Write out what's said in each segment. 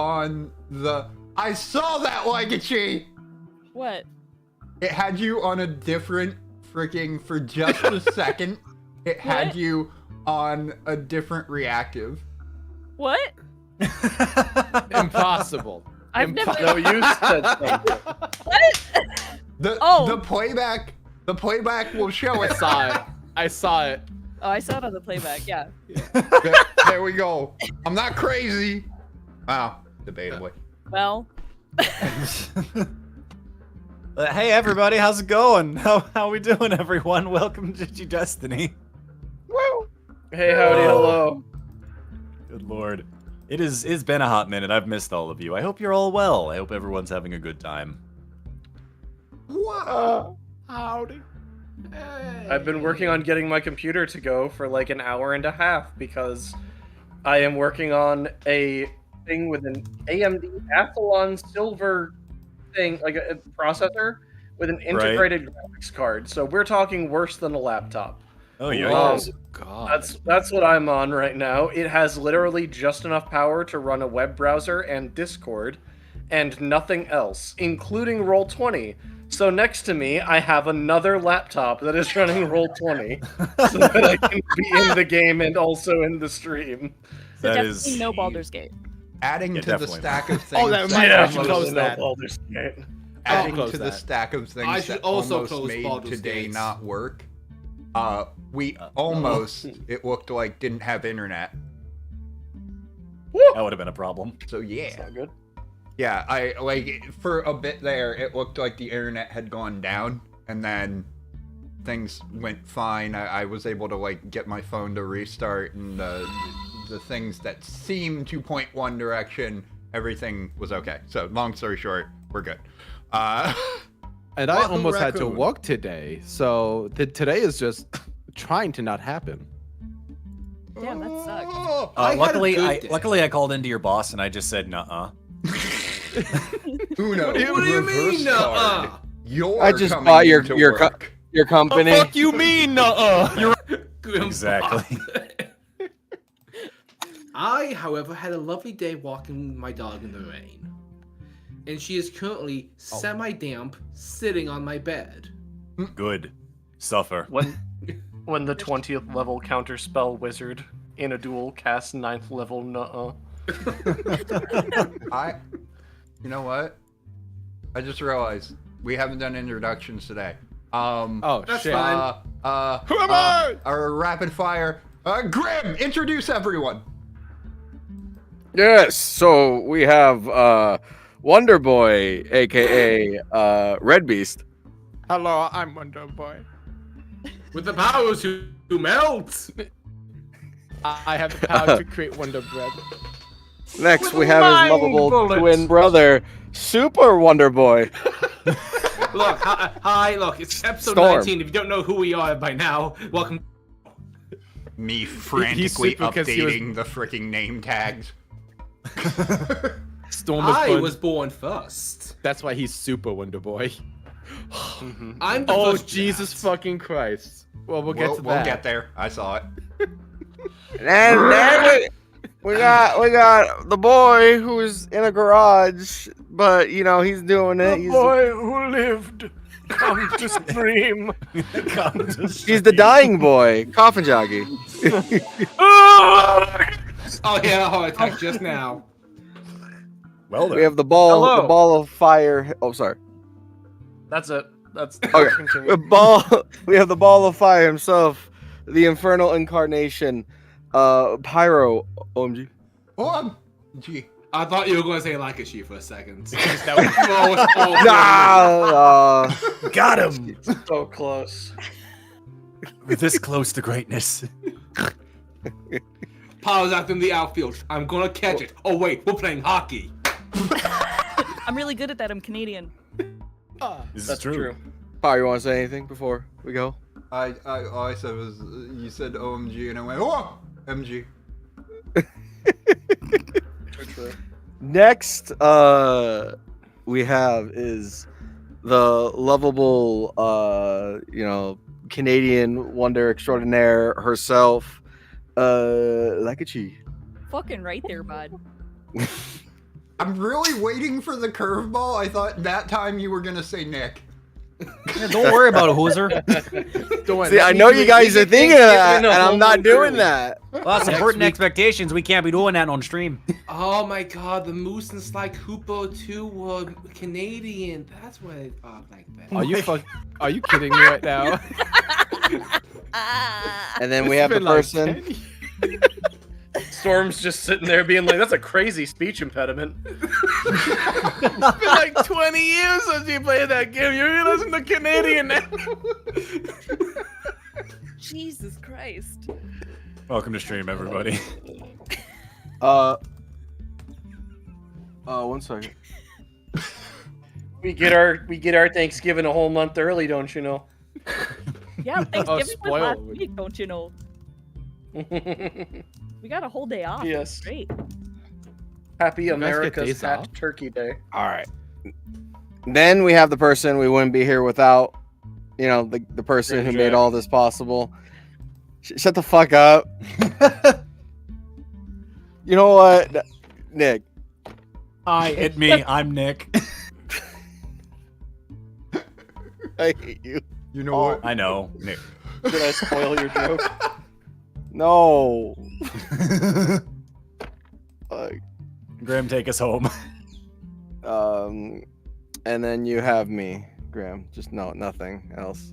on the... I saw that, Laikachi! What? It had you on a different freaking... For just a second, it had What? you on a different reactive. What? Impossible. I've never. No, you said something. What? The playback will show I it. saw it. I saw it. Oh, I saw it on the playback. Yeah. There we go. I'm not crazy. Wow, debatably. Well. Hey everybody, how's it going? How we doing, everyone? Welcome to Digi-Destiny. Woo! Hey, howdy, hello. Good lord. It's been a hot minute. I've missed all of you. I hope you're all well. I hope everyone's having a good time. Howdy. I've been working on getting my computer to go for like an hour and a half because I am working on a thing with an AMD Athlon silver thing, like a processor with an integrated graphics card. So we're talking worse than a laptop. Oh yeah. God. That's what I'm on right now. It has literally just enough power to run a web browser and Discord and nothing else, including Roll20. So next to me, I have another laptop that is running Roll20 so that I can be in the game and also in the stream. So That definitely is- no Baldur's Gate. Adding Yeah, to the definitely. stack of things. Oh, that might Yeah, actually close that. Adding close to the that. stack of things I should that also almost close made Baldur's today Gates. not work. We almost, it looked like, didn't have internet. That would have been a problem. So yeah. It's not good. Yeah, I like for a bit there it looked like the internet had gone down and then things went fine. I was able to like get my phone to restart and the things that seemed to point one direction, everything was okay. So long story short, we're good. And I Welcome, almost had to raccoon. work today, so today is just trying to not happen. Damn, that sucks. Oh, I had a Luckily, good day. luckily I called into your boss and I just said, nuh-uh. Uno, What do you reverse mean, card. You're I just coming bought your into company. you mean, nuh-uh? You're Grim Exactly. boss. I, however, had a lovely day walking my dog in the rain. And she is currently semi-damp, sitting on my bed. good. Suffer. When the 20th level counterspell wizard in a duel casts 9th level nuh-uh. You know what? I just realized we haven't done introductions today. Oh That's shit! fine. Who am I? Our rapid fire. Grimm, introduce everyone. Yes, so we have Wonder Boy, aka RedBeast. Hello, I'm Wonder Boy. With the power to melt! I have the power to create Wonder Bread. Next, With we have his mind lovable bullets. twin brother, Super Wonder Boy. Look, hi, look, it's episode Storm. 19. If you don't know who we are by now, welcome. Me frantically super 'cause he was- updating the freaking name tags. Storm was I born- was born first. That's why he's Super Wonder Boy. I'm the Oh first Jesus draft. fucking Christ! Well, we'll get to We'll that. get there. I saw it. And then we got the boy who's in a garage, but you know he's doing it. He's who lived, come to scream. he's the dying boy, Coffinjockey. Oh, he had a heart attack just now. Well We then. have the ball Hello. of fire. Oh, sorry. That's it. That's Okay. continue. The ball. We have the ball of fire himself, the infernal incarnation, PyrOMG. Oh, gee. I thought you were going to say Laikachi for a second. That was- Nah, Got him! So close. We're this close to greatness. Power's out in the outfield. I'm going to catch it. Oh, wait, we're playing hockey. I'm really good at that. I'm Canadian. This That's is true. Power, you want to say anything before we go? All I said was you said OMG and I went oh MG. True. Next, we have is the lovable, Canadian wonder extraordinaire herself, Laikachi. Fucking right there, bud. I'm really waiting for the curveball. I thought that time you were gonna say Nick. Yeah, don't worry about it, Hooser. See, I know you guys are thinking of that, and I'm not doing that. Well, that's important expectations. We can't be doing that on stream. Oh my god, the Moose and Sly Koopo 2 were Canadian. That's why they talk like that. Are you kidding me right now? And then we have the person. Storm's just sitting there being like, that's a crazy speech impediment. It's been like 20 years since you played that game. You're gonna listen to Canadian now. Jesus Christ. Welcome to stream, everybody. 1 second. We get our Thanksgiving a whole month early, don't you know? Yeah, Thanksgiving was spoil last it. week, don't you know? We got a whole day off. Yes. Great. Happy guys get America's days Fat off? Turkey Day. All right. Then we have the person we wouldn't be here without, you know, the person who made all this possible. Shut the fuck up. You know what, Nick? Hi, it's me. I'm Nick. I hate you. You know what? I know, Nick. Did I spoil your joke? No. Grimm, take us home. And then you have me, Graham. Just nothing else.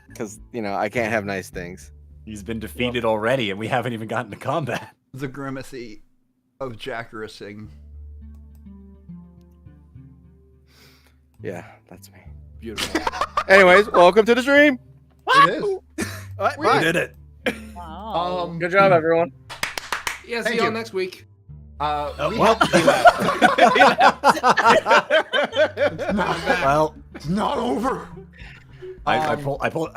Because, you know, I can't have nice things. He's been defeated already, and we haven't even gotten to combat. The grimacy of Jackarissing. Yeah, that's me. Beautiful. Anyways, welcome to the stream. It is. We did it. Wow. Good job, everyone. Yeah, see Thank y'all you. next week. Well, It's not over. I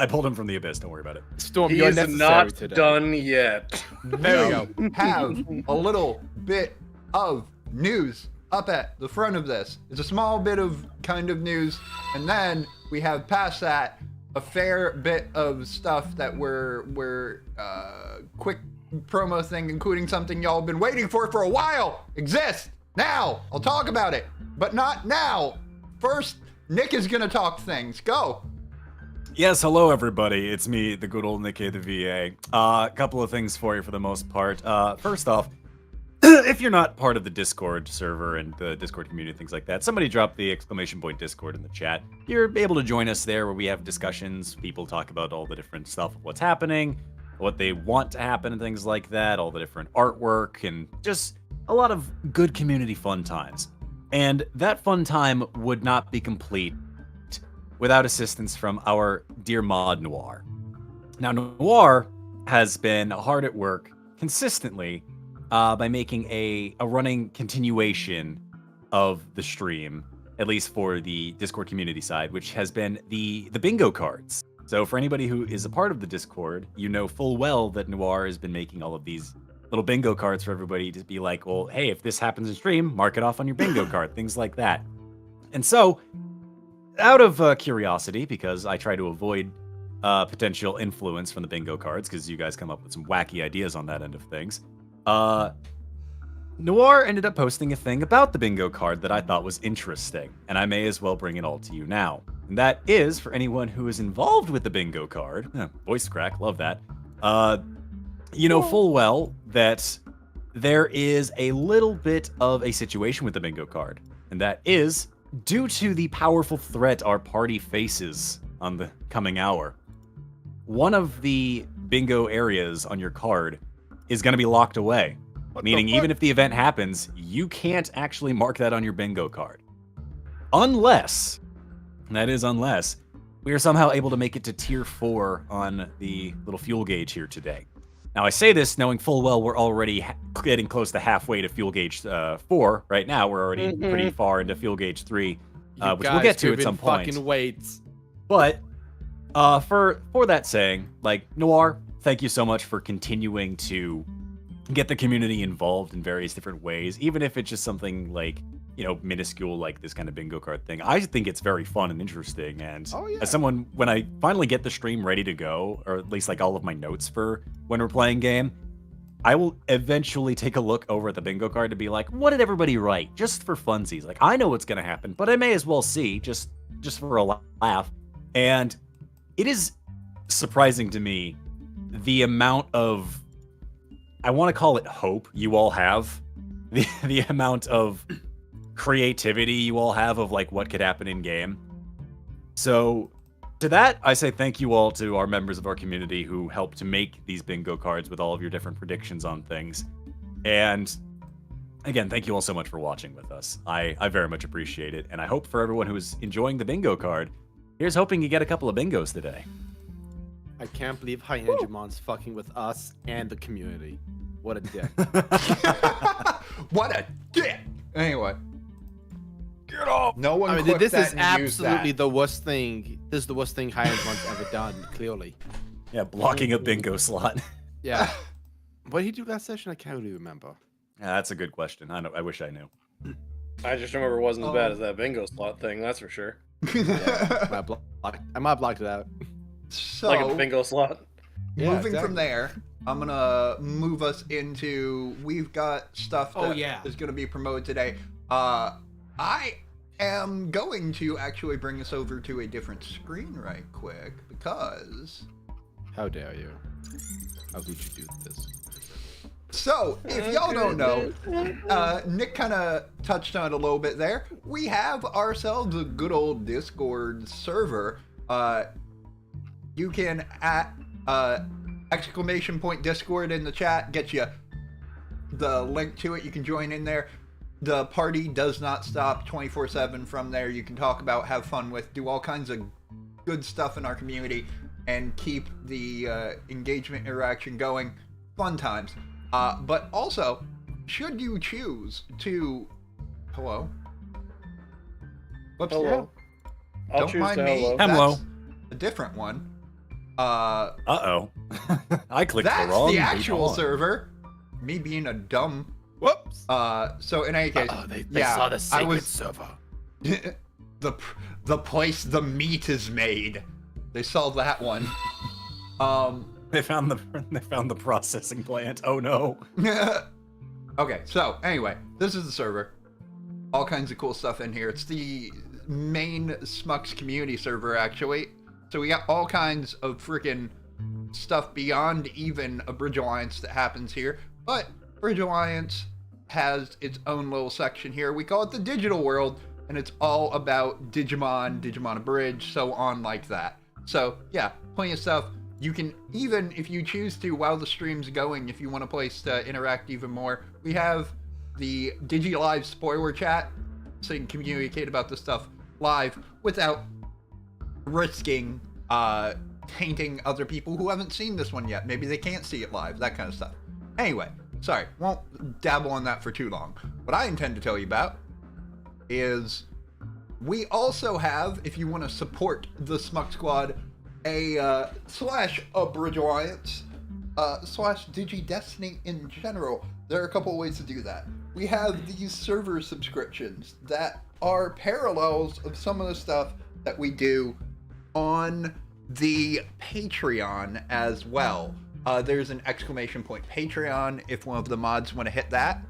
pulled him from the abyss. Don't worry about it. Storm, He you're is necessary not today. done yet. There we go. Have a little bit of news up at the front of this. It's a small bit of kind of news, and then we have past that a fair bit of stuff that we're quick promo thing, including something y'all have been waiting for a while. Exists now. I'll talk about it, but not now. First, Nick is gonna talk things. Go. Yes, hello everybody. It's me, the good old Nick the VA. A couple of things for you for the most part. First off, if you're not part of the Discord server and the Discord community, things like that, somebody drop the ! Discord in the chat. You're able to join us there where we have discussions. People talk about all the different stuff, what's happening, what they want to happen, and things like that, all the different artwork, and just a lot of good community fun times. And that fun time would not be complete without assistance from our dear mod Noir. Now, Noir has been hard at work consistently by making a running continuation of the stream, at least for the Discord community side, which has been the bingo cards. So for anybody who is a part of the Discord, you know full well that Noir has been making all of these little bingo cards for everybody to be like, well, hey, if this happens in stream, mark it off on your bingo card, things like that. And so, out of curiosity, because I try to avoid potential influence from the bingo cards, because you guys come up with some wacky ideas on that end of things, Noir ended up posting a thing about the bingo card that I thought was interesting, and I may as well bring it all to you now. And that is, for anyone who is involved with the bingo card, voice crack, love that, you know full well that there is a little bit of a situation with the bingo card, and that is due to the powerful threat our party faces on the coming hour. One of the bingo areas on your card is going to be locked away, meaning even if the event happens, you can't actually mark that on your bingo card. Unless, and that is unless, we are somehow able to make it to tier 4 on the little fuel gauge here today. Now, I say this knowing full well we're already getting close to halfway to fuel gauge 4 right now. We're already pretty far into fuel gauge 3, which we'll get to at some point. Fucking weights. But for that saying, like, Noir, thank you so much for continuing to get the community involved in various different ways, even if it's just something like, you know, minuscule like this kind of bingo card thing. I think it's very fun and interesting, and as someone, when I finally get the stream ready to go, or at least like all of my notes for when we're playing game, I will eventually take a look over at the bingo card to be like, what did everybody write? Just for funsies. Like, I know what's going to happen, but I may as well see, just for a laugh. And it is surprising to me the amount of, I want to call it hope you all have. The amount of creativity you all have of like what could happen in game. So to that, I say thank you all to our members of our community who helped to make these bingo cards with all of your different predictions on things. And again, thank you all so much for watching with us. I very much appreciate it. And I hope for everyone who is enjoying the bingo card, here's hoping you get a couple of bingos today. I can't believe Digimon's fucking with us and the community. What a dick. What a dick! Anyway. Get off! No one. I mean, clipped this that is and used absolutely that. the worst thing. This is the worst thing Digimon's ever done. Clearly. Yeah, blocking a bingo slot. Yeah. What did he do last session? I can't really remember. Yeah, that's a good question. I wish I knew. I just remember it wasn't as bad as that bingo slot thing, that's for sure. Yeah, I might have blocked it out. So, Like a bingo slot. Yeah, moving from exactly. there, I'm gonna move us into. We've got stuff that is gonna be promoted today. I am going to actually bring us over to a different screen right quick because. How dare you? How did you do this? So, if y'all don't know, Nick kind of touched on it a little bit there. We have ourselves a good old Discord server. You can !Discord in the chat, get you the link to it. You can join in there. The party does not stop 24/7 from there. You can talk about, have fun with, do all kinds of good stuff in our community, and keep the engagement interaction going. Fun times. But also, should you choose to... Hello? Whoops. Hello. I'll Don't choose mind to me. hello. Hello. That's a different one. Uh-oh. I clicked the That's wrong the button. actual server. Me being a dumb... Whoops. So in any case... They saw the sacred server. the place the meat is made. They saw that one. They found the processing plant. Oh no. Okay, so anyway, this is the server. All kinds of cool stuff in here. It's the main Smux community server, actually. So we got all kinds of freaking stuff beyond even a Bridge Alliance that happens here. But Bridge Alliance has its own little section here. We call it the digital world, and it's all about Digimon, Digimon Abridged, so on like that. So yeah, plenty of stuff. You can even, if you choose to, while the stream's going, if you want a place to interact even more, we have the Digi Live spoiler chat, so you can communicate about this stuff live without risking tainting other people who haven't seen this one yet. Maybe they can't see it live, that kind of stuff. Anyway, sorry, won't dabble on that for too long. What I intend to tell you about is we also have, if you want to support the Smux Squad, a /Abridge Alliance /Digi-Destiny in general. There are a couple ways to do that. We have these server subscriptions that are parallels of some of the stuff that we do on the Patreon as well. There's an ! Patreon if one of the mods want to hit that.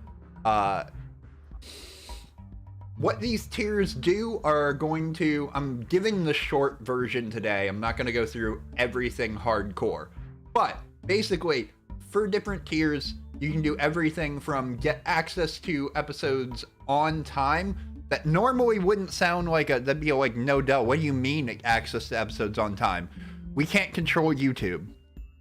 What these tiers do are going to... I'm giving the short version today. I'm not going to go through everything hardcore. But basically, for different tiers, you can do everything from get access to episodes on time that normally wouldn't sound like that'd be like, no duh, what do you mean access to episodes on time? We can't control YouTube.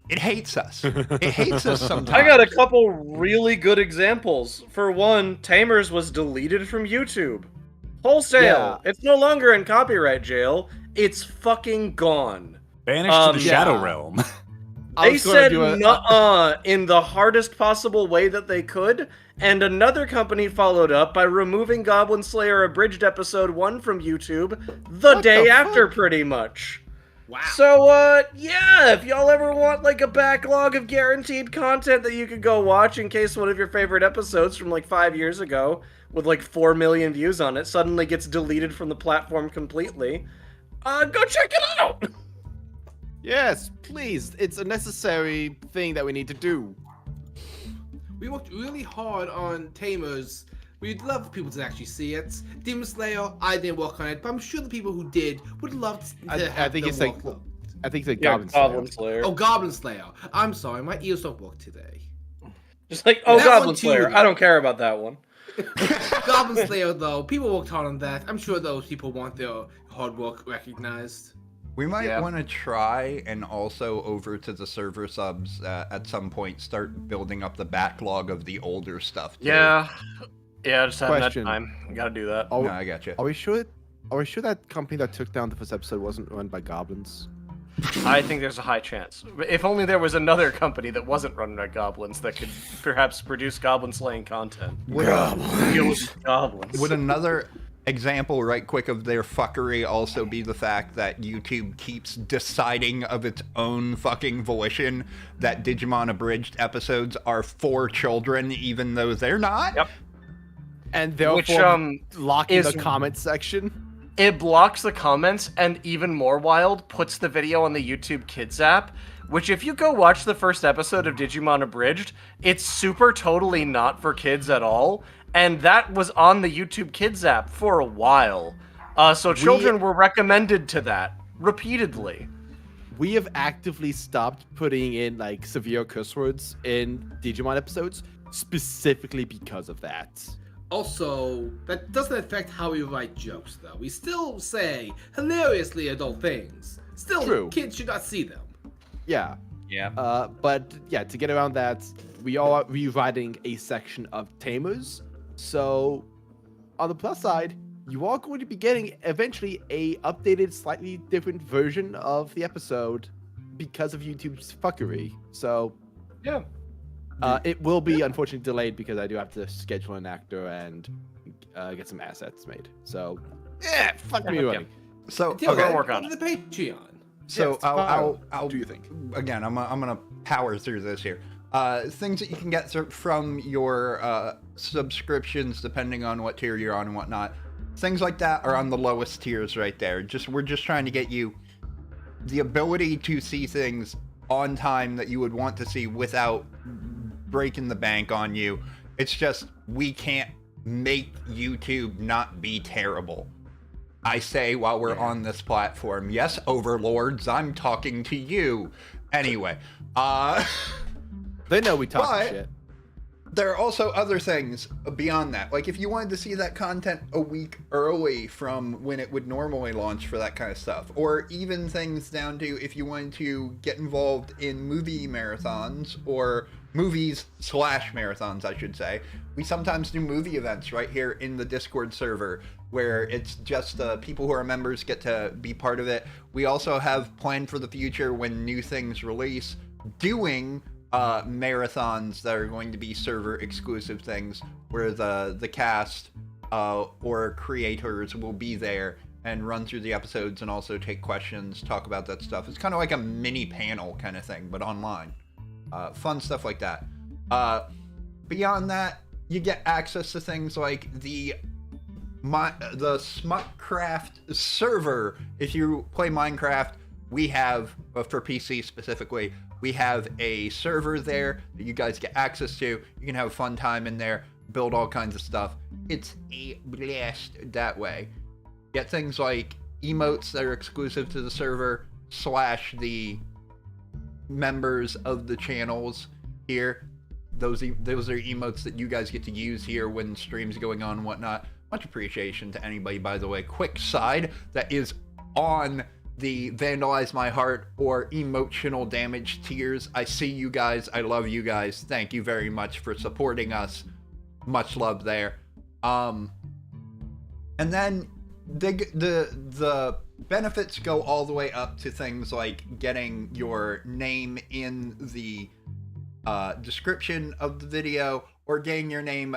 It hates us. It hates us sometimes. I got a couple really good examples. For one, Tamers was deleted from YouTube. Wholesale. Yeah. It's no longer in copyright jail. It's fucking gone. Banished to the Shadow yeah. Realm. They said nuh-uh in the hardest possible way that they could, and another company followed up by removing Goblin Slayer Abridged Episode 1 from YouTube the day after, pretty much. Wow. So, yeah, if y'all ever want, like, a backlog of guaranteed content that you could go watch in case one of your favorite episodes from, like, 5 years ago, with, like, 4 million views on it, suddenly gets deleted from the platform completely, go check it out! Yes, please. It's a necessary thing that we need to do. We worked really hard on Tamers. We'd love people to actually see it. Demon Slayer, I didn't work on it, but I'm sure the people who did would love to have think them it's like work. I think it's like Yeah, Goblin Slayer. Oh, Goblin Slayer. I'm sorry, my ears don't work today. Just like, That Goblin one too. Slayer. I don't care about that one. Goblin Slayer, though, people worked hard on that. I'm sure those people want their hard work recognized. We might want to try and also over to the server subs at some point start building up the backlog of the older stuff. Too. Yeah, I just haven't had Question. time. We gotta do that. Are, No, I got you. are we sure? Are we sure that company that took down the first episode wasn't run by goblins? I think there's a high chance. If only there was another company that wasn't run by goblins that could perhaps produce goblin slaying content. Deal with goblins. Would another example right quick of their fuckery also be the fact that YouTube keeps deciding of its own fucking volition that Digimon Abridged episodes are for children even though they're not? Yep. And therefore Which, locking is- the comment section. It blocks the comments, and even more wild, puts the video on the YouTube Kids app, which if you go watch the first episode of Digimon Abridged, it's super totally not for kids at all, and that was on the YouTube Kids app for a while. So children were recommended to that, repeatedly. We have actively stopped putting in like severe curse words in Digimon episodes specifically because of that. Also, that doesn't affect how we write jokes, though. We still say hilariously adult things. Still, True. kids should not see them. Yeah. Yeah. But yeah, to get around that, we are rewriting a section of Tamers. So, on the plus side, you are going to be getting eventually a updated, slightly different version of the episode because of YouTube's fuckery. So, Yeah. it will be unfortunately delayed because I do have to schedule an actor and get some assets made. So, yeah, fuck me running. So Until okay. then, work on go to the Patreon. So Yes, I'll do you think? Again, I'm gonna power through this here. Things that you can get from your subscriptions, depending on what tier you're on and whatnot. Things like that are on the lowest tiers right there. We're just trying to get you the ability to see things on time that you would want to see without breaking the bank on you. It's just we can't make YouTube not be terrible. I say while we're on this platform, yes, overlords, I'm talking to you. Anyway, They know we talk But- shit. there are also other things beyond that. Like if you wanted to see that content a week early from when it would normally launch for that kind of stuff, or even things down to if you wanted to get involved in movie marathons or movies/marathons, I should say. We sometimes do movie events right here in the Discord server where it's just people who are members get to be part of it. We also have planned for the future when new things release, doing marathons that are going to be server exclusive things where the cast or creators will be there and run through the episodes and also take questions, talk about that stuff. It's kind of like a mini panel kind of thing, but online. Fun stuff like that. Beyond that, you get access to things like the Smutcraft server. If you play Minecraft, we have, for PC specifically, we have a server there that you guys get access to. You can have a fun time in there, build all kinds of stuff. It's a blast that way. Get things like emotes that are exclusive to the server / the members of the channels here. Those are emotes that you guys get to use here when streams going on and whatnot. Much appreciation to anybody, by the way. Quick side, that is on the Vandalize My Heart or Emotional Damage tiers. I see you guys. I love you guys. Thank you very much for supporting us. Much love there. And then the benefits go all the way up to things like getting your name in the description of the video or getting your name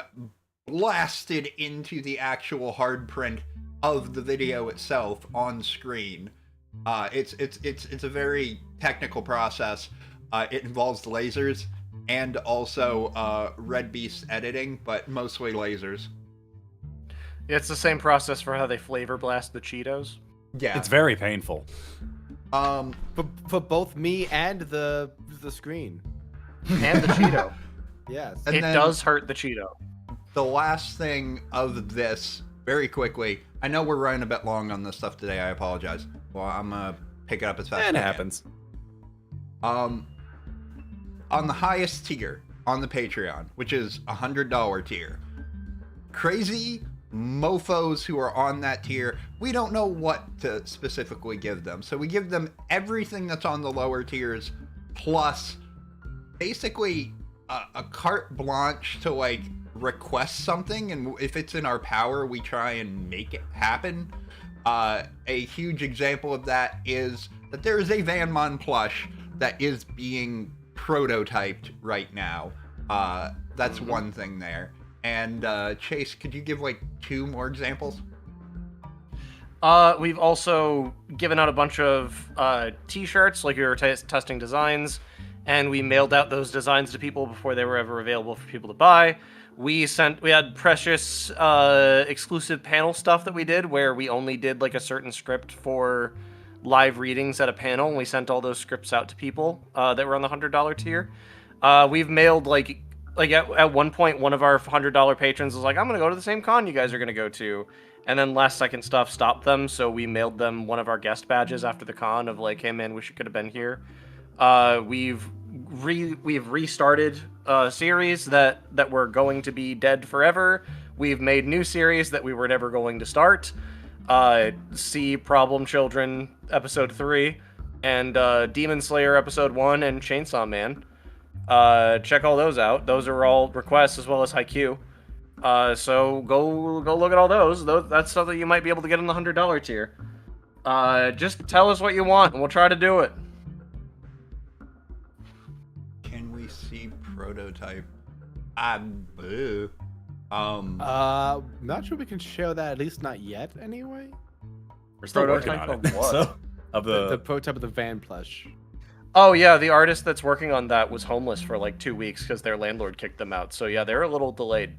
blasted into the actual hard print of the video itself on screen. It's a very technical process. It involves lasers and also RedBeast editing, but mostly lasers. It's the same process for how they flavor blast the Cheetos. Yeah. It's very painful. For both me and the screen. And the Cheeto. Yes. And it then does hurt the Cheeto. the last thing of this, very quickly, I know we're running a bit long on this stuff today. I apologize. Well, I'm gonna pick it up as fast And as it I can. happens. On the highest tier on the Patreon, which is $100 tier, crazy mofos who are on that tier, we don't know what to specifically give them. So we give them everything that's on the lower tiers, plus basically a carte blanche to like request something, and if it's in our power, we try and make it happen. A huge example of that is that there is a Vanmon plush that is being prototyped right now. That's one thing there. And Chase, could you give like 2 more examples? We've also given out a bunch of t-shirts, like we were testing designs, and we mailed out those designs to people before they were ever available for people to buy. We had precious exclusive panel stuff that we did, where we only did like a certain script for live readings at a panel, and we sent all those scripts out to people that were on the $100 tier. We've mailed like at one point, one of our $100 patrons was like, I'm gonna go to the same con you guys are gonna go to, and then last second stuff stopped them, so we mailed them one of our guest badges after the con of like, hey man, wish you could have been here. We've restarted a series that were going to be dead forever. We've made new series that we were never going to start. See Problem Children episode 3 and Demon Slayer episode 1 and Chainsaw Man. Check all those out. Those are all requests as well as Haikyuu. So go look at all those. That's stuff that you might be able to get in the $100 tier. Just tell us what you want and we'll try to do it. Can we see prototype? Boo. Not sure we can show that, at least not yet anyway. We're still working on Prototype it. of what? So, of The prototype of the van plush. Oh yeah, the artist that's working on that was homeless for like 2 weeks because their landlord kicked them out. So yeah, they're a little delayed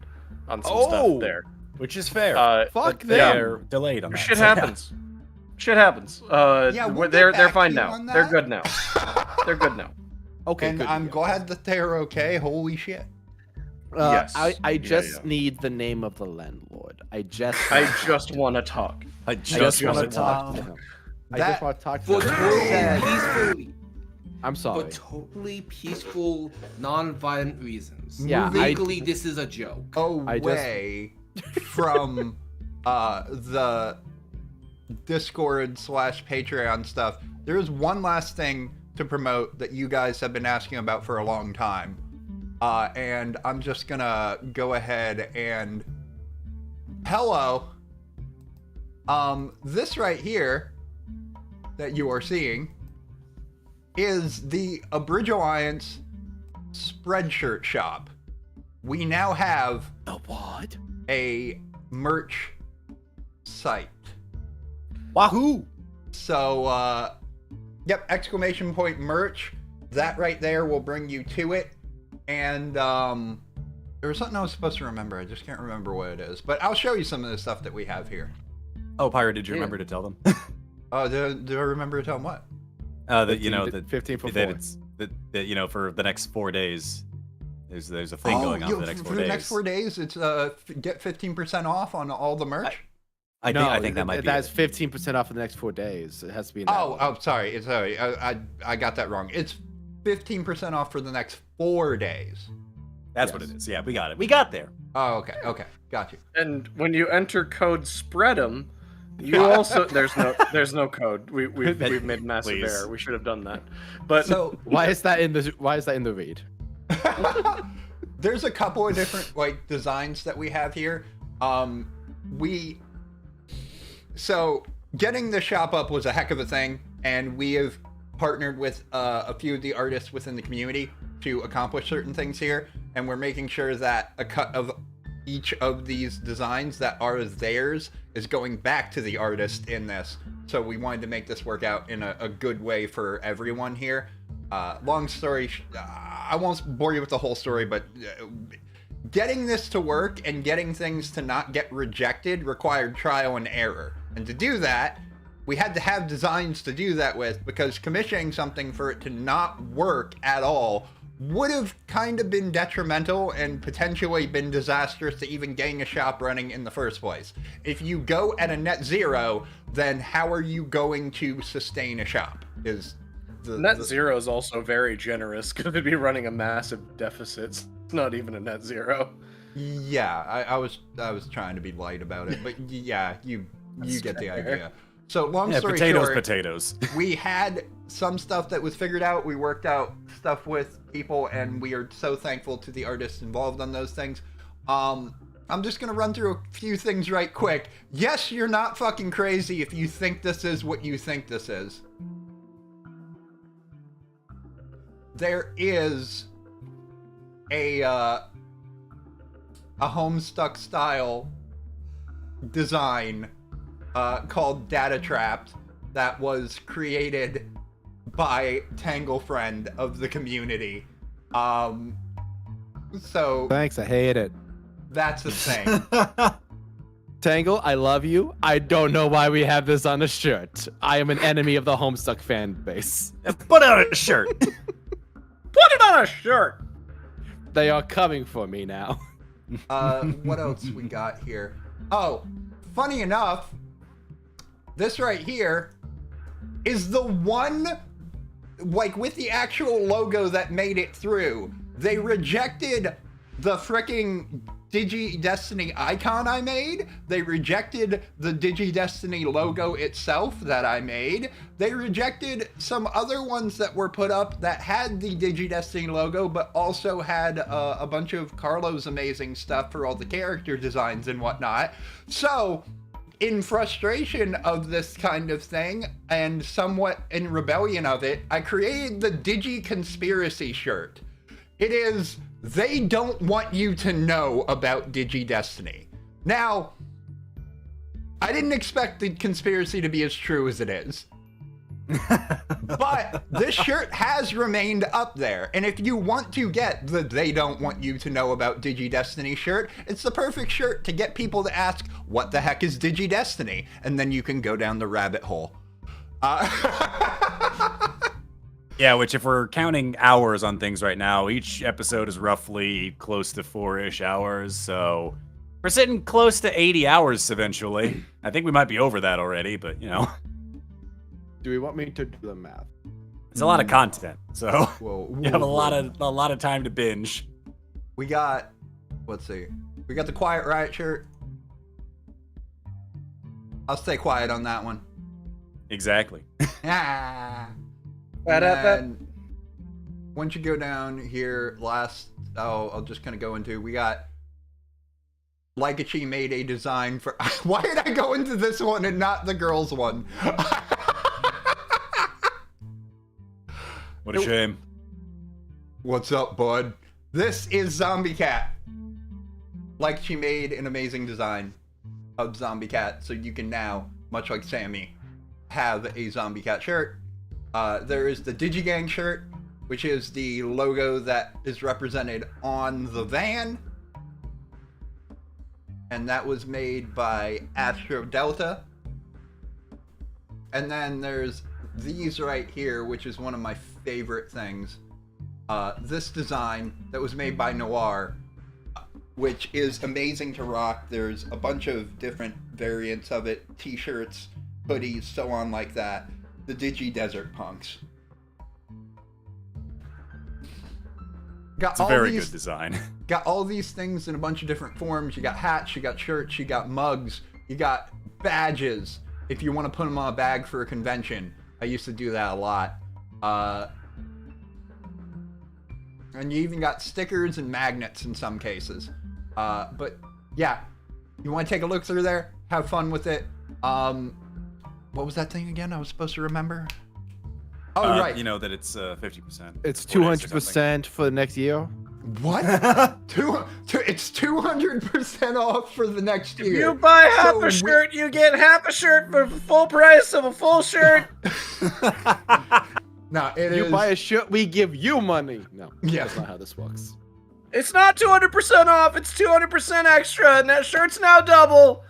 on some stuff there. which is fair. Fuck but them. they're delayed on that. Shit so, happens. Shit happens. Yeah, we'll they're get back fine to you now. on They're that. good now. They're good now. Okay, And good. I'm glad that they're okay. Holy shit. Yes. I just yeah. need the name of the landlord. I just want to talk. I just want to wanna talk to him. I That- just want to talk to But him. totally peacefully. I'm sorry. For totally peaceful, non-violent reasons. Yeah, Legally, this is a joke. Away from the Discord / Patreon stuff, there is one last thing to promote that you guys have been asking about for a long time. And I'm just gonna go ahead and hello. This right here that you are seeing is the Abridge Alliance Spreadshirt shop. We now have The what? a merch site. Wahoo! So, yep, exclamation point merch. That right there will bring you to it. And there was something I was supposed to remember. I just can't remember what it is. But I'll show you some of the stuff that we have here. Oh, Pyro, did you remember to tell them? Oh, did I remember to tell them what? That you know that 15 for that 4. it's that you know for the next 4 days, there's a thing going on for the next 4 for days. the next 4 days, it's get 15% off on all the merch. I think that might be. That's it. 15% off for the next 4 days. It has to be. In Sorry. I got that wrong. It's 15% off for the next 4 days. That's what it is. Yeah, we got it. We got there. Oh, okay, got you. And when you enter code SPREAD'em, you also there's no code. We've made massive Please. error. We should have done that. But So Why is that in the read? there's a couple of different like designs that we have here. So getting the shop up was a heck of a thing, and we have partnered with a few of the artists within the community to accomplish certain things here, and we're making sure that a cut of each of these designs that are theirs is going back to the artist in this. So we wanted to make this work out in a good way for everyone here. Long story, I won't bore you with the whole story, but getting this to work and getting things to not get rejected required trial and error. And to do that, we had to have designs to do that with, because commissioning something for it to not work at all would have kind of been detrimental and potentially been disastrous to even getting a shop running in the first place. If you go at a net zero, then how are you going to sustain a shop? Net zero is also very generous because it'd be running a massive deficit. It's not even a net zero. Yeah, I was trying to be light about it, but yeah, you get the idea. So long story short, potatoes. We had some stuff that was figured out. We worked out stuff with people, and we are so thankful to the artists involved on those things. I'm just gonna run through a few things right quick. Yes, you're not fucking crazy if you think this is what you think this is. There is a Homestuck style design called Data Trapped that was created by Tanglefriend of the community. So Thanks, I hate it. that's a thing. Tangle, I love you. I don't know why we have this on a shirt. I am an enemy of the Homestuck fan base. Put out a shirt. Put it on a shirt! They are coming for me now. What else we got here? Oh, funny enough, this right here is the one, like, with the actual logo that made it through. They rejected the fricking Digi-Destiny icon I made. They rejected the Digi-Destiny logo itself that I made. They rejected some other ones that were put up that had the Digi-Destiny logo, but also had a bunch of Carlo's amazing stuff for all the character designs and whatnot. So, in frustration of this kind of thing, and somewhat in rebellion of it, I created the Digi-Conspiracy shirt. It is, they don't want you to know about Digi-Destiny. Now, I didn't expect the conspiracy to be as true as it is. But this shirt has remained up there, and if you want to get the they don't want you to know about Digi-Destiny shirt, it's the perfect shirt to get people to ask, what the heck is Digi-Destiny? And then you can go down the rabbit hole. Yeah, which if we're counting hours on things right now, each episode is roughly close to 4-ish hours, so we're sitting close to 80 hours eventually. I think we might be over that already, but you know. Do we want me to do the math? It's a lot of content, so Whoa, you have a lot of time to binge. We got, let's see, we got the Quiet Riot shirt. I'll stay quiet on that one. Exactly. Ah. And then, once you go down here, I'll just kind of go into, we got Laikachi made a design for, why did I go into this one and not the girls one? What a shame. What's up, bud? This is Zombie Cat. Laikachi made an amazing design of Zombie Cat, so you can now, much like Sammy, have a Zombie Cat shirt. There is the Digigang shirt, which is the logo that is represented on the van. And that was made by Astro Delta. And then there's these right here, which is one of my favorite things. This design that was made by Noir, which is amazing to rock. There's a bunch of different variants of it, t-shirts, hoodies, so on like that. The Digi Desert Punks. It's a very good design. Got all these things in a bunch of different forms. You got hats, you got shirts, you got mugs, you got badges. If you want to put them on a bag for a convention. I used to do that a lot. And you even got stickers and magnets in some cases. But yeah, you want to take a look through there, have fun with it. What was that thing again I was supposed to remember? Oh, right. You know that it's 50%. It's 200% for the next year. What? It's 200% off for the next year. You buy half a shirt, you get half a shirt for full price of a full shirt. No, You buy a shirt, we give you money. No, Yeah. that's not how this works. It's not 200% off, it's 200% extra, and that shirt's now double.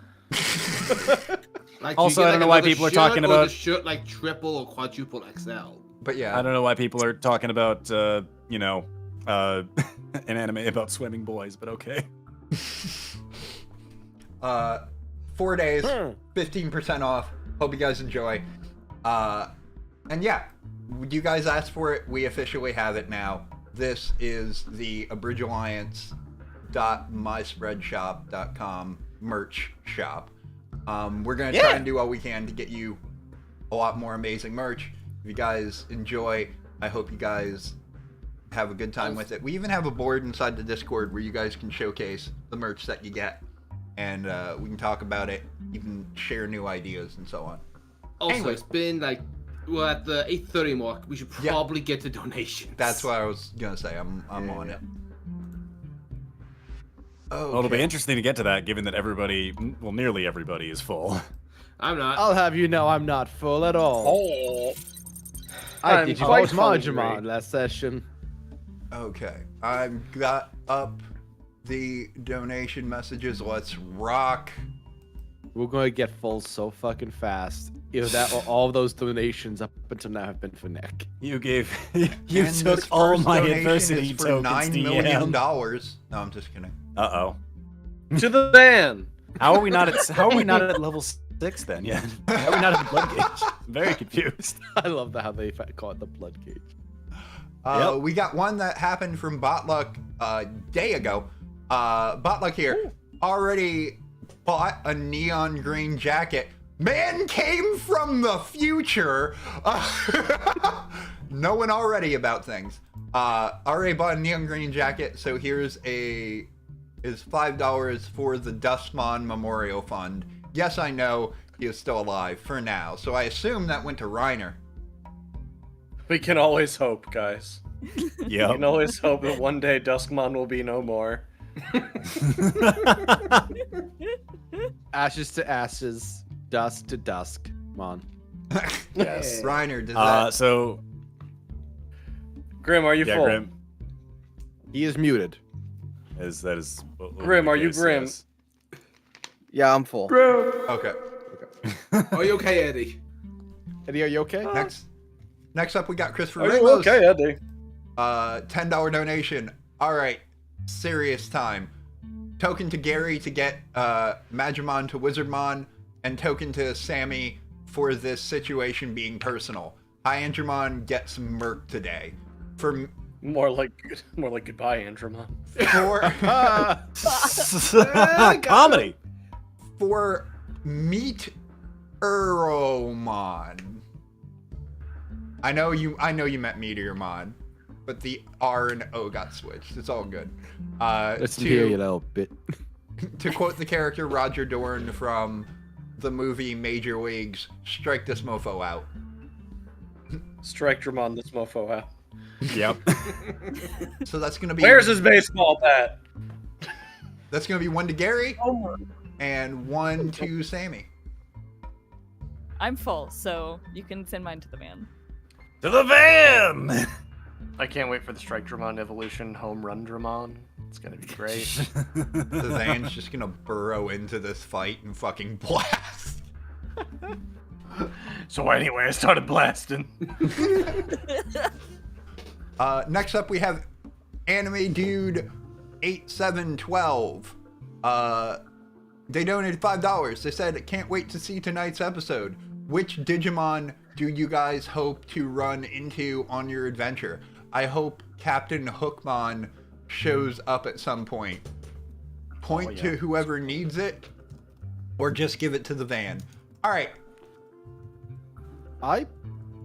Like, Also, you get, I don't know like, why people are shirt talking or about- the shirt like triple or quadruple XL. But yeah. I don't know why people are talking about, you know, an anime about swimming boys, but okay. 4 days, 15% off. Hope you guys enjoy. And yeah, you guys asked for it. We officially have it now. This is the abridgealliance.myspreadshop.com merch shop. We're going to try and do all we can to get you a lot more amazing merch. If you guys enjoy, I hope you guys have a good time with it. We even have a board inside the Discord where you guys can showcase the merch that you get, and we can talk about it, even share new ideas and so on. Also, Anyway. it's been like, we're at the 8:30 mark. We should probably get to donations. That's what I was gonna say. I'm on it. Oh, Well, it'll be interesting to get to that, given that everybody, well, nearly everybody is full. I'm not. I'll have you know I'm not full at all. Oh. I I'm did you quite Magimon hungry. last session. Okay, I've got up the donation messages. Let's rock. We're going to get full so fucking fast. If that all those donations up until now have been for Nick. You gave, And you this took all first my donation adversity is for tokens, $9 million. DM. No, I'm just kidding. Uh-oh. To the van. How are we not at level 6 then yet? How are we not at the blood gauge? I'm very confused. I love how they call it the blood gauge. We got one that happened from Botluck a day ago. Botluck here already bought a neon green jacket. Man came from the future. Knowing already about things. Already bought a neon green jacket, so here's is $5 for the Dustmon Memorial Fund. Yes, I know he is still alive for now, so I assume that went to Reiner. We can always hope, guys. We Yep. can always hope that one day Duskmon will be no more. Ashes to ashes, dust to dusk. Come on. Yes. Reiner, does that... So, Grimm, are you yeah, full? Grimm. He is muted. That is what Grimm, the are you case Grimm? is. Yeah, I'm full. Okay. Are you okay, Eddie? Eddie, are you okay? Next up, we got Christopher Are you Ramos. okay, Eddie? $10 donation. All right, serious time. Token to Gary to get Magimon to Wizardmon, and token to Sammy for this situation being personal. Hi, Andromon, get some merc today. For More like goodbye, Andromon. Comedy. for Meet Eromon. I know you meant Meteormon, but the R and O got switched. It's all good. Listen here, you little bit. To quote the character Roger Dorn from the movie Major Leagues, strike this mofo out. Strike Dramon this mofo out. Yep. So that's gonna be Where's his baseball bat? That's gonna be one to Gary and one to Sammy. I'm full, so you can send mine to the van. To the van! I can't wait for the Strike Dramon evolution home run Dramon. It's gonna be great. The van's just gonna burrow into this fight and fucking blast. So anyway, I started blasting. Next up we have Anime Dude 8712. They donated $5. They said, can't wait to see tonight's episode. Which Digimon do you guys hope to run into on your adventure? I hope Captain Hookmon shows up at some point. Point to whoever needs it, or just give it to the van. All right. I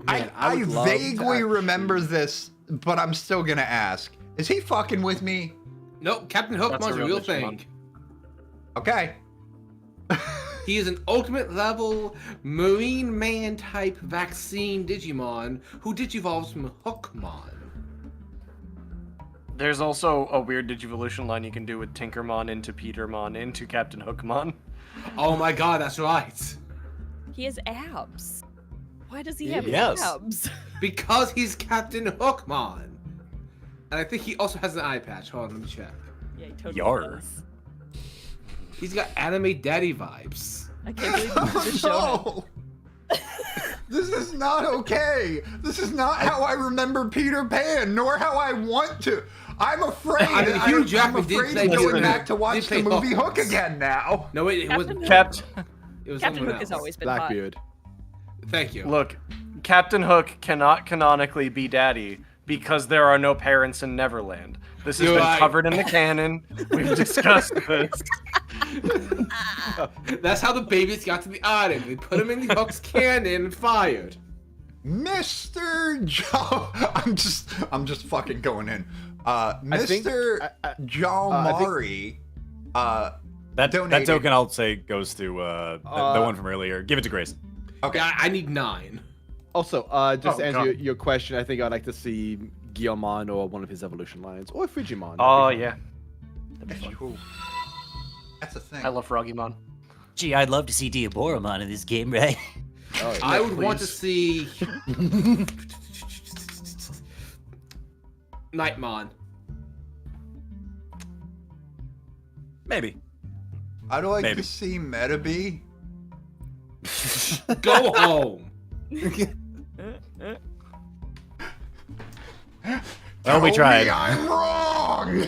I would love to vaguely actually- remember this, but I'm still gonna ask. Is he fucking with me? Nope, Captain That's Hookmon's a a real real thing. Digimon. Okay. He is an ultimate level Marine Man type vaccine Digimon who digivolves from Hookmon. There's also a weird Digivolution line you can do with Tinkermon into Petermon into Captain Hookmon. Oh my god, that's right. He has abs. Why does he have Yes. abs? Because he's Captain Hookmon. And I think he also has an eye patch. Hold on, let me check. Yeah, he totally Yar. does. He's got anime daddy vibes. I can't believe this is a show. No! This is not okay. This is not how I remember Peter Pan, nor how I want to. I'm afraid. I mean, Hugh I'm Jackman did afraid play of going Listen, back to watch did the play movie Hawks. Hook again now. No, it wasn't. Captain It was Captain someone Hook has else. always been hot. Blackbeard. Thank you. Look, Captain Hook cannot canonically be daddy because there are no parents in Neverland. This has You're been right. covered in the canon. We've discussed this. That's how the babies got to the island. They put them in the Hook's cannon and fired. Mr. Joe, I'm just fucking going in. think- Mr. Jalmari, That donated. token I'll say goes to the one from earlier. Give it to Grayson. Okay. Yeah, I need 9. Also, just to Oh, answer God. your question, I think I'd like to see Guillemon or one of his evolution lines, or Frigimon. Oh, yeah. Ooh. That's a thing. I love Frogimon. Gee, I'd love to see Diaboromon in this game, right? Oh, yeah. I would want to see Nightmon. Maybe. I'd like Maybe. to see Metabee. Go home. Well, we Tell tried. me I'm wrong.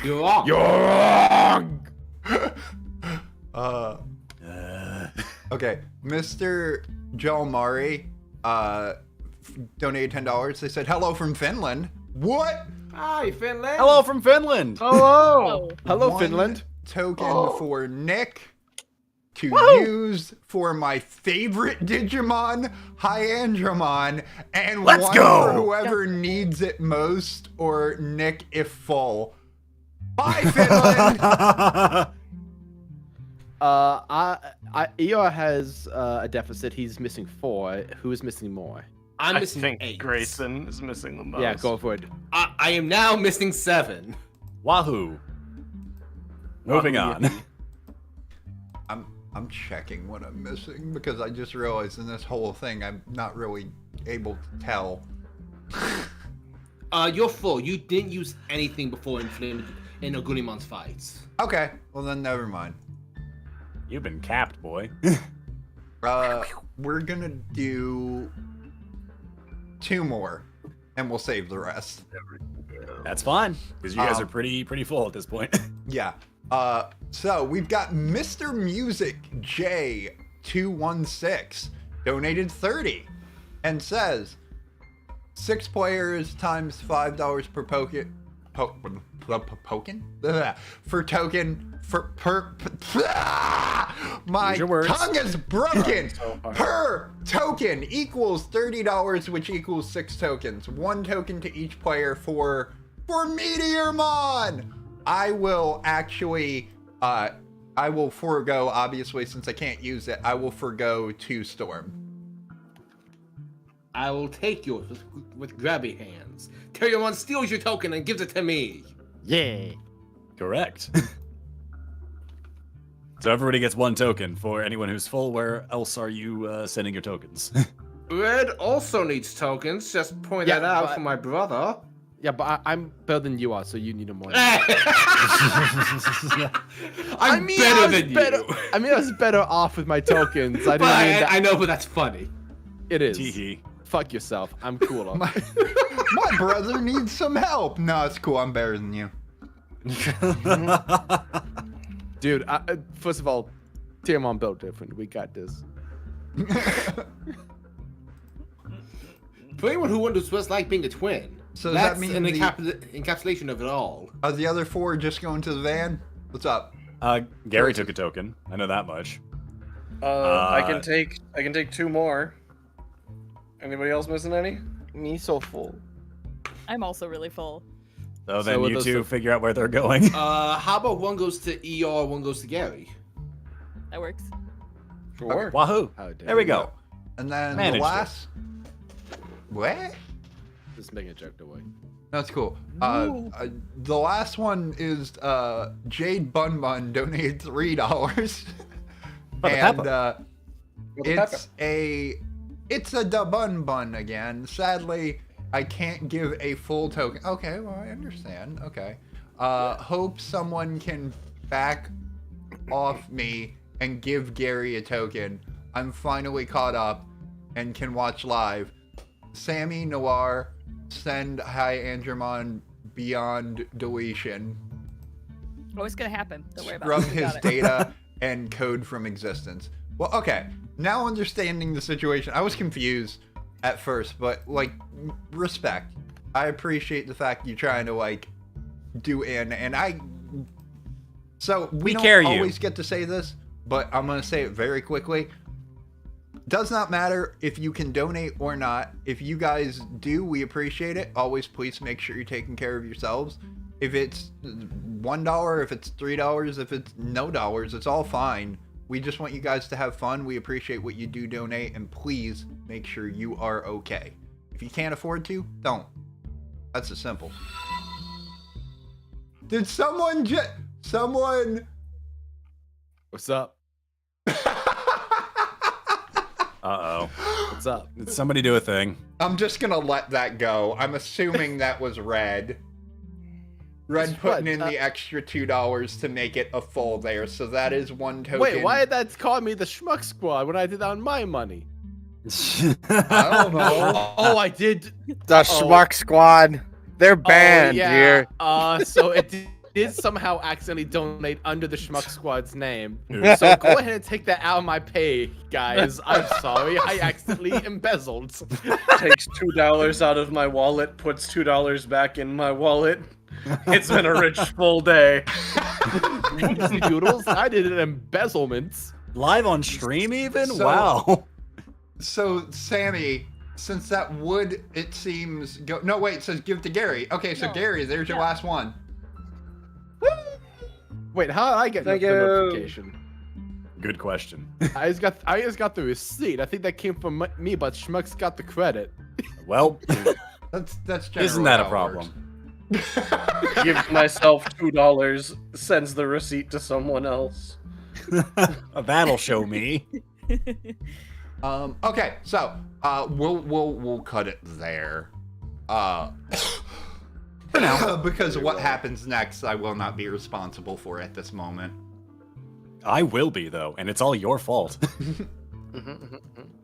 You're wrong. Okay, Mr. Jalmari, donated $10. They said hello from Finland. What? Hi, Finland. Hello from Finland. Oh, Hello, One Finland. Token for Nick to use for my favorite Digimon, Hyandramon, and Let's one go! for whoever needs it most, or Nick if full. Bye, Finland. Eeyore has a deficit. He's missing 4. Who is missing more? I'm I missing think 8. Grayson is missing the most. Yeah, go for it. I am now missing 7. Wahoo. Moving on. I'm checking what I'm missing because I just realized in this whole thing I'm not really able to tell. You're full. You didn't use anything before in Ogunimon's fights. Okay, well then never mind. You've been capped, boy. We're gonna do 2 more, and we'll save the rest. That's fine, because you guys are pretty full at this point. Yeah. So we've got Mr. Music J216 donated 30 and says 6 players times $5 per poken. For token my Use your words. tongue is broken. So hard. Per token equals $30, which equals 6 tokens. 1 token to each player for Meteormon. I will actually I will forego, obviously, since I can't use it, I will forego 2 Storm. I will take yours with grabby hands. Terriermon steals your token and gives it to me. Yeah. Correct. So everybody gets 1 token. For anyone who's full, where else are you sending your tokens? Red also needs tokens. Just point Yeah, that out but- for my brother. Yeah, but I'm better than you are, so you need a more. I'm better than you. I mean, I was better off with my tokens. I But didn't mean that. I know, but that's funny. It is. Teehee. Fuck yourself. I'm cooler. My brother needs some help. No, it's cool. I'm better than you. Dude, first of all, Terriermon built different. We got this. For anyone who wonders what it's like being a twin, So does that that's mean an the- encapsulation of it all. Are the other 4 just going to the van? What's up? Gary took a token. I know that much. I can take 2 more. Anybody else missing any? Me so full. I'm also really full. So then with you those- 2 figure out where they're going. How about one goes to ER, one goes to Gary? That works. Sure. Wahoo. How dare There we you. go. And then Managed the it. last... What? Just making a joke away. That's cool. The last one is Jade Bun Bun donated $3. For the And pepper. it's a da bun bun again. Sadly, I can't give a full token. Okay, well I understand. Okay. Hope someone can back off me and give Gary a token. I'm finally caught up and can watch live. Sammy Noir, send Hyandramon beyond deletion. Oh, it's gonna happen. Don't worry about Scrub it. We his got it. data and code from existence. Well, okay. Now understanding the situation, I was confused at first, but like, respect. I appreciate the fact you're trying to like do and I. So we don't care you. always get to say this, but I'm gonna say it very quickly. Does not matter if you can donate or not. If you guys do, we appreciate it. Always please make sure you're taking care of yourselves. If it's $1, if it's $3, if it's no dollars, it's all fine. We just want you guys to have fun. We appreciate what you do donate, and please make sure you are okay. If you can't afford to, don't. That's as simple. Did someone someone... What's up? Uh-oh. What's up? Did somebody do a thing? I'm just gonna let that go. I'm assuming that was Red. Red It's putting Red, in the extra $2 to make it a full there, so that is one token. Wait, why did that call me the Schmuck Squad when I did that on my money? I don't know. Oh, I did. The Schmuck Squad. They're banned here. So it did somehow accidentally donate under the Schmuck Squad's name. So go ahead and take that out of my pay, guys. I'm sorry. I accidentally embezzled. Takes $2 out of my wallet, puts $2 back in my wallet. It's been a rich full day. Oopsie doodles. I did an embezzlement. Live on stream even? So- Wow. So, Sammy, since that would, it seems, go... No, wait, it says give to Gary. Okay, so No. Gary, there's your last one. Wait, how did I get Thank the you. notification? Good question. I just got the receipt. I think that came from me, but Schmuck's got the credit. Well, That's generally isn't that a how it problem? works. Gives myself $2, sends the receipt to someone else. That'll show me. Okay, so we'll cut it there. For now, because what happens next, I will not be responsible for at this moment. I will be though, and it's all your fault.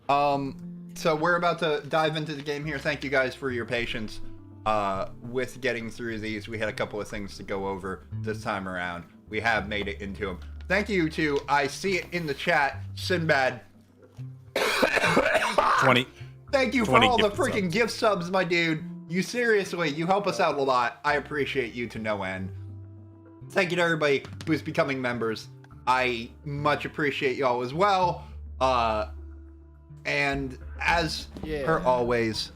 So we're about to dive into the game here. Thank you guys for your patience with getting through these. We had a couple of things to go over this time around. We have made it into them. Thank you to, I see it in the chat, Sinbad. 20. Thank you for 20 all the gift freaking subs. gift subs, my dude. You seriously, you help us out a lot. I appreciate you to no end. Thank you to everybody who's becoming members. I much appreciate y'all as well. And as per always,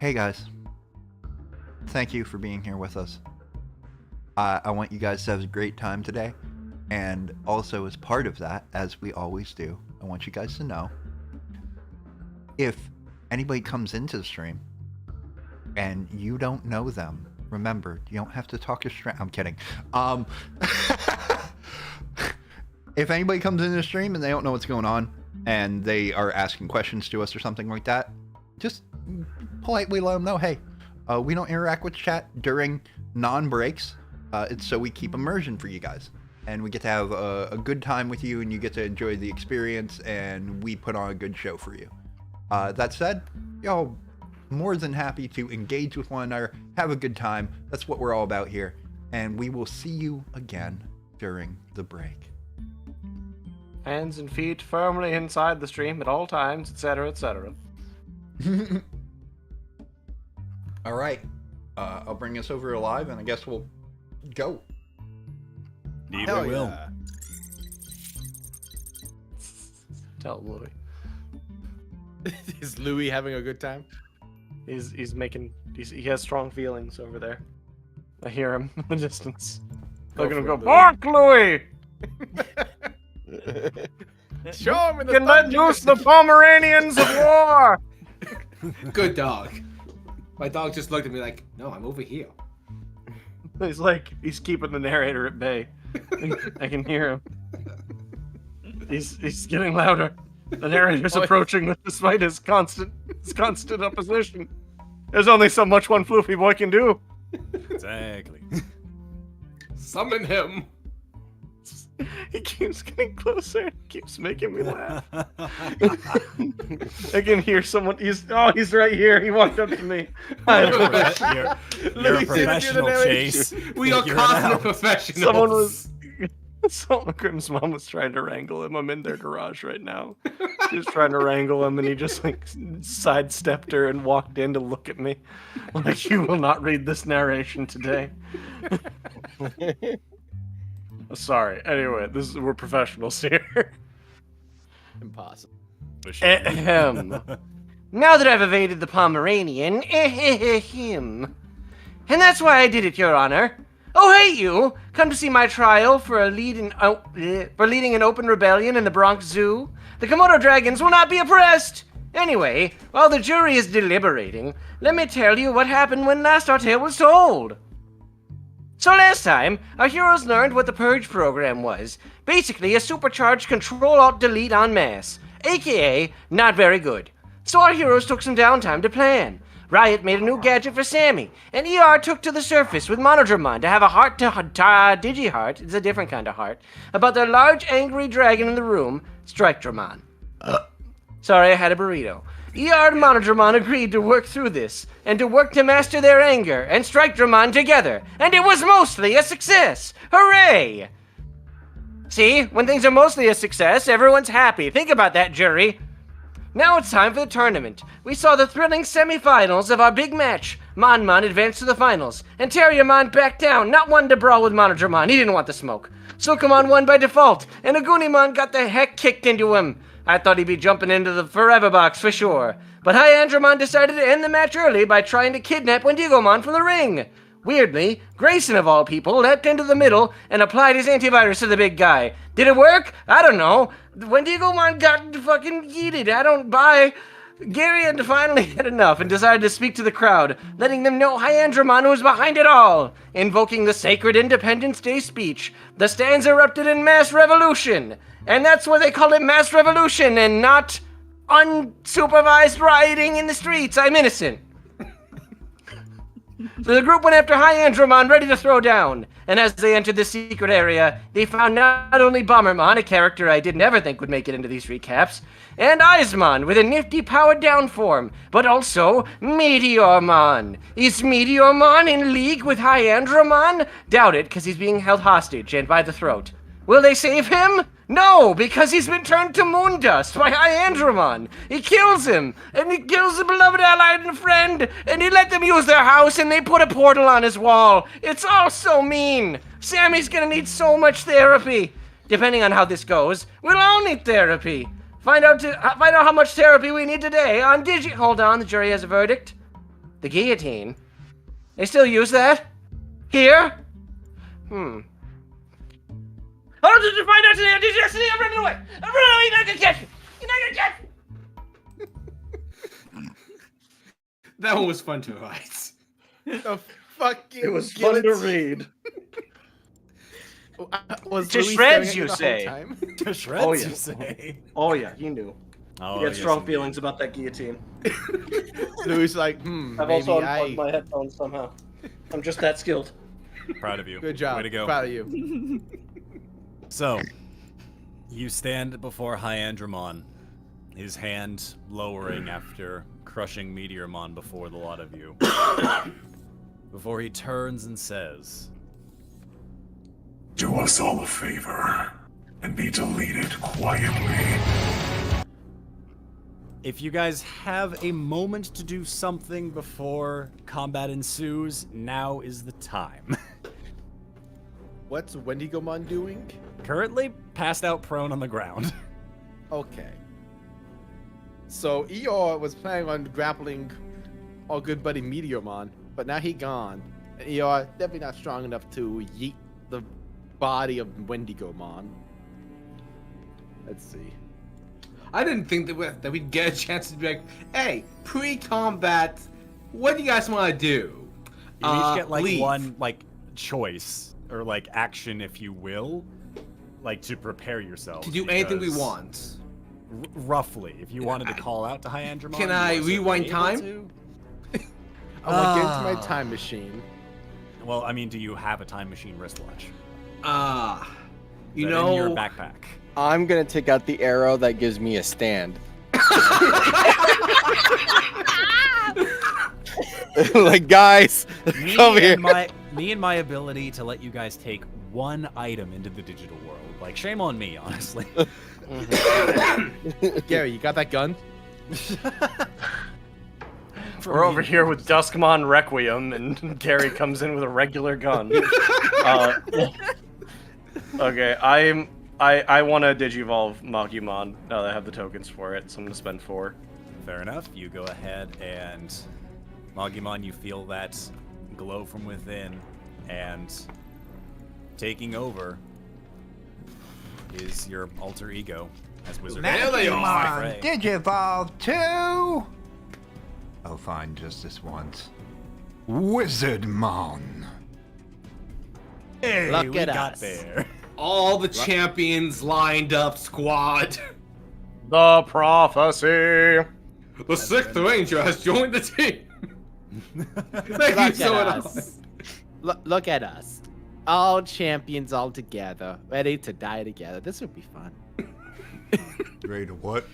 hey guys, thank you for being here with us. I want you guys to have a great time today. And also as part of that, as we always do, I want you guys to know, if anybody comes into the stream and you don't know them, remember, you don't have to talk to I'm kidding. If anybody comes into the stream and they don't know what's going on and they are asking questions to us or something like that, just politely let them know, hey, we don't interact with chat during non-breaks. It's so we keep immersion for you guys. And we get to have a good time with you, and you get to enjoy the experience, and we put on a good show for you. That said, y'all more than happy to engage with one another, have a good time. That's what we're all about here. And we will see you again during the break. Hands and feet firmly inside the stream at all times, etc., etc. All right. I'll bring us over live, and I guess we'll go. Need Hell we will. yeah. Tell Louis. Is Louis having a good time? He has strong feelings over there. I hear him in the distance. Go Look at him for go, it, Louis. bark, Louis! Show him in the Can let thunder. loose the Pomeranians of war! Good dog. My dog just looked at me like, no, I'm over here. He's keeping the narrator at bay. I can hear him. He's getting louder. The narrator's approaching despite his constant opposition. There's only so much one floofy boy can do. Exactly. Summon him. He keeps getting closer and keeps making me laugh. I can hear someone. He's right here. He walked up to me. You're a professional, Chase. We are consummate professionals. Grimm's mom was trying to wrangle him. I'm in their garage right now. She was trying to wrangle him, and he just like sidestepped her and walked in to look at me. Like, you will not read this narration today. Sorry. Anyway, we're professionals here. Impossible. Now that I've evaded the Pomeranian, and that's why I did it, Your Honor. Oh, hey, you! Come to see my trial for leading an open rebellion in the Bronx Zoo? The Komodo dragons will not be oppressed! Anyway, while the jury is deliberating, let me tell you what happened when last our tale was told. So last time, our heroes learned what the Purge program was. Basically, a supercharged Control-Alt-Delete en masse, aka not very good. So our heroes took some downtime to plan. Riot made a new gadget for Sammy, and ER took to the surface with Monodramon to have a heart-to-Digi-Heart, it's a different kind of heart, about their large angry dragon in the room, StrikeDramon. Sorry, I had a burrito. ER and Monodramon agreed to work through this, and to work to master their anger and StrikeDramon together, and it was mostly a success! Hooray! See, when things are mostly a success, everyone's happy. Think about that, jury. Now it's time for the tournament. We saw the thrilling semi-finals of our big match. Monmon advanced to the finals, and Terriermon backed down, not one to brawl with Monodramon. He didn't want the smoke. Silkamon won by default, and Agunimon got the heck kicked into him. I thought he'd be jumping into the forever box for sure. But Hyandramon decided to end the match early by trying to kidnap Wendigomon from the ring. Weirdly, Grayson of all people leapt into the middle and applied his antivirus to the big guy. Did it work? I don't know. Wendigomon got fucking yeeted. I don't buy. Gary had finally had enough and decided to speak to the crowd, letting them know Hyandramon was behind it all. Invoking the sacred Independence Day speech, the stands erupted in mass revolution. And that's why they call it mass revolution and not unsupervised rioting in the streets. I'm innocent. So the group went after Hyandramon, ready to throw down. And as they entered the secret area, they found not only Bombermon, a character I did never think would make it into these recaps, and Eismon with a nifty powered down form, but also Meteormon. Is Meteormon in league with Hyandramon? Doubt it, because he's being held hostage and by the throat. Will they save him? No, because he's been turned to moon dust by Hyandramon. He kills him, and he kills a beloved ally and friend, and he let them use their house, and they put a portal on his wall. It's all so mean. Sammy's gonna need so much therapy. Depending on how this goes, we'll all need therapy. Find out how much therapy we need today on Hold on, the jury has a verdict. The guillotine. They still use that? Here? Oh, did you find out today on Digi-Destiny? I'm running away! You're not gonna catch me! You're not gonna catch me! That one was fun to write. The fucking It was fun to read. To shreds, you say? To shreds, you say? Oh yeah, he knew. Oh, He had yes, strong indeed. feelings about that guillotine. Louis like, I've maybe also unplugged my headphones somehow. I'm just that skilled. Proud of you. Good job. Way to go. Proud of you. So, you stand before Hyandramon, his hand lowering after crushing Meteormon before the lot of you. Before he turns and says, Do us all a favor and be deleted quietly. if you guys have a moment to do something before combat ensues, now is the time. What's Wendigomon doing? Currently passed out prone on the ground. Okay. So Eeyore was planning on grappling our good buddy Meteormon, but now he gone. And Eeyore definitely not strong enough to yeet the body of Wendigomon. Let's see. I didn't think that we'd get a chance to be like, hey, pre-combat, what do you guys want to do? You each get like leave. one choice or like action, if you will, like to prepare yourself. To do anything we want. Roughly, if you wanted to call out to Hyandramon. Can I rewind time? I want to get into my time machine. Well, I mean, do you have a time machine wristwatch? You Is that know, in your backpack. I'm gonna take out the arrow that gives me a stand. Like, guys, come here. Me and my ability to let you guys take one item into the digital world. Like, shame on me, honestly. Gary, you got that gun? We're over here with Duskmon Requiem, and Gary comes in with a regular gun. Okay, I want to Digivolve Magimon now that I have the tokens for it, so I'm gonna spend 4. Fair enough. You go ahead and Magimon, you feel that glow from within, and taking over is your alter ego as Wizard. There they are. Right. Digivolve 2! Oh, fine, just this once. Wizardmon! Hey, Look we at got us. there. all the champions lined up, squad. The prophecy. The sixth ranger has joined the team. Thank you Look so at much. us. Look at us. All champions all together, ready to die together. This would be fun. Ready to what?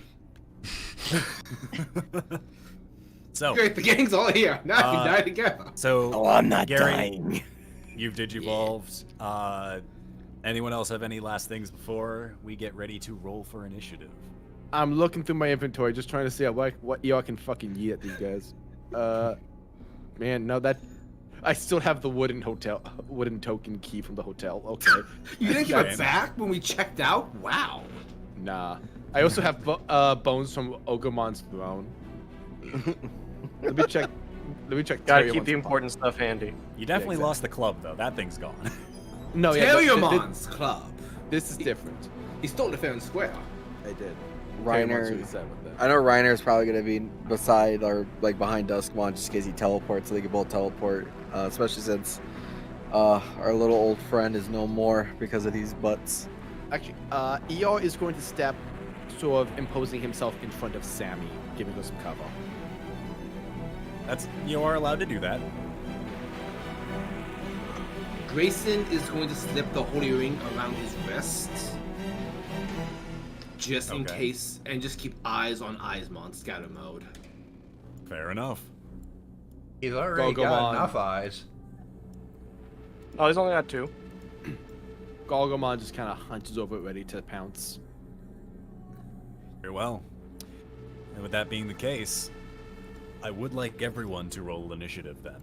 So, Great, the gang's all here. Now we can die together. so Oh, I'm not Gary, dying. you've digivolved. Anyone else have any last things before we get ready to roll for initiative? I'm looking through my inventory, just trying to see what y'all can fucking yeet at these guys. Man, no, that I still have the wooden token key from the hotel. Okay. You didn't give Okay. it back when we checked out? Wow. Nah. I also have bones from Ogamon's throne. Let me check. Gotta keep Terriermon's the important stuff handy. You definitely exactly. lost the club, though. That thing's gone. No, yeah. Terriermon's club. This is different. He stole the fair and square. I did. Reiner. Terriermon's really sad with that. I know Reiner's probably gonna be beside or like behind Duskmon just in case he teleports, so they can both teleport. Especially since our little old friend is no more because of these butts. Actually, Eeyore is going to step, sort of imposing himself in front of Sammy, giving her some cover. You are allowed to do that. Grayson is going to slip the holy ring around his wrist. Just in Okay. case, and just keep eyes on Eismon scatter mode. Fair enough. He's already Go got on. enough eyes. Oh, he's only got 2. Gargomon just kind of hunches over, ready to pounce. Very well. And with that being the case, I would like everyone to roll initiative then.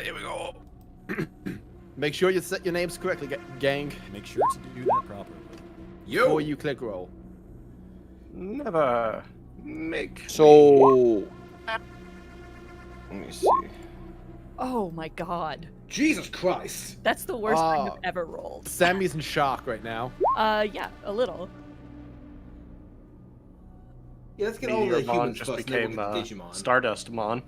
Here we go. Make sure you set your names correctly, gang, Make sure to do that properly. before you click roll. Never make. So let me see. Oh my god. Jesus Christ. That's the worst thing Oh. I've ever rolled. Sammy's in shock right now. Yeah, a little. Yeah, let's get all the Meteormon humans just first, and then became we'll get Digimon. Stardustmon.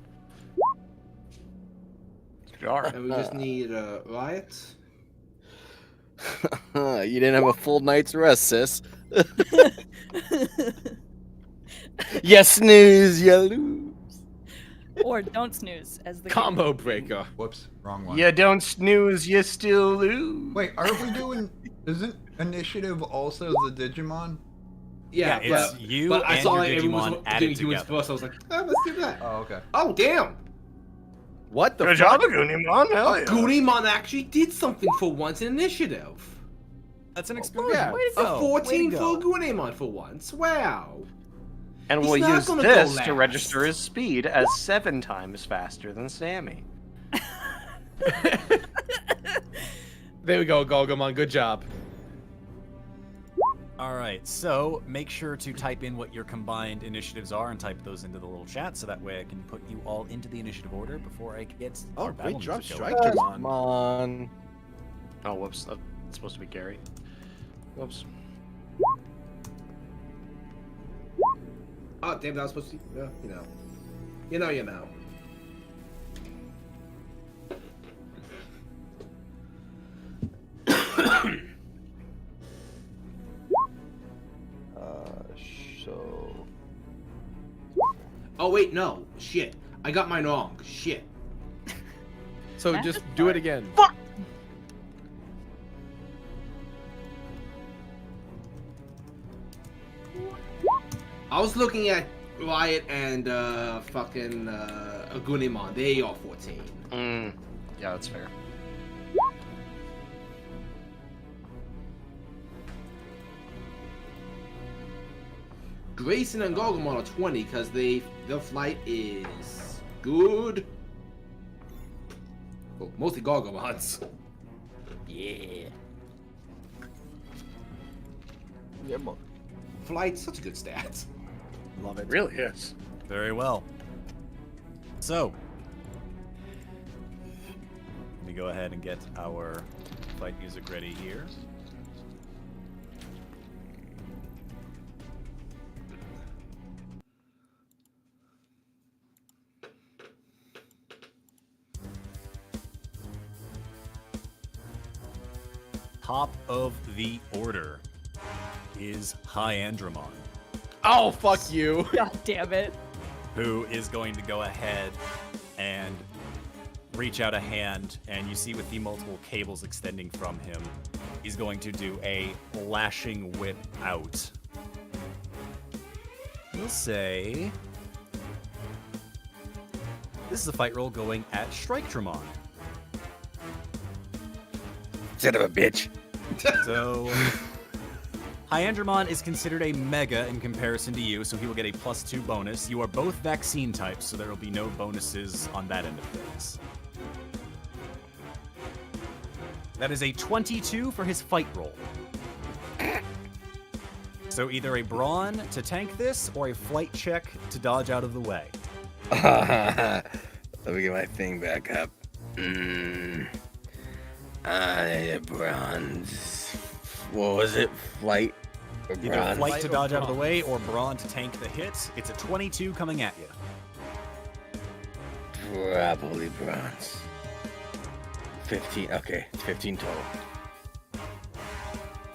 Jar. And we just need Riot. You didn't have a full night's rest, sis. You snooze, you lose. Or don't snooze, as the Combo breaker. Whoops, wrong one. You don't snooze, you still lose. Wait, are we doing... Isn't initiative also the Digimon? Yeah, it's you but I and saw your that everyone Digimon was added doing humans together. first. I was like, let's do that. Oh, okay. Oh, damn. What the Good fuck? job, Agunimon. Hell yeah. Goonimon actually did something for once in initiative. That's an experience. yeah. Way to A go. 14 Way to for go. Goonimon for once. Wow. And He's we'll not use gonna go this to last. register his speed as 7 times faster than Sammy. There we go, Gargomon. Good job. All right, so make sure to type in what your combined initiatives are and type those into the little chat, so that way I can put you all into the initiative order before I get Oh, our battle great job, music going. Striker Come Mon. on. Oh, whoops. That's supposed to be Gary. Whoops. Oh, damn, that was supposed to be, you know. You know. So Oh, wait, no. Shit. I got mine wrong. Shit. So That's just a do it start. again. I was looking at Riot and fucking Grimmjack. They are 14. Yeah, that's fair. Grayson and Gargomon are 20 because their flight is good. Well, mostly Gargomon's. Yeah. Yeah, but Flight, such a good stat. Love it. Really is. Very well. So, let me go ahead and get our fight music ready here. Top of the order is Hyandramon, Oh, fuck you. God damn it. who is going to go ahead and reach out a hand, and you see with the multiple cables extending from him, he's going to do a lashing whip out. We'll say this is a fight roll going at Striketramon. son of a bitch. So Hyandramon is considered a mega in comparison to you, so he will get a +2 bonus. You are both vaccine types, so there will be no bonuses on that end of things. That is a 22 for his fight roll. So either a brawn to tank this, or a flight check to dodge out of the way. Let me get my thing back up. Bronze. What was it? Flight or Either bronze? flight Flight to or dodge out of the brawn. way, or brawn to tank the hit. It's a 22 coming at you. Probably bronze. 15. Okay, it's 15 total.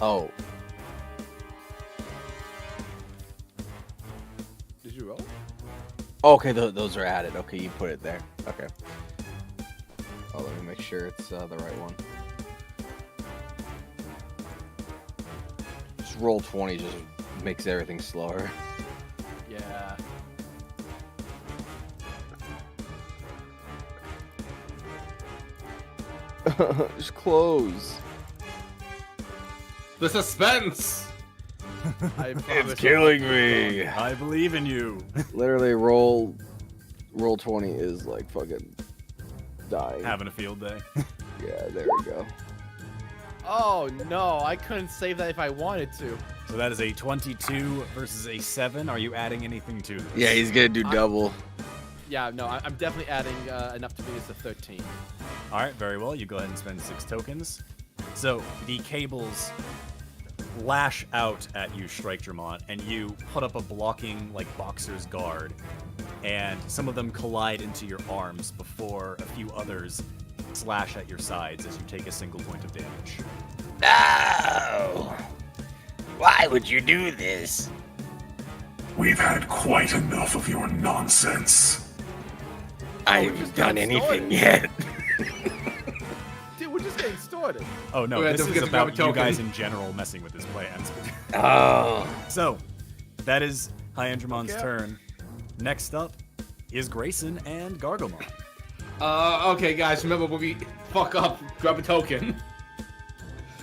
Oh, Did you roll? okay. Those are added. Okay, you put it there. Okay. Oh, let me make sure it's the right one. Just roll 20 just makes everything slower. Yeah. Just close. The suspense. I It's promise killing me. I believe in you. Literally, roll 20 is like fucking dying. Having a field day. Yeah, there we go. Oh no, I couldn't save that if I wanted to. So that is a 22 versus a 7. Are you adding anything to this? Yeah, he's gonna do double. Yeah, no, I'm definitely adding enough to make this a 13. All right, very well. You go ahead and spend 6 tokens. So the cables lash out at you, Striketramon, and you put up a blocking, like, boxer's guard, and some of them collide into your arms before a few others slash at your sides as you take a single point of damage. No! Why would you do this? We've had quite enough of your nonsense. I we haven't just done got anything started. yet. Dude, we're just getting started. Oh no, Yeah, this don't is forget to grab a about you guys token. in general messing with his plans. Oh. So, that is Hyandramon's Okay. turn. Next up is Grayson and Gargomon. Okay, guys, remember when we fuck up, grab a token.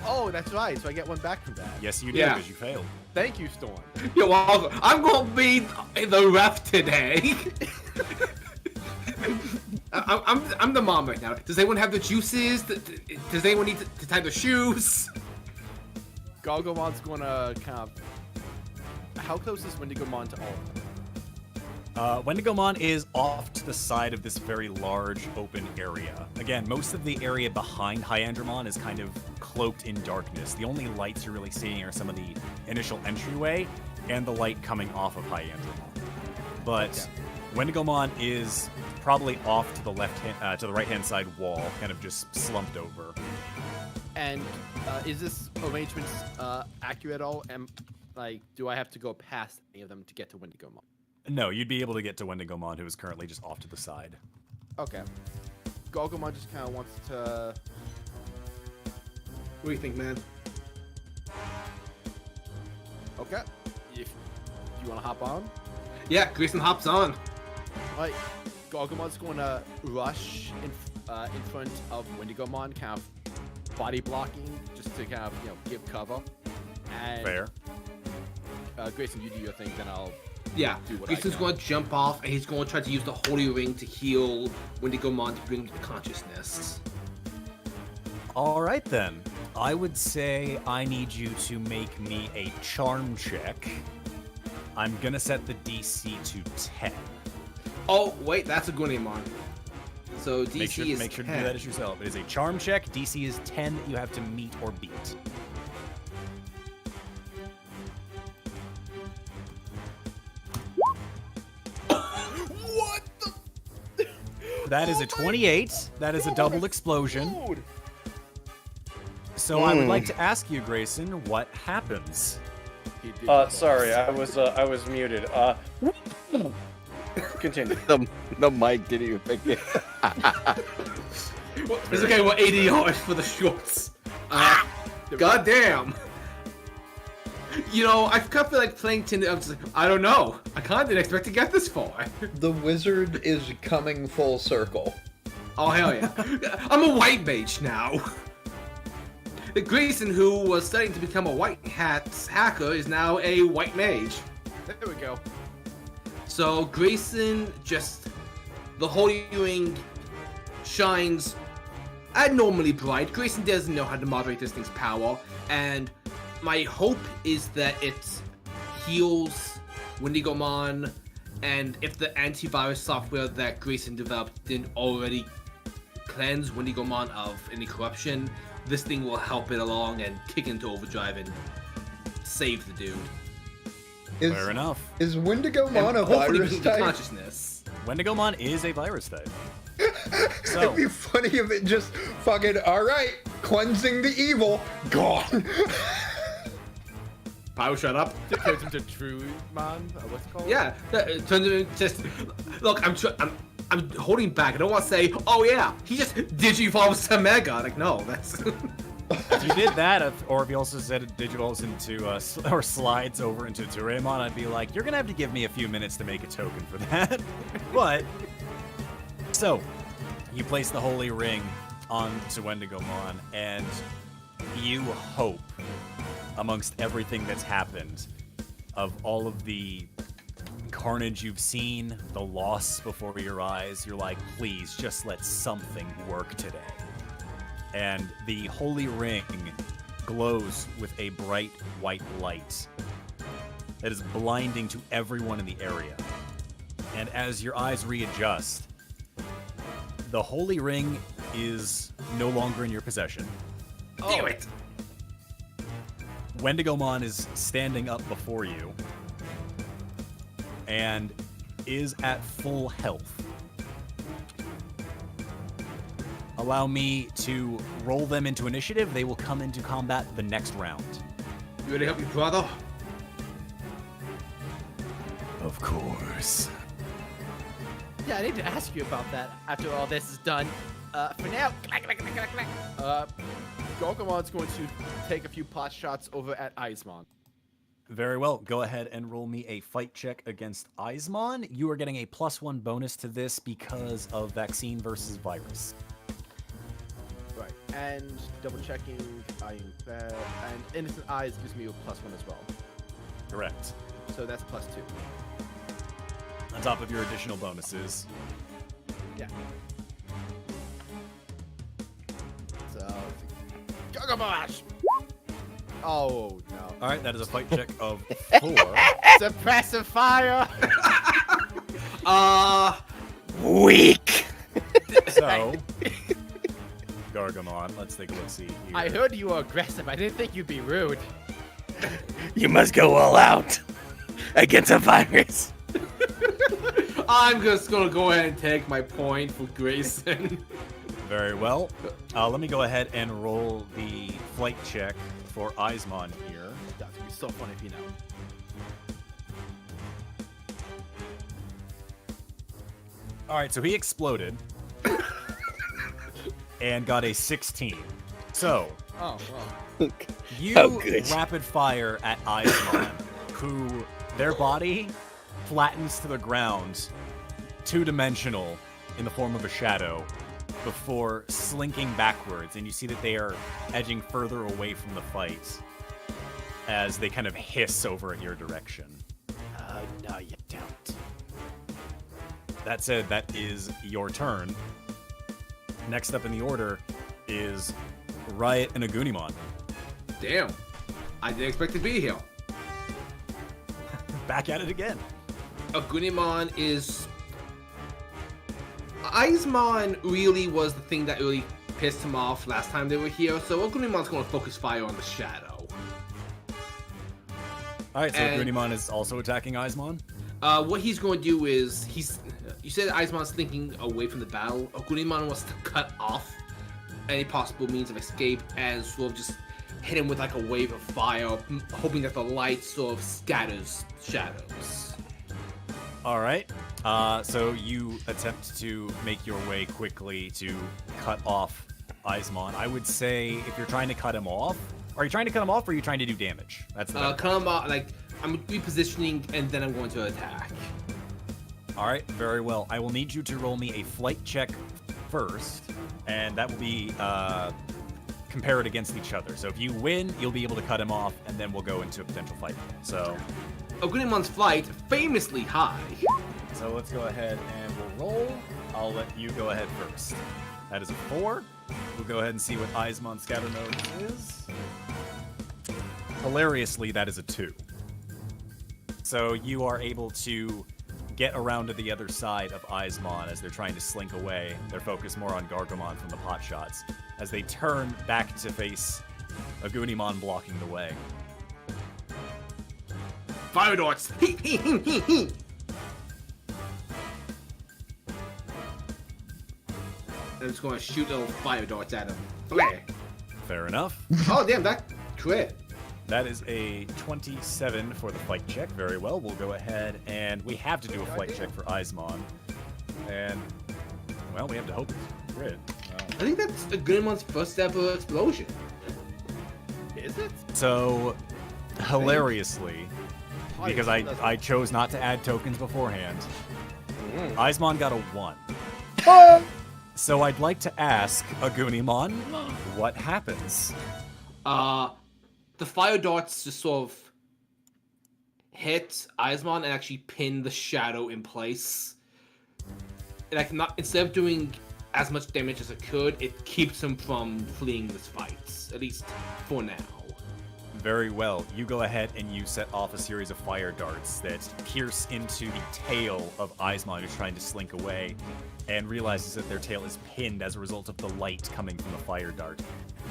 Oh, that's right. So I get one back from that. Yes, you do, Yeah. because you failed. Thank you, Storm. You're welcome. I'm gonna be the ref today. I'm the mom right now. Does anyone have the juices? Does anyone need to tie the shoes? Gargomon's gonna kind of. How close is Wendigomon to all of them? Wendigomon is off to the side of this very large open area. Again, most of the area behind Hyandramon is kind of cloaked in darkness. The only lights you're really seeing are some of the initial entryway and the light coming off of Hyandramon. But Wendigomon is probably off to the to the right-hand side wall, kind of just slumped over. And is this arrangement accurate at all? And do I have to go past any of them to get to Wendigomon? No, you'd be able to get to Wendigomon, who is currently just off to the side. Okay. Gargomon just kind of wants to. What do you think, man? Okay. If you want to hop on? Yeah, Grayson hops on. Alright, Gargamon's going to rush in front of Wendigomon, kind of body blocking, just to kind of, give cover. And, Fair. Grayson, you do your thing, then I'll Yeah, do what Grayson's I going to jump off, and he's going to try to use the Holy Ring to heal Wendigomon to bring to consciousness. All right, then. I would say I need you to make me a charm check. I'm going to set the DC to 10. Oh, wait, that's a Grimmjack. So DC Make sure is to do 10. that as yourself. It is a charm check. DC is 10 that you have to meet or beat. What the? That is a 28. That is a double explosion. So I would like to ask you, Grayson, what happens? Sorry, I was muted. Continue. The mic didn't even pick it. It's okay, well, 80 yards for the shorts. God damn. I kind of feel like playing Tinder. I'm just like, I don't know. I kind of didn't expect to get this far. The wizard is coming full circle. Oh, hell yeah. I'm a white mage now. Grayson, who was studying to become a white hat hacker, is now a white mage. There we go. So Grayson the Holy Ring shines abnormally bright. Grayson doesn't know how to moderate this thing's power, and my hope is that it heals Wendigomon, and if the antivirus software that Grayson developed didn't already cleanse Wendigomon of any corruption, this thing will help it along and kick into overdrive and save the dude. Fair enough. Is Wendigomon a hopefully virus bring the type? consciousness. Wendigomon is a virus type. So, It'd be funny if it just fucking, alright, cleansing the evil, gone. Pyro, shut up. It turns into Truemon. What's it called? Yeah, it turns into just look. I'm holding back. I don't want to say, oh yeah, he just digivolves to Mega. Like, no, that's. if you did that, or if you also said it digivolves into, or slides over into Terriermon, I'd be like, you're gonna have to give me a few minutes to make a token for that. But, so, you place the Holy Ring onto Wendigomon, and you hope, amongst everything that's happened, of all of the carnage you've seen, the loss before your eyes, you're like, please, just let something work today. And the Holy Ring glows with a bright white light that is blinding to everyone in the area. And as your eyes readjust, the Holy Ring is no longer in your possession. Damn it! Wendigomon is standing up before you and is at full health. Allow me to roll them into initiative. They will come into combat the next round. You ready to help your brother? Of course. Yeah, I need to ask you about that after all this is done. For now, Gargamon's going to take a few pot shots over at Eismon. Very well. Go ahead and roll me a fight check against Eismon. You are getting a +1 bonus to this because of vaccine versus virus. Right, and double checking, and Innocent Eyes gives me a +1 as well. Correct. So that's +2. On top of your additional bonuses. Yeah. So, Gargamon! Oh, no. All right, that is a fight check of 4. Suppressive fire! Weak. So, Gargamon, let's take a look-see here. I heard you were aggressive. I didn't think you'd be rude. You must go all out against a virus. I'm just gonna go ahead and take my point for Grayson. Very well. Let me go ahead and roll the flight check for Eismon here. That's gonna be so funny if you know. All right, so he exploded and got a 16. So, Oh, well. you How good. rapid fire at Eismon, who Their body flattens to the ground, two-dimensional in the form of a shadow, before slinking backwards, and you see that they are edging further away from the fight as they kind of hiss over in your direction. No, you don't. That said, that is your turn. Next up in the order is Riot and Aggressor. Damn. I didn't expect to be here. Back at it again. Aggressor is... Eismon really was the thing that really pissed him off last time they were here, so Aggrassor's going to focus fire on the shadow. Alright, so Aggressor is also attacking Eismon? What he's going to do is, you said Eismon's thinking away from the battle. Aggressor wants to cut off any possible means of escape and sort of just hit him with like a wave of fire, hoping that the light sort of scatters shadows. Alright, so you attempt to make your way quickly to cut off Eismon. I would say if you're trying to cut him off, are you trying to cut him off or are you trying to do damage? That's the cut him off, like, I'm repositioning and then I'm going to attack. Alright, very well. I will need you to roll me a flight check first, and that will be compare it against each other. So if you win, you'll be able to cut him off, and then we'll go into a potential fight. So Aggrassor's flight famously high. So let's go ahead and we'll roll. I'll let you go ahead first. That is a 4. We'll go ahead and see what Eismon's scatter mode is. Hilariously, that is a 2. So you are able to get around to the other side of Eismon as they're trying to slink away. They're focused more on Gargomon from the pot shots as they turn back to face Aggressor blocking the way. Fire darts! I'm just going to shoot little fire darts at him. Flare! Fair enough. Oh, damn, that crit. That is a 27 for the fight check. Very well. We'll go ahead and we have to do a flight check for Eismon. And, well, we have to hope it's crit. I think that's Aggrassor's first ever explosion. Is it? So, hilariously, because I chose not to add tokens beforehand, Eismon got a 1. So I'd like to ask Aggressor, what happens? The fire darts just sort of hit Eismon and actually pin the shadow in place. And I cannot, instead of doing as much damage as it could, it keeps him from fleeing this fight, at least for now. Very well. You go ahead and you set off a series of fire darts that pierce into the tail of Eismon, who's trying to slink away, and realizes that their tail is pinned as a result of the light coming from the fire dart.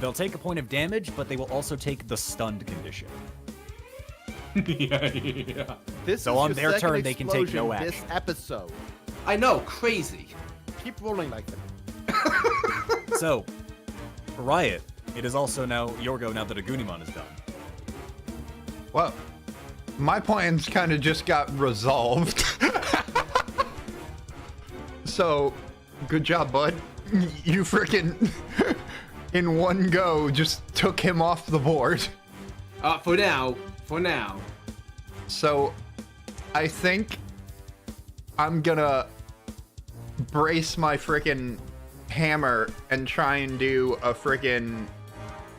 They'll take a point of damage, but they will also take the stunned condition. Yeah. So on their turn, they can take no action. This episode. I know, crazy. Keep rolling like that. So, Riot, it is also now your go now that Aggressor is done. Well, my plans kind of just got resolved. So, good job, bud. You frickin' in one go just took him off the board. For now. So, I think I'm gonna brace my frickin' hammer and try and do a frickin'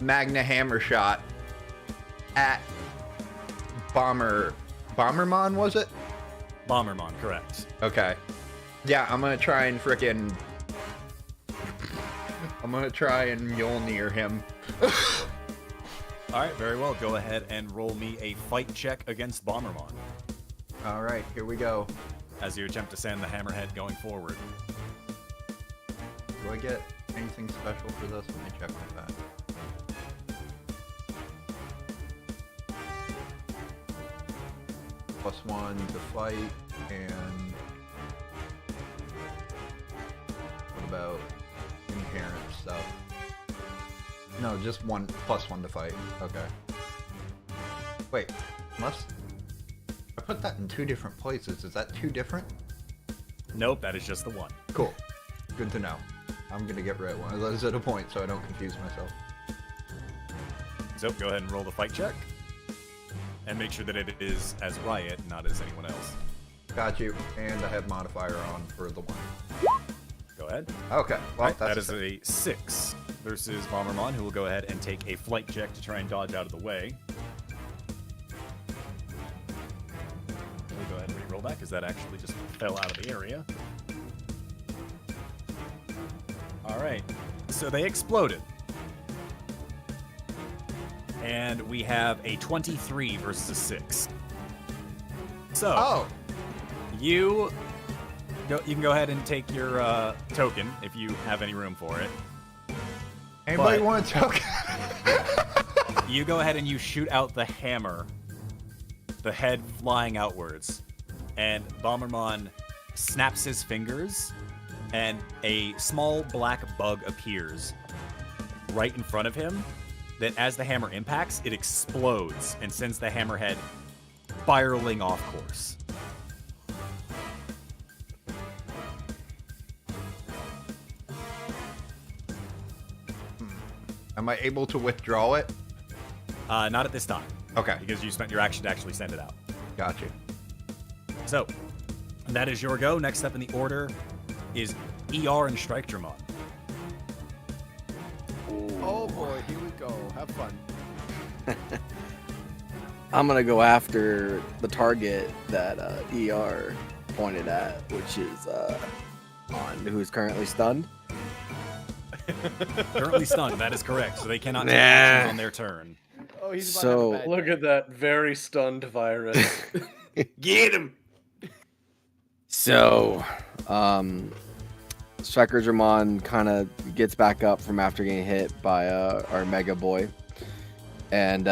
Magna Hammer shot at Bombermon, was it? Bombermon, correct. Okay. Yeah, I'm gonna try and frickin' Mjolnir him. Alright, very well. Go ahead and roll me a fight check against Bombermon. Alright, here we go. As you attempt to send the hammerhead going forward. Do I get anything special for this? Let me check on that. +1 to fight, and what about inherent stuff? No, just +1 to fight. Okay. Wait, must I put that in 2 different places? Is that 2 different? Nope, that is just the one. Cool. Good to know. I'm gonna get rid of one of those at a point so I don't confuse myself. So go ahead and roll the fight check. and make sure that it is as Riot, not as anyone else. Got you. And I have modifier on for the 1. Go ahead. Okay. Well, Right, that that's is a 6 versus Bombermon, who will go ahead and take a flight check to try and dodge out of the way. We'll go ahead and re-roll that, because that actually just fell out of the area. Alright, so they exploded. And we have a 23 versus a 6. So, Oh! you can go ahead and take your token if you have any room for it. Anybody But- want a token? You go ahead and you shoot out the hammer, the head flying outwards, and Bombermon snaps his fingers, and a small black bug appears right in front of him. That as the hammer impacts, it explodes and sends the hammerhead spiraling off course. Am I able to withdraw it? Not at this time, Okay. because you spent your action to actually send it out. Got you. So, that is your go. Next up in the order is ER and Strike-Dramon. Oh boy, here we go. Have fun. I'm gonna go after the target that ER pointed at, which is on who's currently stunned. Currently stunned, that is correct. So they cannot take Nah. actions on their turn. Oh, he's about So- to have a bad Look at that very stunned virus. Get him! So, Striker-Dramon kind of gets back up from after getting hit by our Mega Boy. And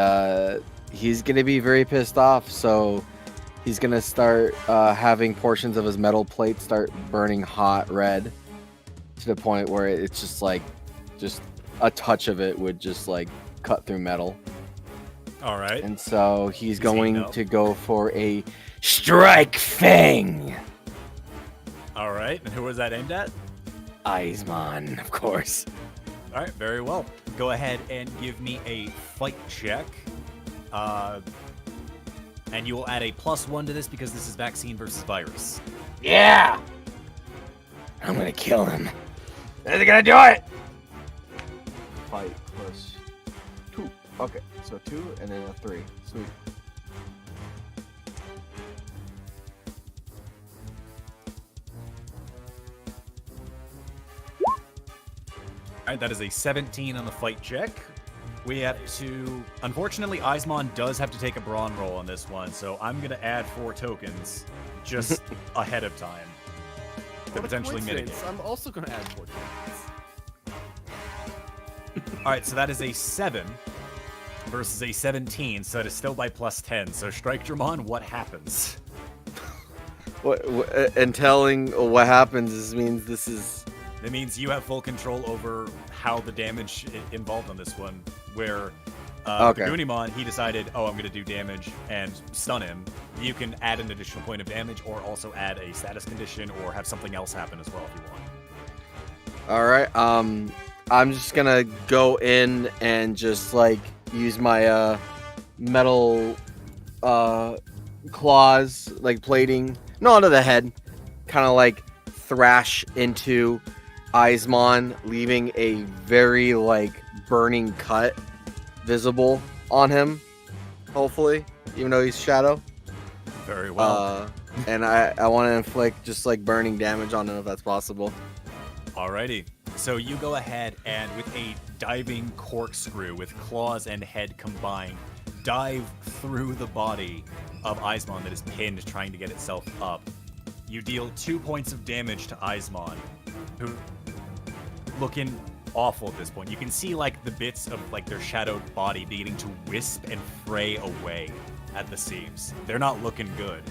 he's going to be very pissed off, so he's going to start having portions of his metal plate start burning hot red to the point where it's just like, just a touch of it would just like cut through metal. All right. And so he's Does he going know? to go for a Strike Fang! All right. And who was that aimed at? Eismon, of course. All right. Very well. Go ahead and give me a fight check. And you will add a +1 to this because this is vaccine versus virus. Yeah! I'm gonna kill him. Is he gonna do it? Fight plus 2. Okay, so 2 and then a 3. Sweet. All right. That is a 17 on the fight check. We have to... Unfortunately, Eismon does have to take a brawn roll on this one, so I'm going to add 4 tokens just ahead of time to What a potentially mitigate. coincidence. I'm also going to add 4 tokens. All right, so that is a 7 versus a 17, so it is still by +10. So Strike-Dramon, what happens? And telling what happens this means this is... It means you have full control over how the damage involved on this one, where Okay. Digimon, he decided, oh, I'm going to do damage and stun him. You can add an additional point of damage or also add a status condition or have something else happen as well if you want. Alright, I'm just gonna go in and just, like, use my, metal, claws, like, plating, not to the head, kind of, like, thrash into Eismon, leaving a very, like, burning cut visible on him, hopefully, even though he's shadow. Very well. And I want to inflict just, like, burning damage on him if that's possible. Alrighty. So you go ahead and with a diving corkscrew with claws and head combined, dive through the body of Eismon that is pinned trying to get itself up. You deal 2 points of damage to Eismon, who looking awful at this point. You can see like the bits of like their shadowed body beginning to wisp and fray away at the seams. They're not looking good.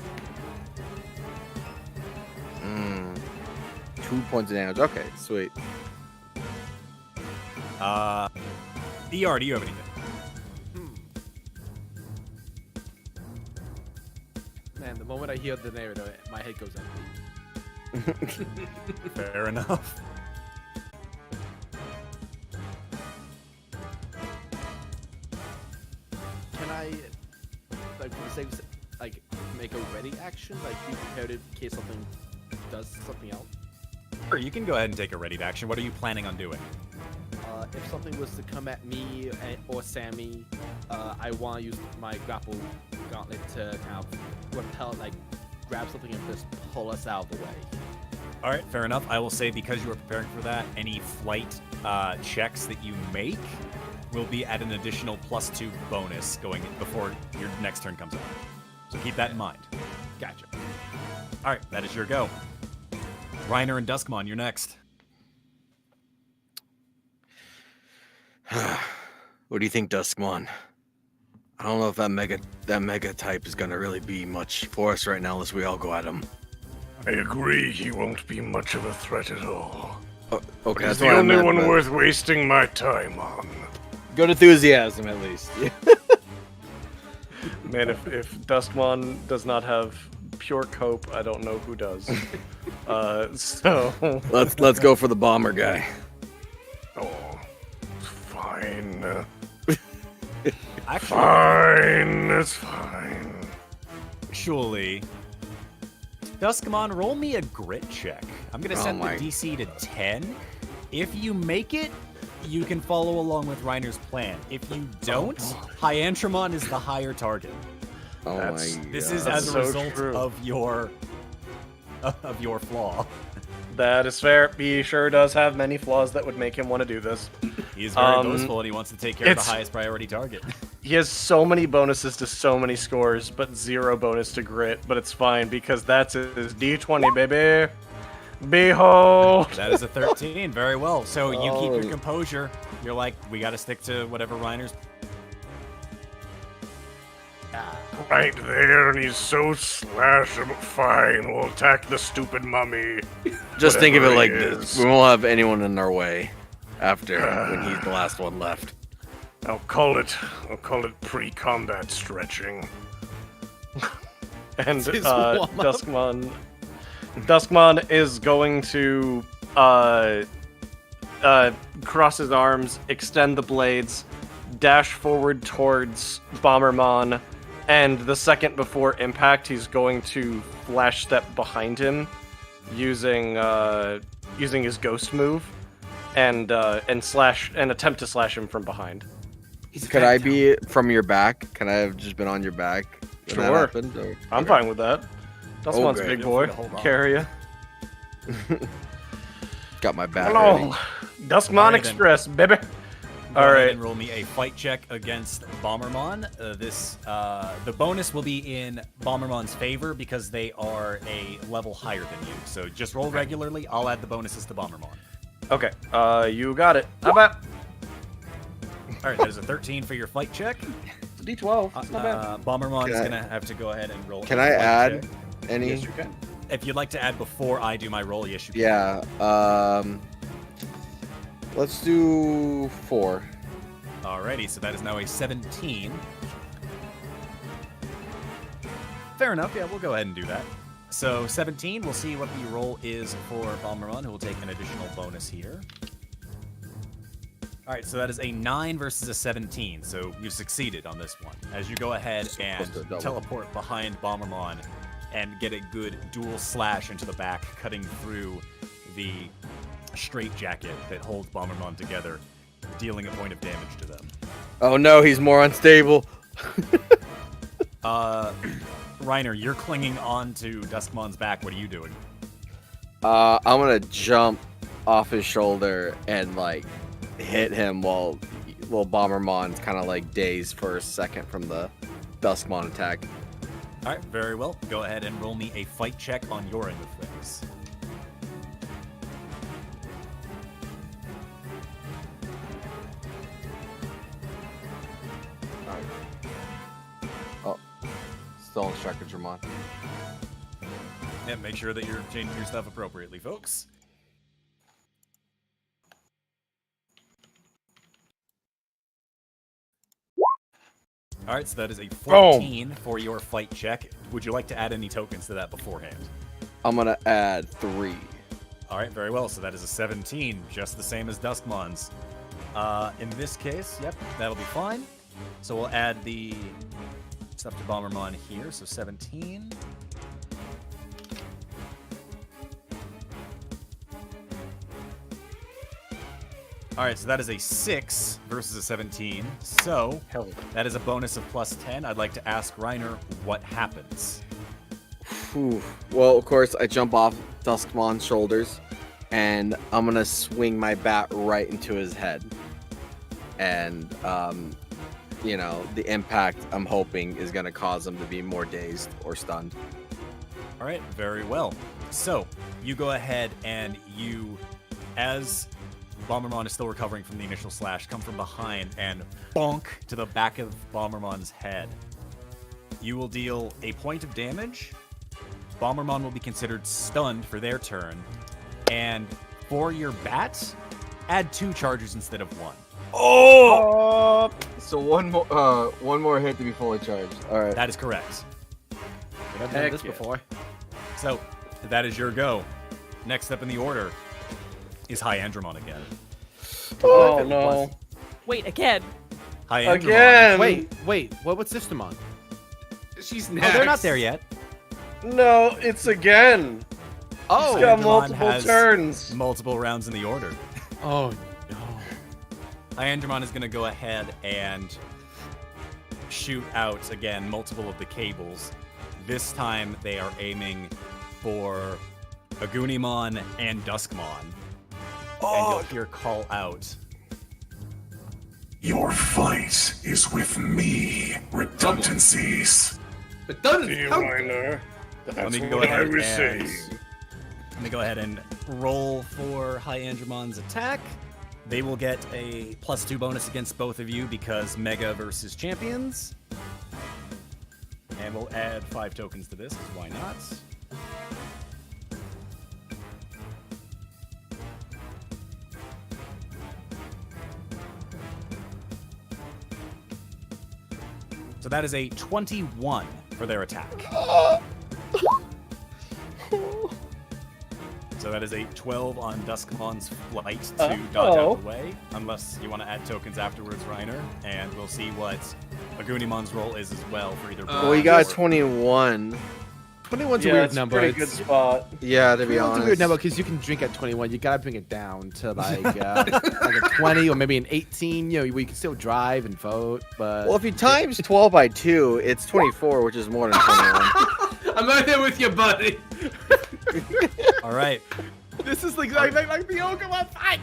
2 points of damage. Okay, sweet. DR, do you have anything? Man, the moment I hear the narrative, my head goes empty. Fair enough. Can I, like, ready action? Like, be prepared in case something does something else? Sure, you can go ahead and take a ready action. What are you planning on doing? If something was to come at me or Sammy, I want to use my grapple gauntlet to kind of repel, like, grab something and just pull us out of the way. All right, fair enough. I will say because you are preparing for that, any flight checks that you make will be at an additional +2 bonus going before your next turn comes up. So keep that in mind. Gotcha. All right, that is your go. Reiner and Duskmon, you're next. What do you think, Duskmon? I don't know if that mega type is gonna really be much for us right now unless we all go at him. I agree, he won't be much of a threat at all. Okay, He's that's the what I only meant, one but worth wasting my time on. good enthusiasm at least. Man, if Dustmon does not have pure cope, I don't know who does. So let's go for the bomber guy. Oh, fine. Actually, Fine, it's fine. actually, Duskmon, roll me a grit check. I'm going to set the my- DC to 10. If you make it, you can follow along with Reiner's plan. If you don't, Hyantramon is the higher target. Oh That's- my god. This is That's as a so result true. of your flaw. that is fair. He sure does have many flaws that would make him want to do this. He is very boastful and he wants to take care of the it's- highest priority target. He has so many bonuses to so many scores, but 0 bonus to grit. But it's fine because that's his D20, baby. Behold. That is a 13. Very well. So you keep Oh. your composure. You're like, we got to stick to whatever Reiner's. Right there, and he's so slashable. Fine, we'll attack the stupid mummy. Just think of it whatever like he this: is. we won't have anyone in our way after when he's the last one left. I'll call it pre-combat stretching. And His warm-up. Duskmon is going to cross his arms, extend the blades, dash forward towards Bombermon, and the second before impact, he's going to flash step behind him, using his ghost move, and attempt to slash him from behind. Could I be from your back? Can I have just been on your back? when that Sure. happened, or- I'm fine with that. Duskmon's a Okay. big boy. Feel free to hold on. Carry ya. Got my back. Hello, ready. Duskmon Alright, then. Express, baby. Go All ahead right. and roll me a fight check against Bombermon. The bonus will be in Bombermon's favor because they are a level higher than you. So just roll regularly. I'll add the bonuses to Bombermon. Okay. You got it. How about All right, that is a 13 for your fight check. it's a D12? It's not bad. Bombermon is Can I- gonna have to go ahead and roll. Can a I fight add check. any? Yes, you can. If you'd like to add before I do my roll, yes, you can. Yeah. Let's do 4. Alrighty, so that is now a 17. Fair enough, yeah, we'll go ahead and do that. So 17, we'll see what the roll is for Bombermon, who will take an additional bonus here. Alright, so that is a 9 versus a 17, so you succeeded on this one. As you go ahead and Supposed to double. teleport behind Bombermon and get a good dual slash into the back, cutting through the straitjacket that holds Bombermon together, dealing a point of damage to them. Oh no, he's more unstable. Reiner, you're clinging on to Duskmon's back. What are you doing? I'm gonna jump off his shoulder and like hit him while Bombermon's kind of like dazed for a second from the Duskmon attack. All right, very well. Go ahead and roll me a fight check on your end of things. Still on Shrekadramon. And make sure that you're changing your stuff appropriately, folks. All right, so that is a 14 for your fight check. Would you like to add any tokens to that beforehand? I'm gonna add 3. All right, very well. So that is a 17, just the same as Duskmon's. In this case, yep, that'll be fine. So we'll add the stuff to Bombermon here. So 17. All right, so that is a 6 versus a 17. So Hell yeah. that is a bonus of plus 10. I'd like to ask Reiner what happens. Whew. Well, of course, I jump off Duskmon's shoulders, and I'm gonna swing my bat right into his head. And, you know, the impact, I'm hoping, is gonna cause him to be more dazed or stunned. All right, very well. So you go ahead and you, as Bombermon is still recovering from the initial slash, come from behind and bonk to the back of Bombermon's head. You will deal a point of damage. Bombermon will be considered stunned for their turn. And for your bat, add 2 charges instead of 1. Oh! So one more hit to be fully charged. All right. That is correct. I've done this before. So that is your go. Next up in the order is Hyandramon again. Oh no. Wait, again. Hyandramon. Again. Wait. What's Systemon? She's Oh, next. they're not there yet. No, it's again. Oh, It's got Hyandramon multiple has turns. Multiple rounds in the order. oh no. Hyandramon is going to go ahead and shoot out, again, multiple of the cables. This time they are aiming for Agunimon and Duskmon. And you'll hear call out. Your fight is with me, redundancies. But doesn't count. Reiner. Let That's me go what I ahead was and saying. let me go ahead and roll for Hyandramon's attack. They will get a +2 bonus against both of you because Mega versus Champions. And we'll add 5 tokens to this, 'cause why not? So that is a 21 for their attack. So that is a 12 on Duskmon's flight to dodge out of the way, unless you want to add tokens afterwards, Reiner, and we'll see what Agunimon's roll is as well for either. Well, you got 21. 21's a Yeah, weird it's a number. pretty good spot. Yeah, to be 21's honest. a weird number because you can drink at 21. You gotta bring it down to like a 20 or maybe an 18. You know, where you can still drive and vote. But Well, if you times 12 by 2, it's 24, which is more than 21. I'm right there with you, buddy. All right. this is like the ogre one fight.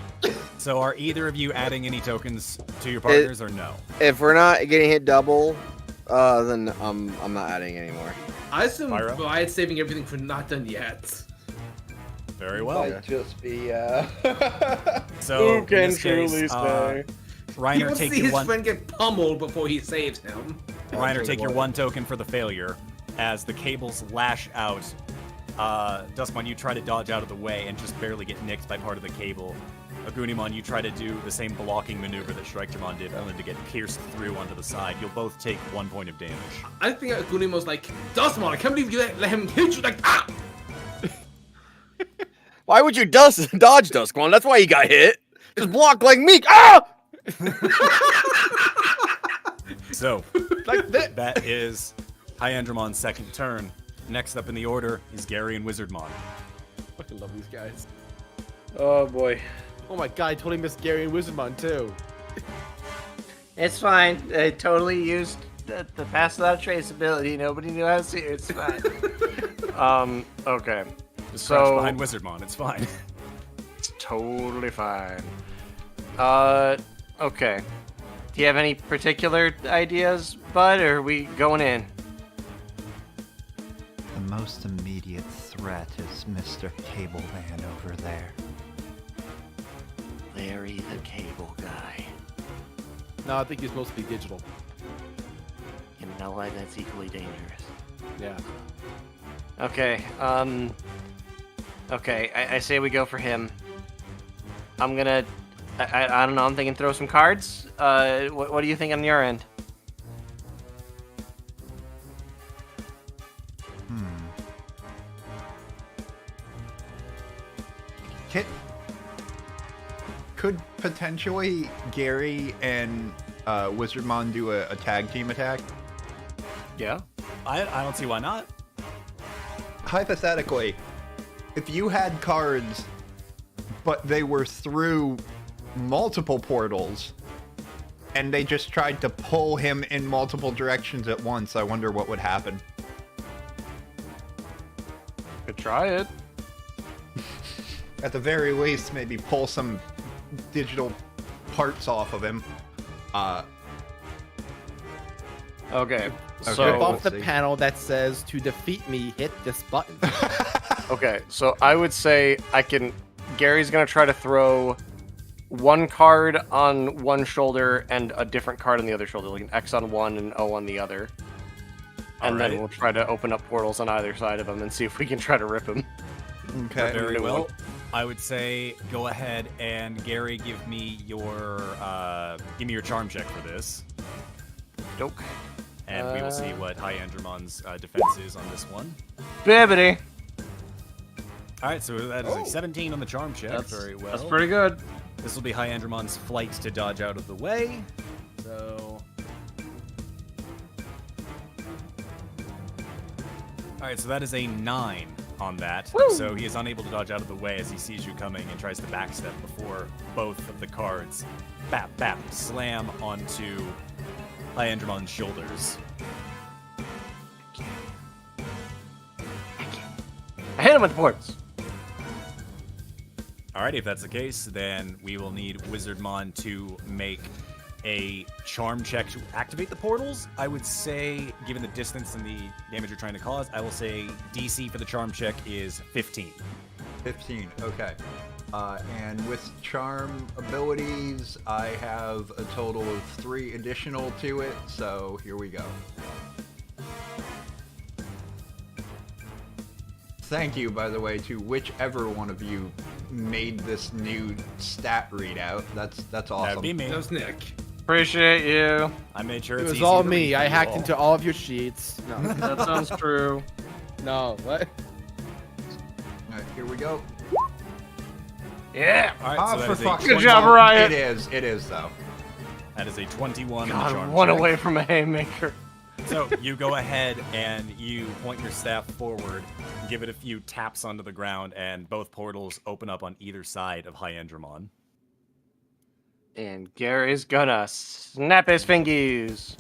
So are either of you adding any tokens to your partners or no? If we're not getting hit double, then I'm not adding anymore. I assume Pyro? Riot's saving everything for not done yet. Very well. Might just be, So Who in can this case, truly say? He Reiner, wants to take see your his one. friend get pummeled before he saves him. Reiner, take your 1 token for the failure. As the cables lash out, Duskmon, you try to dodge out of the way and just barely get nicked by part of the cable. Agunimon, you try to do the same blocking maneuver that Strikemon did, only to get pierced through onto the side. You'll both take 1 point of damage. I think Agunimo's like, Dustmon, I can't believe you let him hit you like ah! Why would you dodge Duskmon? That's why you got hit. Just block like me. Ah! So, Like that. that is Hyandramon's second turn. Next up in the order is Gary and Wizardmon. Fucking love these guys. Oh boy. Oh my god, I totally missed Gary and Wizardmon too. It's fine. I totally used the pass without trace ability. Nobody knew how to see it. It's fine. Okay. Just crouch So behind Wizardmon, it's fine. it's totally fine. Okay. Do you have any particular ideas, Bud, or are we going in? The most immediate threat is Mr. Cable Man over there. Larry the Cable Guy. No, I think he's mostly digital. You know why that's equally dangerous. Yeah. Okay, okay, I say we go for him. I'm gonna... I don't know, I'm thinking throw some cards. What do you think on your end? Could potentially Gary and Wizardmon do a tag team attack? Yeah. I don't see why not. Hypothetically, if you had cards, but they were through multiple portals, and they just tried to pull him in multiple directions at once. I wonder what would happen. Could try it. At the very least, maybe pull some digital parts off of him. Okay. Okay. So Rip off the see. panel that says, to defeat me, hit this button. okay, so I would say Gary's gonna try to throw one card on one shoulder and a different card on the other shoulder, like an X on one and an O on the other. And then Alright. we'll try to open up portals on either side of him and see if we can try to rip him. Okay. Very well. I would say go ahead and Gary, give me your charm check for this, Doke. and we will see what Hyandramon's defense is on this one. Bibbity. All right, so that is a 17 on the charm check. Very well. That's pretty good. This will be Hyandramon's flight to dodge out of the way. So. All right, so that is a 9 on that. Woo! So he is unable to dodge out of the way as he sees you coming and tries to backstep before both of the cards bap bap slam onto Hyandramon's shoulders. I hit him with the ports. Alright, if that's the case, then we will need Wizardmon to make a charm check to activate the portals. I would say, given the distance and the damage you're trying to cause, I will say DC for the charm check is 15. 15, okay. And with charm abilities, I have a total of 3 additional to it, so here we go. Thank you, by the way, to whichever one of you made this new stat readout. That's awesome. That'd be me. That was Nick. Appreciate you. I made sure It it's was easy all to me. read for I you hacked all. into all of your sheets. No. That sounds true. No, what? Alright, here we go. Yeah. Alright, so that for is a fuck's Good sake. job, Riot. It is though. That is a 21 on the God, charm one check. away from a haymaker. So you go ahead and you point your staff forward, give it a few taps onto the ground, and both portals open up on either side of Hyandramon. And Gary's gonna snap his fingies.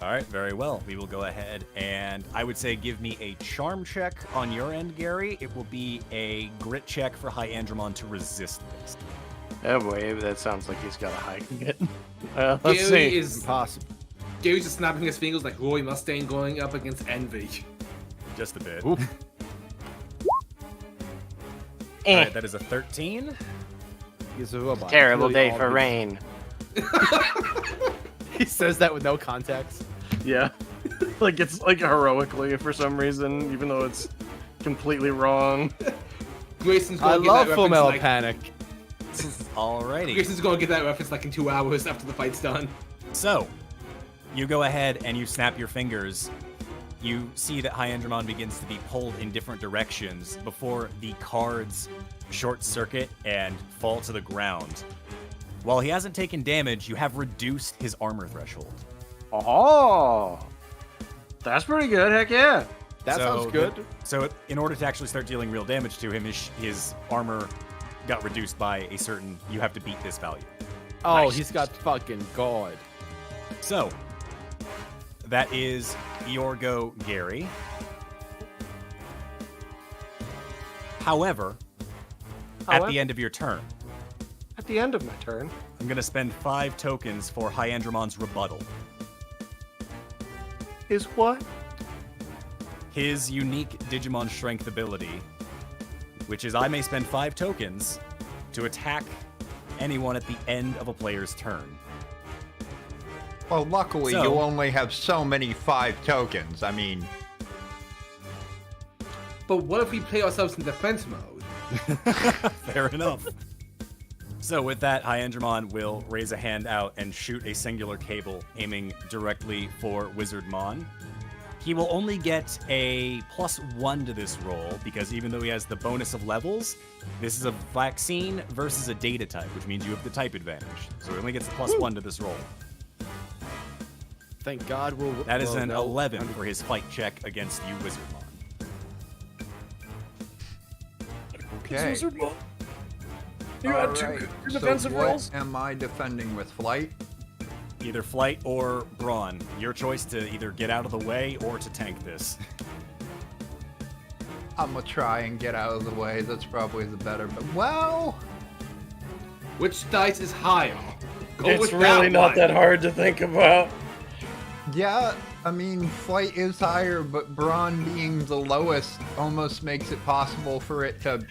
All right, very well. We will go ahead and I would say give me a charm check on your end, Gary. It will be a grit check for Hyandramon to resist this. Oh boy, that sounds like he's got a high grit. Let's Gary see. is Impossible. Gary's just snapping his fingers like Roy Mustang going up against Envy. Just a bit. Oof. All right, that is a 13. He's a robot. Terrible Literally day all for of rain. He says that with no context. Yeah. Like it's like heroically for some reason, even though it's completely wrong. Grayson's I going to get love that Full reference Metal like... Panic. Alrighty. Grayson's going to get that reference like in 2 hours after the fight's done. So, you go ahead and you snap your fingers. You see that Hyandramon begins to be pulled in different directions before the cards short circuit and fall to the ground. While he hasn't taken damage, you have reduced his armor threshold. Oh, that's pretty good. Heck yeah. That sounds good. So in order to actually start dealing real damage to him, his armor got reduced by a certain, you have to beat this value. Oh, Nice. he's got fucking God. So, that is your go, Gary. However, at the end of your turn, At the end of my turn. I'm going to spend 5 tokens for Hyandramon's rebuttal. Is what? His unique Digimon Strength ability, which is I may spend 5 tokens to attack anyone at the end of a player's turn. Well, luckily So- you only have so many 5 tokens. I mean, But what if we play ourselves in defense mode? Fair enough. So with that, Hyandramon will raise a hand out and shoot a singular cable aiming directly for Wizardmon. He will only get a +1 to this roll because even though he has the bonus of levels, this is a vaccine versus a data type, which means you have the type advantage. So he only gets a +1 to this roll. Thank God we'll. That is well, an no. 11 for his fight check against you, Wizardmon. okay. You had two Alright, defensive so what rolls? am I defending with? Flight? Either flight or brawn. Your choice to either get out of the way or to tank this. I'm gonna try and get out of the way. That's probably the better. But well, Which dice is higher? Go It's with really not one. that hard to think about. yeah. I mean, flight is higher, but brawn being the lowest almost makes it possible for it to.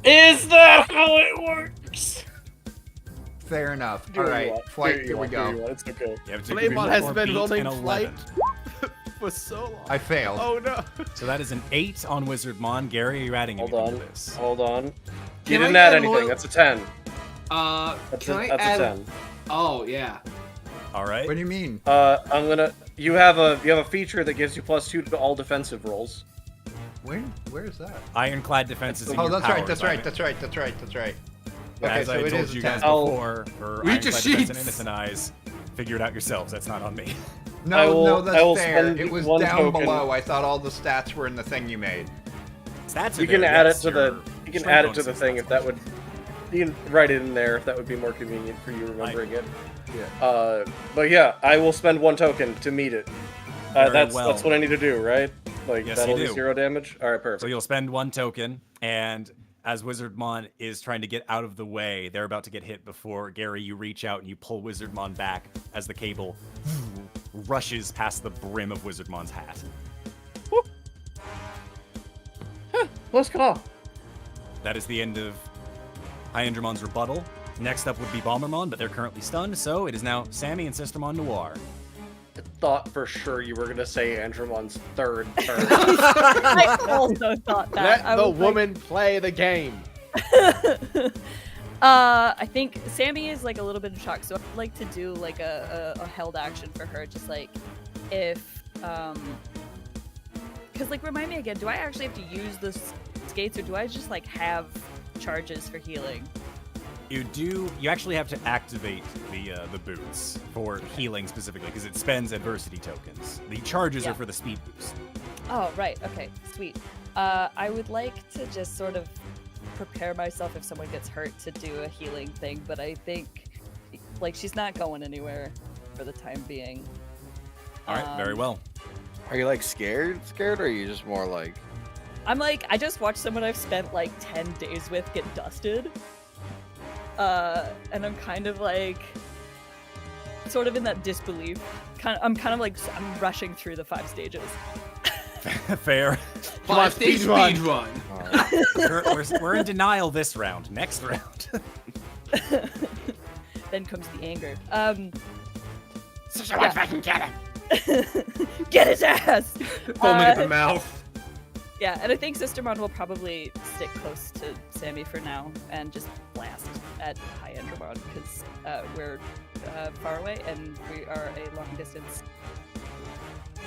Is that how it works? Fair enough. Do All what you right, want, flight. do what Here you we want, do what you go. want, It's okay. You have to Flamemon has been beat rolling and flight 11. for so long. I failed. Oh no. So that is an 8 on Wizardmon. Gary, are you adding Hold anything on. to this? Hold on. You Can didn't I add add anything. loyal- That's a 10. Can I That's add? a 10. Oh yeah. All right. What do you mean? I'm gonna. You have a feature that gives you +2 to all defensive rolls. Where is that? Ironclad defense is in Oh, your that's power right. That's right. environment. That's right. That's right. Okay, As so I it told is a you guys 10. before, for Read your Ironclad defense and sheets. Innocent Eyes, figure it out yourselves. That's not on me. No, I will- no, I will that's fair. spend It was one down token. below. I thought all the stats were in the thing you made. Stats are You can there, add yes, it to the. your You can strength add it to the bonuses, thing that's if that all. would. You can write it in there if that would be more convenient for you remembering it. Yeah. But yeah, I will spend 1 token to meet it. Very That's well. what I need to do, right? Like Yes, that'll you do do. 0 damage. All right, perfect. So you'll spend 1 token, and as Wizardmon is trying to get out of the way, they're about to get hit before Gary. You reach out and you pull Wizardmon back as the cable rushes past the brim of Wizardmon's hat. Let's go. That is the end of Hyendramon's rebuttal. Next up would be Bombermon, but they're currently stunned, so it is now Sammy and Sistermon Noir. I thought for sure you were gonna say Andromon's third turn. I also thought that. Let I the was like- woman play the game. I think Sammy is like a little bit in shock, so I'd like to do like a held action for her, just like if because like remind me again, do I actually have to use the skates or do I just like have charges for healing? You actually have to activate the boots for healing specifically, because it spends adversity tokens. The charges Yeah. are for the speed boost. Oh right, okay, sweet. I would like to just sort of prepare myself if someone gets hurt to do a healing thing, but I think like she's not going anywhere for the time being. All right, very well. Are you like scared, or are you just more like? I'm like, I just watched someone I've spent like 10 days with get dusted. And I'm kind of like, sort of in that disbelief. I'm kind of like, I'm rushing through the 5 stages. Fair. 5-stage speed speed run. We're in denial this round. Next round. Then comes the anger. Sister wants back and get him. Get his ass! Foaming at the mouth. Yeah, and I think Sistermon will probably stick close to Sammy for now and just blast at Hyendramon because we're far away and we are a long distance. So,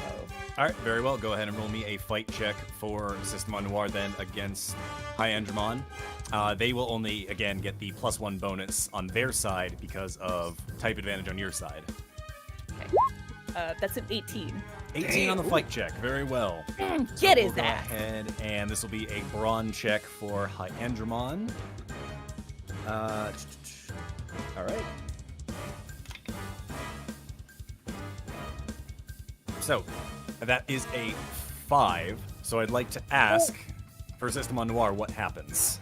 All right, very well. Go ahead and roll me a fight check for Systemon Noir then against Hyendramon. They will only, again, get the +1 bonus on their side because of type advantage on your side. okay. That's an 18. 18 on the fight check. Very well. Get We'll his go ass! ahead, and this will be a brawn check for Hyendramon. All right. So, that is a 5. So I'd like to ask for Systemon Noir what happens.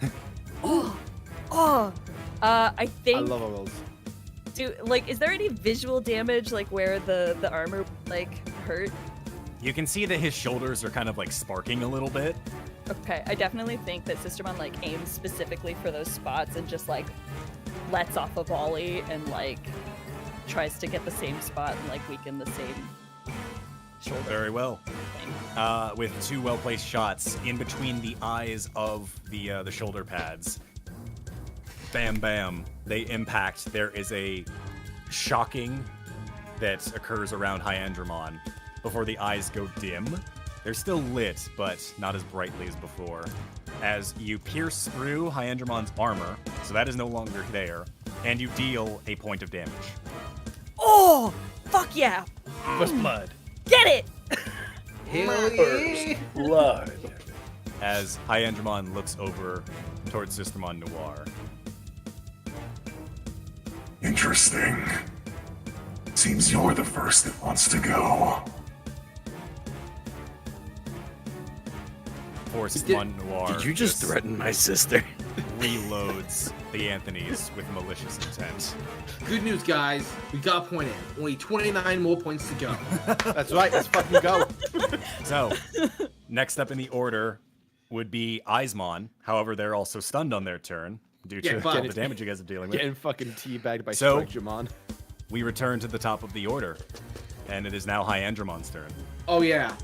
I I think love all those. is there any visual damage like where the armor like hurt? You can see that his shoulders are kind of like sparking a little bit. Okay, I definitely think that Sistermon like aims specifically for those spots and just like lets off a volley and like tries to get the same spot and like weaken the same shoulder. Very well. thing. With 2 well-placed shots in between the eyes of the shoulder pads. Bam, bam. They impact. There is a shocking that occurs around Hyendramon before the eyes go dim. They're still lit, but not as brightly as before. As you pierce through Hyendramon's armor, so that is no longer there, and you deal a point of damage. Oh, fuck yeah! First blood. Get it! First blood. As Hyendramon looks over towards Systemon Noir. Interesting. Seems you're the first that wants to go. Force-Mon Noir. Did you just threaten my sister? Reloads the Anthony's with malicious intent. Good news, guys. We got a point in. Only 29 more points to go. That's right. Let's fucking go. So, next up in the order would be Eiysmon. However, they're also stunned on their turn due to all the damage you guys are dealing with. Getting fucking teabagged by So- Digimon. We return to the top of the order, and it is now Hyandramon's turn. Oh, yeah.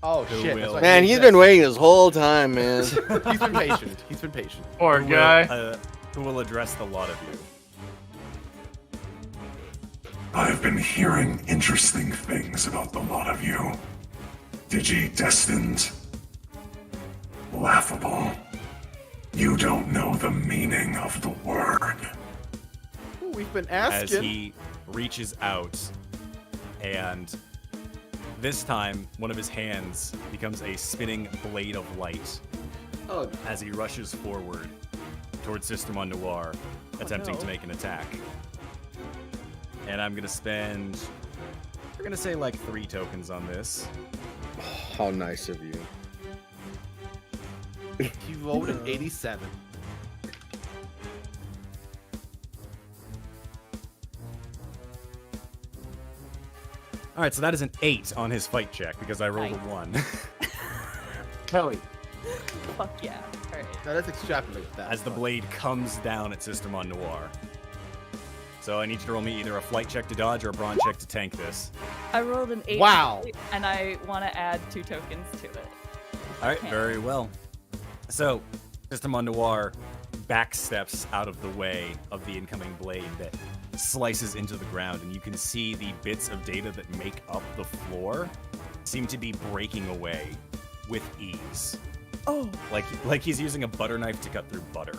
Oh Who shit. will- That's right. Man, he's been waiting this whole time, man. He's been patient. He's been patient. Poor Who guy. who will address the lot of you? I've been hearing interesting things about the lot of you. Digi-Destined. Laughable. You don't know the meaning of the word. Ooh, we've been As asking. he reaches out, and this time one of his hands becomes a spinning blade of light Oh, as he rushes forward towards Systemon Noir, attempting to make an attack. And I'm gonna spend, we're gonna say like 3 tokens on this. How nice of you. He rolled an 87. All right, so that is an 8 on his fight check because I rolled a Nice. 1. Kelly. Fuck yeah. Alright. Now let's extrapolate that. As the blade comes down at Systemon Noir. So I need you to roll me either a flight check to dodge or a brawn check to tank this. I rolled an 8. Wow. And I want to add 2 tokens to it. All right, Okay. very well. So, Systemon Noir backsteps out of the way of the incoming blade that slices into the ground, and you can see the bits of data that make up the floor seem to be breaking away with ease. Oh. Like he's using a butter knife to cut through butter.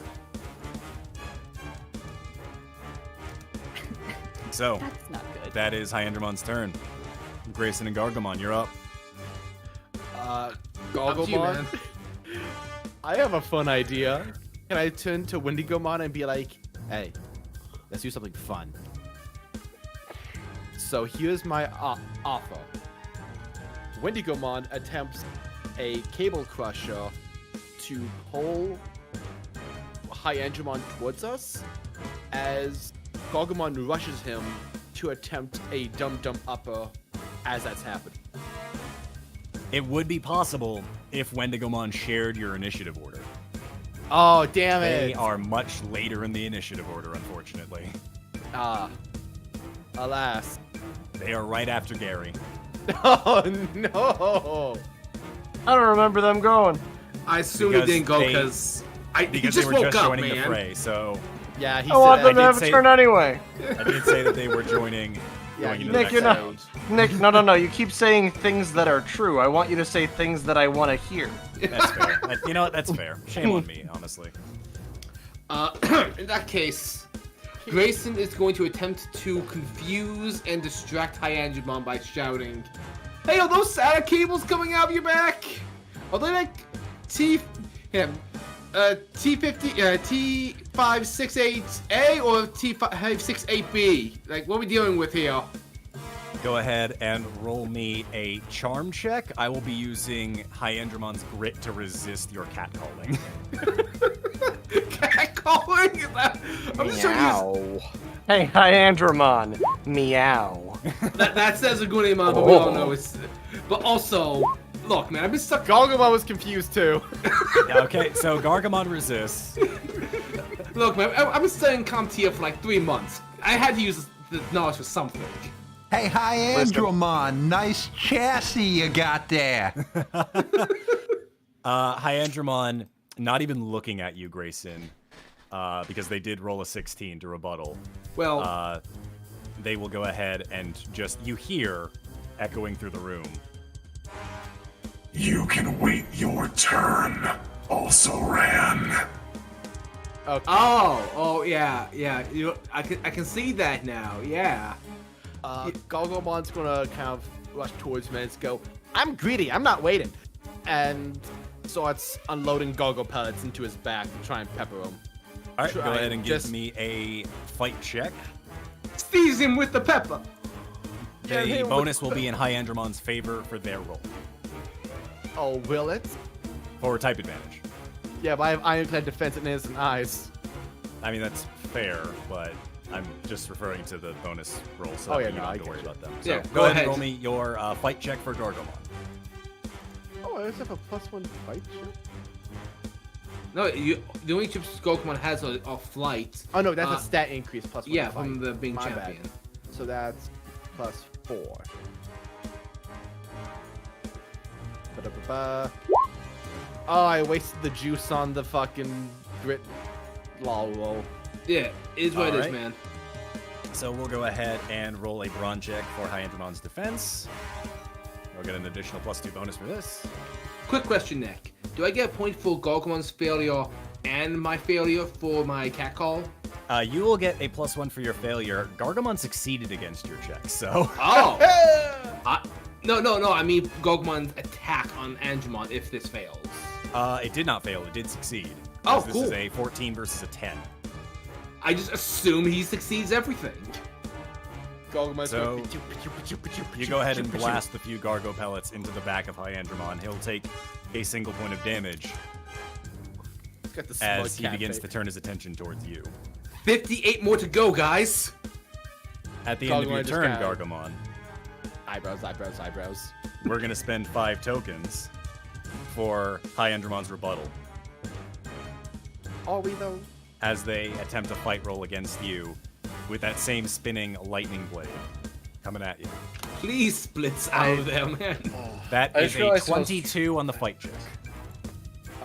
So, That's not good. that is Hyandramon's turn. Grayson and Gargamon, you're up. up to you, man. Gogglemon. I have a fun idea. Can I turn to Wendigomon and be like, hey, let's do something fun? So here's my offer. Wendigomon attempts a cable crusher to pull Hyandramon towards us as Gogglemon rushes him to attempt a dum-dum upper as that's happening. It would be possible if Wendigomon shared your initiative order. Oh, damn They it! are much later in the initiative order, unfortunately. Alas. They are right after Gary. Oh, no! I don't remember them going. I assume Because he didn't go they- because he Because just they were woke just up, joining the man. fray, so Yeah, he I want said them to did have a say- turn anyway. I did say that they were joining Yeah, going he into the Nick, next you're not- round. Nick, no. You keep saying things that are true. I want you to say things that I want to hear. That's fair. You know what? That's fair. Shame on me, honestly. In that case, Grayson is going to attempt to confuse and distract Hyandramon by shouting, "Hey, are those SATA cables coming out of your back? Are they like T50, T568A or T568B? Like, what are we dealing with here?" Go ahead and roll me a charm check. I will be using Hyandramon's grit to resist your catcalling. Catcalling? I'm just trying to use... Hey, Hyandramon. Meow. That says a good name on it, but we all know it's... But also, look, man, I've been stuck... Gogglemon was confused too. Yeah, okay, so Gargamon resists. Look, man, I've been studying CompTIA for like 3 months. I had to use the knowledge for something. Hey, Hyandramon, nice chassis you got there. Hyandramon, not even looking at you, Grayson, because they did roll a 16 to rebuttal. Well, They will go ahead and just, you hear, echoing through the room. You can wait your turn. Also ran. Okay. oh, yeah. I can see that now. Yeah. Gogglemon's gonna kind of rush towards him and go, I'm greedy, I'm not waiting. And starts unloading goggle pellets into his back to try and pepper him. All right, Try go ahead and give just- me a fight check. Season with the pepper. Get The him bonus with- will be in Hyandromon's favor for their roll. Oh, will it? For type advantage. Yeah, but I have ironclad defensiveness and eyes. I mean, that's fair, but I'm just referring to the bonus roll, so Oh, that yeah, you no, don't I have to get worry you. about them. So Yeah, go go ahead and ahead. roll me your fight check for Gargomon. Oh, I also have a +1 fight check? No, the only chips Pokemon has are flight. Oh, no, that's a stat increase +1 Yeah, fight. from the being My bad. champion. So that's +4. Ba-da-ba-ba. Oh, I wasted the juice on the fucking grit. Lol. Yeah, it is what it is, Alright. man. So we'll go ahead and roll a brawn check for Hyandromon's defense. We'll get an additional +2 bonus for this. Quick question, Nick. Do I get a point for Gargomon's failure and my failure for my cat call? You will get a +1 for your failure. Gargomon succeeded against your check, so... Oh! No. I mean Gargomon's attack on Angemon if this fails. It did not fail. It did succeed. Oh, This cool. is a 14 versus a 10. I just assume he succeeds everything. So, you go ahead and blast the few Gargo pellets into the back of Hyandromon. He'll take a single point of damage Got the as smug he cat begins face. to turn his attention towards you. 58 more to go, guys. At the end of Gargomon your just turn, got- Gargomon, Eyebrows. we're going to spend 5 tokens for Hyandromon's rebuttal Are we though? as they attempt a fight roll against you with that same spinning lightning blade coming at you. Please splits out of there, man. That I is just a realized I was- 22 on the fight check.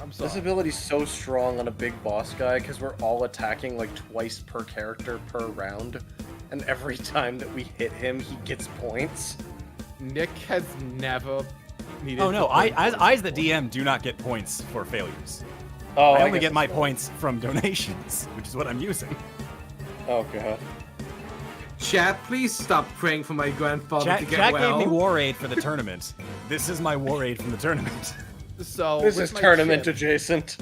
I'm sorry. This ability's so strong on a big boss guy because we're all attacking like twice per character per round, and every time that we hit him, he gets points. Nick has never needed. Oh no, to play I as the DM do not get points for failures. Oh, I only guess get my that's points from donations, which is what I'm using. right. Oh god. Chat, please stop praying for my grandfather Chat, to get Chat well. gave me War Aid for the tournament. This is my War Aid from the tournament. So This with is my tournament chip- adjacent.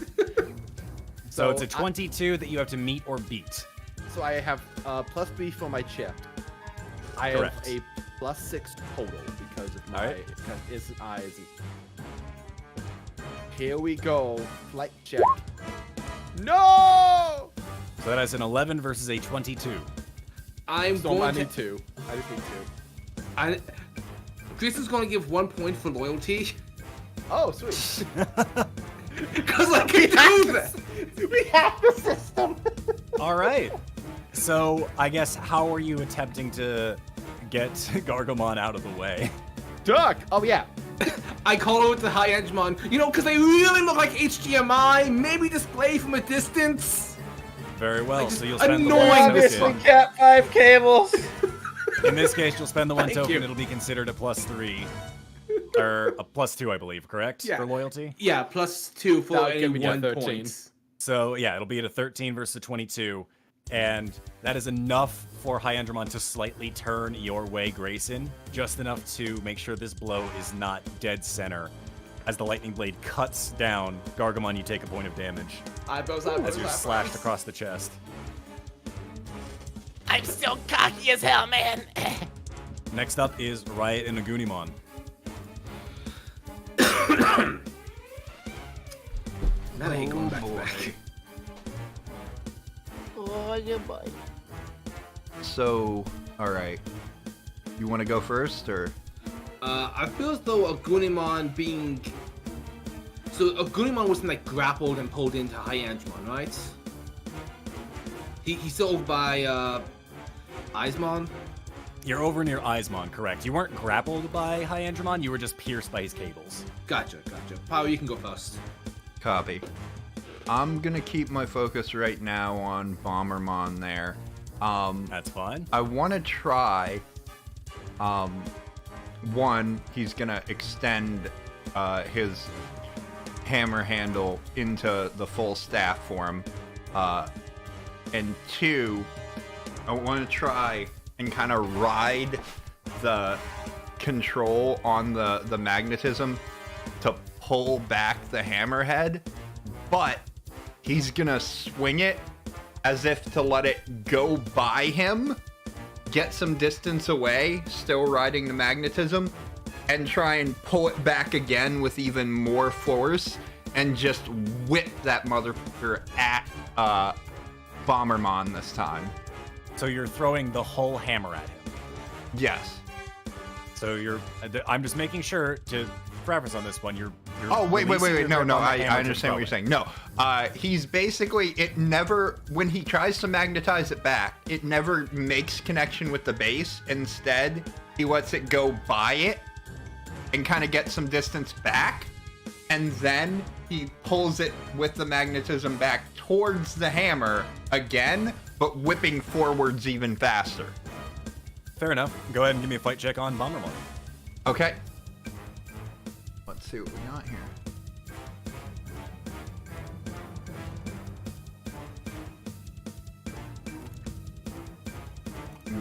So it's a I- 22 that you have to meet or beat. So I have +3 for my chip. I Correct. have a +6 total because of my Alright. because isn't eyes. Here we go. Flight check. No! So that is an 11 versus a 22. I'm So I going need to. 2. I just need 2. Grayson's going to give 1 point for loyalty. Oh, sweet. Because I can do that. We have the system. All right. So I guess how are you attempting to get Gargomon out of the way? Duck. Oh yeah. I call over to High Angemon, because they really look like HDMI, maybe display from a distance. Very well. just So you'll spend the annoying one this token. Cat 5 cables. In this case, you'll spend the one Thank token. you. It'll be considered a +3. Or a +2, I believe, correct? Yeah. For loyalty? Yeah, +2 for That'll any give me a 1 13. point. So yeah, it'll be at a 13 versus a 22. And that is enough for Hyandromon to slightly turn your way, Grayson. Just enough to make sure this blow is not dead center. As the lightning blade cuts down, Gargomon, you take a point of damage Eyebrows, as you're slashed across the chest. I'm still cocky as hell, man. Next up is Riot and Agunimon. Now I ain't going back to back. Oh, yeah, boy. So, alright. You want to go first, or? I feel as though Agunimon being... So Agunimon wasn't like grappled and pulled into High Angemon, right? He's still over by Eismon? You're over near Eismon, correct. You weren't grappled by Hyandromon, you were just pierced by his cables. Gotcha. Pyro, you can go first. Copy. I'm gonna keep my focus right now on Bombermon there. That's fine. I want to try. One, he's gonna extend his hammer handle into the full staff form, and two, I want to try and kind of ride the control on the magnetism to pull back the hammerhead, but he's gonna swing it as if to let it go by him get some distance away, still riding the magnetism, and try and pull it back again with even more force, and just whip that motherfucker at Bombermon this time. So you're throwing the whole hammer at him. Yes. So I'm just making sure to preface on this one. You're oh, wait. releasing your No, grip no, on the I hammer to understand what you're throw saying. No, he's basically, when he tries to magnetize it back, it never makes connection with the base. Instead, he lets it go by it and kind of get some distance back. And then he pulls it with the magnetism back towards the hammer again, but whipping forwards even faster. Fair enough. Go ahead and give me a fight check on Bombermon. Okay. Let's see what we got here.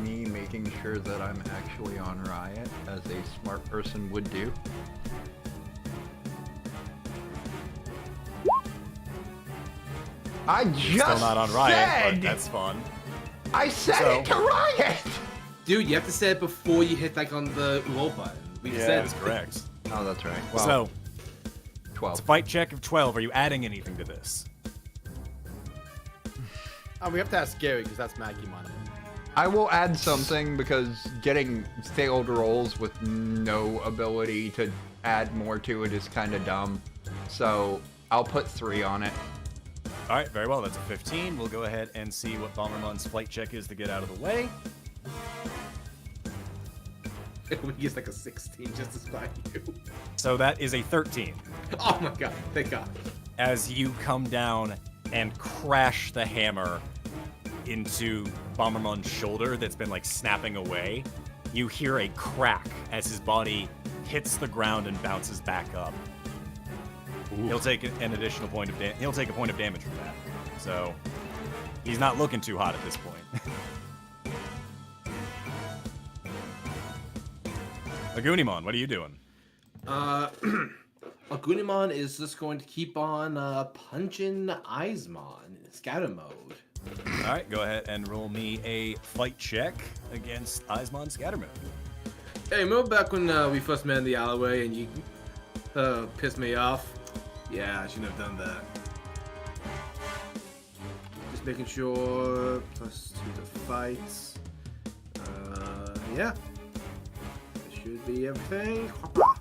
Me making sure that I'm actually on Riot, as a smart person would do. I just Still not on Riot, said, but that's fun. I said it to Riot! Dude, you have to say it before you hit like on the roll button. We That said is correct. Oh, that's right. Well, So, 12. it's a fight check of 12. Are you adding anything to this? We have to ask Gary because that's Magimon. I will add something because getting failed rolls with no ability to add more to it is kind of dumb. So I'll put 3 on it. All right, very well. That's a 15. We'll go ahead and see what Bombermon's flight check is to get out of the way. He's like a 16 just to spite you. So that is a 13. Oh my god, thank god. As you come down and crash the hammer into Bombermon's shoulder that's been like snapping away, you hear a crack as his body hits the ground and bounces back up. Ooh. He'll take an additional point of damage. He'll take a point of damage from that. So he's not looking too hot at this point. Agunimon, what are you doing? Agunimon is just going to keep on punching Eismon in scatter mode. All right, go ahead and roll me a fight check against Eismon's scatter mode. Hey, remember back when we first met in the alleyway and you pissed me off? Yeah, I shouldn't have done that. Just making sure. +2 to fights. Yeah. That should be everything. All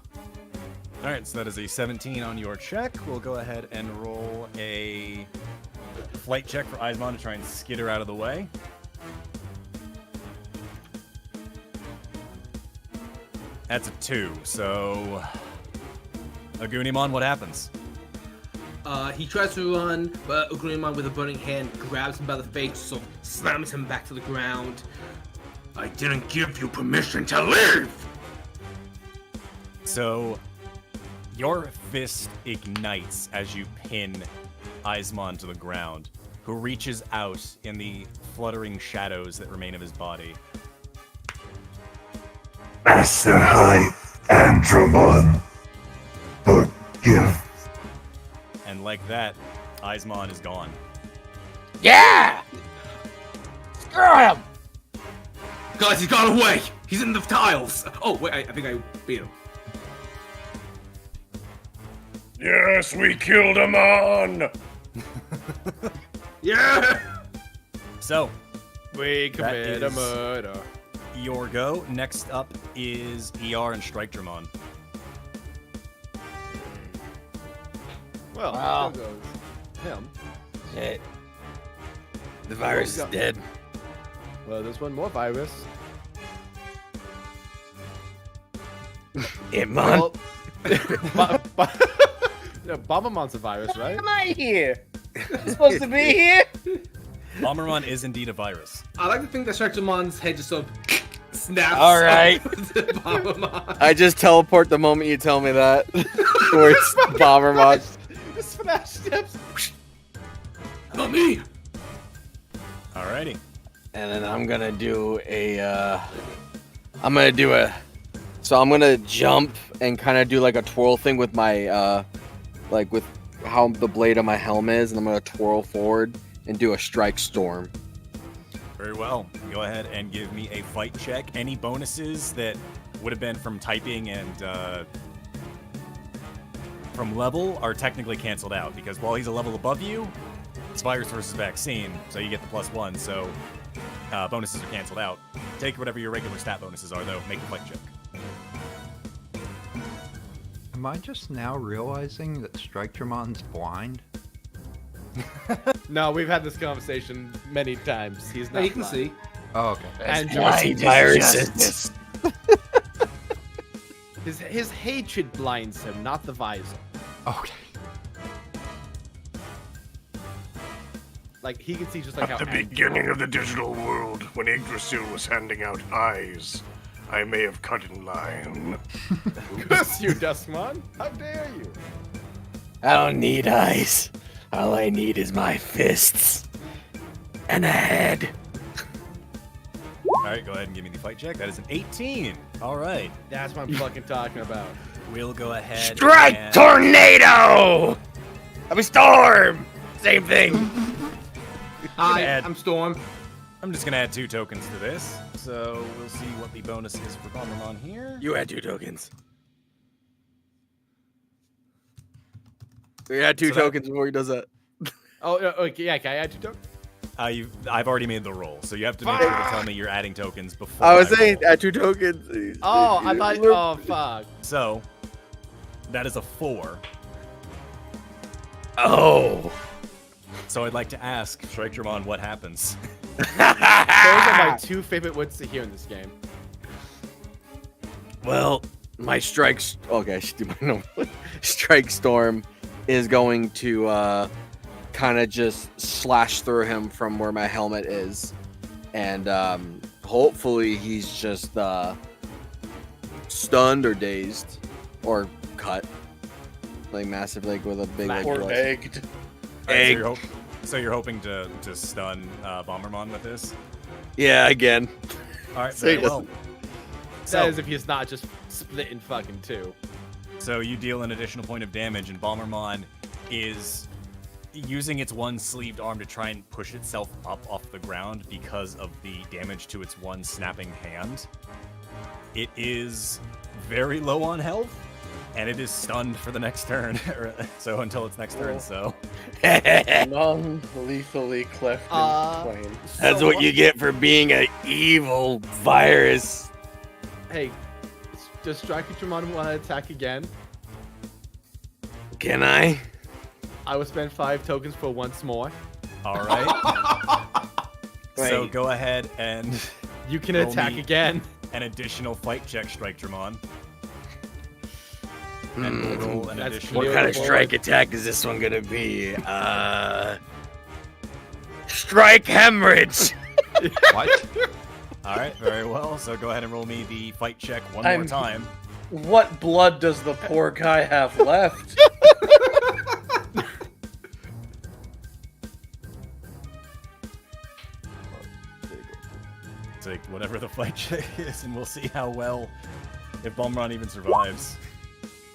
right, so that is a 17 on your check. We'll go ahead and roll a flight check for Eismon to try and skitter out of the way. That's a 2, so Agunimon, what happens? He tries to run, but Agunimon with a burning hand grabs him by the face, so slams him back to the ground. I didn't give you permission to leave! So your fist ignites as you pin Eismon to the ground, who reaches out in the fluttering shadows that remain of his body. Master High Andromon, forgive. And like that, Eismon is gone. Yeah! Screw him! Guys, he's gone away! He's in the tiles! Oh, wait, I think I beat him. Yes, we killed him on! Yeah! So, We commit a is- murder. your go. Next up is ER and Strike-Dramon. Well, Wow. there goes him. Shit. The virus is dead. Well, there's one more virus. Impmon. Yeah, Bombermon's a virus, right? Am I here? I'm supposed to be here? Bombermon is indeed a virus. I like to think that Strike-Dramon's head just sort of snaps. All right. off the Bombermon. I just teleport the moment you tell me that. Towards Bombermon. Just smash steps. Not me! Alrighty. And then I'm gonna do a, so I'm gonna jump and kind of do like a twirl thing with my, like with how the blade of my helm is, and I'm gonna twirl forward and do a strike storm. Very well. Go ahead and give me a fight check. Any bonuses that would have been from typing and from level are technically canceled out because while he's a level above you, it's virus versus vaccine, so you get the +1. So bonuses are canceled out. Take whatever your regular stat bonuses are, though. Make a fight check. Am I just now realizing that Striketramon's blind? No, we've had this conversation many times. He's Yeah, not. you can blind. see. Oh, okay. And Blind viruses. his hatred blinds him, not the visor. Okay. Like he can see just like At how the angry- beginning of the digital world, when Aggressor was handing out eyes, I may have cut in line. Curse you, Duskmon! How dare you? I don't need eyes. All I need is my fists and a head. All right, go ahead and give me the fight check. That is an 18. All right. That's what I'm fucking talking about. We'll go ahead. Strike and... tornado! I mean storm. Same thing. Hi, add- I'm Storm. I'm just gonna add 2 tokens to this, so we'll see what the bonus is for Bombermon here. You had 2 tokens. We had 2 So that- tokens before he does that. Oh, okay, yeah, can I add 2 tokens? I've already made the roll, so you have to make sure to tell me you're adding tokens before. I was roll. saying add 2 tokens. Oh, I thought. Oh, fuck. So that is a 4. Oh. So I'd like to ask Striketrammon what happens. Those are my 2 favorite words to hear in this game. Well, my strikes. Okay, I should do my normal. Strike Storm is going to kind of just slash through him from where my helmet is, and hopefully he's just stunned or dazed or cut, like massive, like with a big like Or blood. egged. All right, Egg. so you're hoping to stun Bombermon with this? Yeah, again. All right, So very he well. That So, is if he's not just split in fucking 2. so you deal an additional point of damage, and Bombermon is using its one sleeved arm to try and push itself up off the ground because of the damage to its one snapping hand. It is very low on health, and it is stunned for the next turn. So until its next turn, so. Non-lethally cleft in twain. That's So what you get for being an evil virus. Hey, does Striketrammon want to attack again? Can I? I will spend 5 tokens for once more. All right. So Wait. go ahead and You can Roll attack me. again. an additional fight check, Striketrammon. And we'll roll an That's additional. What kind of Beautiful. strike attack is this one gonna be? Strike hemorrhage. What? All right, very well. So go ahead and roll me the fight check one more I'm- time. What blood does the poor guy have left? Take whatever the fight check is, and we'll see how well if Bombermon even survives.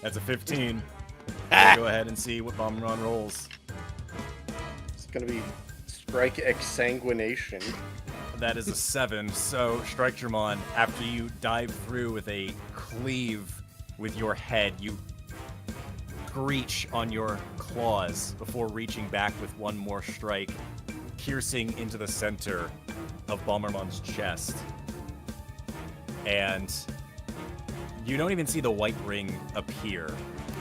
That's a 15. So go ahead and see what Bombermon rolls. It's gonna be strike exsanguination. That is a 7. So Striketrammon, after you dive through with a cleave with your head, you screech on your claws before reaching back with one more strike, piercing into the center of Bombermon's chest. And you don't even see the white ring appear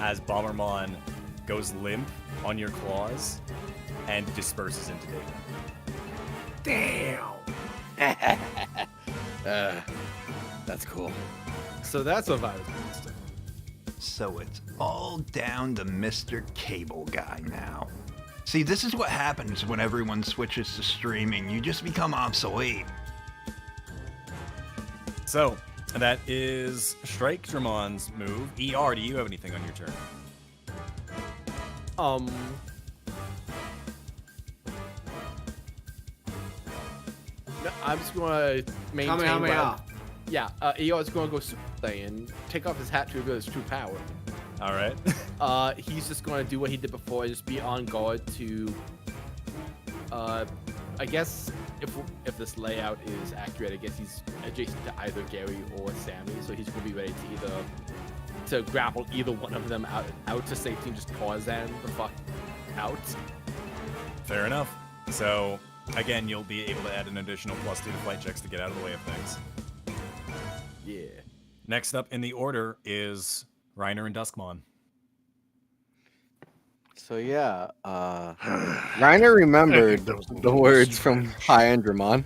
as Bombermon goes limp on your claws and disperses into data. That's cool. So that's a virus. So it's all down to Mr. Cable Guy now. See, this is what happens when everyone switches to streaming. You just become obsolete. So, that is Striketramon's move. ER, do you have anything on your turn? No, I'm just gonna maintain. Kamehameha. Yeah, EO is gonna go Super Saiyan, take off his hat to reveal his true power. All right. He's just gonna do what he did before, just be on guard to, I guess, if this layout is accurate, I guess he's adjacent to either Gary or Sammy, so he's gonna be ready to grapple either one of them out to safety and just pause them the fuck out. Fair enough. So, again, you'll be able to add an additional +2 to flight checks to get out of the way of things. Yeah. Next up in the order is Reiner and Duskmon. So yeah, Reiner remembered the words from Pyro-MG.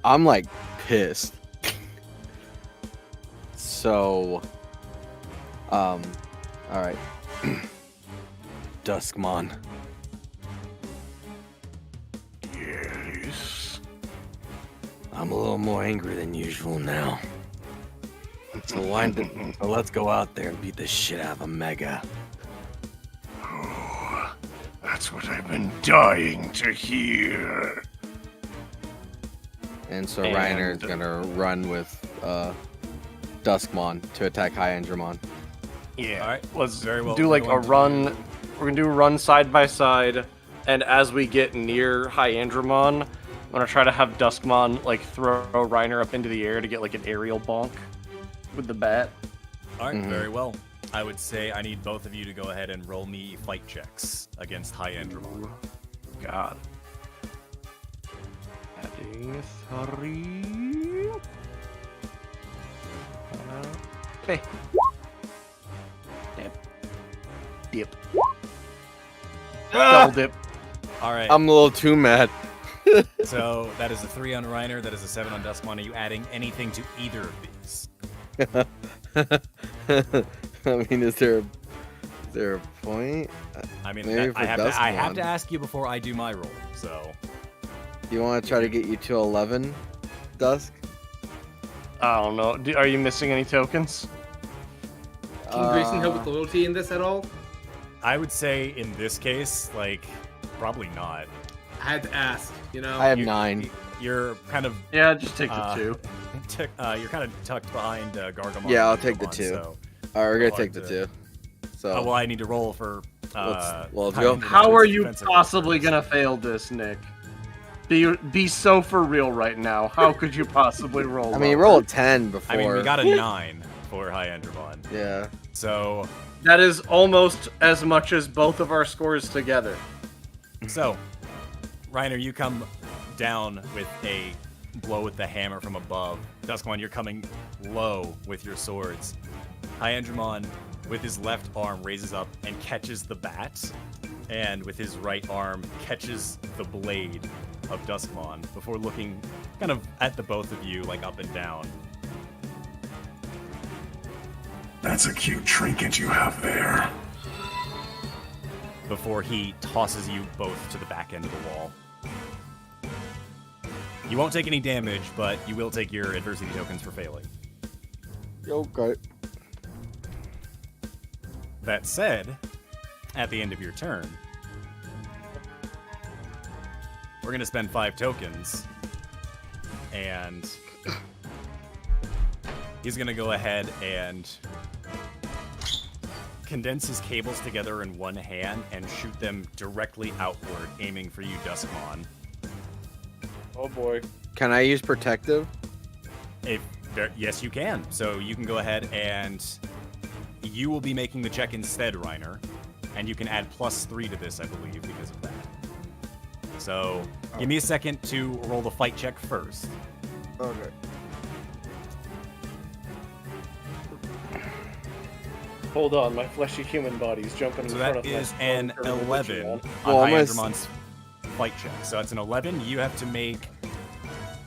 I'm like pissed. So, all right, Duskmon. Yes. I'm a little more angry than usual now. So let's go out there and beat the shit out of a Mega. Oh, that's what I've been dying to hear. And so Reiner is gonna run with Duskmon to attack High-Endramon. Yeah. All right. Let's Very well. do like a Going to- run. We're gonna do a run side by side, and as we get near High-Endramon, I'm gonna try to have Duskmon like throw Reiner up into the air to get like an aerial bonk with the bat. All right, very well. I would say I need both of you to go ahead and roll me fight checks against High-Endramon. God. Adding 3. Okay. Dip. Double dip. All right. I'm a little too mad. So that is a 3 on Reiner. That is a 7 on Duskmon. Are you adding anything to either of these? I mean, is there a point? I mean, Maybe that, for I have Duskmon. to ask you before I do my roll. So Do you want to try to get you to 11, Dusk? I don't know. Are you missing any tokens? Can Grayson help with loyalty in this at all? I would say in this case, like, probably not. I had to ask, you know. I have 9. You're kind of Yeah, just take the 2. you're kind of tucked behind Gargamon. Yeah, I'll and take the Gargamon, 2. So, All right, we're gonna hard take the to- 2. So well, I need to roll for. let's go. High-Endramon How are you defensive possibly roll gonna fail this, Nick? Be so for real right now. How could you possibly roll? I mean, lower? roll a 10 before. I mean, we got a 9 for High-Endramon. Yeah. So, That is almost as much as both of our scores together. Reiner, you come down with a blow with the hammer from above. Duskmon, you're coming low with your swords. High-Endramon, with his left arm, raises up and catches the bat, and with his right arm catches the blade of Duskmon before looking kind of at the both of you, like up and down. That's a cute trinket you have there. Before he tosses you both to the back end of the wall. You won't take any damage, but you will take your adversity tokens for failing. Okay. That said, at the end of your turn, we're going to spend 5 tokens, and he's going to go ahead and condense his cables together in one hand and shoot them directly outward, aiming for you, Duskmon. Oh boy. Can I use protective? Yes, you can. So you can go ahead and you will be making the check instead, Reiner, and you can add +3 to this, I believe, because of that. So give me a second to roll the fight check first. Okay. Hold on, my fleshy human body's jumping in So front that of my is an strong 11 Digimon. on Well, I'm gonna High-Endramon's fight check. So it's an 11. You have to make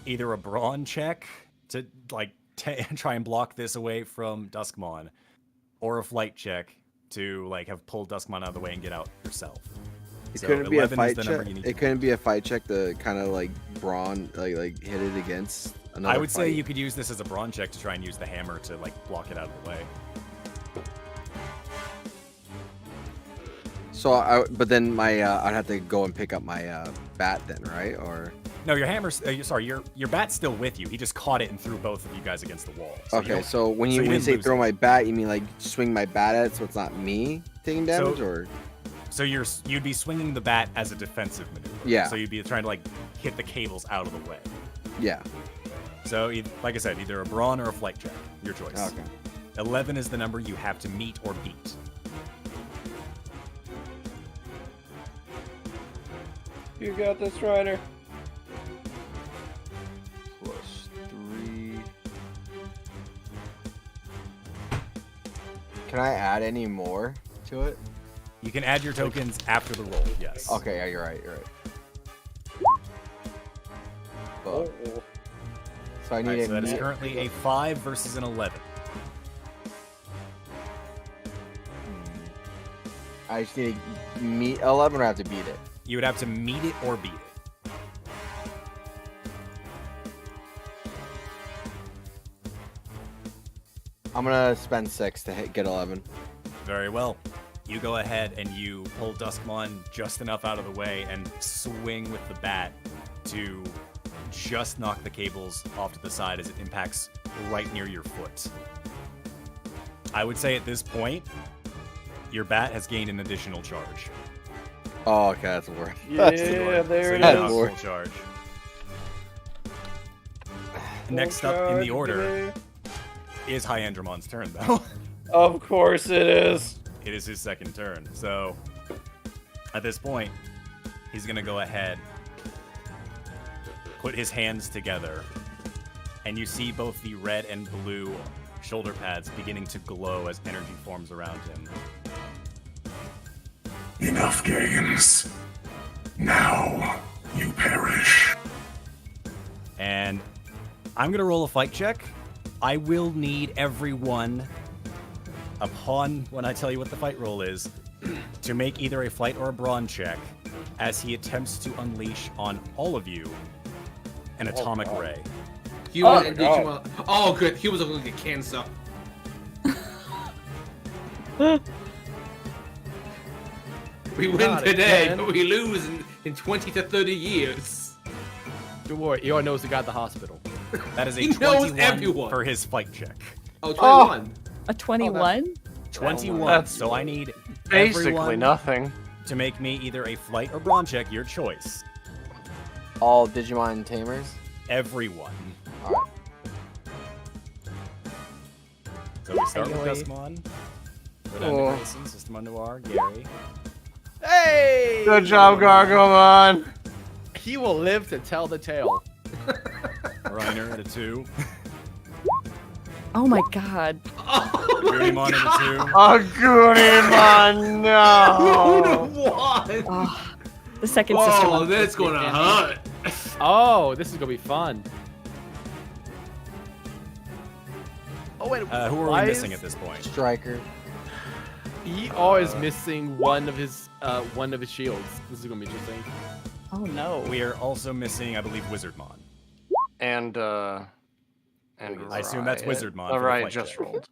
either a brawn check to like try and block this away from Duskmon, or a flight check to like have pulled Duskmon out of the way and get out yourself. It So couldn't be a 11 is fight the number check. you need It to couldn't be a fight check to kind of like brawn, like hit it against another. I would say fight. you could use this as a brawn check to try and use the hammer to like block it out of the way. So, but then my I'd have to go and pick up my bat then, right? Or No, your hammer's your bat's still with you. He just caught it and threw both of you guys against the wall. So you okay, don't- so when so you you when you didn't say lose throw it. my bat, you mean like swing my bat at it, so it's not me taking damage, or So you'd be swinging the bat as a defensive maneuver. Yeah. So you'd be trying to like hit the cables out of the way. Yeah. So like I said, either a brawn or a flight check, your choice. Okay. 11 is the number you have to meet or beat. You got this, Ryder. +3. Can I add any more to it? You can add your tokens after the roll, yes. Okay, yeah, you're right. Oh. So I need Alright, so that is a currently a 5 versus an 11. I just need to meet 11 or I have to beat it? You would have to meet it or beat it. I'm gonna spend 6 to get 11. Very well. You go ahead and you pull Duskmon just enough out of the way and swing with the bat to just knock the cables off to the side as it impacts right near your foot. I would say at this point, your bat has gained an additional charge. Oh, okay, that's worth. Yeah, That's there So it you now have That's full worth. charge. Next up in the order is Hyandromon's turn, though. Of course it is. It is his second turn. So at this point, he's going to go ahead, put his hands together, and you see both the red and blue shoulder pads beginning to glow as energy forms around him. Enough games. Now you perish. And I'm going to roll a fight check. I will need everyone, upon when I tell you what the fight roll is, to make either a flight or a brawn check as he attempts to unleash on all of you an atomic ray. Human and Digimon. Oh, good. He was going to get cancer. We win Got it, today, man. but we lose in 20 to 30 years. Don't worry, Eeyore knows the guy at the hospital. That is a He knows 21 everyone. for his fight check. Oh, 21. A 21? 21. That's So I need Basically everyone nothing. to make me either a flight or brawn check, your choice. All Digimon tamers? Everyone. Alright. So we start with Ayoy. Duskmon. Go down to Oh. Grayson, System Noir, Gary. Hey! Good job, Gargomon. He will live to tell the tale. Reiner at a 2. Oh my god. Oh, Grimmjack at a 2. Oh, Goonimon, no. What? Oh, the second sister Oh, one. that's gonna hurt. Oh, this is gonna be fun. Oh wait, Who are why we missing is at this point? Striker. ER is missing one of his shields. This is gonna be interesting. Oh no. We are also missing, I believe, Wizardmon. And I assume that's Riot. Wizardmon. Oh, for the Riot flight just check. rolled.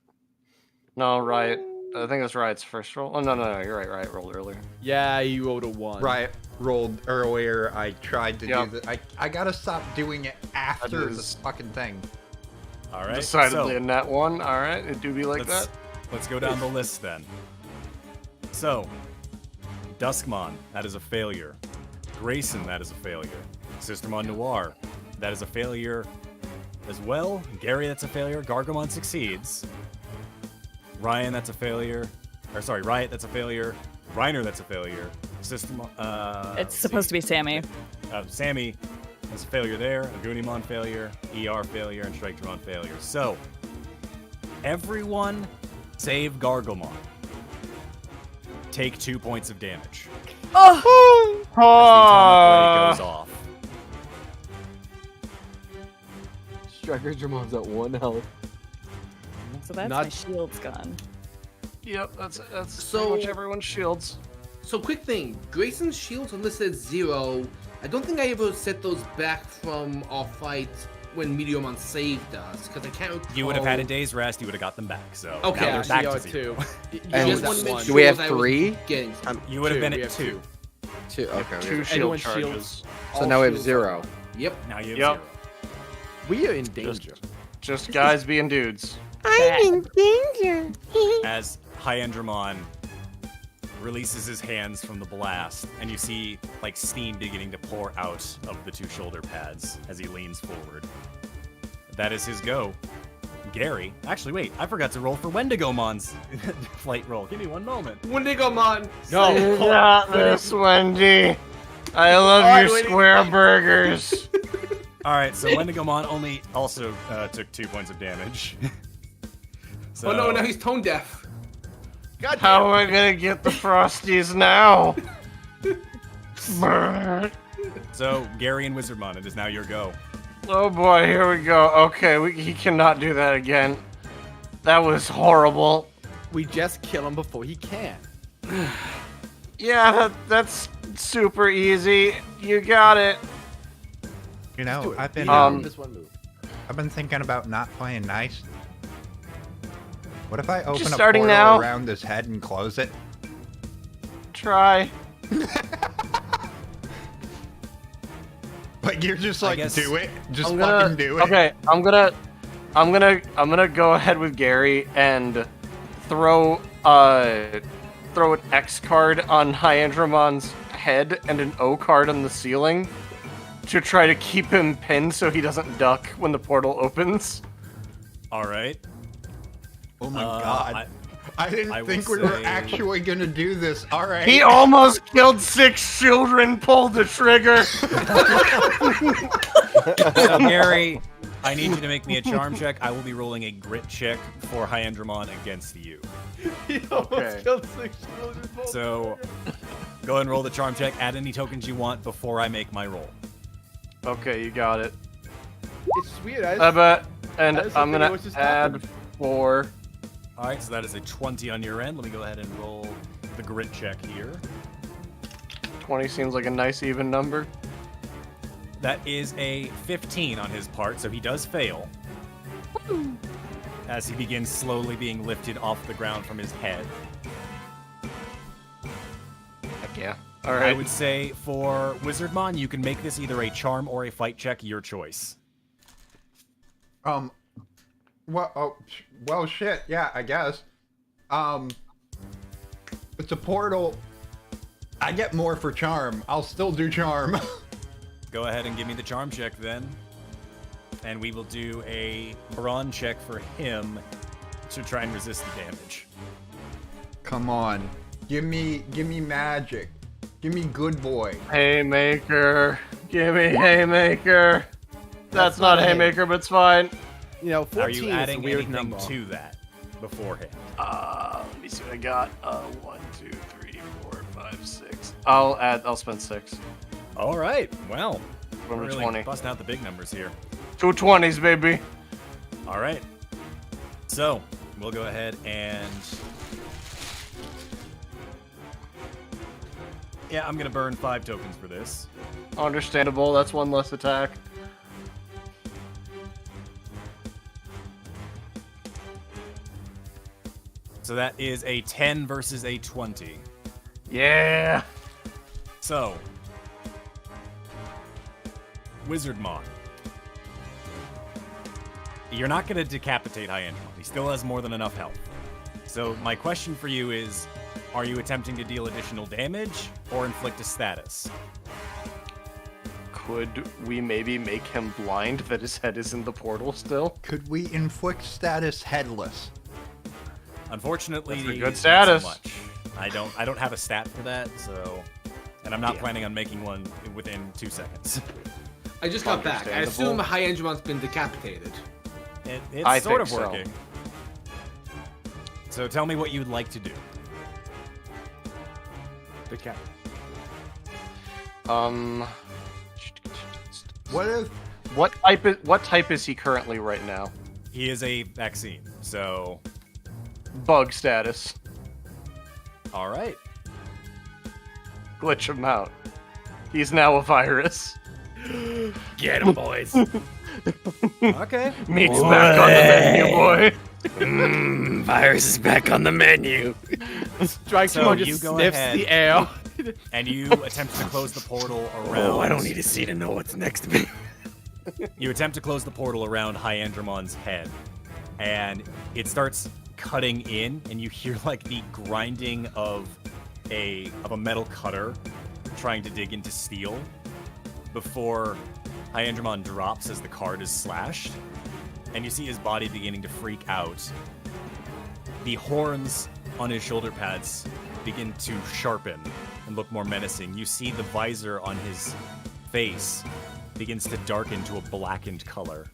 No, Riot. I think that's Riot's first roll. Oh, no, you're right. Riot rolled earlier. Yeah, you rolled a 1. Riot rolled earlier. I tried to Yep. do that. I gotta stop doing it after That the is- fucking thing. All right. Decidedly a so net one. All right, it do be like let's, that. let's go down the list then. So, Duskmon, that is a failure. Grayson, that is a failure. Systemon Noir, that is a failure as well. Gary, that's a failure. Gargomon succeeds. Ryan, that's a failure. Or sorry, Riot, that's a failure. Reiner, that's a failure. It's supposed to be Sammy. Sammy, that's a failure there. A Goonimon failure. ER failure, and Strikemon failure. So, everyone save Gargomon take 2 points of damage. Oh! As the atomic ray goes off. Striker Dramon's at 1 health. So that's Not- my shield's gone. Yep, that's So- pretty much everyone's shields. So quick thing, Grayson's shields are listed at 0. I don't think I ever set those back from our fight when Meteormon saved us, because I can't recall. You would have had a day's rest, you would have got them back. So Okay. now they're back to ER 0. 2. And Just wanted to make one. sure Do we have that I was 3? Getting You would have been we at have 2. 2. Okay. Two shield Anyone's charges. shields. So All now we have shields 0. Yep. Now you have Yep. 0. We are in danger. Just guys being dudes. I'm in danger. As Hyandramon releases his hands from the blast, and you see like steam beginning to pour out of the 2 shoulder pads as he leans forward. That is his go. Gary, actually wait, I forgot to roll for Wendigomon's flight roll. Give me one moment. Wendigomon. You got this, Wendy. I love your square burgers. All right, so Wendigomon only also took 2 points of damage. So, Oh no, now he's tone deaf. God How am I gonna get the Frosties now? So Gary and Wizardmon, it is now your go. Oh boy, here we go. Okay, he cannot do that again. That was horrible. We just kill him before he can. Yeah, that's super easy. You got it. You know, I've been This one move. I've been thinking about not playing nice. What if I open Just a starting portal now. around his head and close it? Try. But you're just like, guess do it. Just I'm gonna, fucking do it. Okay, I'm gonna go ahead with Gary and throw an X card on Hyandramon's head and an O card on the ceiling to try to keep him pinned so he doesn't duck when the portal opens. All right. Oh my god. I didn't I will think we were say- actually gonna do this. All right. He almost killed 6 children. Pull the trigger. So Gary, I need you to make me a charm check. I will be rolling a grit check for Hyandramon against you. He almost Okay. killed 6 children. So go ahead and roll the charm check. Add any tokens you want before I make my roll. Okay, you got it. It's weird. I bet. And I just I'm think gonna what's just add happened. 4. All right, so that is a 20 on your end. Let me go ahead and roll the grit check here. 20 seems like a nice even number. That is a 15 on his part, so he does fail. As he begins slowly being lifted off the ground from his head. Heck yeah. All I right. would say for Wizardmon, you can make this either a charm or a fight check, your choice. Well, shit. Yeah, I guess. It's a portal. I get more for charm. I'll still do charm. Go ahead and give me the charm check then. And we will do a brawn check for him to try and resist the damage. Come on. Give me magic. Give me good boy. Haymaker. Give me Haymaker. That's not Haymaker, but it's fine. You know, 14 Are you is a adding weird anything number. to that beforehand? Let me see what I got. 1, 2, 3, 4, 5, 6. I'll spend 6. All right. Well, we're Number really 20. busting out the big numbers here. 2 20s, baby. All right. So we'll go ahead and yeah, I'm gonna burn 5 tokens for this. Understandable. That's 1 less attack. So that is a 10 versus a 20. Yeah. So, Wizardmon. You're not going to decapitate Hyandramon. He still has more than enough health. So my question for you is, are you attempting to deal additional damage or inflict a status? Could we maybe make him blind that his head is in the portal still? Could we inflict status headless? Unfortunately, That's a good not status. so much. I don't have a stat for that, so, and I'm not planning on making one within 2 seconds. I just got back. I assume Understandable. Hyandramon's been decapitated. It's I sort of think so. working. So tell me what you'd like to do. The cat. What type is he currently right now? He is a vaccine, so Bug status. all right. Glitch him out. He's now a virus. Get him, boys. Okay. Meat's back on the menu, boy. Virus is back on the menu. Strikes So him you just go sniffs ahead. the air. And you attempt to close the portal around. Oh, I don't need to see to know what's next to me. You attempt to close the portal around Hyandramon's head, and it starts cutting in, and you hear like the grinding of of a metal cutter trying to dig into steel before Hyandramon drops as the card is slashed, and you see his body beginning to freak out. The horns on his shoulder pads begin to sharpen and look more menacing. You see the visor on his face begins to darken to a blackened color,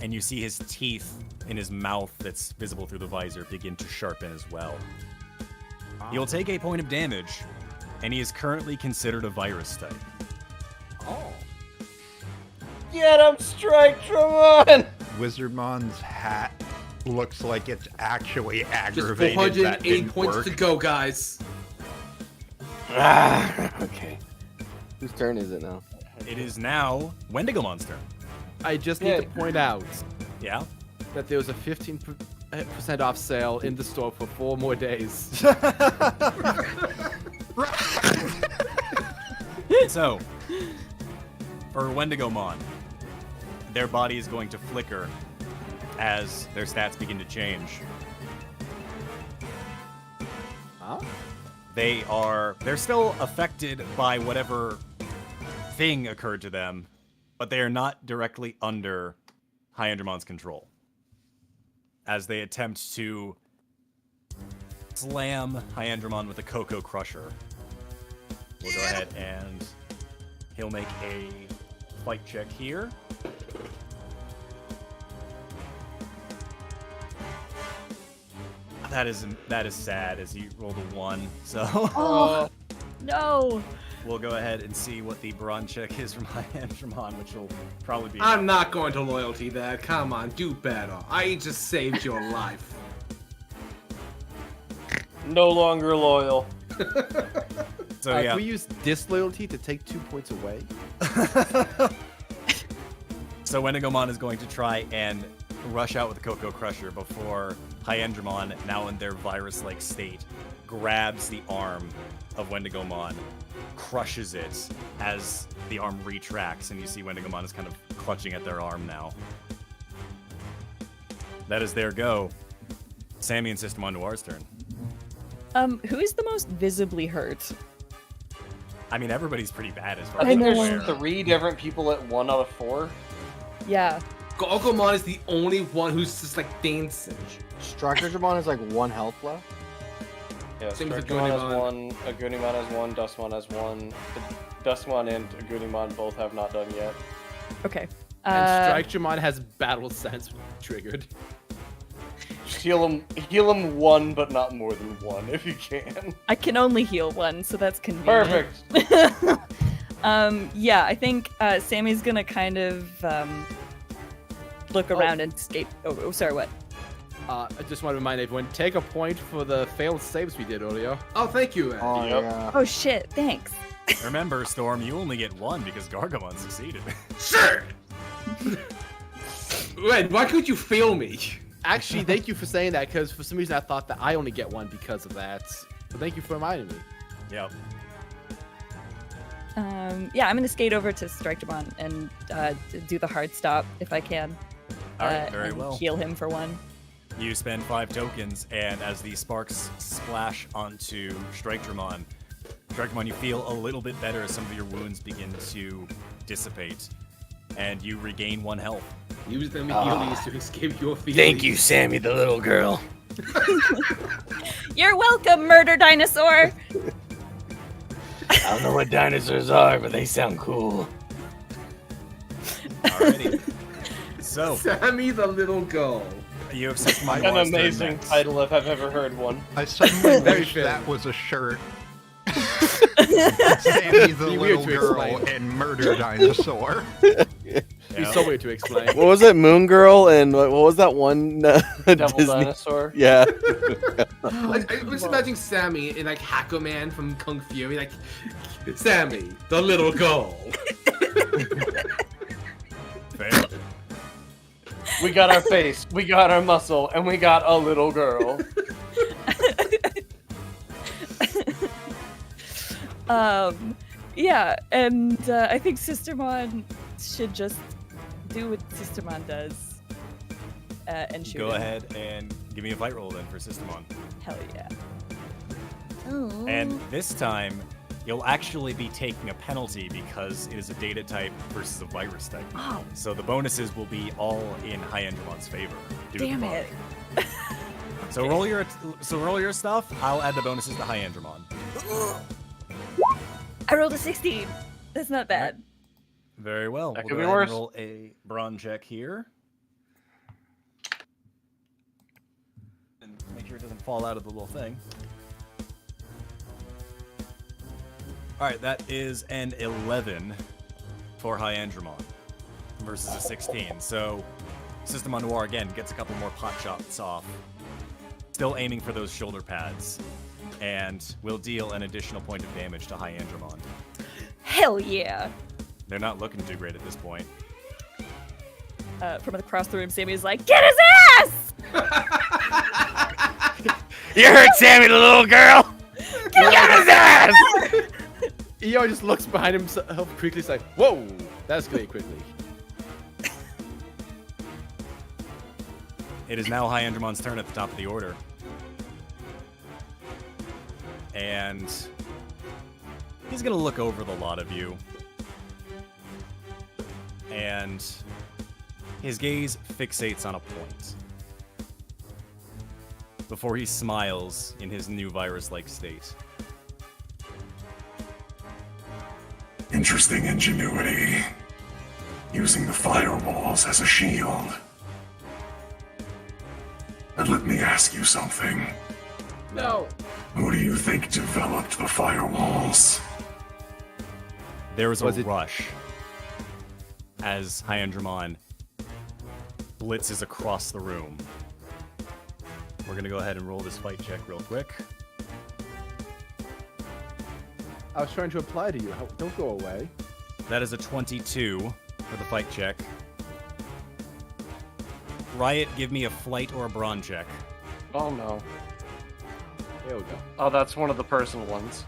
and you see his teeth in his mouth that's visible through the visor begin to sharpen as well. He'll take a point of damage, and he is currently considered a virus type. Oh. Get him, Strike-Dramon! Wizardmon's hat looks like it's actually Just aggravated. 408 points to go, guys. Okay. Whose turn is it now? It is now Wendigomon's turn. I just need to point out Yeah? that there was a 15% off sale in the store for 4 more days. So, for Wendigomon, their body is going to flicker as their stats begin to change. Huh? They're still affected by whatever thing occurred to them, but they are not directly under Hyandramon's control. As they attempt to slam Hyandramon with a Cocoa Crusher. We'll go ahead and he'll make a fight check here. That is sad as he rolled a 1. So Oh, no. we'll go ahead and see what the brawn check is from Hyandramon, which will probably be. I'm not going to loyalty that. Come on, do better. I just saved your life. No longer loyal. So Can yeah. we use disloyalty to take 2 points away? So Wendigomon is going to try and rush out with the Cocoa Crusher before Hyandramon, now in their virus-like state, grabs the arm of Wendigomon, crushes it as the arm retracts, and you see Wendigomon is kind of clutching at their arm now. That is their go. Sammy and System on Noir's turn. Who is the most visibly hurt? I mean, everybody's pretty bad as far I as think I'm there's aware. 3 different people at 1 out of 4. Yeah. Agumon is the only one who's just like dancing. Strike-Dramon is like 1 health left. Yeah, Same with Strike-Dramon has Agumon. 1, Agumon has 1, Dustmon has 1. Dustmon and Agumon both have not done yet. Okay. And Strike-Dramon has Battle Sense triggered. Just heal him 1, but not more than 1 if you can. I can only heal 1, so that's convenient. Perfect. Yeah, I think Sammy's gonna kind of look around and skate. Oh, sorry, what? I just want to remind everyone, take a point for the failed saves we did earlier. Oh, thank you, Ed. Oh, Yep. yeah. Oh shit, thanks. Remember, Storm, you only get 1 because Gargamon succeeded. Sure! Ed, why could you fail me? Actually, thank you for saying that, because for some reason I thought that I only get 1 because of that. So thank you for reminding me. Yep. Yeah, I'm gonna skate over to Strike-Dramon and do the hard stop if I can. Alright, very and well. Heal him for 1. You spend 5 tokens, and as the sparks splash onto Strike-Dramon, you feel a little bit better as some of your wounds begin to dissipate, and you regain 1 health. Use them healies to escape your feelings. Thank you, Sammy, the little girl. You're welcome, murder dinosaur. I don't know what dinosaurs are, but they sound cool. Alrighty. So, Sammy the little girl. you have System on An Noir's turn amazing next. title if I've ever heard one. I suddenly Very wish fitting. that was a shirt. Sammy the Be little weird to girl explain. and murder dinosaur. It's Yeah. so weird to explain. What was it? Moon Girl and what was that one? Devil Disney? Dinosaur. Yeah. I was imagining Sammy in like Hacker Man from Kung Fury, like Sammy the little girl. Fair. We got our face, we got our muscle, and we got a little girl. Yeah, and I think Sistermon should just do what Sistermon does and shoot Go him. ahead and give me a fight roll then for Systemon. Hell yeah. And this time, you'll actually be taking a penalty because it is a data type versus a virus type. Oh. So the bonuses will be all in Hyendramon's favor. due to the Damn bug. it. So roll your stuff. I'll add the bonuses to Hyandramon. I rolled a 16. That's not bad. Very well. That We'll could go be ahead worse. and roll a brawn check here. And make sure it doesn't fall out of the little thing. Alright, that is an 11 for Hyandramon versus a 16. So, System on Noir again gets a couple more pot shots off. Still aiming for those shoulder pads. And will deal an additional point of damage to Hyandramon. Hell yeah. They're not looking too great at this point. From across the room, Sammy is like, get his ass! You heard Sammy, the little girl. Get his ass. EO just looks behind himself quickly, like, whoa, that escalated quickly. It is now Hyendramon's turn at the top of the order. And he's going to look over the lot of you. And his gaze fixates on a point. Before he smiles in his new virus-like state. Interesting ingenuity. Using the firewalls as a shield. But let me ask you something. No. Who do you think developed the firewalls? There is a Was it- rush as Hyandramon blitzes across the room. We're going to go ahead and roll this fight check real quick. I was trying to apply to you. Don't go away. That is a 22 for the fight check. Riot, give me a flight or a brawn check. Oh no. There we go. Oh, that's one of the personal ones.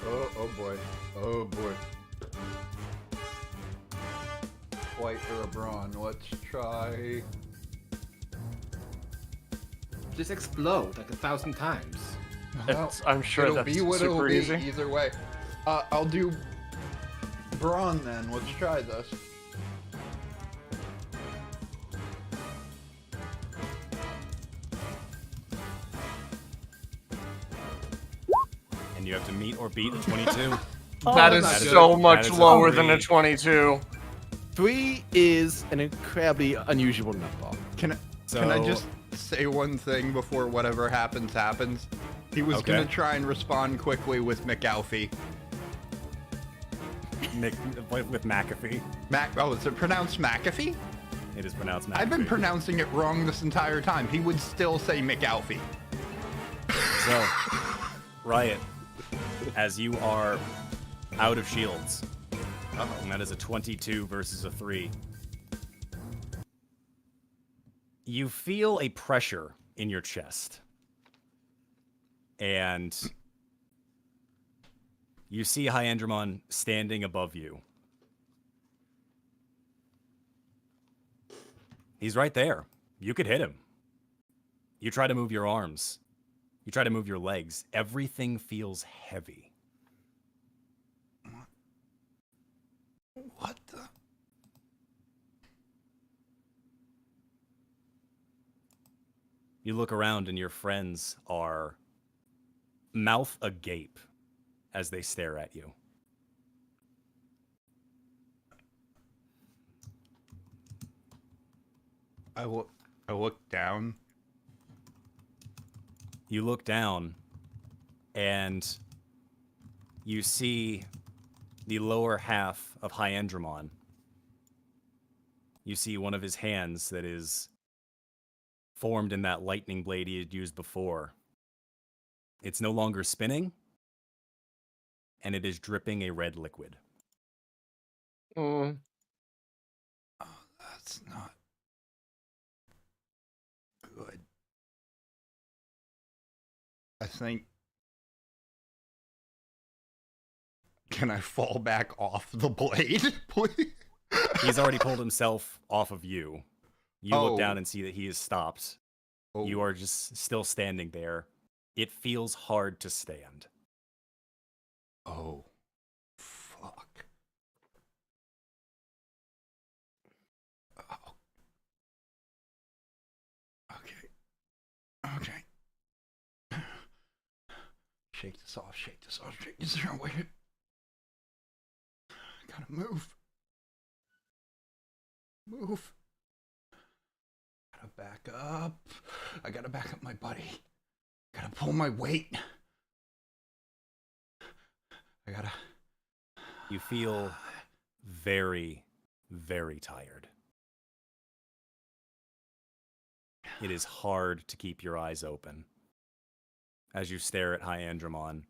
Oh boy. Oh boy. White or a brawn. Let's try. Just explode like 1,000 times. I'm sure it'll that's be what super it'll be easy. either way. I'll do brawn then. Let's try this. And you have to meet or beat a 22. That is That is so a- much that is a lower than a three. 22. 3 is an incredibly unusual number. Can I just say one thing before whatever happens happens? He was Okay. gonna try and respond quickly with McAlfie. With McAfee. Is it pronounced McAfee? It is pronounced McAfee. I've been pronouncing it wrong this entire time. He would still say McAlfie. So, Riot, as you are out of shields, and that is a 22 versus a 3, you feel a pressure in your chest. And you see Hyandramon standing above you. He's right there. You could hit him. You try to move your arms. You try to move your legs. Everything feels heavy. What the? You look around and your friends are mouth agape as they stare at you. I look down. You look down and you see the lower half of Hyandramon. You see one of his hands that is formed in that lightning blade he had used before. It's no longer spinning, and it is dripping a red liquid. Mm. Oh, that's not good. I think. Can I fall back off the blade, please? He's already pulled himself off of you. You Oh. look down and see that he is stopped. Oh. You are just still standing there, It feels hard to stand. Oh, fuck. Oh. Okay. Okay. Shake this off, shake this off, shake this off. Wait. Gotta move. Move. Gotta back up. I gotta back up my buddy. Gotta pull my weight. I gotta. You feel very, very tired. It is hard to keep your eyes open. As you stare at Hyandramon,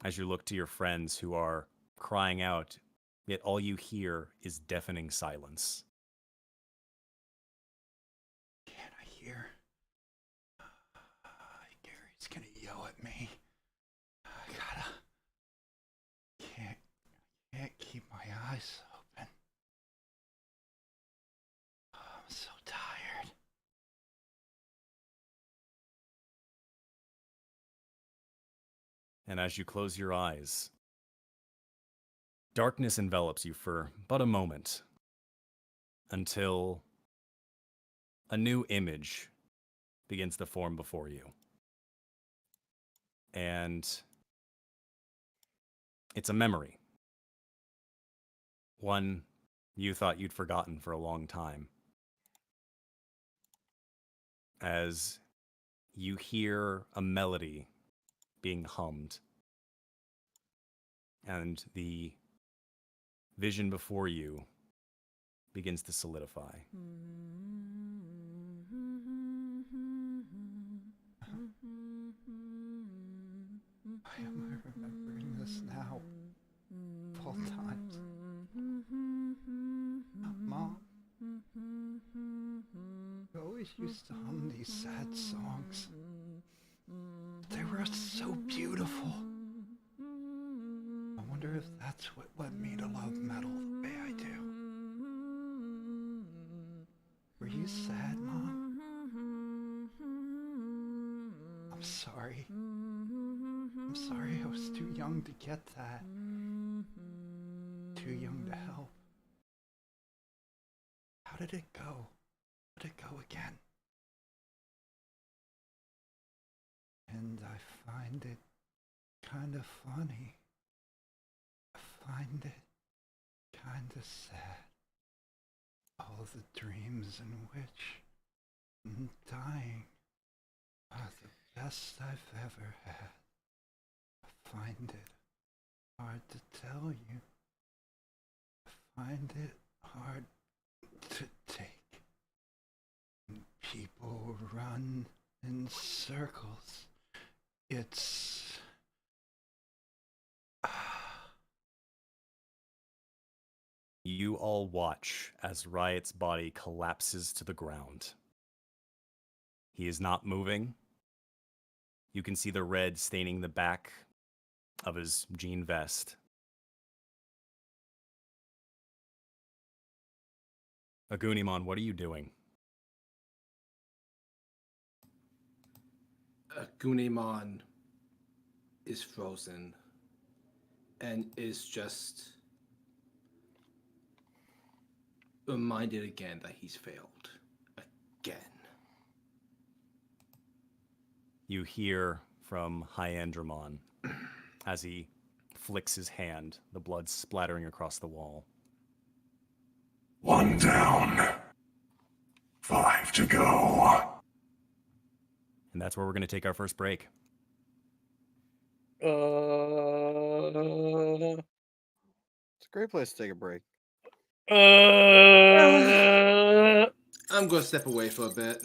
as you look to your friends who are crying out, yet all you hear is deafening silence. Can't I hear? Gary's gonna yell at me. I gotta. Can't keep my eyes open. I'm so tired. And as you close your eyes, darkness envelops you for but a moment, until a new image begins to form before you. And it's a memory. One you thought you'd forgotten for a long time. As you hear a melody being hummed, and the vision before you begins to solidify. Why am I remembering this now? Full times. Mom? You always used to hum these sad songs. They were so beautiful. I wonder if that's what led me to love metal the way I do. Were you sad, Mom? I'm sorry. I'm sorry I was too young to get that. Too young to help. How did it go? How did it go again? And I find it kind of funny. I find it kind of sad. All the dreams in which dying are the best I've ever had. I find it hard to tell you. I find it hard to take. And people run in circles. It's... You all watch as Riot's body collapses to the ground. He is not moving. You can see the red staining the back of his jean vest. Agunimon, what are you doing? Agunimon is frozen and is just reminded again that he's failed again. You hear from Hyandramon as he flicks his hand, the blood splattering across the wall. 1 down. 5 to go. And that's where we're going to take our first break. It's a great place to take a break. I'm going to step away for a bit.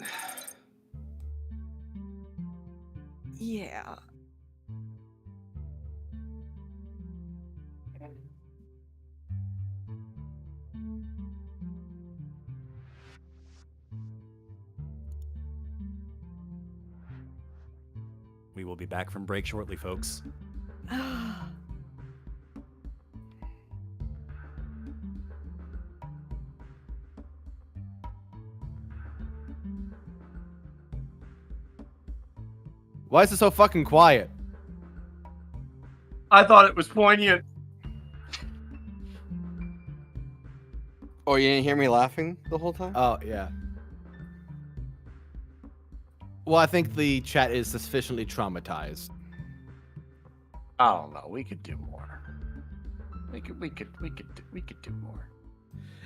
Yeah. We will be back from break shortly, folks. Why is it so fucking quiet? I thought it was poignant. Oh, you didn't hear me laughing the whole time? Oh, yeah. Well, I think the chat is sufficiently traumatized. I don't know. We could do more. We could do more.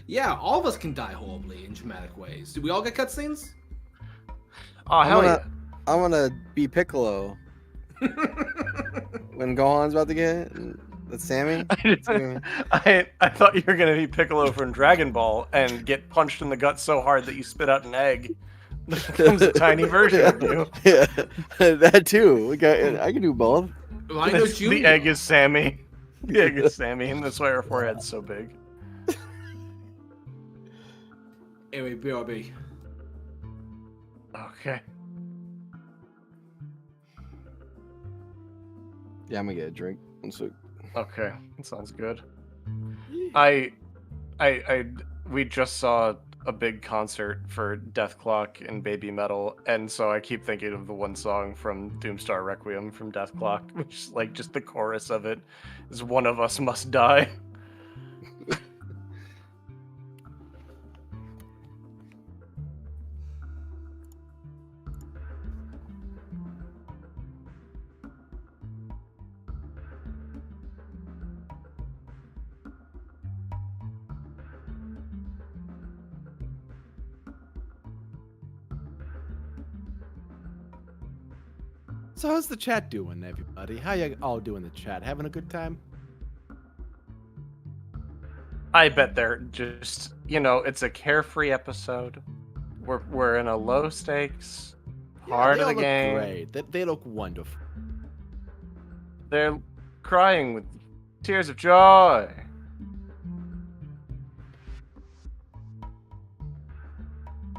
Yeah, all of us can die horribly in dramatic ways. Do we all get cutscenes? Oh hell yeah! I'm gonna be Piccolo when Gohan's about to get that's Sammy. I thought you were gonna be Piccolo from Dragon Ball and get punched in the gut so hard that you spit out an egg. That becomes a tiny version of you. Yeah, that too. I can do both. Rhino Jr. The egg is Sammy. The egg is Sammy, and that's why her forehead's so big. Anyway, BRB. Okay. Yeah, I'm gonna get a drink. Okay, that sounds good. We just saw a big concert for Death Clock and Baby Metal, and so I keep thinking of the one song from Doomstar Requiem from Death Clock, which is like just the chorus of it is "One of us must die." So how's the chat doing, everybody? How you all doing in the chat? Having a good time? I bet they're just, it's a carefree episode. We're in a low stakes part of the game. Great. They look wonderful. They're crying with tears of joy.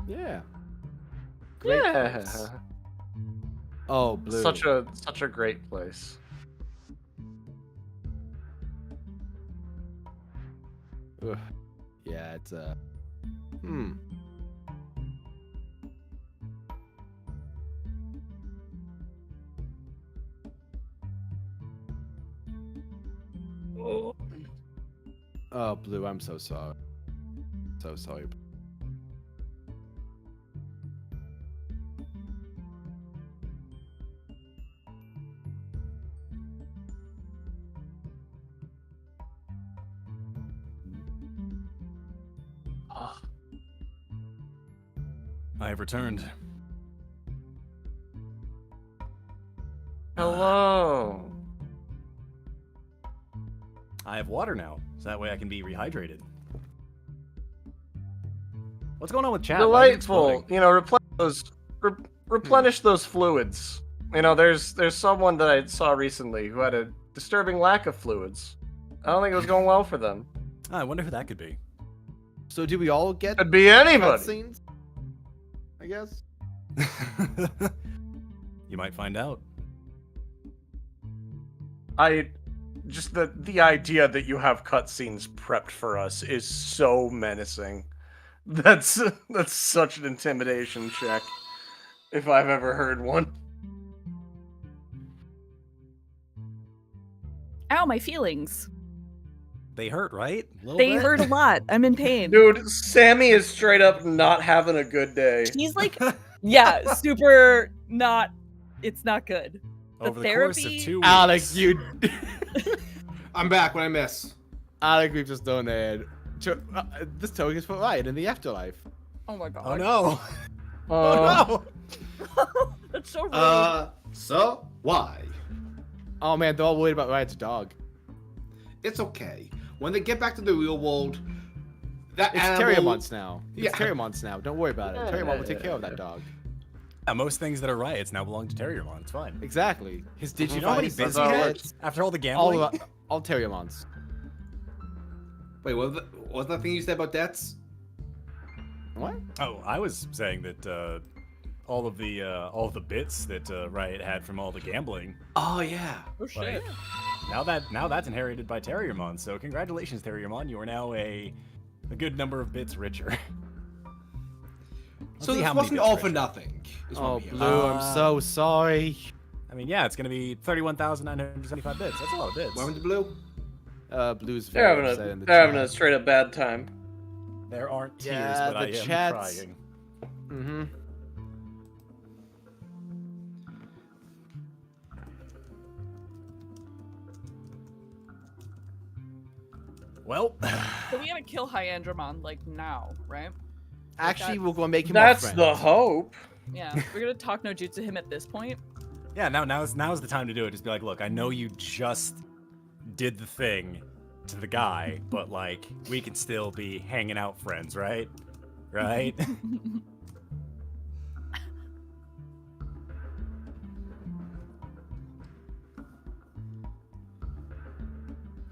Yeah. Great place. Oh, Blue. Such a great place. Ugh. Yeah, it's Oh, Blue, I'm so sorry. So sorry. I have returned. Hello. I have water now, so that way I can be rehydrated. What's going on with chat? Delightful. Replenish those fluids. There's someone that I saw recently who had a disturbing lack of fluids. I don't think it was going well for them. I wonder who that could be. So do we all get Could be anybody. cutscenes? I guess. You might find out. Just the idea that you have cutscenes prepped for us is so menacing. That's such an intimidation check, if I've ever heard one. Ow, my feelings. They hurt, right? They hurt a lot. I'm in pain. Dude, Sammy is straight up not having a good day. He's like, yeah, super not. It's not good. Over the therapy. course of 2 weeks. Alex, you. I'm back. What I miss? Alex, we've just donated. This token is for Riot in the afterlife. Oh my god. Oh no. Oh no. That's so rude. So why? Oh man, they're all worried about Riot's dog. It's okay. When they get back to the real world, that It's animal... Terriermon's now. It's Yeah. Terriermon's now. Don't worry about it. Terriermon will take care of that dog. Most things that are Riots now belong to Terriermon. It's fine. Exactly. His Digivice. You know how many bits he had after all the gambling? All Terriermons. Wait, what was that thing you said about debts? What? Oh, I was saying that all of the bits that Riot had from all the gambling. Oh yeah. Oh shit. Now that's inherited by Terriermon. So congratulations, Terriermon. You are now a good number of bits richer. So this wasn't all for nothing. Oh, Blue, I'm so sorry. I mean, yeah, it's gonna be 31,975 bits. That's a lot of bits. What happened to Blue? Blue's They're very upset in the having a chat. straight up bad time. There aren't tears, Yeah, but I the am chat's- crying. Mm-hmm. Well, So we gotta kill Hyandramon, like, now, right? Actually, we're gonna make him our That's friend. the hope. Yeah, we're gonna talk no jutsu him at this point. yeah, now's the time to do it. Just be like, look, I know you just did the thing to the guy, but like, we can still be hanging out friends, right? Right?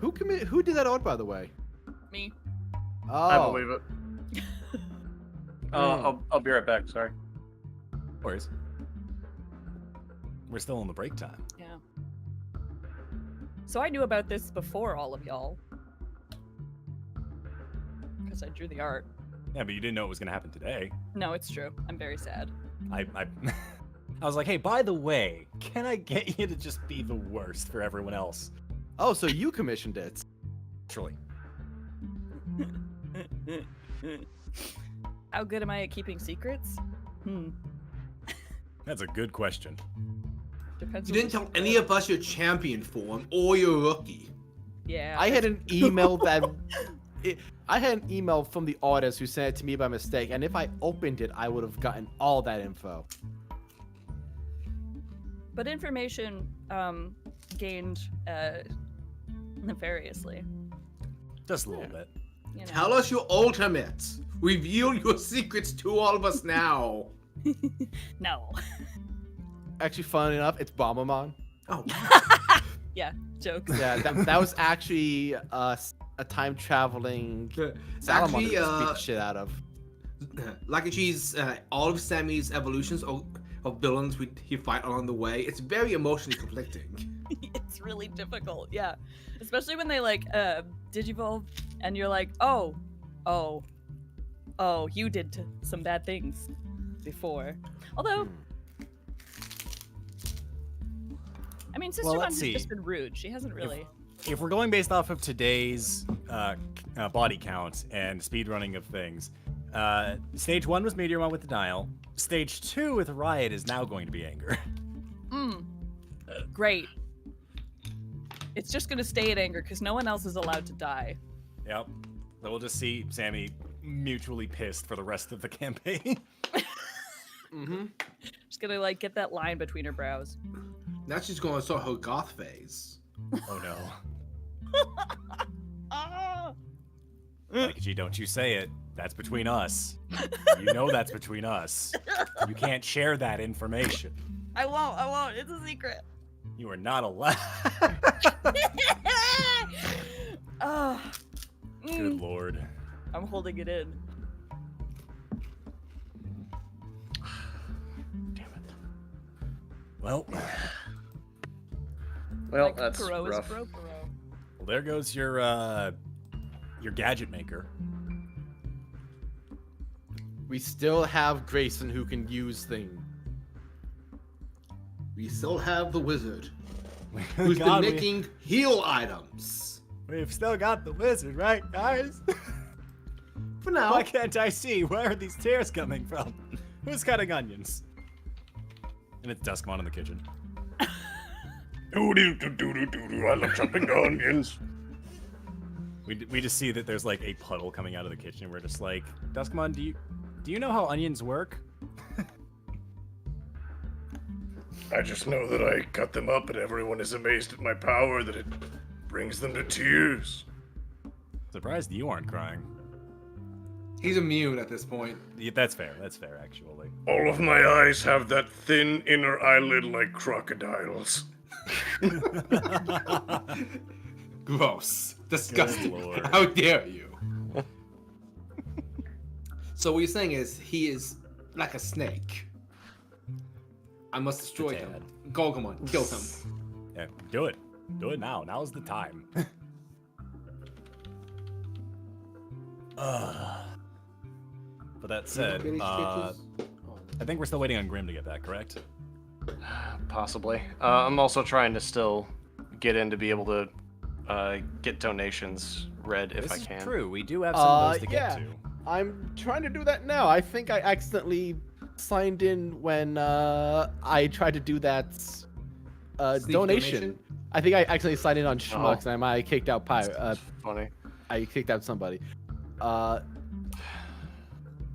Who did that art, by the way? Me. Oh, I believe it. I'll be right back. Sorry. Of course. We're still in the break time. Yeah. So I knew about this before all of y'all. Because I drew the art. Yeah, but you didn't know it was gonna happen today. No, it's true. I'm very sad. I I was like, hey, by the way, can I get you to just be the worst for everyone else? Oh, so you commissioned it? Naturally. How good am I at keeping secrets? That's a good question. Depends You on didn't the tell secret. any of us your champion form or your rookie. Yeah. I had an email that I had an email from the artist who sent it to me by mistake, and if I opened it, I would have gotten all that info. But information gained nefariously. Just a little bit. You know. Tell us your ultimates. Reveal your secrets to all of us now. No. Actually, funny enough, it's Bombermon. Oh, Yeah, jokes. Yeah, that was actually a time traveling Salamon actually, to beat the shit out of. Laikachi's all of Sammy's evolutions of villains he fight along the way. It's very emotionally conflicting. It's really difficult, yeah. Especially when they like digivolve and you're like, oh, you did some bad things before. Although, I mean, Sister Well, Mom let's has see. just been rude. She hasn't really. If we're going based off of today's body count and speedrunning of things, stage 1 was Meteormon with Denial. Stage 2 with Riot is now going to be Anger. Great. It's just gonna stay at anger because no one else is allowed to die. Yep. So we'll just see Sammy mutually pissed for the rest of the campaign. Just gonna like get that line between her brows. Now she's going to start her goth phase. Oh no. Laikachi, don't you say it. That's between us. You know that's between us. You can't share that information. I won't. It's a secret. You are not allowed. Oh, Good lord. I'm holding it in. Damn it. Well, Well, Like, that's Pyro is rough. Pyro. well, there goes your gadget maker. We still have Grayson who can use things. We still have the wizard, who's God, been making heal items. we've still got the wizard, right, guys? For now. Why can't I see? Where are these tears coming from? Who's cutting onions? And it's Duskmon in the kitchen. I love chopping onions. We just see that there's like a puddle coming out of the kitchen. We're just like, Duskmon, do you know how onions work? I just know that I cut them up and everyone is amazed at my power, that it brings them to tears. Surprised you aren't crying. He's immune at this point. Yeah, that's fair. That's fair, actually. All of my eyes have that thin inner eyelid like crocodiles. Gross. Disgusting. Lord. How dare you? So what you're saying is he is like a snake. I must destroy him. Tad. Go, come on, kill him. Yeah, do it. Do it now. Now's the time. But that said, Finish I bitches? think we're still waiting on Grimm to get back, correct? possibly. I'm also trying to still get in to be able to get donations read if I This can. is true. We do have some of those to yeah. get to. I'm trying to do that now. I think I accidentally signed in when I tried to do that donation. I think I accidentally signed in on Schmucks and I might have kicked out Pyro. Funny. I kicked out somebody. Just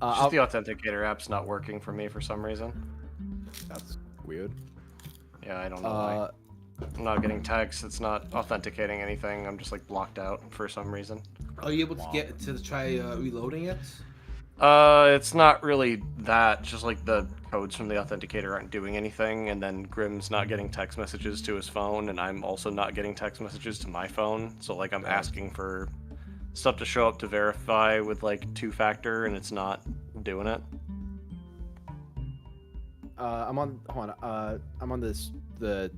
the authenticator app's not working for me for some reason. That's weird. Yeah, I don't know why. I'm not getting text. It's not authenticating anything. I'm just like blocked out for some reason. Are you able to get to try reloading it? It's not really that. Just like the codes from the authenticator aren't doing anything, and then Grimm's not getting text messages to his phone, and I'm also not getting text messages to my phone. So like I'm asking for stuff to show up to verify with like 2-factor, and it's not doing it. I'm on. Hold on. I'm on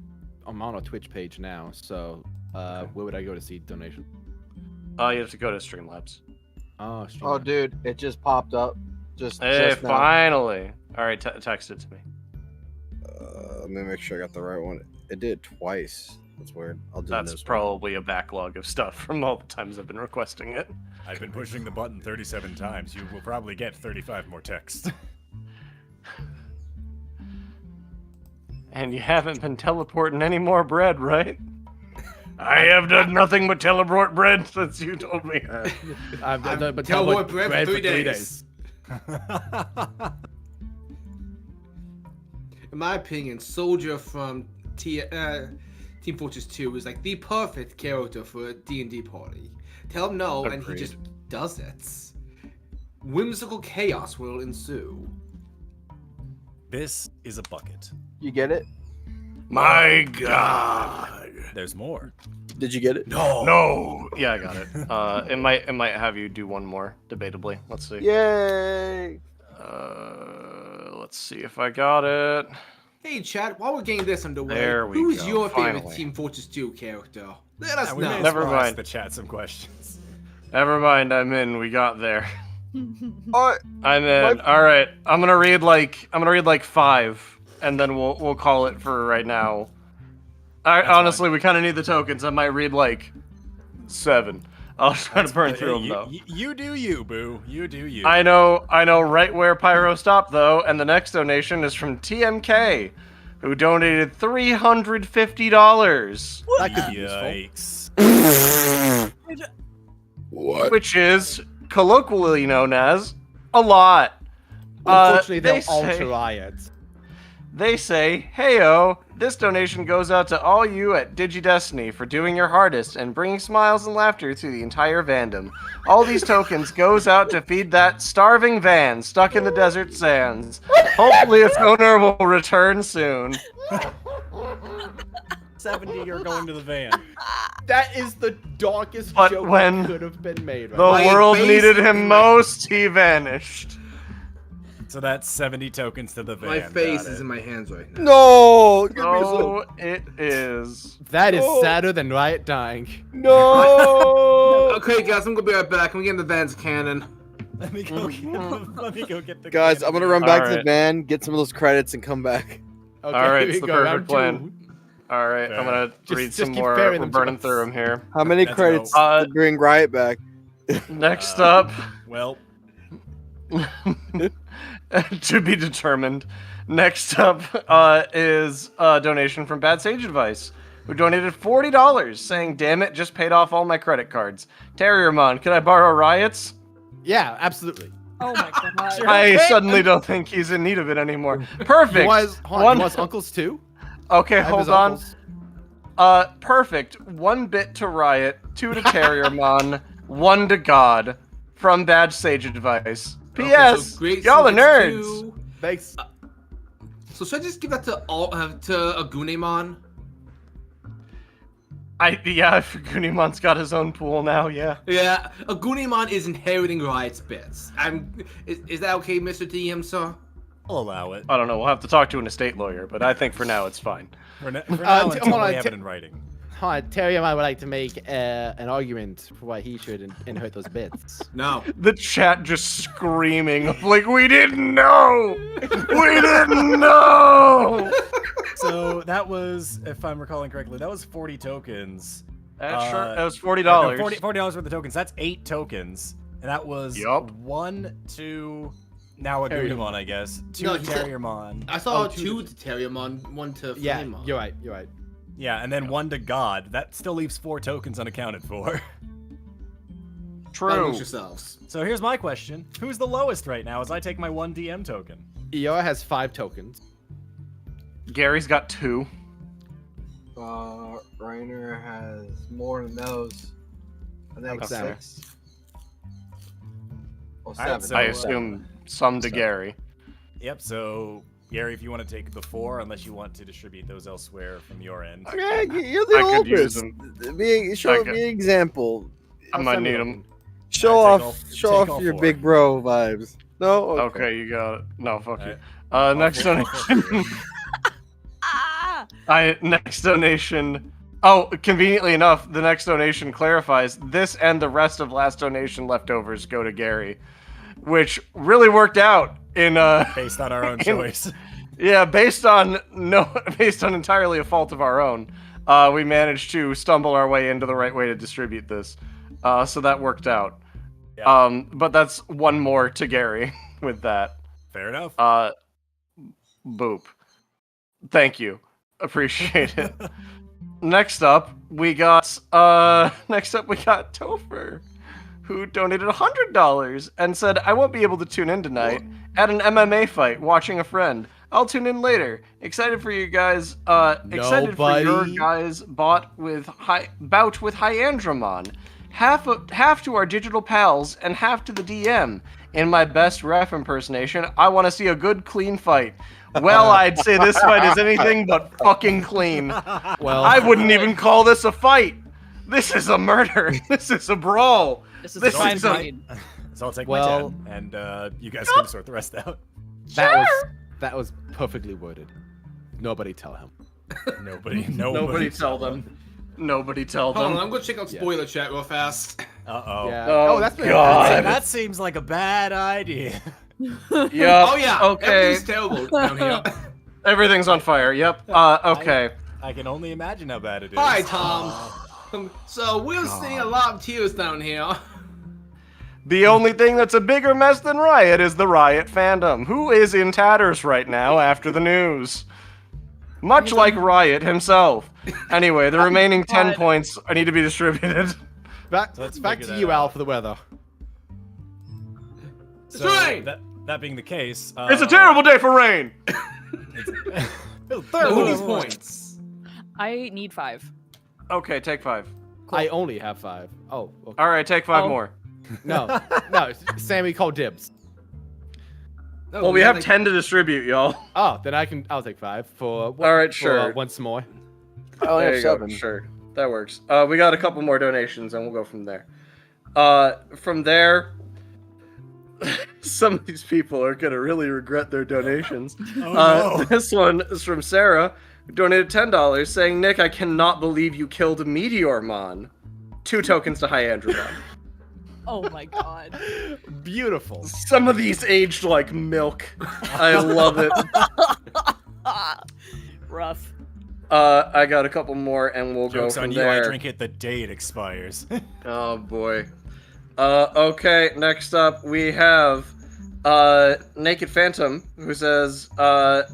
I'm on a Twitch page now. So, where would I go to see donation? You have to go to Streamlabs. Oh, Oh, dude, it just popped up. Just now. Finally. All right, text it to me. Let me make sure I got the right one. It did twice. That's weird. I'll do That's this probably a backlog of stuff from all the times I've been requesting it. I've been pushing the button 37 times. You will probably get 35 more texts. And you haven't been teleporting any more bread, right? I have done nothing but teleport bread since you told me. I've done but teleport bread for 3 days. In my opinion, Soldier from Team Fortress 2 is like the perfect character for a D&D party. Tell him no, and he just does it. Whimsical chaos will ensue. This is a bucket. You get it? My God. There's more. Did you get it? No. Yeah, I got it. It might have you do one more, debatably. Let's see. Yay! Let's see if I got it. Hey, chat, while we're getting this underway, There we who's go, your favorite finally. Team Fortress 2 character? Let us We know. may Never as well ask mind. the chat some questions. Never mind, I'm in. We got there. Alright, I'm in. All right. I'm gonna read like 5, and then we'll call it for right now. Honestly, we kind of need the tokens. I might read like 7. I'll try to burn through them though. You do you, boo. You do you. I know right where Pyro stopped though, and the next donation is from TMK, who donated $350. That could be useful. Yikes. what? Which is colloquially known as a lot. Unfortunately, they they'll all say- Riot. They say, "Heyo, this donation goes out to all you at Digi-Destiny for doing your hardest and bringing smiles and laughter to the entire fandom. All these tokens goes out to feed that starving van stuck in the desert sands. Hopefully its owner will return soon." 70, you're going to the van. That is the darkest But joke when that could have been made. The Right? world needed basically- him most, he vanished. So that's 70 tokens to the van. My face Got is it. in my hands right now. No! Give me Oh, it is. That is Oh. sadder than Riot dying. some. No! Okay, guys, I'm gonna be right back. I'm getting the Van's cannon. Let me go get the Guys, I'm gonna run back to the Alright. van, get some of those credits, and come back. Okay, All right, here it's we the go, perfect round plan. two. All right, I'm gonna read just some keep more. ferrying We're them to burning us. through them here. How many That's credits dope. to bring Riot back? Next up, Well, to be determined. Next up is a donation from Bad Sage Advice, who donated $40, saying, "Damn it, just paid off all my credit cards. Terriermon, could I borrow Riot's?" Yeah, absolutely. Oh my god. I suddenly don't think he's in need of it anymore. Perfect. You want his uncles too? Okay, I have his hold on. uncles. Perfect. 1 bit to Riot, 2 to Terriermon, 1 to God, from Bad Sage Advice. P.S. Y'all are nerds. Thanks. So should I just give that to Agunemon? Yeah, Gunimon's got his own pool now, yeah. Yeah, Agunemon is inheriting Riot's bits. Is that okay, Mr. DM, sir? I'll allow it. I don't know, we'll have to talk to an estate lawyer, but I think for now it's fine. For now, until hold on, we have it in writing. Hi, Terry, I would like to make an argument for why he should inherit those bits. No. The chat just screaming, like, we didn't know! We didn't know! So that was, if I'm recalling correctly, that was 40 tokens. That was $40. $40 worth of tokens. That's 8 tokens. And that was Yup. 1 to now a Digimon, I guess. 2 No, to Terriermon. I saw Oh, 2 to Terriermon, 1 to Yeah, Flamemon. you're right. You're right. Yeah, and then 1 to God. That still leaves 4 tokens unaccounted for. True. Amongst yourselves. So here's my question. Who's the lowest right now as I take my 1 DM token? Eora has 5 tokens. Gary's got 2. Reiner has more than those. I think Okay. 6. Well, Alright, 7. so, I assume some to Gary. Yep, so Gary, if you want to take the 4, unless you want to distribute those elsewhere from your end. Okay, you're the I could use oldest. Show Okay. me an example. I might need them. Show Alright, off, take show all off your 4. big bro vibes. No. Okay, you got it. No, fuck you. Alright. Next donation. Ah! Next donation. Oh, conveniently enough, the next donation clarifies this and the rest of last donation leftovers go to Gary, which really worked out in Based on our own choice. Yeah, based on entirely a fault of our own. We managed to stumble our way into the right way to distribute this. So that worked out. Yeah. But that's 1 more to Gary with that. Fair enough. Boop. Thank you. Appreciate it. Next up, we got Topher, who donated $100 and said, "I won't be able to tune in tonight at an MMA fight watching a friend. I'll tune in later. Excited for you guys. Excited for your Nobody. guys' bout with Hyandramon. Half to our digital pals and half to the DM. In my best ref impersonation, I want to see a good, clean fight. Well, I'd say this fight is anything but fucking clean. Well, I wouldn't even call this a fight. This is a murder. This is a brawl. This is This a crime is a- scene. So I'll take well- my 10, and you guys can sort the rest out. that was perfectly worded. Nobody tell him. Nobody tell them. Nobody tell Hold on, them. I'm gonna check out spoiler chat real fast. Uh-oh. Yeah. Oh, that's been God. That seems like a bad idea. Yeah. Oh yeah. Okay. Everything's terrible down here. Everything's on fire. Yep. Okay. I can only imagine how bad it is. Hi, Tom. So we're seeing a lot of tears down here. The only thing that's a bigger mess than Riot is the Riot fandom, who is in tatters right now after the news. Much like Riot himself. Anyway, the remaining 10 points need to be distributed. Back Let's to figure you, that Al, out. for the weather. So, rain! that being the case, It's a terrible day for rain! Who needs points? I need 5. Okay, take 5. I only have 5. Oh, okay. Alright, take 5 Oh. more. No, Sammy, call dibs. No, Well, we have like, 10 to distribute, y'all. Oh, then I'll take 5 for. Alright, sure. Once more. I only There have you go. 7. Sure, that works. We got a couple more donations, and we'll go from there. From there, some of these people are gonna really regret their donations. Oh, no. This one is from Sarah, who donated $10, saying, "Nick, I cannot believe you killed Meteormon." 2 tokens to Hyandramon. Oh my god. Beautiful. Some of these aged like milk. I love it. Rough. I got a couple more, and we'll Joke's go from on you, there. I drink it the day it expires. Oh boy. Okay, next up we have Naked Phantom, who says,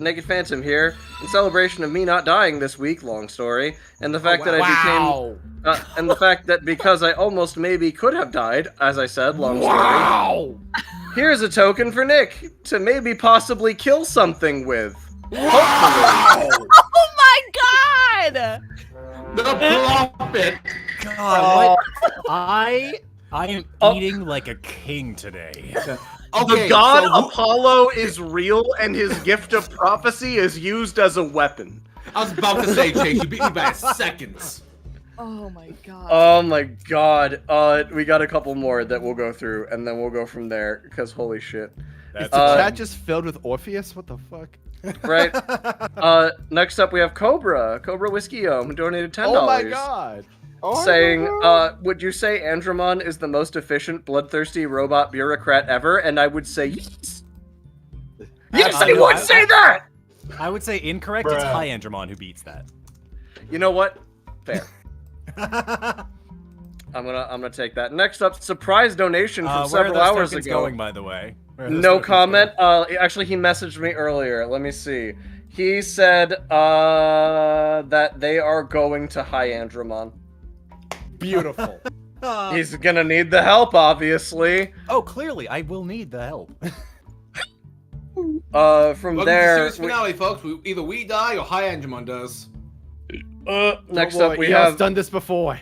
Naked Phantom here, in celebration of me not dying this week, long story, and the fact that I became and the fact that because I almost maybe could have died, as I said, long story. Here's a token for Nick to maybe possibly kill something with. Hopefully. Oh my god! The prophet. God, what? I am eating like a king today. Okay, The god so Apollo is real, and his gift of prophecy is used as a weapon. I was about to say, Chase, you beat me by seconds. Oh my god. Oh my god. We got a couple more that we'll go through, and then we'll go from there, because holy shit. Is the chat just filled with Orpheus? What the fuck? Right? Next up, we have Cobra Whiskey, who donated $10. Oh my god. Saying, would you say Andromon is the most efficient, bloodthirsty robot bureaucrat ever? And I would say yes. Yes, I would say that! I would say incorrect. It's Hyandramon who beats that. You know what? Fair. I'm gonna take that. Next up, surprise donation from several hours ago. Going, by the way. No comment. Actually, he messaged me earlier. Let me see. He said that they are going to Hyandramon. Beautiful. He's gonna need the help, obviously. Oh, clearly, I will need the help. From Welcome to the there, series finale, folks. Either we die or Hyandramon does. next up we have done this before.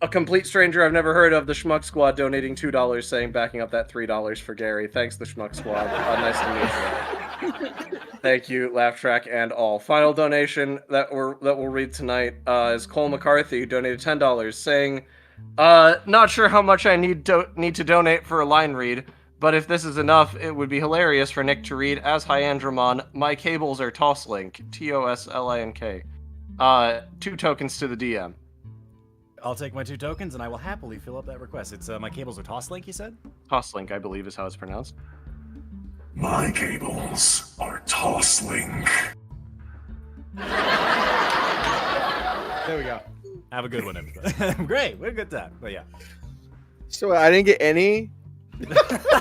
a complete stranger I've never heard of, the Schmuck Squad, donating $2, saying backing up that $3 for Gary. Thanks, the Schmuck Squad. Nice to meet you. Thank you, Laugh Track and all. Final donation that we'll read tonight is Cole McCarthy, who donated $10, saying, "Not sure how much I need to donate for a line read, but if this is enough, it would be hilarious for Nick to read as Hyandramon. My cables are Tosslink, Toslink. 2 tokens to the DM." I'll take my 2 tokens, and I will happily fill up that request. It's my cables are Tosslink, you said? Tosslink, I believe, is how it's pronounced. My cables are Tosslink. There we go. Have a good one, everybody. Great, what a good time. But yeah. So I didn't get any.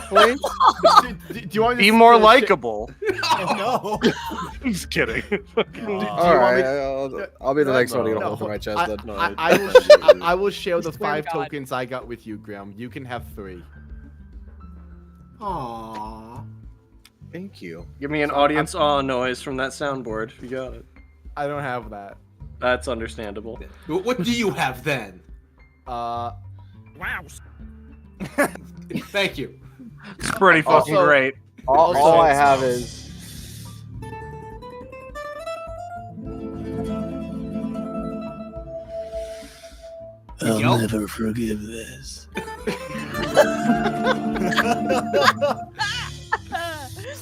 Points? Do you want me Be to more likable. No. Just kidding. All right, I'll be the next one to get a hold of my chest. Then. I will share the Swear to 5 God. tokens I got with you, Grimm. You can have 3. Aww. Thank you. Give me an audience awe noise from that soundboard. You got it. I don't have that. That's understandable. What do you have then? Wow. Thank you. It's pretty fucking Also- great. All I have is. I'll never forgive this.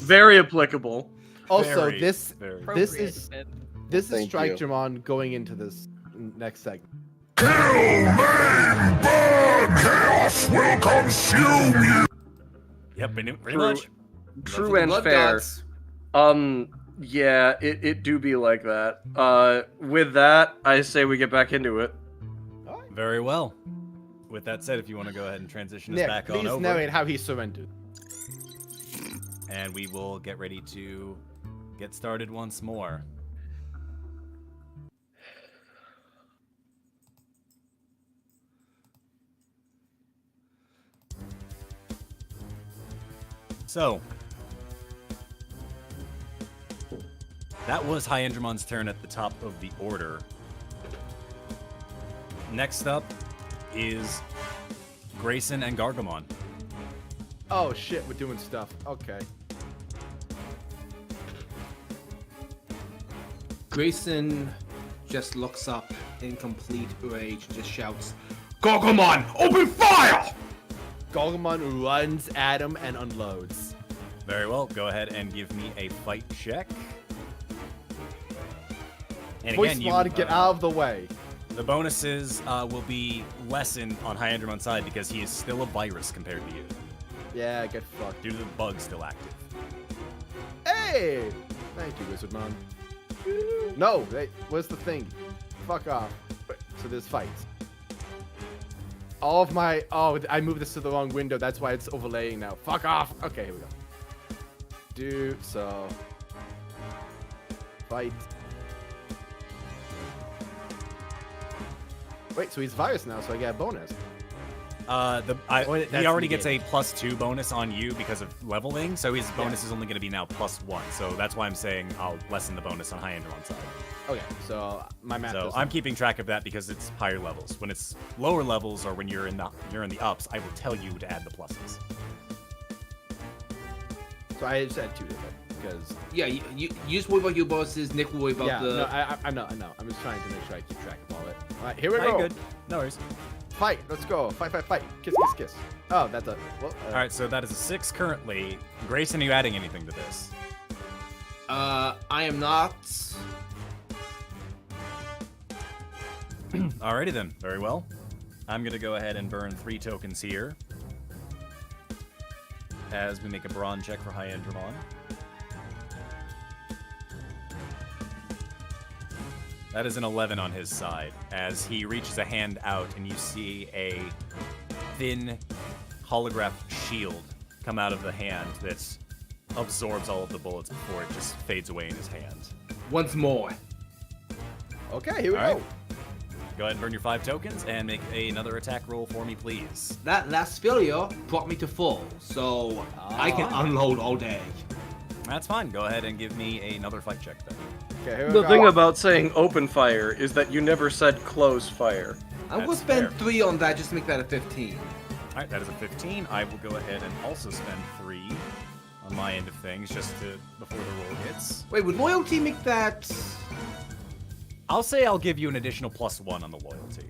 Very applicable. Also, Very, this very. this is Appropriate. this is Thank Strike you. Dramon going into this next segment. Kill me, but chaos will consume you. Yep, pretty True. much. True and fair. Yeah, it do be like that. With that, I say we get back into it. Very well. With that said, if you want to go ahead and transition us Nick, back on please over, narrate how he surrendered. and we will get ready to get started once more. So, that was Hyendramon's turn at the top of the order. Next up is Grayson and Gargamon. Oh shit, we're doing stuff. Okay. Grayson just looks up in complete rage and just shouts, "Gargamon, open fire!" Gargamon runs at him and unloads. Very well, go ahead and give me a fight check. And Voice again, Mod, get out of the way. the bonuses will be lessened on Hyendramon's side because he is still a virus compared to you, Yeah, get fucked. due to the bug still active. Hey! Thank you, Wizardmon. No, hey, where's the thing? Fuck off. So there's fights. All of my... Oh, I moved this to the wrong window. That's why it's overlaying now. Fuck off. Okay, here we go. So... Fight. Wait, so he's virus now, so I get a bonus. He that's already the gets game. a +2 bonus on you because of leveling, so his bonus is only going to be now +1. So that's why I'm saying I'll lessen the bonus on Hyendramon's side. Okay, so my math So doesn't- I'm keeping track of that because it's higher levels. When it's lower levels or when you're in the ups, I will tell you to add the pluses. So I just had 2 to it, because... Yeah, you just worry about your bosses. Nick will worry about Yeah, the. no, I know. I'm just trying to make sure I keep track of all it. All right, here we Alright, go. good. No worries. Fight. Let's go. Fight. Kiss. Oh, that's a... Well, All right, so that is a 6 currently. Grayson, are you adding anything to this? I am not. Alrighty then. Very well. I'm going to go ahead and burn 3 tokens here as we make a brawn check for Hyandramon. That is an 11 on his side, as he reaches a hand out and you see a thin holograph shield come out of the hand that absorbs all of the bullets before it just fades away in his hand. Once more. Okay, here we All go. right. Go ahead and burn your 5 tokens and make another attack roll for me, please. That last failure brought me to full, so I can unload all day. That's fine. Go ahead and give me another fight check then. Okay, here we The go. thing about saying open fire is that you never said close fire. I'm gonna That's spend fair. 3 on that just to make that a 15. All right, that is a 15. I will go ahead and also spend 3 on my end of things just to before the roll hits. Wait, would loyalty make that? I'll say I'll give you an additional +1 on the loyalty.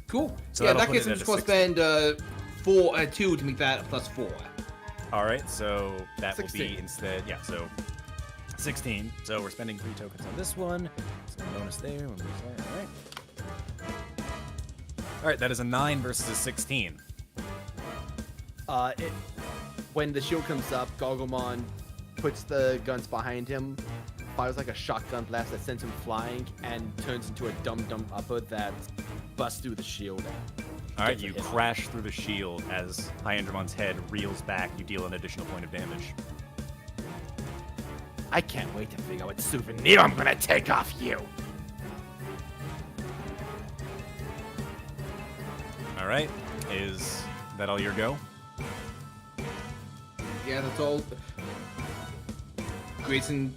Cool. So yeah, that'll that put case it I'm at just a gonna spend 2 to make that a +4. All right, so that 16. will be instead, yeah, so 16. So we're spending 3 tokens on this one. So bonus there, one bonus there. All right. All right, that is a 9 versus a 16. When the shield comes up, Gogglemon puts the guns behind him, fires like a shotgun blast that sends him flying, and turns into a dum-dum upper that busts through the shield. All right, Gets a you hit. crash through the shield as Hyandromon's head reels back. You deal an additional point of damage. I can't wait to figure out what souvenir I'm gonna take off you. All right, is that all your go? Yeah, that's all. Grayson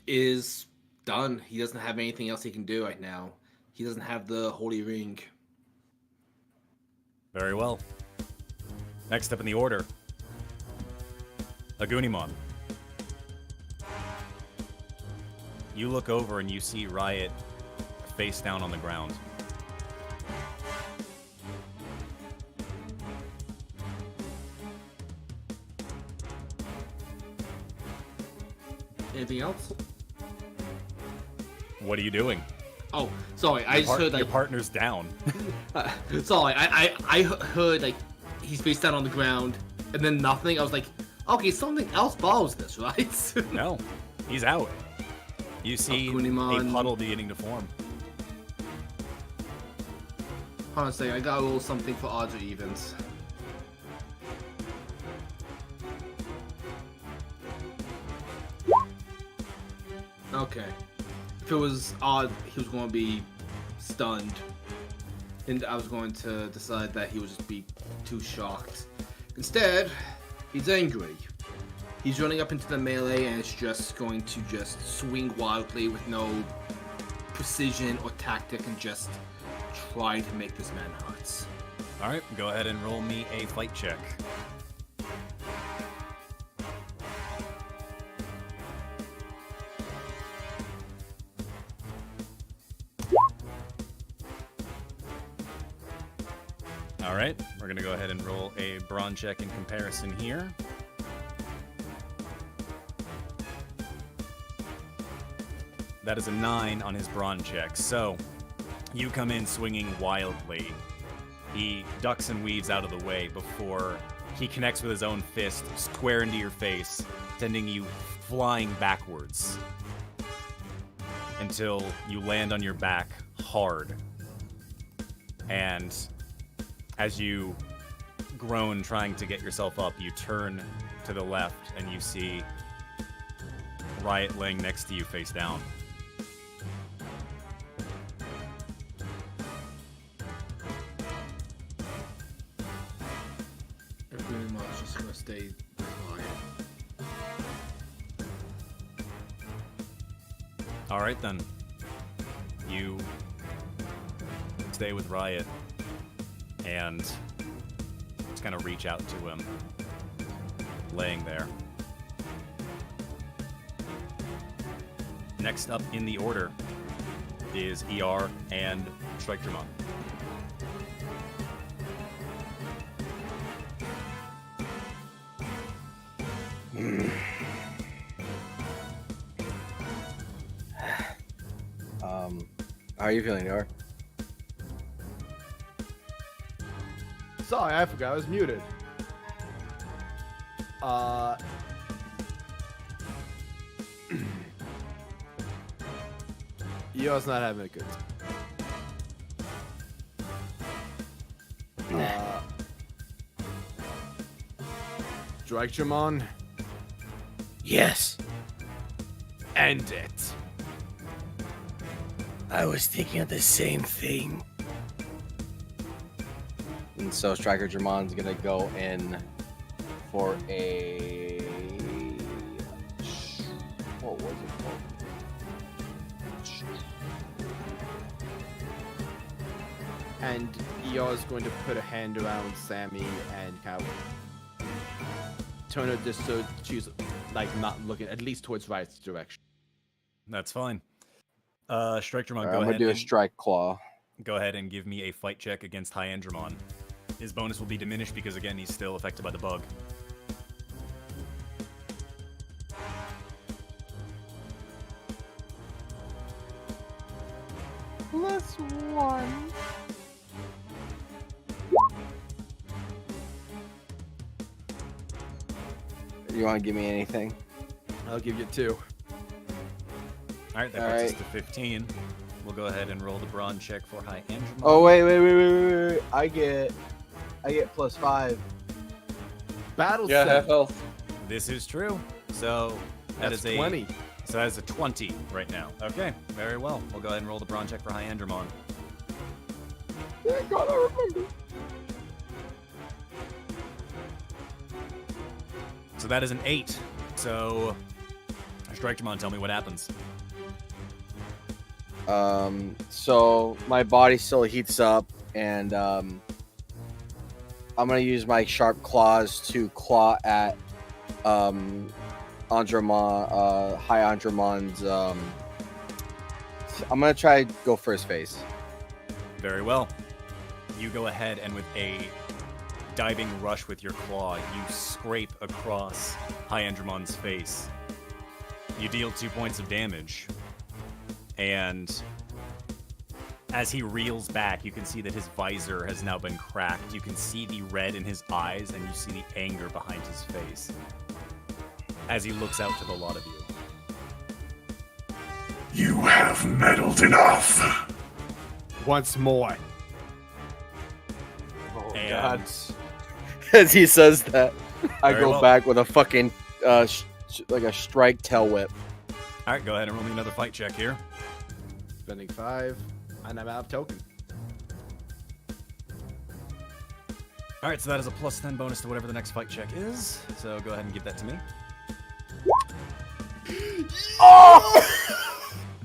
is done. He doesn't have anything else he can do right now. He doesn't have the holy ring. Very well. Next up in the order, Agunimon. You look over and you see Riot face down on the ground. Anything else? What are you doing? Oh, sorry. I just heard your like. partner's down. Sorry, I heard like he's face down on the ground, and then nothing. I was like, okay, something else follows this, right? No, he's out. You see a Agunimon. puddle beginning to form. Honestly, I got a little something for odds or evens. Okay. If it was odd, he was going to be stunned. And I was going to decide that he would just be too shocked. Instead, he's angry. He's running up into the melee and it's just going to just swing wildly with no precision or tactic and just try to make this man hurt. All right, go ahead and roll me a fight check. All right, we're gonna go ahead and roll a brawn check in comparison here. That is a 9 on his brawn check. So, you come in swinging wildly. He ducks and weaves out of the way before he connects with his own fist square into your face, sending you flying backwards until you land on your back hard. And as you groan trying to get yourself up, you turn to the left and you see Riot laying next to you face down. Everyone's just going to stay quiet. All right, then. You stay with Riot and just kind of reach out to him, laying there. Next up in the order is ER and Strike-Dramon. How are you feeling, Yar? Sorry, I forgot I was muted. Yo's not having a good time. Digimon, Yes, end it. I was thinking of the same thing. And so Striker Germon's gonna go in for a what was it called? And Yo is going to put a hand around Sammy and kind of turn her just so she's like not looking at least towards Riot's direction. That's fine. Strikemon, I'm go gonna ahead. do a And, strike claw. go ahead and give me a fight check against Hyandramon. His bonus will be diminished because again he's still affected by the bug. +1. You want to give me anything? I'll give you 2. All right, that All puts us right. to 15. We'll go ahead and roll the brawn check for Hyandramon. Oh wait! I get +5. Battle Yeah, set. half health. This is true. So that That's is 20. So that is a 20 right now. Okay, very well. We'll go ahead and roll the brawn check for Hyandramon. Thank God I remember. So that is an 8. So Strikemon, tell me what happens. So my body still heats up, and I'm gonna use my sharp claws to claw at Andramon's. I'm gonna try to go for his face. Very well. You go ahead and with a diving rush with your claw, you scrape across Hyandramon's face. You deal 2 points of damage. And as he reels back, you can see that his visor has now been cracked. You can see the red in his eyes, and you see the anger behind his face as he looks out to the lot of you. You have meddled enough. Once more. And As he says that, I Very go well. back with a fucking like a strike tail whip. all right, go ahead and roll me another fight check here. Spending 5, and I'm out of token. All right, so that is a +10 bonus to whatever the next fight check is. So go ahead and give that to me. Oh!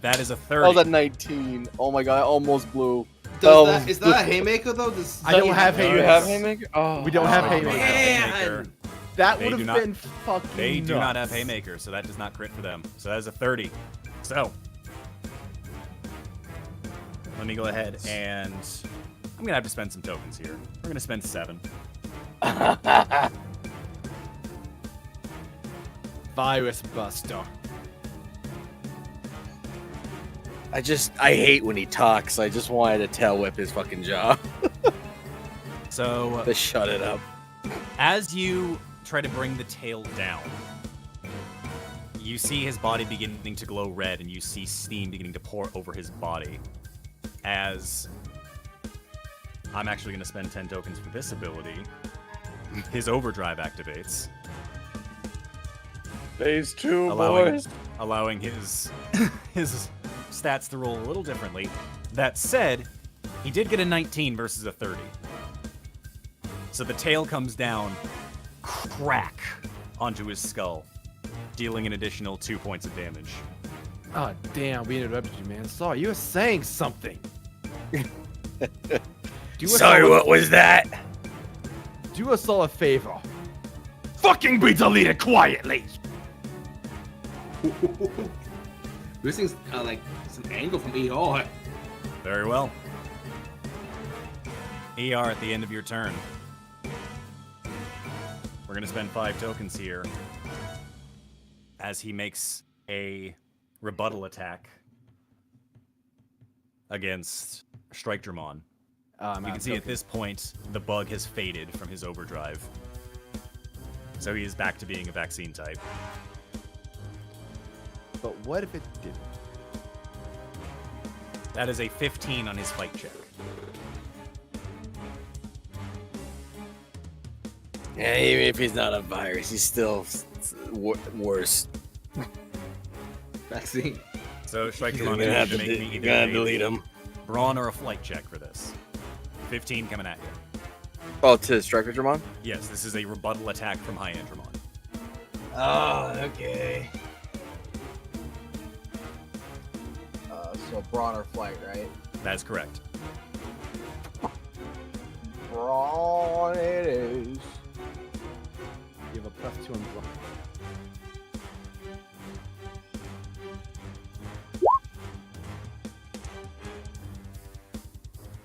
That is a That 30. was a 19. Oh my god, I almost blew. Is that a haymaker though? I don't have Do you haymakers. have haymaker? Oh, We don't have Oh, haymakers. haymaker. That They would do have not- been fucking They do not have nuts. haymaker, so that does not crit for them. So that is a 30. So let me go ahead and I'm gonna have to spend some tokens here. We're gonna spend 7. Virus Buster. I hate when he talks. I just wanted to tail whip his fucking jaw. So To shut it up. as you try to bring the tail down, you see his body beginning to glow red, and you see steam beginning to pour over his body. As I'm actually going to spend 10 tokens for this ability, his overdrive activates, Phase 2, allowing boys. allowing his his stats to roll a little differently. That said, he did get a 19 versus a 30. So the tail comes down, crack, onto his skull, dealing an additional 2 points of damage. Oh, damn, we interrupted you, man. Sorry, you were saying something. Sorry, what was that? Do us all a favor. Fucking be deleted quietly! This thing's like some angle from ER. Very well. ER at the end of your turn. We're going to spend 5 tokens here as he makes a rebuttal attack against Strikemon. You can see at this point the bug has faded from his overdrive. So he is back to being a vaccine type. But what if it didn't? That is a 15 on his fight check. Yeah, even if he's not a virus, he's still worse. Vaccine. So Strike You're Dramon, gonna you have need to to make me you're gonna either delete a him. brawn or a flight check for this. 15 coming at you. Oh, to Striker Dramon? Yes, this is a rebuttal attack from High End Dramon. Oh, okay. So brawn or flight, right? That's correct. Brawn it is. You have a +2 on brawn.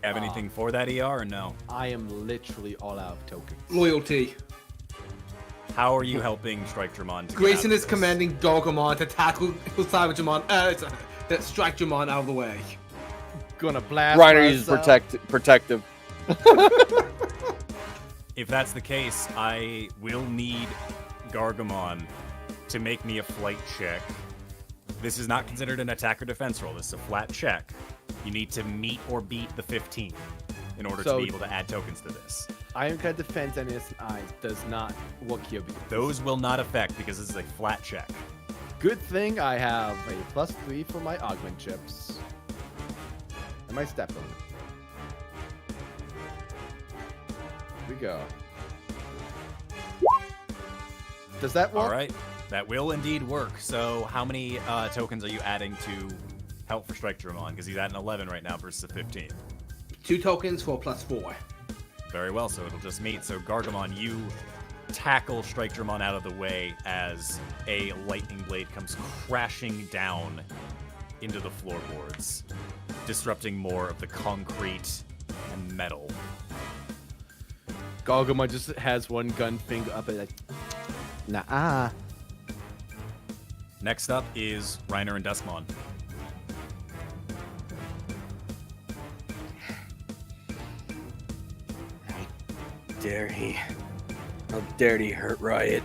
Have anything for that ER or no? I am literally all out of tokens. Loyalty. How are you helping Strike Dramon? To Grayson get out is of this? commanding Dogomon to tackle Savagemon. Strike Dramon out of the way. Gonna blast. Reiner uses myself. protective. If that's the case, I will need Gargamon to make me a flight check. This is not considered an attack or defense roll. This is a flat check. You need to meet or beat the 15 in order to be able to add tokens to this. Ironclad Defense and Innocent Eyes does not work here. Those will not affect because this is a flat check. Good thing I have a +3 for my augment chips. And my step on. Here we go. Does that work? All right. That will indeed work. So how many tokens are you adding to help for Strike Dramon? Because he's at an 11 right now versus a 15. 2 tokens for +4. Very well, so it'll just meet. So Gargamon, you tackle Strike Dramon out of the way as a lightning blade comes crashing down into the floorboards, disrupting more of the concrete and metal. Gargamon just has one gun finger up and like, nah. Next up is Reiner and Duskmon. How dare he hurt Riot?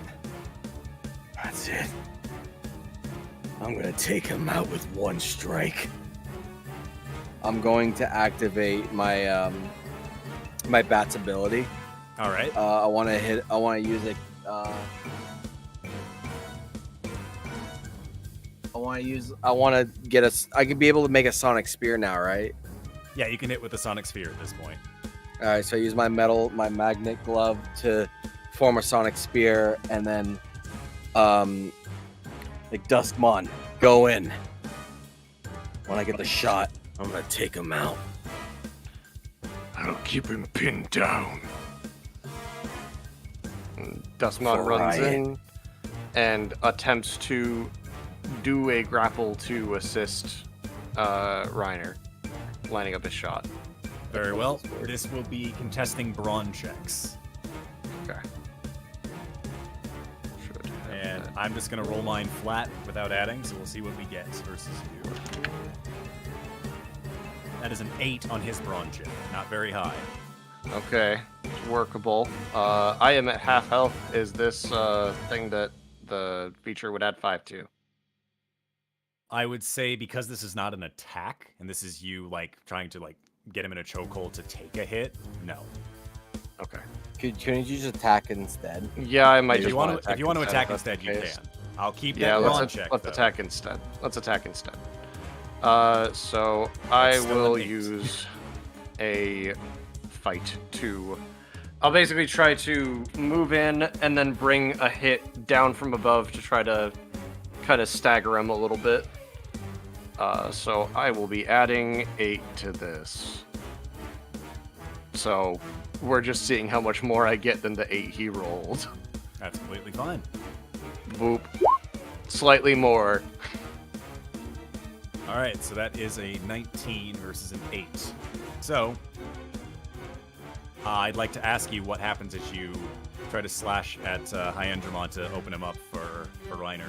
That's it. I'm gonna take him out with one strike. I'm going to activate my my bat's ability. All right. I want to use it. I want to get a. I could be able to make a sonic spear now, right? Yeah, you can hit with the Sonic Sphere at this point. All right, so I use my magnet glove to form a sonic spear, and then, Like Duskmon, go in. When I get the shot, I'm gonna take him out. I'll keep him pinned down. Duskmon For runs Riot. in and attempts to do a grapple to assist Reiner, lining up his shot. Very well. This will be contesting brawn checks. Okay. Should have And that. I'm just going to roll mine flat without adding, so we'll see what we get versus you. That is an 8 on his brawn check. Not very high. Okay, it's workable. I am at half health. Is this thing that the feature would add 5 to? I would say because this is not an attack, and this is you like trying to like get him in a chokehold to take a hit. No. Okay. Couldn't you just attack instead? Yeah, I might If just you want to if you want to attack if that's the instead, you case. can. I'll keep Yeah, that brawn let's check. let's though. attack instead. Let's attack instead. So I That's still will an 8. use a fight to. I'll basically try to move in and then bring a hit down from above to try to kind of stagger him a little bit. So I will be adding 8 to this. So we're just seeing how much more I get than the 8 he rolled. That's completely fine. Boop. Slightly more. All right, so that is a 19 versus an 8. So I'd like to ask you what happens as you try to slash at Hyendramon to open him up for Reiner.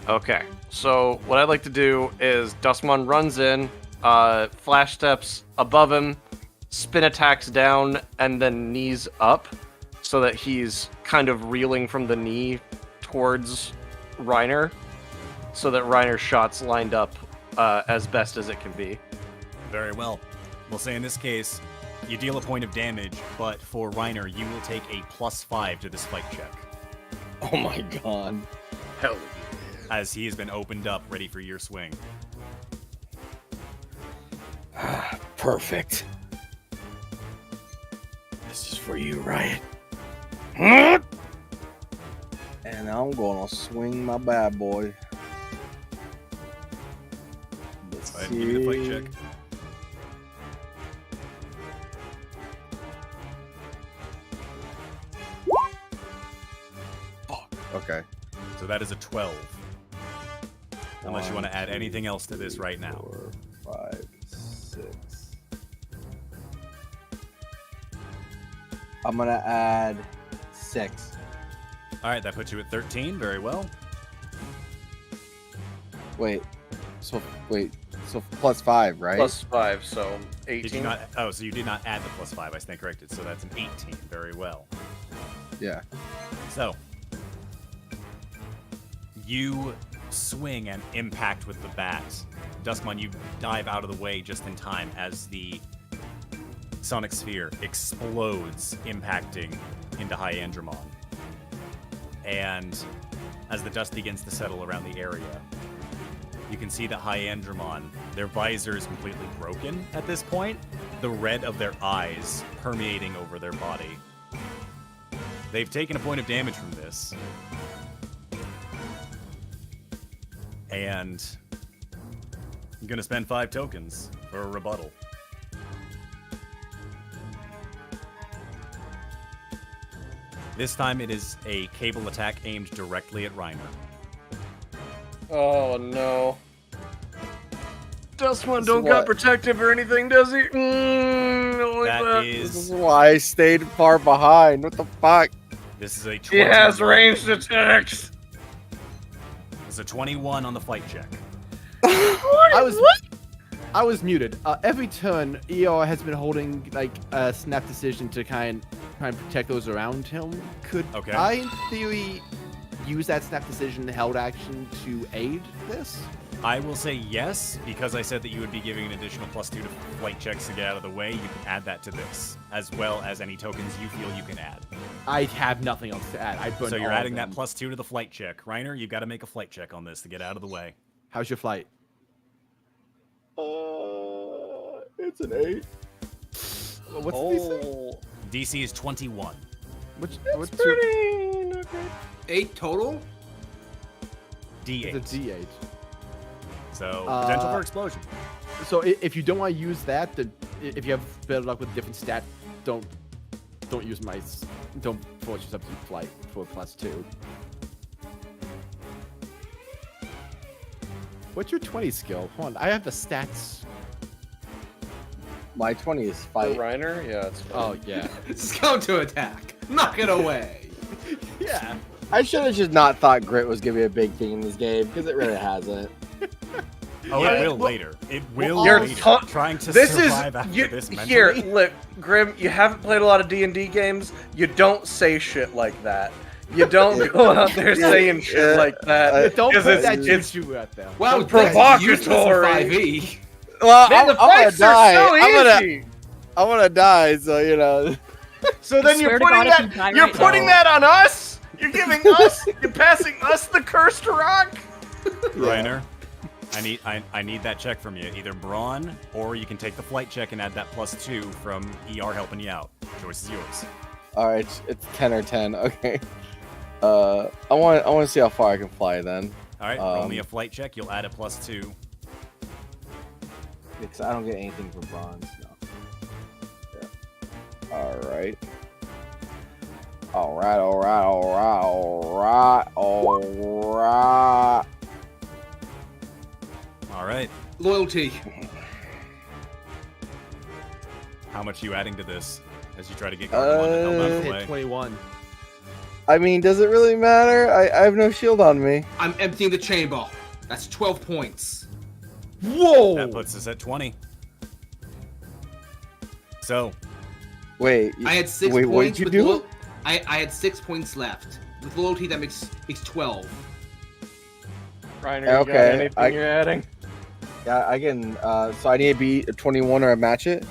Okay, so what I'd like to do is Duskmon runs in, flash steps above him, spin attacks down, and then knees up, so that he's kind of reeling from the knee towards Reiner, so that Reiner's shot's lined up as best as it can be. Very well. We'll say in this case, you deal a point of damage, but for Reiner, you will take a +5 to this fight check. Oh my god. Hell. As he has been opened up, ready for your swing. Perfect. This is for you, Riot. And I'm gonna swing my bad boy. Let's Go ahead and give me the fight check. Okay. So that is a 12. Unless you want to add anything else to this right now. 4, 5, 6. I'm gonna add 6. All right, that puts you at 13. Very well. Wait. So +5, right? +5, so 18. Did you not? Oh, so you did not add the +5. I stand corrected. So that's an 18. Very well. Yeah. So you swing and impact with the bat. Duskmon, you dive out of the way just in time as the sonic sphere explodes, impacting into Hyandramon. And as the dust begins to settle around the area, you can see that Hyandramon, their visor is completely broken at this point, the red of their eyes permeating over their body. They've taken a point of damage from this. And I'm going to spend 5 tokens for a rebuttal. This time it is a cable attack aimed directly at Reiner. Oh no. Dustman don't got protective or anything, does he? That This is... is why I stayed far behind. What the fuck? This is a 21. He has ranged attacks. It's a 21 on the fight check. I was muted. Every turn, ER has been holding like a snap decision to try and protect those around him. Could I, in theory, use that snap decision held action to aid this? I will say yes, because I said that you would be giving an additional +2 to flight checks to get out of the way. You can add that to this, as well as any tokens you feel you can add. I have nothing else to add. So you're adding that +2 to the flight check. Reiner, you've got to make a flight check on this to get out of the way. How's your flight? It's an 8. What's the DC is 21. What's pretty not great. 8 total? D8. It's a D8. So, potential for explosion. So if you don't want to use that, then if you have better luck with a different stat, don't use my... Don't force yourself to flight for +2. What's your 20 skill? Hold on, I have the stats. My 20 is For fight. Reiner? Yeah, it's fine. Oh, yeah. Scout to attack. Knock it away. Yeah. I should have just not thought grit was gonna be a big thing in this game because it really hasn't. Oh, Yeah, it will well- later. It will You're later. Trying to This is survive after you, this mentally. here. Look, Grimm, you haven't played a lot of D&D games. You don't say shit like that. You don't go out there saying shit like that. Don't 'cause put that it's juju out there. Wow, It's provocative. 5e. Well, Man, the I'm gonna fights die. are so easy. I'm gonna die, so you know. So then you're swear to putting God, if you that. die You're right putting now- that on us. You're giving us. You're passing us the cursed rock. Reiner, I need that check from you. Either brawn, or you can take the flight check and add that +2 from ER helping you out. Choice is yours. All right, it's 10 or 10. Okay. I want to see how far I can fly then. All right, roll me a flight check. You'll add a +2. Because I don't get anything for bronze. No. Yeah. All right. All right. All right. Loyalty. How much are you adding to this as you try to get Gargamon to help out of the way? Hit 21. I mean, does it really matter? I have no shield on me. I'm emptying the chamber. That's 12 points. Whoa! That puts us at 20. So, Wait. I had 6 Wait, points. what did you with do? I had 6 points left. With loyalty, that makes 12. Reiner, you got Okay, anything you're adding? Yeah, I can. So I need to beat a 21 or I match it.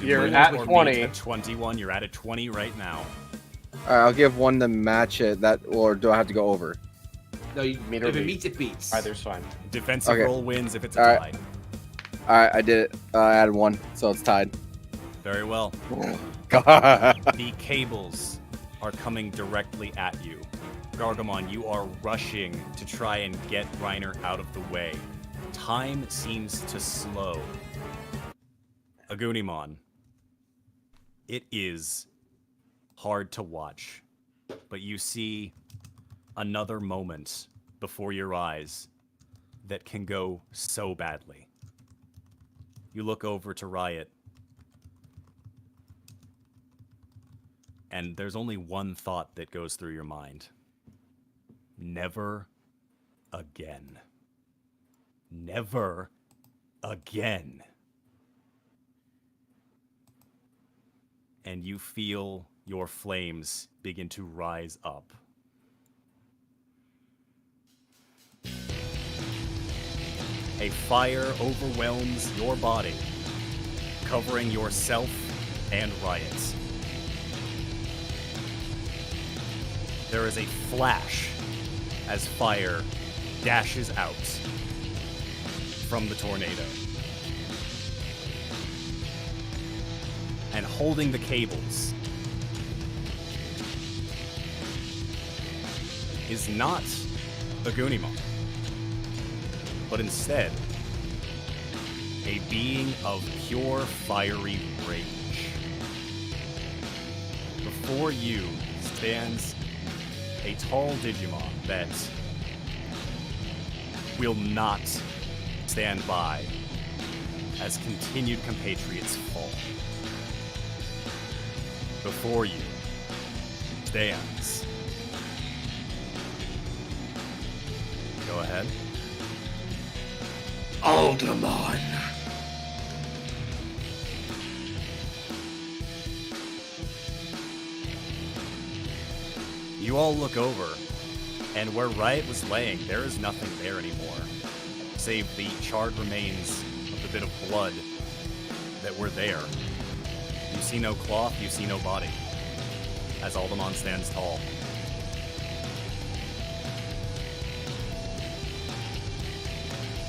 You're Win at or 20. beat a 21. You're at a 20 right now. All right, I'll give one to match it. Or do I have to go over? No, you, Meet or if it beat. meet, it beats. Either's fine. Defensive Okay. roll wins if it's a All tie. right. All right, I did it. I added one, so it's tied. Very well. God. The cables are coming directly at you. Gargamon, you are rushing to try and get Reiner out of the way. Time seems to slow. Agunimon, it is hard to watch, but you see another moment before your eyes that can go so badly. You look over to Riot, and there's only one thought that goes through your mind. Never again. Never again. And you feel your flames begin to rise up. A fire overwhelms your body, covering yourself and Riot. There is a flash as fire dashes out from the tornado. And holding the cables is not Agunimon, but instead a being of pure fiery rage. Before you stands a tall Digimon that will not stand by as continued compatriots fall. Before you stands. Go ahead. Alderman. You all look over, and where Riot was laying, there is nothing there anymore, save the charred remains of the bit of blood that were there. You see no cloth, you see no body, as Alderman stands tall.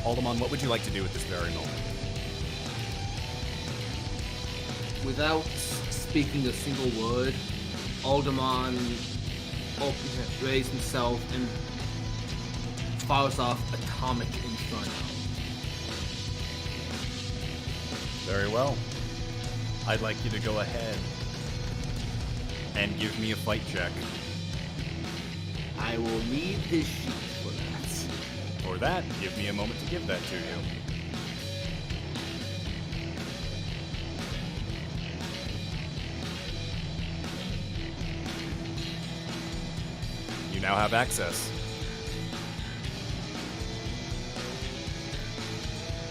Alderman, what would you like to do at this very moment? Without speaking a single word, Alderman raised himself and fires off Atomic Inferno. Very well. I'd like you to go ahead and give me a fight check. I will need his sheet for that. For that, give me a moment to give that to you. You now have access.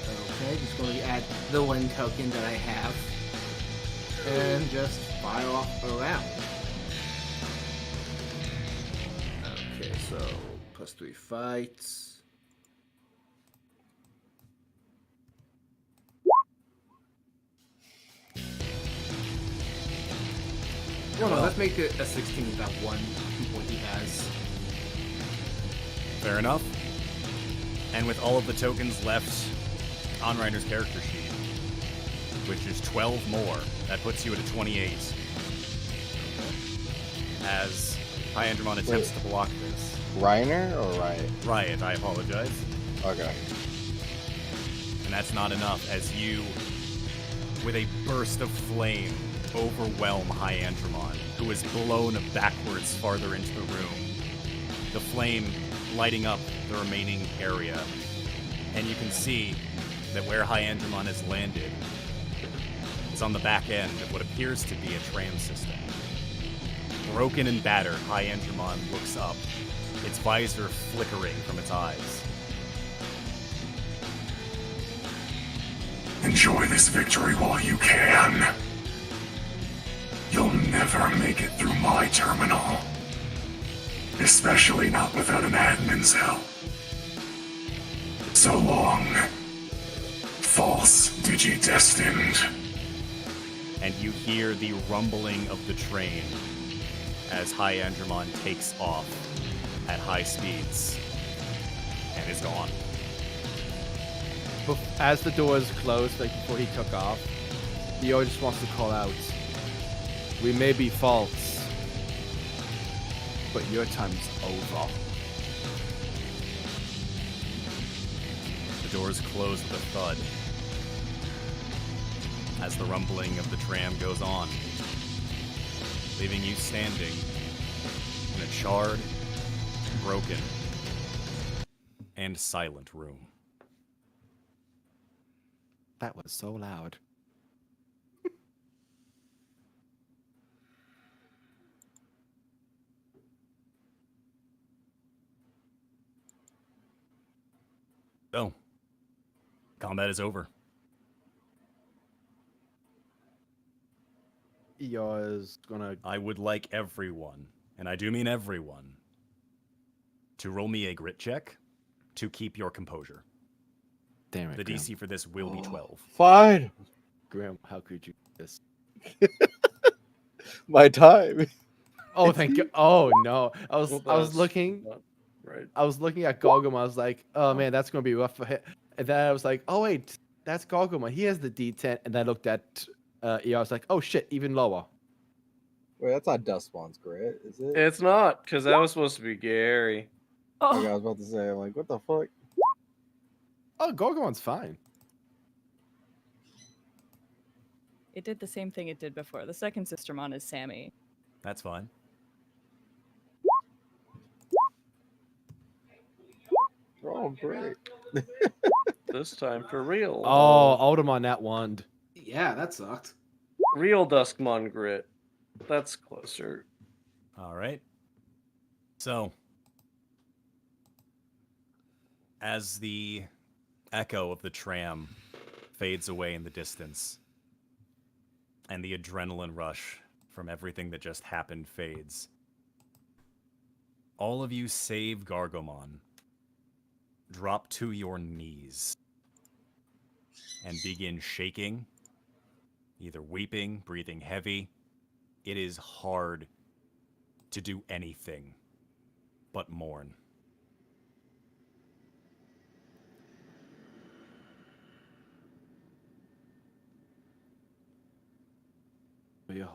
Okay, just going to add the one token that I have. And just fire off a round. Okay, so +3 fights. No, let's make it a 16 with that one point he has. Fair enough. And with all of the tokens left on Reiner's character sheet, which is 12 more, that puts you at a 28. As Pyandramon attempts to block this. Reiner or Riot? Riot, I apologize. Okay. And that's not enough, as you, with a burst of flame, overwhelm Hyandramon, who is blown backwards farther into the room. The flame lighting up the remaining area. And you can see that where Hyandramon has landed is on the back end of what appears to be a tram system. Broken and battered, Hyandramon looks up, its visor flickering from its eyes. Enjoy this victory while you can. You'll never make it through my terminal. Especially not without an admin's help. So long. false Digi-Destined. And you hear the rumbling of the train as Hyandramon takes off at high speeds and is gone. As the doors closed, like before he took off, Theo just wants to call out, "We may be false, but your time's over." The doors close with a thud as the rumbling of the tram goes on, leaving you standing in a charred, broken, and silent room. That was so loud. So, combat is over. Eeyore's gonna... I would like everyone, and I do mean everyone, to roll me a grit check to keep your composure. Damn it, The Grimm. DC for this will be 12. Fine. Grimm, how could you do this? My time. Oh, thank you. Oh, no. I was That's looking... not right. I was looking at Gargomon. I was like, oh man, that's gonna be rough for him. And then I was like, oh wait, that's Gargomon. He has the D10. And then I looked at I was like, oh shit, even lower. Wait, that's not Dustspawn's grit, is it? It's not, because that was supposed to be Gary. Okay, I was about to say, I'm like, what the fuck? Oh, Gargomon's fine. It did the same thing it did before. The second Sistermon is Sammy. That's fine. Oh, great. This time for real. Oh, Aldermon that wand. Yeah, that sucked. Real Duskmon grit. That's closer. All right. So, as the echo of the tram fades away in the distance, and the adrenaline rush from everything that just happened fades, all of you save Gargomon drop to your knees and begin shaking, either weeping, breathing heavy. It is hard to do anything but mourn. Yeah.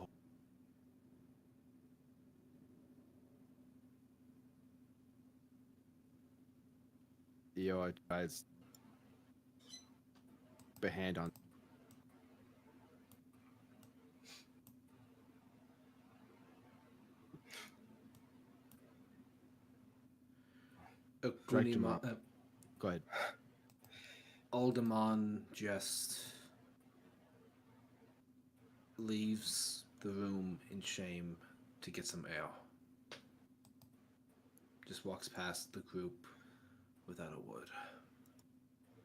I tries the hand on. Gunimon, Go ahead. Aldermon just leaves the room in shame to get some air. Just walks past the group without a word.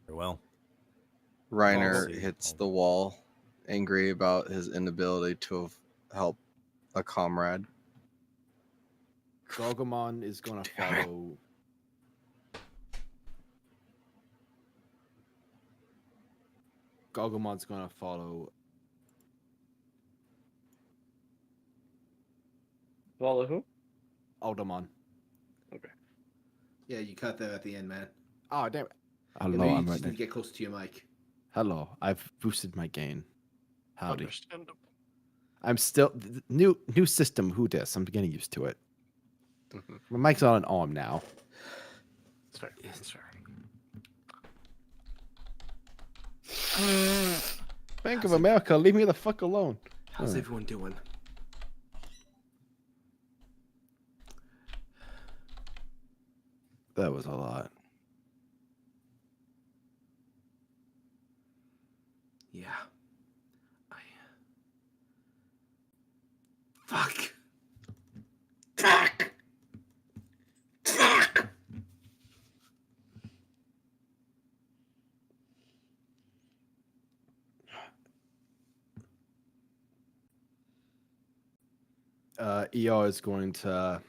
Very well. Reiner Policy. hits the wall, angry about his inability to help a comrade. Gargomon is gonna follow. Gargomon's gonna follow. Follow who? Aldermon. Okay. Yeah, you cut there at the end, man. Oh damn it! Yeah, Hello, maybe you I'm just right need there. to get closer to your mic. Hello, I've boosted my gain. Howdy. Understandable. I'm still new system. Who dis? I'm getting used to it. My mic's on an arm now. It's fair. It's fair. Bank of America, leave me the fuck alone. How's Huh. everyone doing? That was a lot. Yeah. Fuck. Fuck. Fuck. EO is going to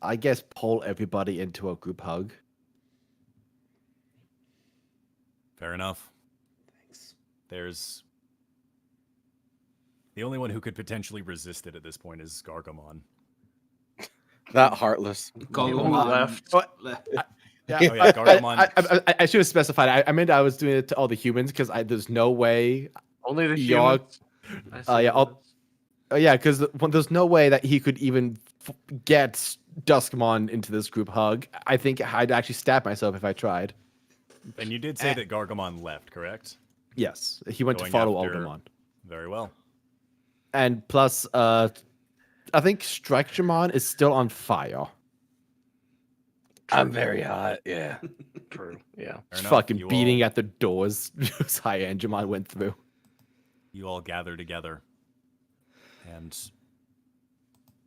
I guess, pull everybody into a group hug. Fair enough. Thanks. There's the only one who could potentially resist it at this point is Gargamon. That heartless. Gargamon left. left. Yeah, Oh, yeah, Gargamon. I should have specified. I meant I was doing it to all the humans because there's no way. Only the Y'all- humans. Yeah, because there's no way that he could even get Duskmon into this group hug. I think I'd actually stab myself if I tried. And you did say that Gargamon left, correct? Yes, he went Going to follow after- Algamon. Very well. And plus, I think Strikejamon is still on fire. I'm very hot. Yeah. True. Yeah. Fair Just enough. fucking You beating all- at the doors Hyangamon went through. You all gather together and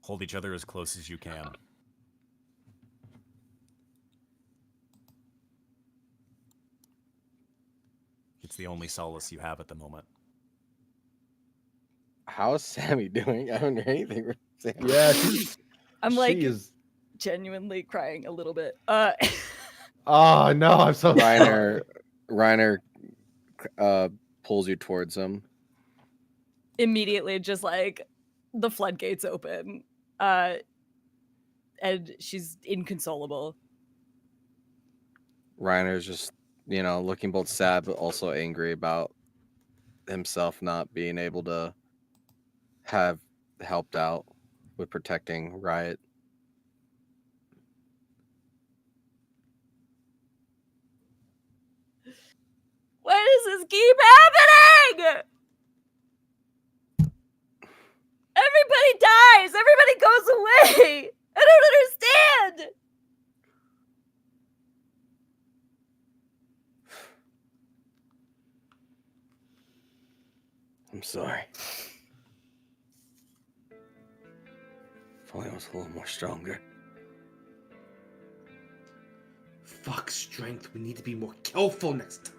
hold each other as close as you can. It's the only solace you have at the moment. How's Sammy doing? I haven't heard anything from Sammy. Yeah, I'm like she is. genuinely crying a little bit. Oh no, I'm so Reiner pulls you towards him. Immediately just like the floodgates open. And she's inconsolable. Reiner's just, looking both sad but also angry about himself not being able to have helped out with protecting Riot. Why does this keep happening? Everybody dies. Everybody goes away. I don't understand. I'm sorry. If only I was a little more stronger. Fuck strength. We need to be more careful next time.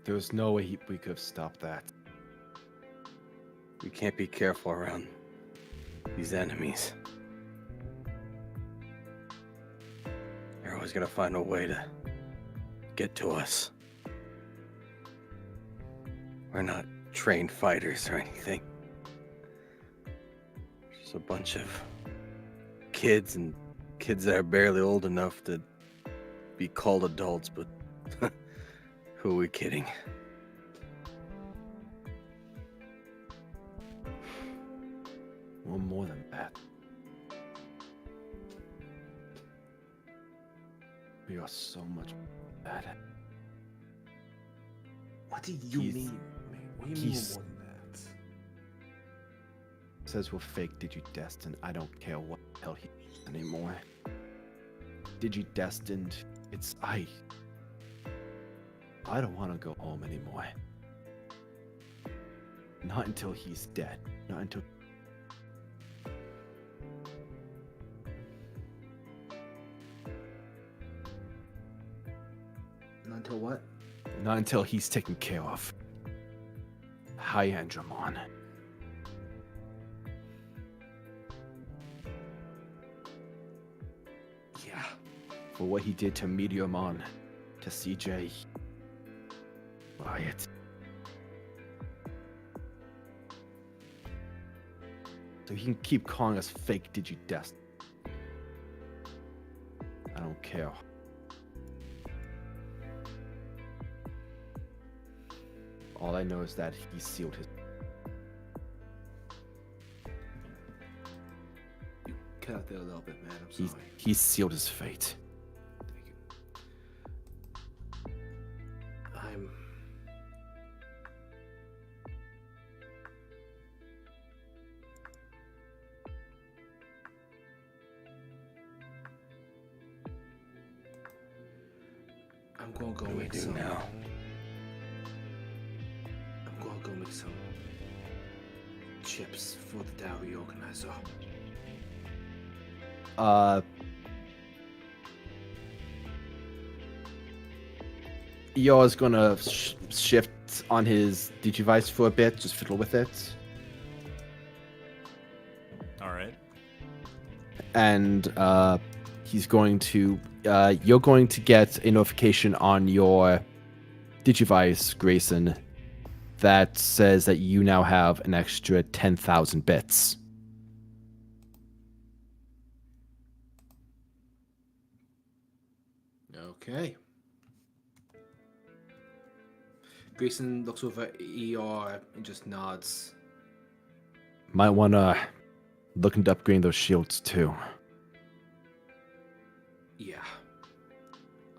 There was no way we could have stopped that. We can't be careful around these enemies. They're always gonna find a way to get to us. We're not trained fighters or anything. Just a bunch of kids and kids that are barely old enough to be called adults, but who are we kidding? We're more than that. We are so much better. What do you He's- mean? What do you mean he's- more than that? Says we're fake Digi-Destined. I don't care what the hell he is anymore. Digi-Destined. It's I don't want to go home anymore. Not until he's dead. Not until. Not until what? Not until he's taken care of. Hyandramon. Yeah. For what he did to Meteormon, to CJ, Riot. So he can keep calling us fake Digi-Destined. I don't care. All I know is that he sealed his. You cut out there a little bit, man. I'm sorry. He sealed his fate. Thank you. I'm gonna go What do we make do some. now? I'm gonna go make some chips for the dowry organizer. Eeyore's gonna shift on his Digivice for a bit, just fiddle with it. All right. and he's going to. You're going to get a notification on your Digivice, Grayson, that says that you now have an extra 10,000 bits. Okay. Grayson looks over at ER and just nods. Might want to look into upgrading those shields too. Yeah.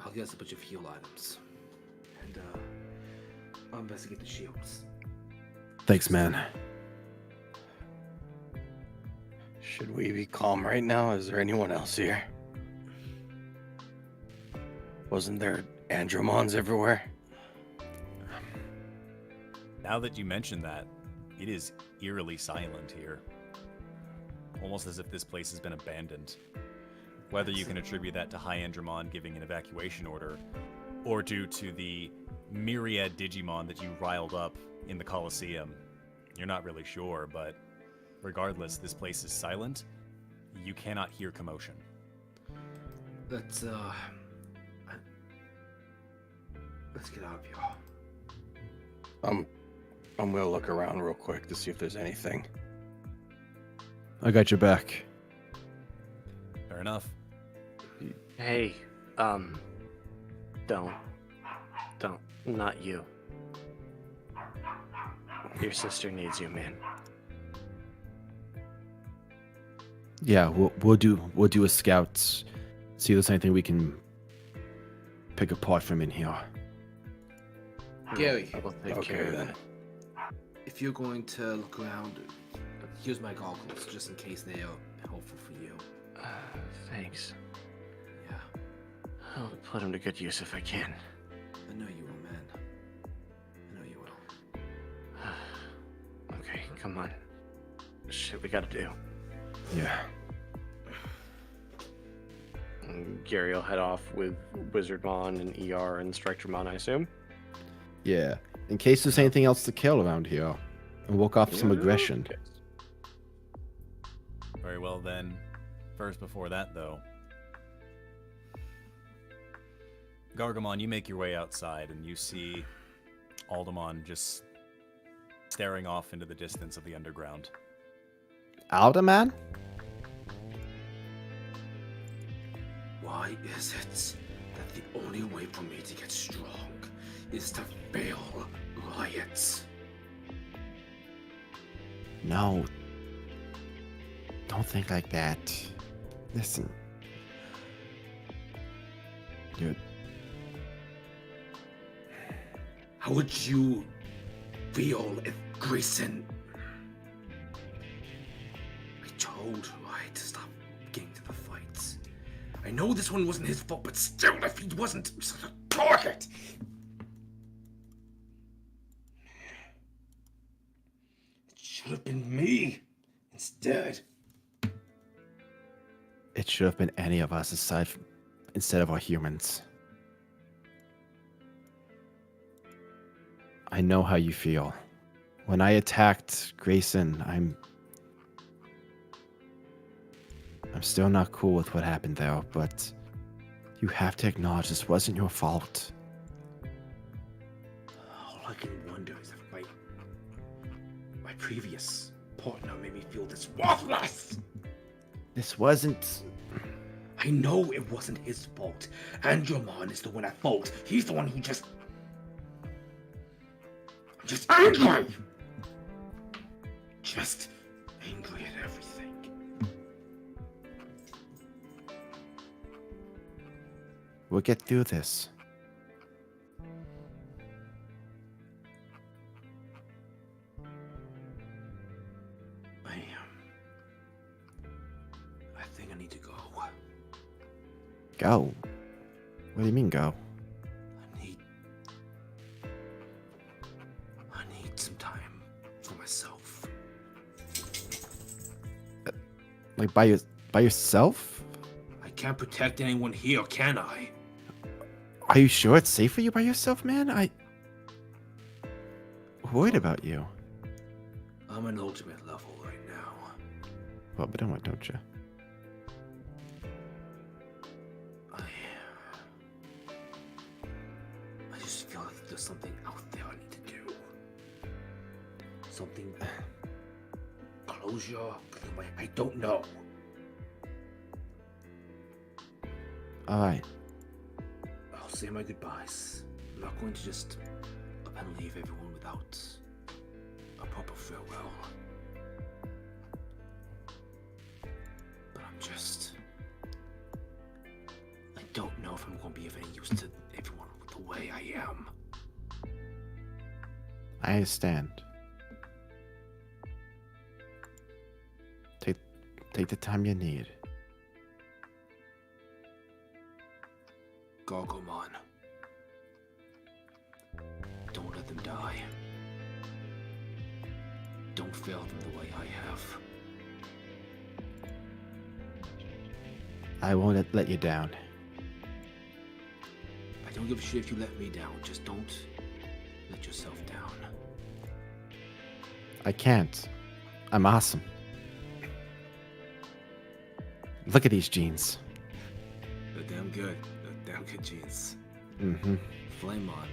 I'll get us a bunch of heal items. And I'll investigate the shields. Thanks, man. Should we be calm right now? Is there anyone else here? Wasn't there Andromons everywhere? Now that you mention that, it is eerily silent here. Almost as if this place has been abandoned. Whether you can attribute that to Hyandramon giving an evacuation order, or due to the myriad Digimon that you riled up in the Colosseum, you're not really sure, but regardless, this place is silent. You cannot hear commotion. Let's get out of here. I'm gonna look around real quick to see if there's anything. I got your back. Fair enough. Hey, don't, not you. Your sister needs you, man. Yeah, we'll do a scout. See if there's anything we can pick apart from in here. Gary, I will take Okay, care of then. it. if you're going to look around, here's my goggles, just in case they are helpful for you. Thanks. Yeah, I'll put them to good use if I can. I know you will, man. I know you will. Okay, come on. Shit we gotta do. Yeah. And Gary will head off with Wizardmon and ER and Strikermon, I assume. Yeah. In case there's anything else to kill around here. And walk off some aggression. Okay. Very well then. First before that though. Gargamon, you make your way outside and you see Aldemon just staring off into the distance of the underground. Alderman? Why is it that the only way for me to get strong is to fail Riot? No. Don't think like that. Listen. You're... How would you feel if Grayson... I told Riot to stop getting to the fights. I know this one wasn't his fault, but still, if he wasn't such a target... It should have been me instead. It should have been any of us instead of our humans. I know how you feel. When I attacked Grayson, I'm still not cool with what happened there, but you have to acknowledge this wasn't your fault. All I can wonder is if my previous partner made me feel this worthless. This wasn't... I know it wasn't his fault. Andromon is the one at fault. He's the one who just... I'm just angry! Just angry at everything. We'll get through this. I think I need to go. Go? What do you mean go? I need some time for myself. Like by yourself? I can't protect anyone here, can I? Are you sure it's safe for you by yourself, man? I'm worried about you. I'm an ultimate level right now. Well, but don't you? there's something out there I need to do. Something. Closure. I don't know. All right. I'll say my goodbyes. I'm not going to just up and leave everyone without a proper farewell. But I don't know if I'm going to be of any use to everyone the way I am. I understand. Take the time you need. Gargomon. Don't let them die. Don't fail them the way I have. I won't let you down. I don't give a shit if you let me down. Just don't let yourself down. I can't. I'm awesome. Look at these jeans. They're damn good. They're damn good jeans. Mm-hmm. Flamemon.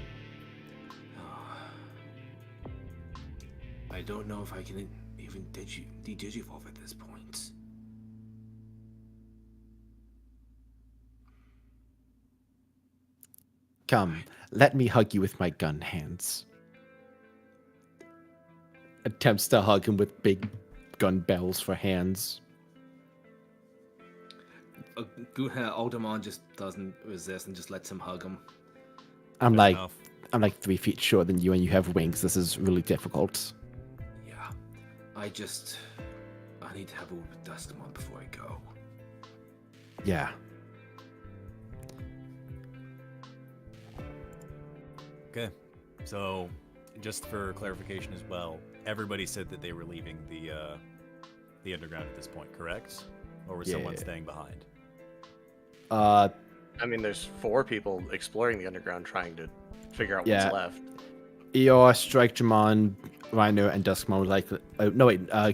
I don't know if I can even de-digivolve at this point. Come, let me hug you with my gun hands. Attempts to hug him with big gun bells for hands. Alderman just doesn't resist and just lets him hug him. I'm Fair like 3 feet shorter than you, and you have wings. This is really difficult. Yeah. I need to have a word with Dustamon before I go. Yeah. Okay. So, just for clarification as well, everybody said that they were leaving the underground at this point, correct? Or was someone staying behind? I mean, there's 4 people exploring the underground trying to figure out what's left. Eeyore, Strikemon, Reiner, and Duskmon were like...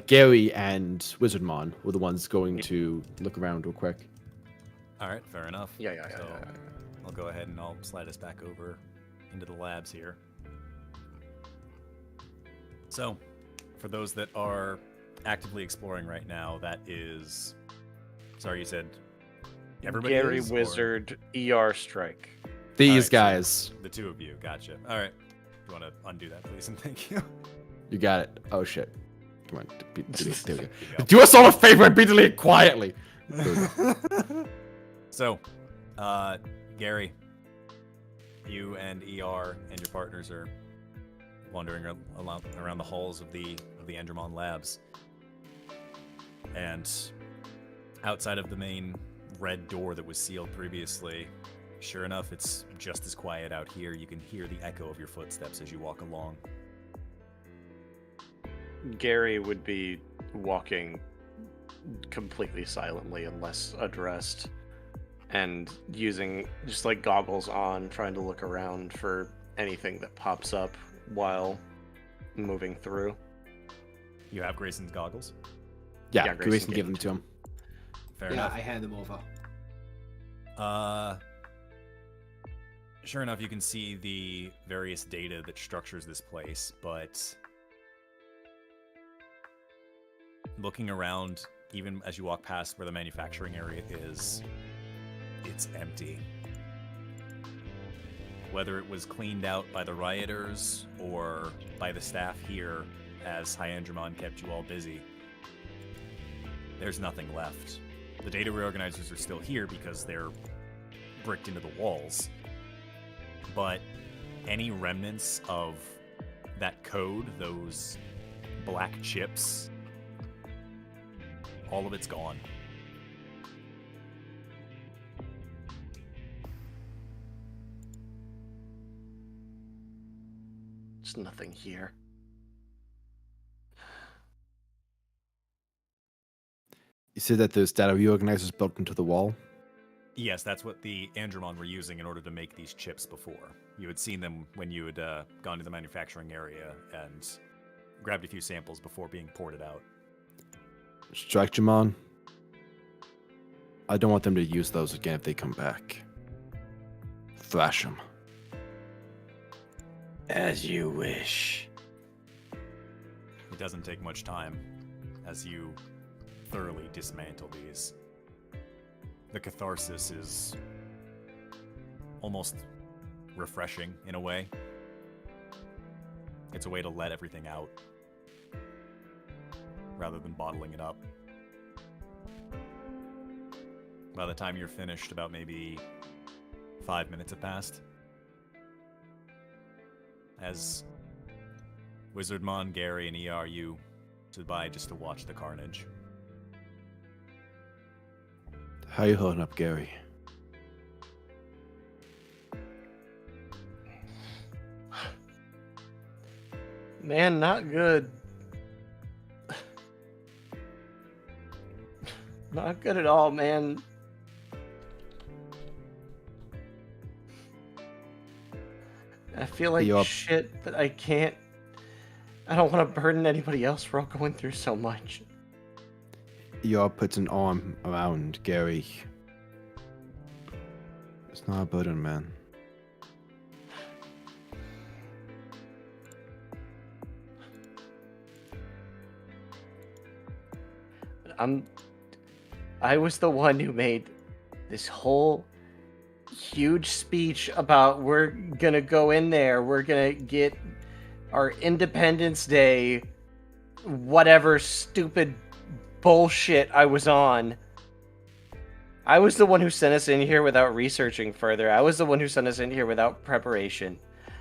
Gary and Wizardmon were the ones going to look around real quick. Alright, fair enough. Yeah. I'll go ahead and I'll slide us back over into the labs here. So, for those that are actively exploring right now, that is... Sorry, you said... Everybody Gary, is, Wizard, ER, Strike. These right, guys. So the 2 of you, gotcha. Alright. You want to undo that, please, and thank you. You got it. Oh, shit. Come on. Delete. There we There you go. Do us all a favor and be deleted quietly. So, Gary, you and ER and your partners are wandering around the halls of the Endermon labs. And outside of the main red door that was sealed previously, sure enough, it's just as quiet out here. You can hear the echo of your footsteps as you walk along. Gary would be walking completely silently unless addressed, and using just like goggles on, trying to look around for anything that pops up while moving through. You have Grayson's goggles? Yeah, Grayson gave them to him. Fair enough. I hand them over. Sure enough, you can see the various data that structures this place, but looking around, even as you walk past where the manufacturing area is, it's empty. Whether it was cleaned out by the rioters or by the staff here as Hyandramon kept you all busy, there's nothing left. The data reorganizers are still here because they're bricked into the walls. But any remnants of that code, those black chips, all of it's gone. There's nothing here. You said that those data reorganizers built into the wall? Yes, that's what the Andromon were using in order to make these chips before. You had seen them when you had gone to the manufacturing area and grabbed a few samples before being ported out. Strikemon, I don't want them to use those again if they come back. Thrash them. As you wish. It doesn't take much time as you thoroughly dismantle these. The catharsis is almost refreshing in a way. It's a way to let everything out rather than bottling it up. By the time you're finished, about maybe 5 minutes have passed. As Wizardmon, Gary, and ERU stood by just to watch the carnage. How you holding up, Gary? Man, not good. Not good at all, man. I feel like shit, but I can't. I don't want to burden anybody else. We're all going through so much. You're putting an arm around Gary. It's not a burden, man. I was the one who made this whole huge speech about we're gonna go in there, we're gonna get our Independence Day, whatever stupid bullshit I was on. I was the one who sent us in here without researching further. I was the one who sent us in here without preparation.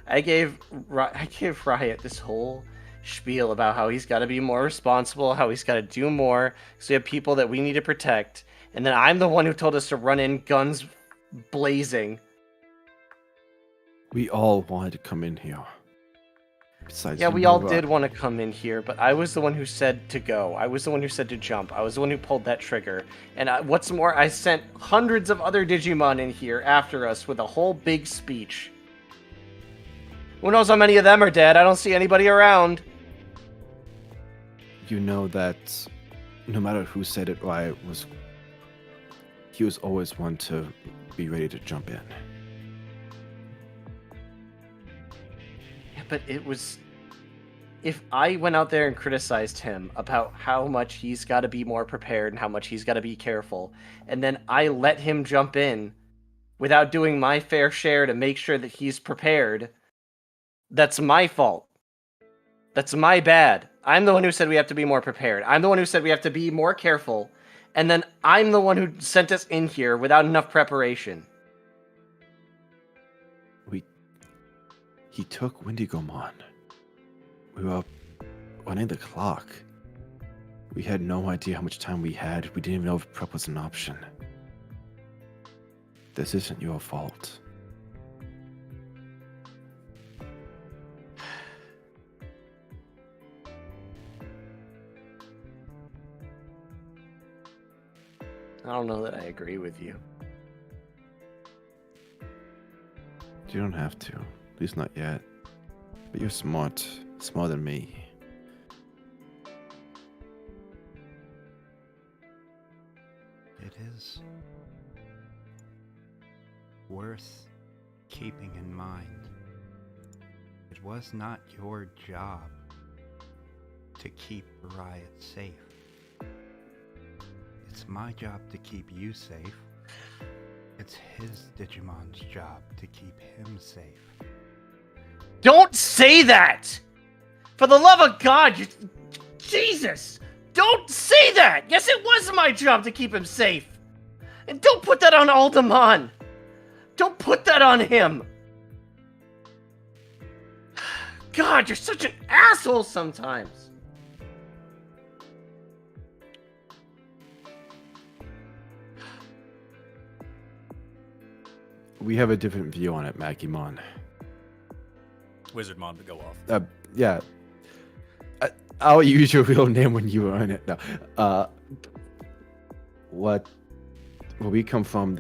I gave Riot this whole spiel about how he's got to be more responsible, how he's got to do more, because we have people that we need to protect. And then I'm the one who told us to run in guns blazing. We all wanted to come in here. Besides, yeah, we all did want to come in here, but I was the one who said to go. I was the one who said to jump. I was the one who pulled that trigger. And what's more, I sent hundreds of other Digimon in here after us with a whole big speech. Who knows how many of them are dead? I don't see anybody around. You know that no matter who said it, Riot he was always one to be ready to jump in. Yeah, but it was... If I went out there and criticized him about how much he's got to be more prepared and how much he's got to be careful, and then I let him jump in without doing my fair share to make sure that he's prepared, that's my fault. That's my bad. I'm the one who said we have to be more prepared. I'm the one who said we have to be more careful. And then I'm the one who sent us in here without enough preparation. He took Windigomon. We were running the clock. We had no idea how much time we had. We didn't even know if prep was an option. This isn't your fault. I don't know that I agree with you. You don't have to. At least not yet. But you're smart. Smarter than me. It is worth keeping in mind. It was not your job to keep Riot safe. It's my job to keep you safe. It's his Digimon's job to keep him safe. Don't say that! For the love of God, Jesus! Don't say that! Yes, it was my job to keep him safe! And don't put that on Aldemon! Don't put that on him! God, you're such an asshole sometimes! We have a different view on it, Magimon. Wizardmon to go off. Yeah. I'll use your real name when you earn it. No. Where we come from,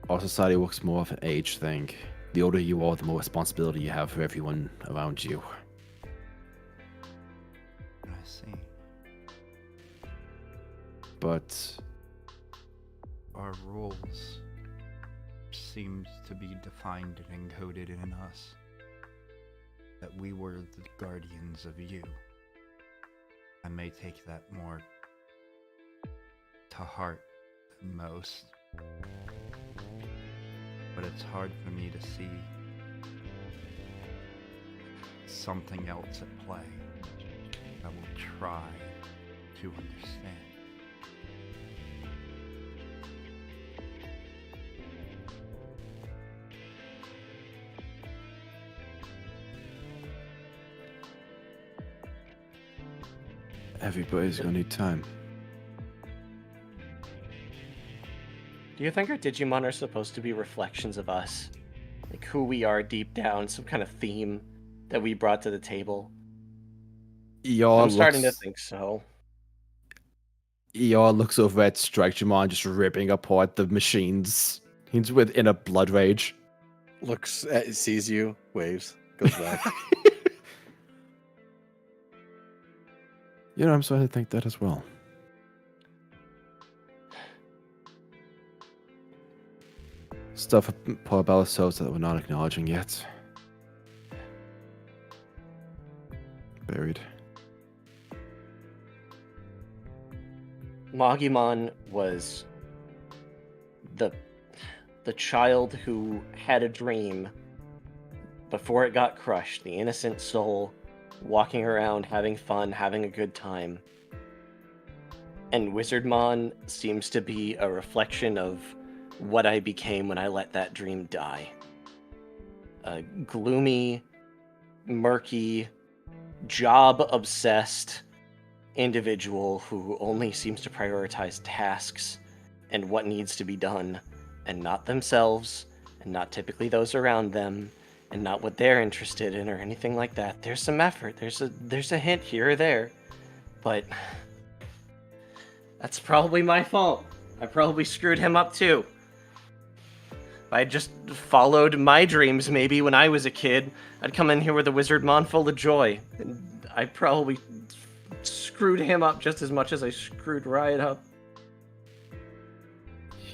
our society works more of an age thing. The older you are, the more responsibility you have for everyone around you. I see. But our rules seems to be defined and encoded in us. that we were the guardians of you. I may take that more to heart than most, but it's hard for me to see something else at play. I will try to understand. Everybody's gonna need time. Do you think our Digimon are supposed to be reflections of us? Like who we are deep down, some kind of theme that we brought to the table? I'm starting to think so. ER looks over at Strikejamon just ripping apart the machines. He's within a blood rage. Looks at, sees you, waves, goes back. You know, I'm starting to think that as well. Stuff about ourselves that we're not acknowledging yet. Buried. Magimon was the child who had a dream before it got crushed, the innocent soul walking around having fun, having a good time. And Wizardmon seems to be a reflection of what I became when I let that dream die. A gloomy, murky, job-obsessed individual who only seems to prioritize tasks and what needs to be done, and not themselves, and not typically those around them, and not what they're interested in or anything like that. There's some effort, there's a hint here or there, but that's probably my fault. I probably screwed him up too. If I just followed my dreams maybe when I was a kid, I'd come in here with a Wizardmon full of joy. And I probably screwed him up just as much as I screwed Riot up.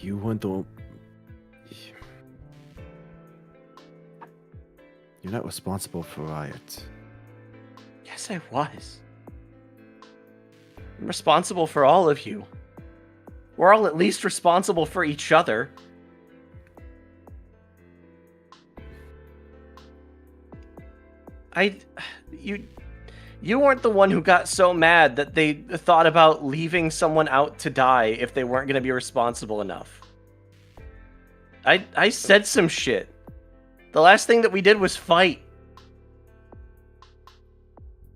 You weren't the... You're not responsible for Riot. Yes, I was. I'm responsible for all of you. We're all at least responsible for each other. You weren't the one who got so mad that they thought about leaving someone out to die if they weren't going to be responsible enough. I said some shit. The last thing that we did was fight.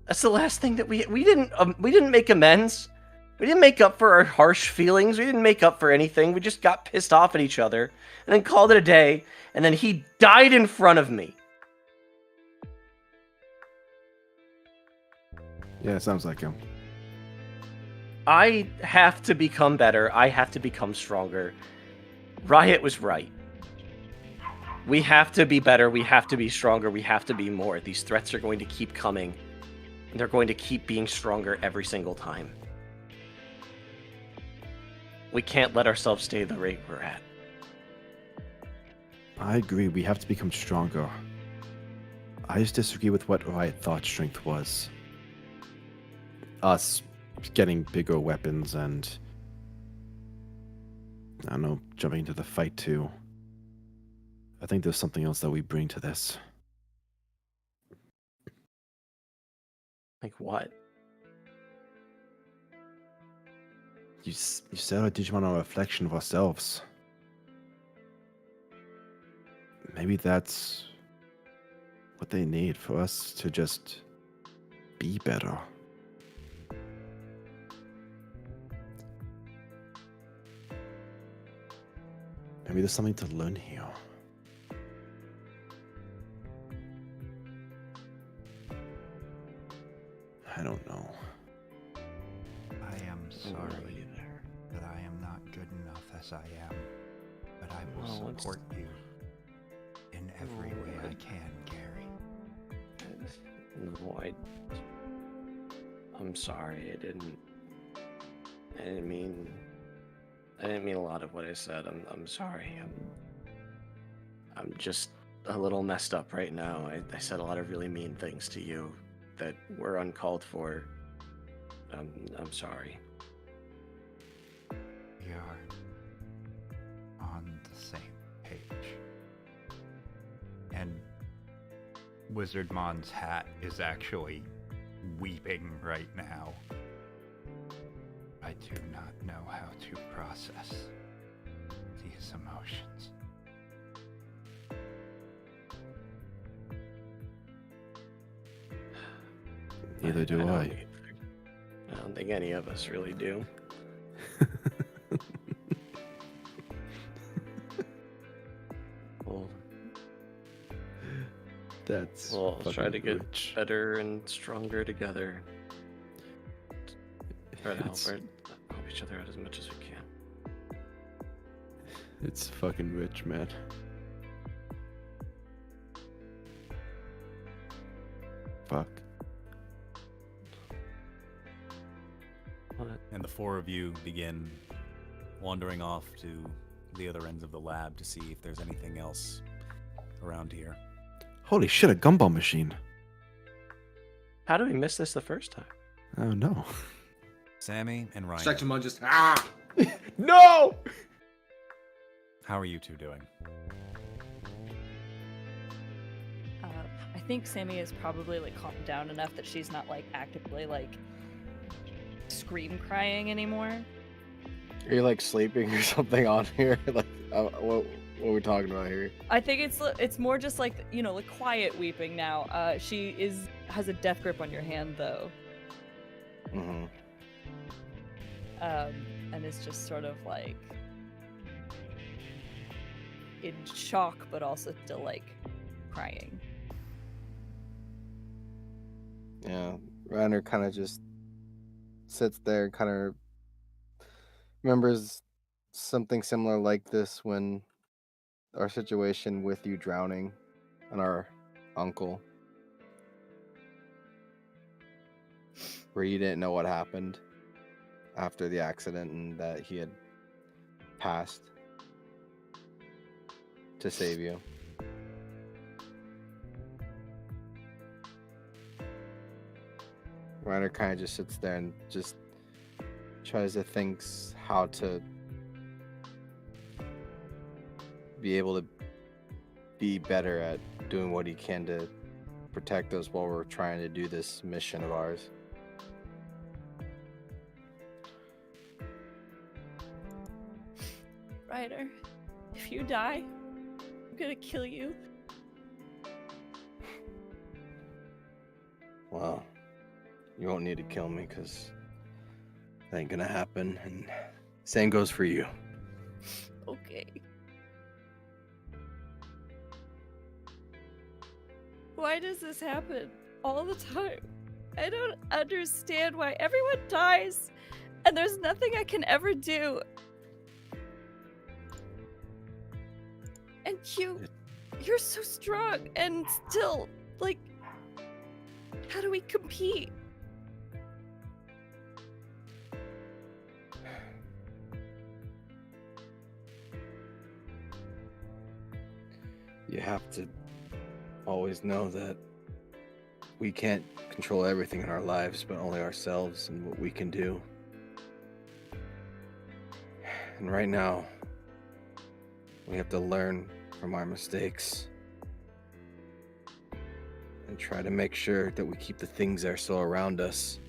That's the last thing that we didn't make amends. We didn't make up for our harsh feelings. We didn't make up for anything. We just got pissed off at each other and then called it a day. And then he died in front of me. Yeah, it sounds like him. I have to become better. I have to become stronger. Riot was right. We have to be better. We have to be stronger. We have to be more. These threats are going to keep coming. And they're going to keep being stronger every single time. We can't let ourselves stay the rate we're at. I agree. We have to become stronger. I just disagree with what Riot thought strength was. Us getting bigger weapons and, I don't know, jumping into the fight too. I think there's something else that we bring to this. Like what? You said our Digimon are a reflection of ourselves. Maybe that's what they need for us to just be better. Maybe there's something to learn here. I don't know. I am sorry that I am not good enough as I am, but I will support you in every way I can, Gary. No, I'm sorry. I didn't mean a lot of what I said. I'm sorry. I'm just a little messed up right now. I said a lot of really mean things to you that were uncalled for. I'm sorry. We are on the same page. And Wizardmon's hat is actually weeping right now. I do not know how to process these emotions. Neither do I. I don't think any of us really do. We'll try to get better and stronger together. Try to help each other out as much as we can. It's fucking rich, man. Fuck. And the four of you begin wandering off to the other ends of the lab to see if there's anything else around here. Holy shit, a gumball machine. How did we miss this the first time? Oh no. Sammy and Ryan. Digimon just No! How are you two doing? I think Sammy is probably like calmed down enough that she's not like actively like scream crying anymore. Are you like sleeping or something on here? Like, what are we talking about here? I think it's more just like, you know, like quiet weeping now. She has a death grip on your hand though. Mm-hmm. And it's just sort of like in shock, but also still like crying. Yeah, Reiner kind of just sits there, kind of remembers something similar like this when our situation with you drowning and our uncle, where you didn't know what happened after the accident and that he had passed to save you. Ryder kind of just sits there and just tries to think how to be able to be better at doing what he can to protect us while we're trying to do this mission of ours. Ryder, if you die, I'm gonna kill you. Well, you won't need to kill me because that ain't gonna happen, and same goes for you. Okay. Why does this happen all the time? I don't understand why everyone dies and there's nothing I can ever do. And you're so strong and still, like, how do we compete? You have to always know that we can't control everything in our lives, but only ourselves and what we can do. And right now, we have to learn from our mistakes and try to make sure that we keep the things that are still around us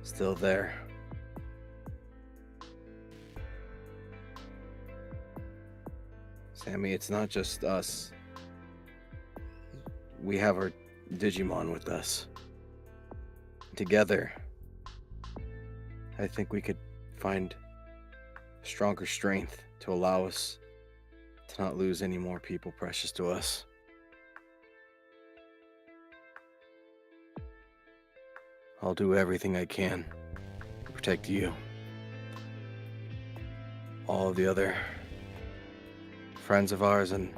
still there. Sammy, it's not just us. We have our Digimon with us. Together, I think we could find stronger strength to allow us to not lose any more people precious to us. I'll do everything I can to protect you. All of the other friends of ours, and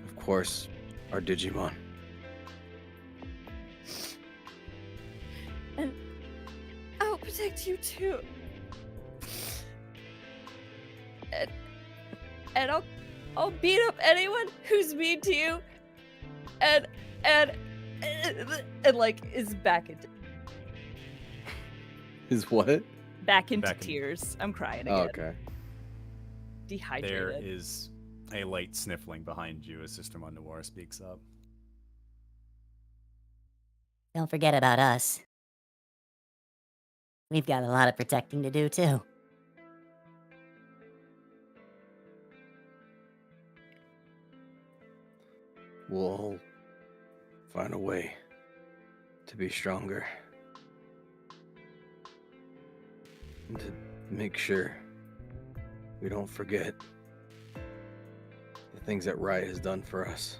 of course, our Digimon. And I'll protect you too. And I'll beat up anyone who's mean to you. and like is back into what? back into Back in- tears. I'm crying again. Oh, okay. Dehydrated. There is a light sniffling behind you as Sister Noir speaks up. Don't forget about us. We've got a lot of protecting to do, too. We'll find a way to be stronger. And to make sure we don't forget the things that Riot has done for us.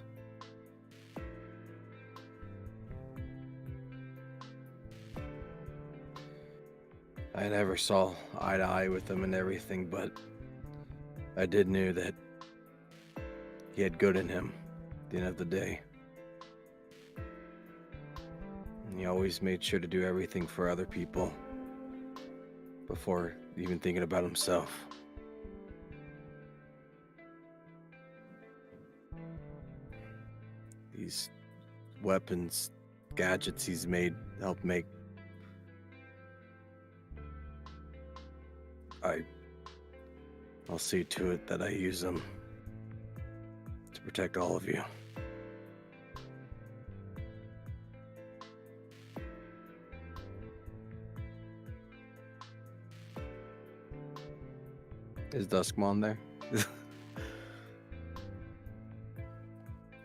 I never saw eye to eye with him and everything, but I did knew that he had good in him at the end of the day. And he always made sure to do everything for other people before even thinking about himself. These weapons, gadgets he's made, helped make. I'll see to it that I use them to protect all of you. Is Duskmon there?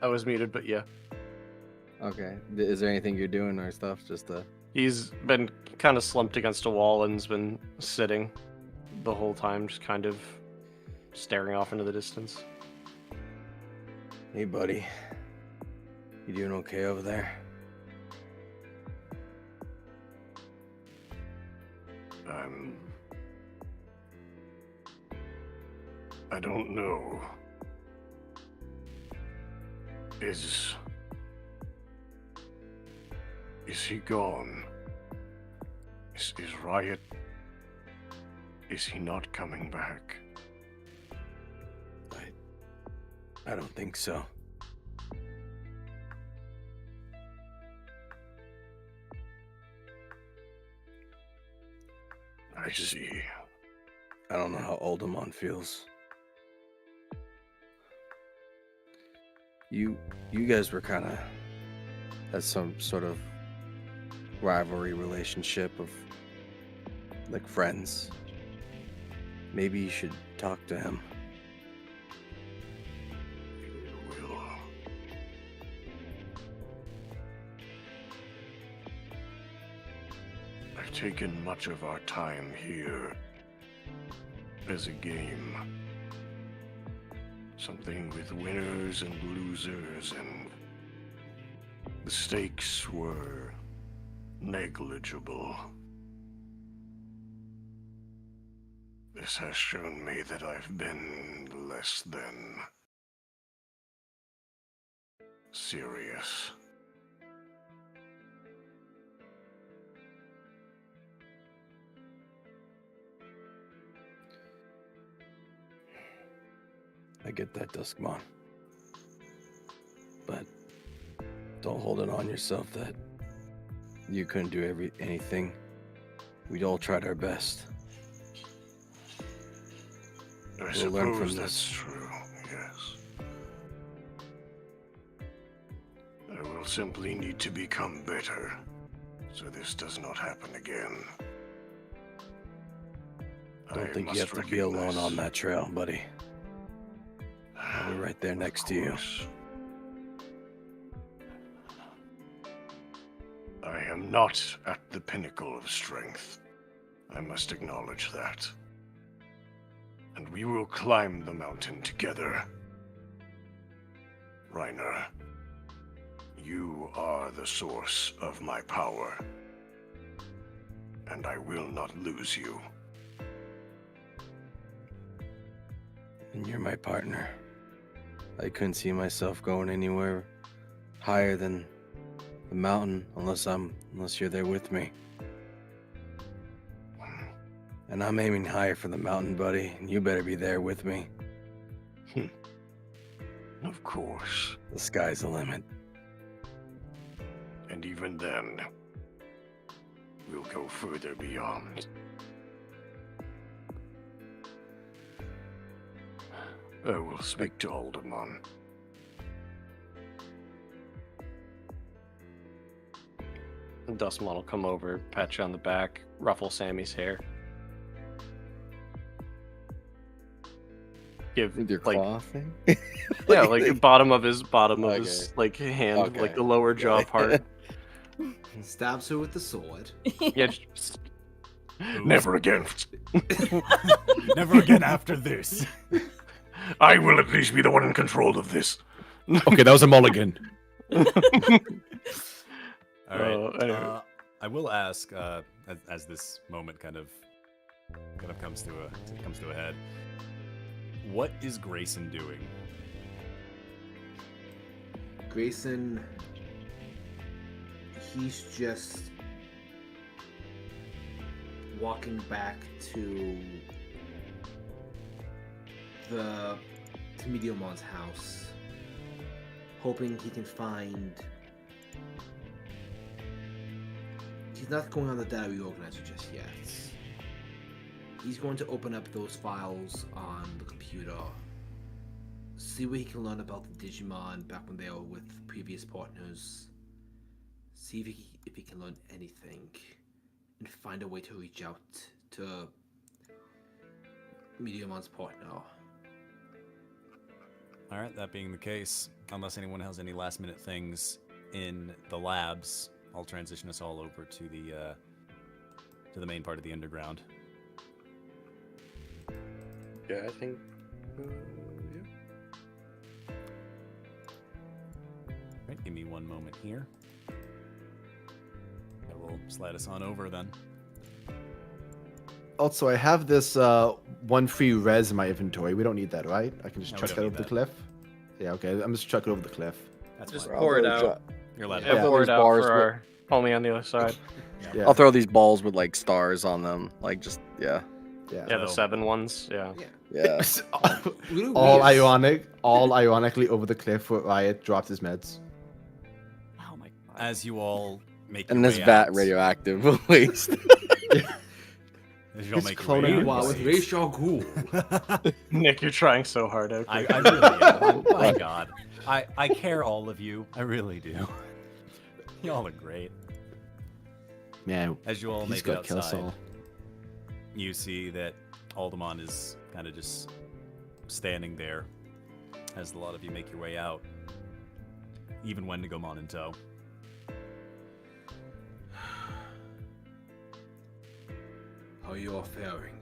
I was muted, but yeah. Okay. Is there anything you're doing or stuff? Just He's been kind of slumped against a wall and's been sitting the whole time, just kind of staring off into the distance. Hey, buddy. You doing okay over there? I don't know. Is he gone? Is Riot? Is he not coming back? I don't think so. I see. I don't know how Oldemon feels. You guys were kind of had some sort of rivalry relationship of like friends. Maybe you should talk to him. Will. I've taken much of our time here as a game. Something with winners and losers, and the stakes were negligible. This has shown me that I've been less than serious. I get that, Duskmon. But don't hold it on yourself that you couldn't do anything. We all tried our best. I We'll learn from suppose this. that's true, yes. I will simply need to become better, so this does not happen again. I don't think you have to be alone on that trail, buddy. I'll be right there next to you. I am not at the pinnacle of strength. I must acknowledge that. And we will climb the mountain together. Reiner, you are the source of my power. And I will not lose you. And you're my partner. I couldn't see myself going anywhere higher than the mountain unless you're there with me. And I'm aiming higher for the mountain, buddy, and you better be there with me. Of course. The sky's the limit. And even then, we'll go further beyond. I will speak to Alderman. And Dustmon will come over, pat you on the back, ruffle Sammy's hair. Give With your like claw thing? yeah, like the bottom of his Okay. like hand, like Okay. the lower jaw Okay. part. Stabs her with the sword. Yeah, just, Never again. Never again after this. I will at least be the one in control of this. Okay, that was a mulligan. All right. anyway. I will ask, as this moment kind of comes to a head. What is Grayson doing? Grayson, he's just walking back to Mediomon's house, hoping he can find. He's not going on the data reorganizer just yet. He's going to open up those files on the computer, see what he can learn about the Digimon back when they were with previous partners, see if he can learn anything, and find a way to reach out to Mediomon's partner. All right, that being the case, unless anyone has any last-minute things in the labs, I'll transition us all over to the main part of the underground. yeah, I think. Yeah. Right, give me one moment here. I will slide us on over then. Also, I have this one free res in my inventory. We don't need that, right? I can just No, we chuck don't that need over the that. cliff. Yeah, okay. I'm just chucking over the cliff. That's Just fine. pour it out. You're allowed to Yeah, do that. pour it those out bars for with- our homie on the other side. Yeah. I'll throw these balls with like stars on them, like just yeah. Yeah. Yeah, the So- 7 ones. Yeah. Yeah. all ironically over the cliff where Riot dropped his meds. Oh my god. As you all make And your this way vat out, radioactive waste. as you all It's make your way cloning out, Wow, with it's- Racial Ghoul. Nick, you're trying so hard out I there. really am. Oh my god. I care all of you. I really do. Y'all are great. Man, As you all he's make it got kill us outside, all. you see that Alderman is kind of just standing there as a lot of you make your way out. Even when to go on in tow. How are you all faring?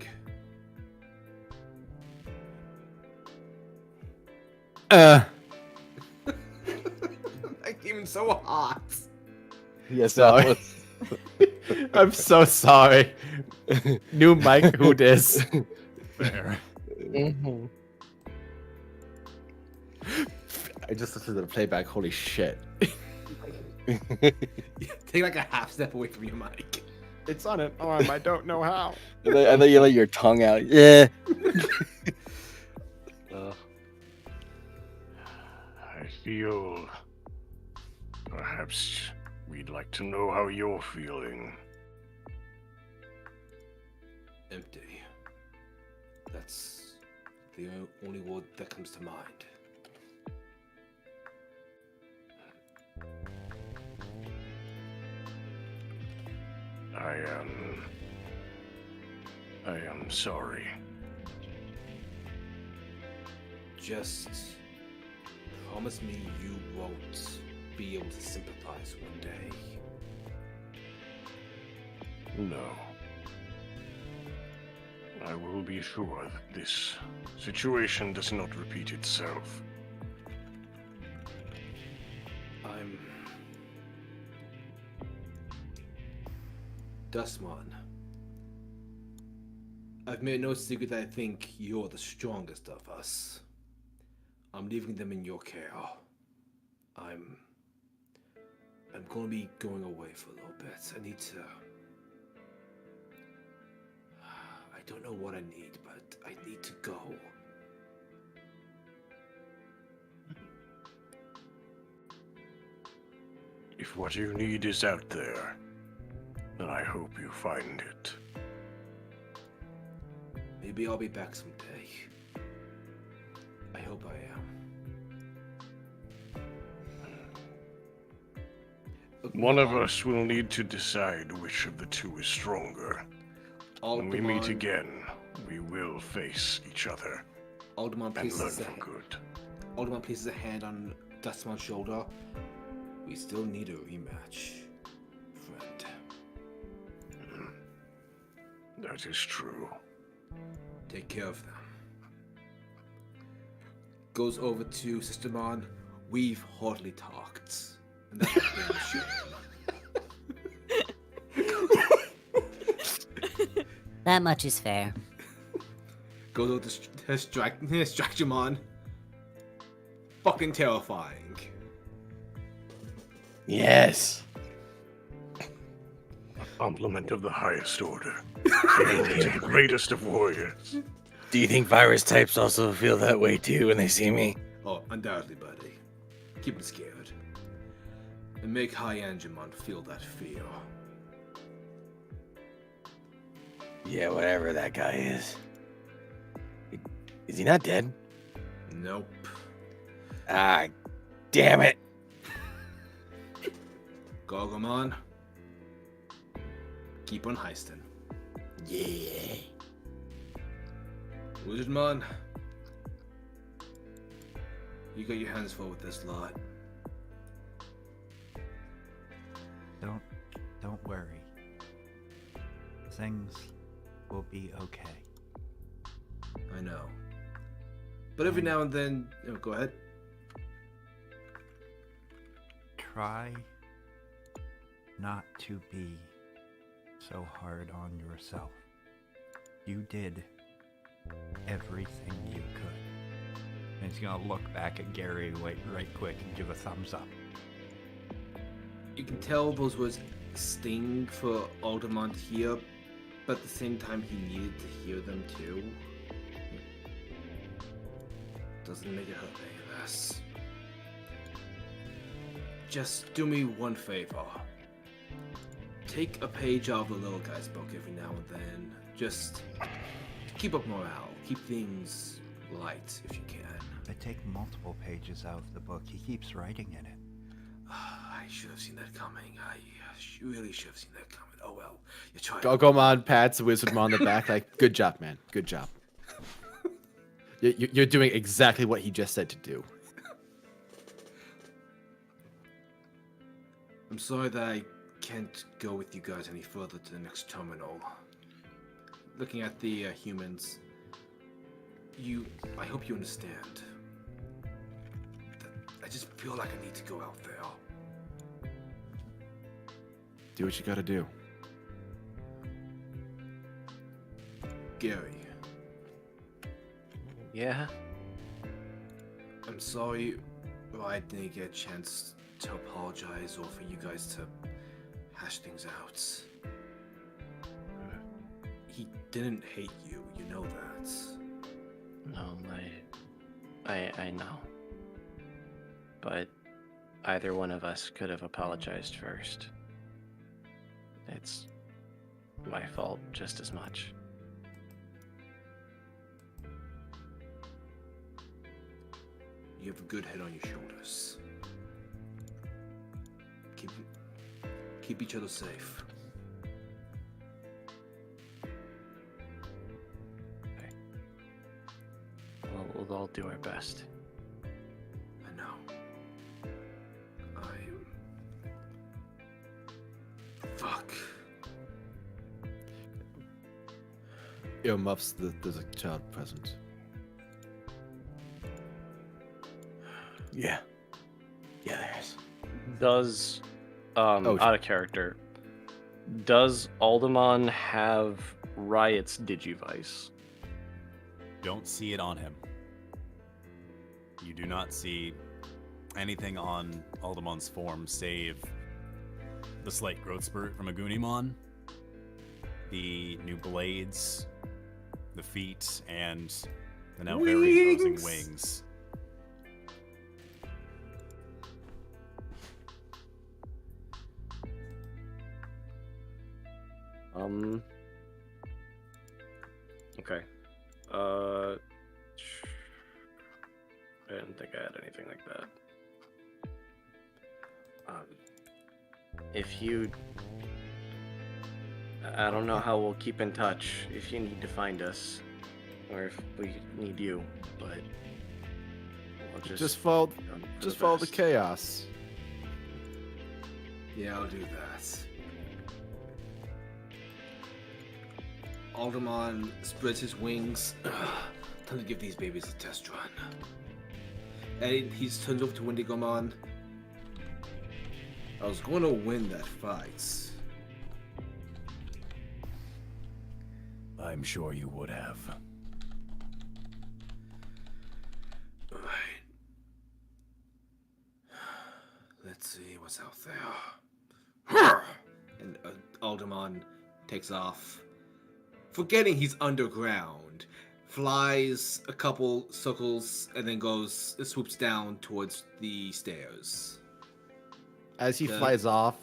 Like even so hot. Yes, Sorry. that was I'm so sorry. New mic, who dis? Fair. Mhm. I just listened to the playback. Holy shit. Take like a half step away from your mic. It's on an arm. I don't know how. And then you let your tongue out. Yeah. I feel perhaps we'd like to know how you're feeling. Empty. That's the only word that comes to mind. I am sorry. Just promise me you won't be able to sympathize one day. No. I will be sure that this situation does not repeat itself. I'm Dustmon. I've made no secret that I think you're the strongest of us. I'm leaving them in your care. I'm gonna be going away for a little bit. I need to. I don't know what I need, but I need to go. If If what you need is out there, then I hope you find it. Maybe I'll be back someday. I hope I am. One of us will need to decide which of the two is stronger. When we meet Alderman- again, we will face each other Alderman and learn places for good. Alderman places a hand on Dustmon's shoulder. We still need a rematch, friend. That is true. Take care of them. Goes over to Sistermon. We've hardly talked. And that's a damn shame. That much is fair. Goes over to Distractimon. Fucking terrifying. Yes. A compliment of the highest order. The greatest of warriors. Do you think virus types also feel that way too when they see me? Oh, undoubtedly, buddy. Keep them scared. And make Digimon feel that fear. Yeah, whatever that guy is. Is he not dead? Nope. Ah, damn it. Gargomon. Keep on heisting. Yeah. Wizardmon. You got your hands full with this lot. Don't worry. Things will be okay. I know. But every now and then, go ahead. Try not to be so hard on yourself. You did everything you could. And he's gonna look back at Gary right quick and give a thumbs up. You can tell those words sting for Alderman to hear, but at the same time he needed to hear them too. Doesn't make it hurt any less. Just do me one favor. Take a page out of the little guy's book every now and then. Just keep up morale. Keep things light if you can. I take multiple pages out of the book. He keeps writing in it. I should have seen that coming. I really should have seen that coming. Oh well, you tried. Gogomon pats Wizardmon on the back like, good job, man. Good job. You're doing exactly what he just said to do. I'm sorry that I can't go with you guys any further to the next terminal. Looking at the humans, I hope you understand. I just feel like I need to go out there. Do what you gotta do. Gary. Yeah? I'm sorry I didn't get a chance to apologize or for you guys to hash things out. He didn't hate you, you know that. No, I know. But either one of us could have apologized first. It's my fault just as much. You have a good head on your shoulders. Keep each other safe. Okay. Well, we'll all do our best. I know. Fuck. Earmuffs, there's a child present. Yeah. Yeah, there is. Does, Oh, out of character, does Alderman have Riot's Digivice? Don't see it on him. You do not see anything on Alderman's form save the slight growth spurt from Agunimon, the new blades, the feet, and the now very imposing wings. Okay. I didn't think I had anything like that. If you... I don't know how we'll keep in touch if you need to find us, or if we need you, but we'll Just follow the best. chaos. Yeah, I'll do that. Alderman spreads his wings. Time to give these babies a test run. And he's turned over to Wendigomon. I was going to win that fight. I'm sure you would have. Alright. Let's see what's out there. And Alderman takes off, forgetting he's underground, flies a couple circles, and then swoops down towards the stairs. As he flies off,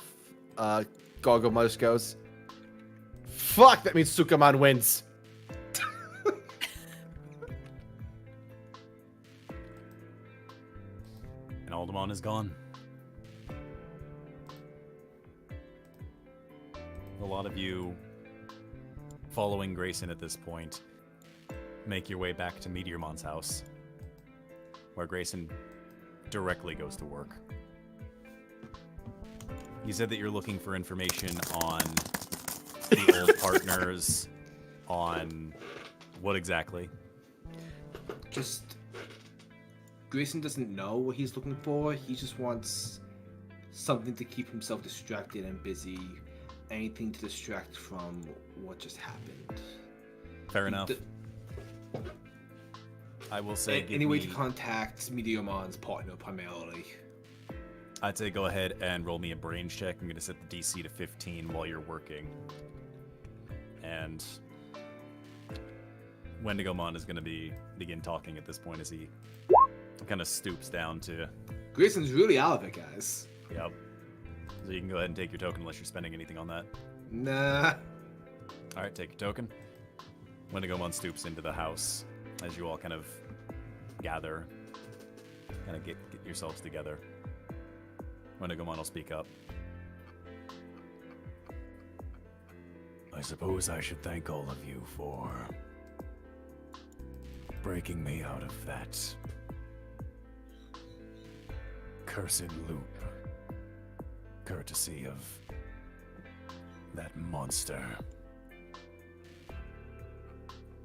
Gargomos goes, "Fuck, that means Sukamon wins." And Alderman is gone. A lot of you following Grayson at this point make your way back to Meteormon's house, where Grayson directly goes to work. You said that you're looking for information on the old partners, on what exactly? Just Grayson doesn't know what he's looking for. He just wants something to keep himself distracted and busy. Anything to distract from what just happened. Fair enough. I will say... Any way to contact Meteormon's partner, primarily. I'd say go ahead and roll me a brains check. I'm going to set the DC to 15 while you're working. And Wendigomon is going to begin talking at this point as he kind of stoops down to... Grayson's really out of it, guys. Yep. So you can go ahead and take your token unless you're spending anything on that. Nah. Alright, take your token. Wendigomon stoops into the house as you all kind of gather, kind of get yourselves together. Wendigomon will speak up. I suppose I should thank all of you for breaking me out of that cursed loop, courtesy of that monster.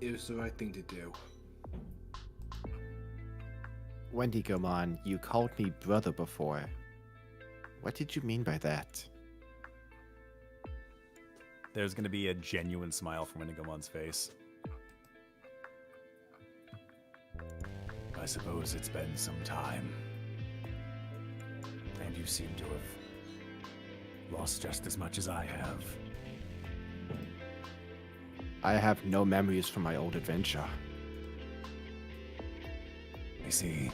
It was the right thing to do. Wendigomon, you called me brother before. What did you mean by that? There's going to be a genuine smile from Wendigomon's face. I suppose it's been some time. And you seem to have lost just as much as I have. I have no memories from my old adventure. I see.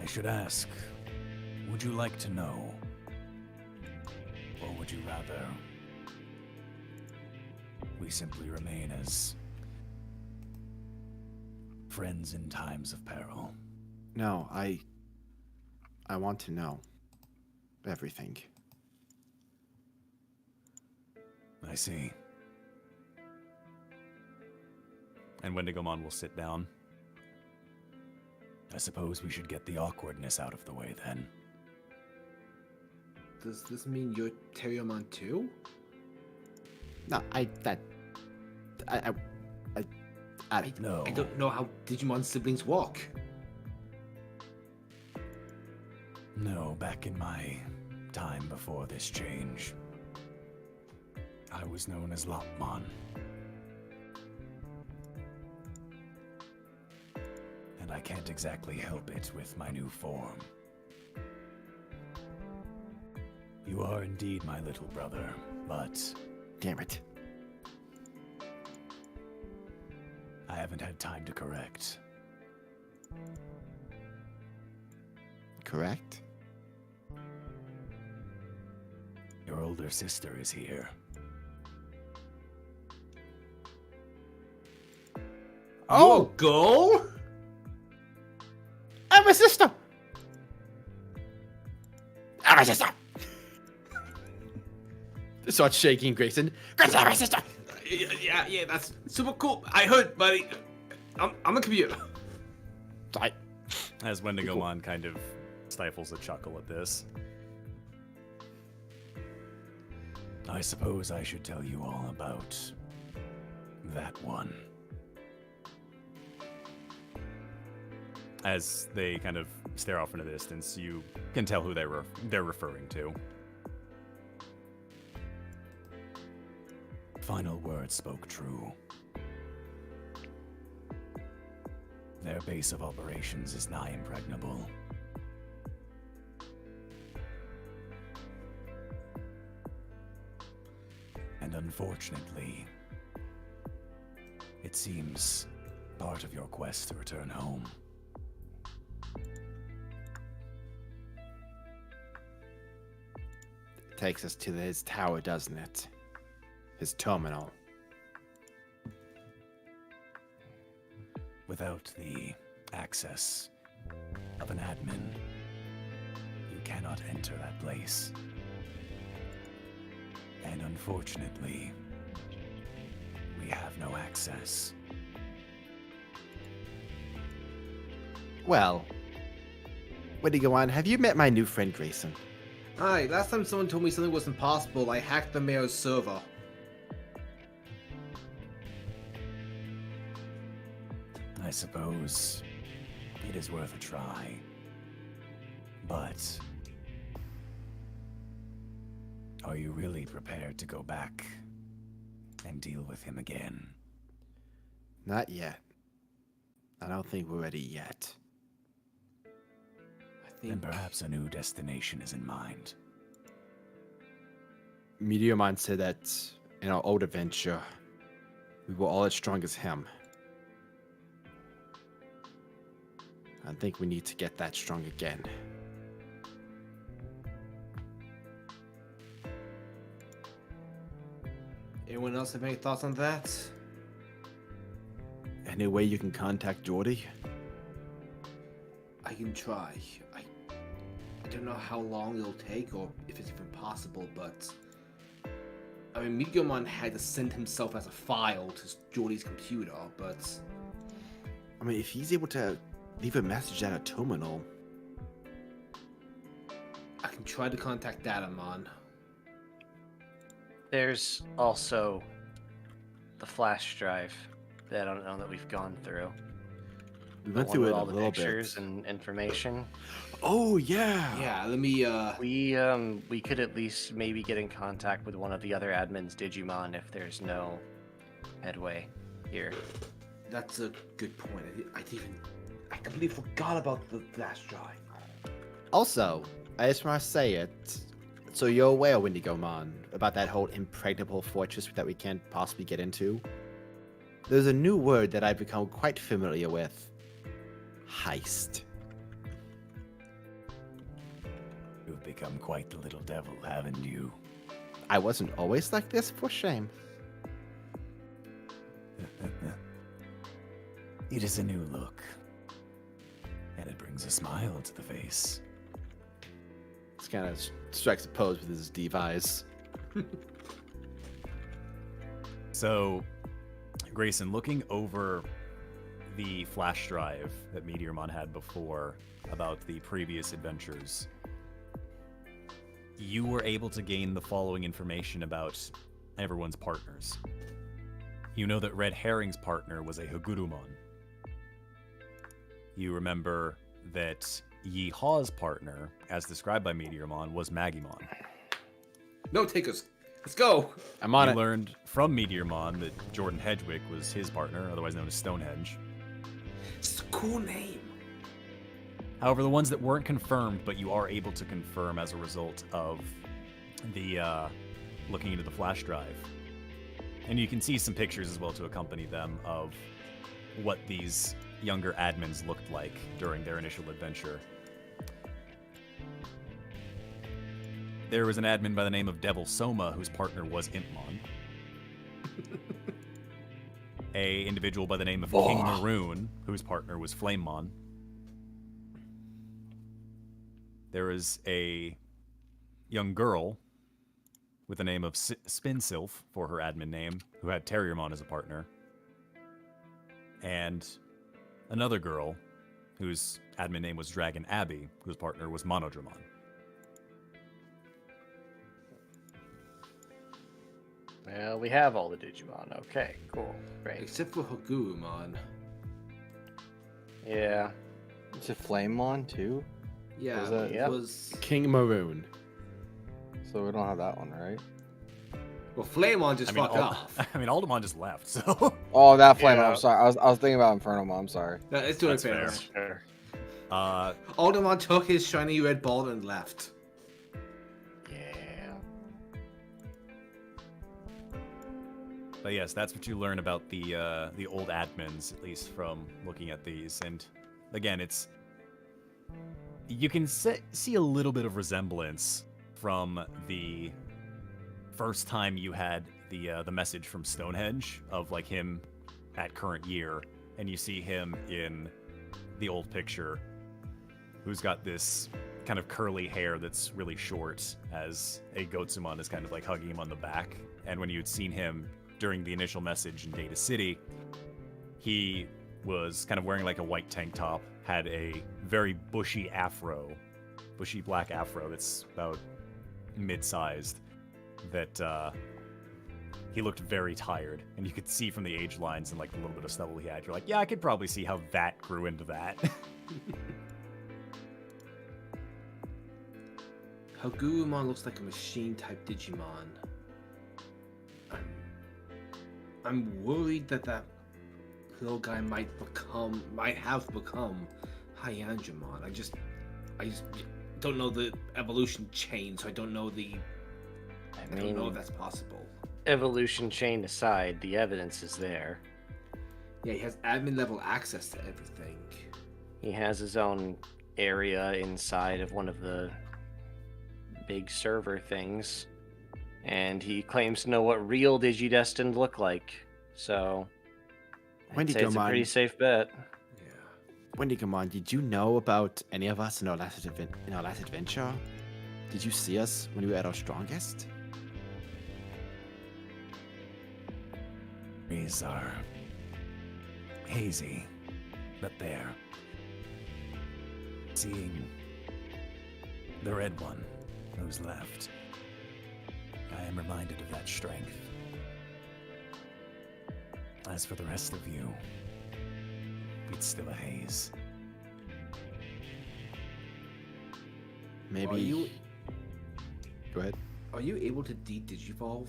I should ask, would you like to know? Or would you rather we simply remain as friends in times of peril? No, I want to know everything. I see. And Wendigomon will sit down. I suppose we should get the awkwardness out of the way then. Does this mean you're Terriermon too? No, No. I don't know how Digimon siblings walk. No, back in my time before this change, I was known as Lopmon. And I can't exactly help it with my new form. You are indeed my little brother, but... Damn it. I haven't had time to correct. correct? Your older sister is here. Oh, go! I'm a sister! I'm a sister! Start shaking, Grayson. Grayson, I'm a sister! Yeah, that's super cool. I heard, buddy. I'm a computer. As Wendigomon kind of stifles a chuckle at this. I suppose I should tell you all about that one. As they kind of stare off in the distance, you can tell who they're referring to. Final words spoke true. Their base of operations is nigh impregnable. And unfortunately, it seems part of your quest to return home. Takes us to his tower, doesn't it? His terminal. Without the access of an admin, you cannot enter that place. And unfortunately, we have no access. Well, Wendigomon, have you met my new friend Grayson? Hi, last time someone told me something was impossible, I hacked the mayor's server. I suppose it is worth a try. But are you really prepared to go back and deal with him again? Not yet. I don't think we're ready yet. Then perhaps a new destination is in mind. Meteormon said that in our old adventure, we were all as strong as him. I think we need to get that strong again. Anyone else have any thoughts on that? Any way you can contact Jordy? I can try. I don't know how long it'll take or if it's even possible, but I mean, Meteormon had to send himself as a file to Jordy's computer, but I mean, if he's able to leave a message at a terminal, I can try to contact Datamon. There's also the flash drive that I don't know that we've gone through. we went The through one it with a all the little pictures bit. and information. Oh yeah. Yeah, let me We could at least maybe get in contact with one of the other admins Digimon if there's no headway here. That's a good point. I completely forgot about the flash drive. Also, I just want to say it. So you're aware, Wendigomon, about that whole impregnable fortress that we can't possibly get into? There's a new word that I've become quite familiar with. Heist. You've become quite the little devil, haven't you? I wasn't always like this, for shame. It is a new look. And it brings a smile to the face. This kind of strikes a pose with his device. So, Grayson, looking over the flash drive that Meteormon had before about the previous adventures, you were able to gain the following information about everyone's partners. You know that Red Herring's partner was a Hagurumon. You remember that Yeehaw's partner, as described by Meteormon, was Magimon. No takers. Let's go. I'm on You it. learned from Meteormon that Jordan Hedgewick was his partner, otherwise known as Stonehenge. It's a cool name. However, the ones that weren't confirmed, but you are able to confirm as a result of the looking into the flash drive. And you can see some pictures as well to accompany them of what these younger admins looked like during their initial adventure. There was an admin by the name of Devil Soma, whose partner was Impmon. A individual by the name of King Maroon, whose partner was Flamemon. There was a young girl with the name of Spinsylph for her admin name, who had Terriermon as a partner. And another girl whose admin name was Dragon Abbey, whose partner was Monodramon. Well, we have all the Digimon. Okay, cool. Great. Except for Hagurumon. Yeah. Is it Flamemon too? Yeah, Was that- it was... King Maroon. So we don't have that one, right? Well, Flamemon just fucked off. I mean, Aldemon just left, so... Oh, that Flamemon. Yeah. I'm sorry. I was thinking about Infernalmon. I'm sorry. No, it's doing That's fair. fair. Aldemon took his shiny red ball and left. Yeah. But yes, that's what you learn about the old admins, at least from looking at these. And again, it's... You can see a little bit of resemblance from the first time you had the message from Stonehenge of like him at current year, and you see him in the old picture, who's got this kind of curly hair that's really short, as a Gotsumon is kind of like hugging him on the back. And when you had seen him during the initial message in Data City, he was kind of wearing like a white tank top, had a very bushy black afro that's about mid-sized, that he looked very tired, and you could see from the age lines and like the little bit of stubble he had, you're like, yeah, I could probably see how that grew into that. Hagurumon looks like a machine-type Digimon. I'm worried that little guy might have become Hyandramon. I just don't know the evolution chain, so I don't know I don't know if that's possible. Evolution chain aside, the evidence is there. Yeah, he has admin level access to everything. He has his own area inside of one of the big server things, and he claims to know what real Digi-Destined look like. So, I'd say it's a pretty safe bet. Wendigomon, did you know about any of us in our last adventure? Did you see us when we were at our strongest? These are hazy, but there. Seeing the red one who's left, I am reminded of that strength. As for the rest of you, it's still a haze. Maybe. Go ahead. Are you able to de-digivolve?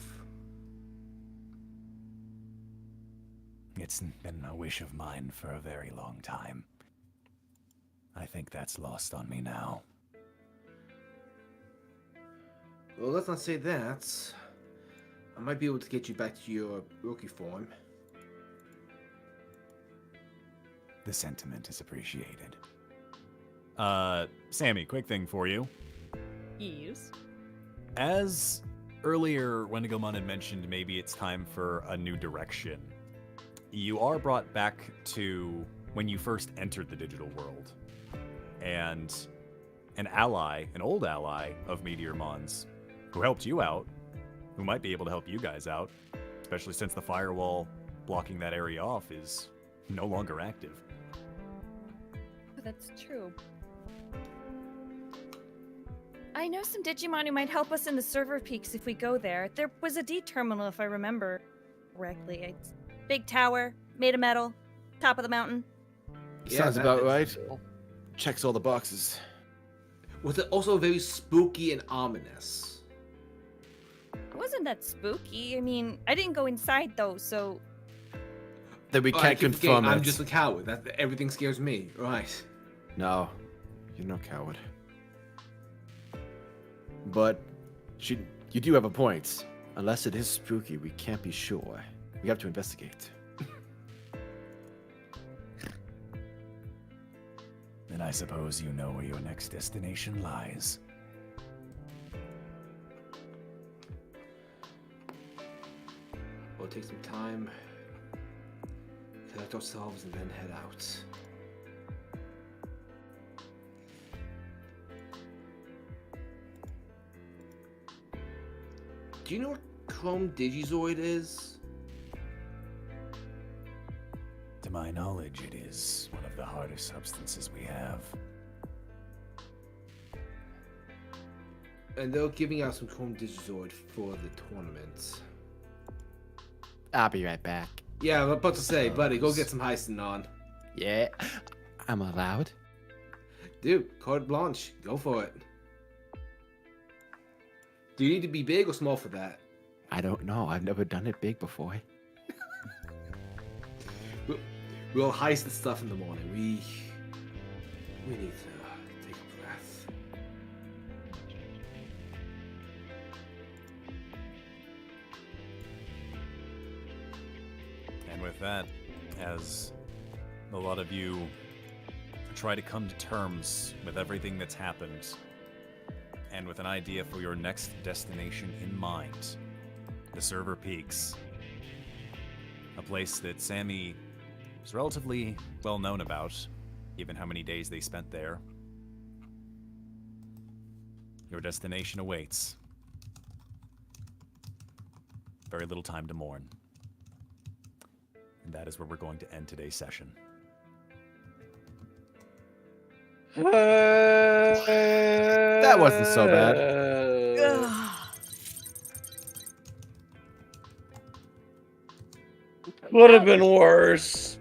It's been a wish of mine for a very long time. I think that's lost on me now. Well, let's not say that. I might be able to get you back to your rookie form. The sentiment is appreciated. Sammy, quick thing for you. Yes. As earlier Wendigomon had mentioned, maybe it's time for a new direction. You are brought back to when you first entered the digital world. And an old ally of Meteormon's, who helped you out, who might be able to help you guys out, especially since the firewall blocking that area off is no longer active. Oh, that's true. I know some Digimon who might help us in the server peaks if we go there. There was a D terminal, if I remember correctly. It's big tower, made of metal, top of the mountain. Yeah, Sounds that about is right. cool. Checks all the boxes. Was it also very spooky and ominous? It wasn't that spooky. I mean, I didn't go inside though, so That we Oh, I can't keep confirm forgetting, I'm it. just a coward. Everything scares me. Right. No, you're no coward. But you do have a point. Unless it is spooky, we can't be sure. We have to investigate. Then I suppose you know where your next destination lies. we'll take some time, collect ourselves, and then head out. Do you know what Chrome Digizoid is? To my knowledge, it is one of the hardest substances we have. And they're giving out some Chrome Digizoid for the tournament. I'll be right back. Yeah, I'm about to say, buddy, go get some heisting on. Yeah, I'm allowed. Dude, carte blanche, go for it. Do you need to be big or small for that? I don't know. I've never done it big before. We'll heist the stuff in the morning. We need to take a breath. And with that, as a lot of you try to come to terms with everything that's happened, and with an idea for your next destination in mind, the Server Peaks, a place that Sammy is relatively well known about, given how many days they spent there. Your destination awaits. Very little time to mourn. And that is where we're going to end today's session. That wasn't so bad. Would have been worse.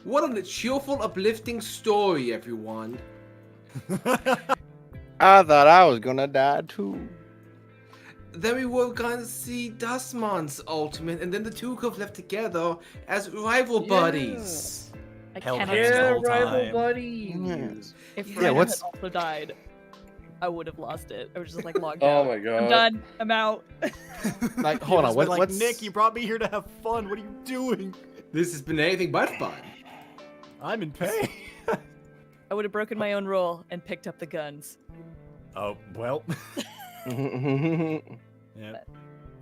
What a cheerful, uplifting story, everyone. I thought I was gonna die too. Then we were going to see Dustmon's ultimate, and then the two could have left together as rival buddies. I Hell cannot yeah, stand whole rival time. buddies. If Yeah, Ryder what's- had also died, I would have lost it. I was just like logged Oh out. my god. I'm done. I'm out. Like, hold on. Like, What's Nick, you brought me here to have fun. What are you doing? This has been anything but fun. I'm in pain. I would have broken my own rule and picked up the guns. Oh, well. Yeah.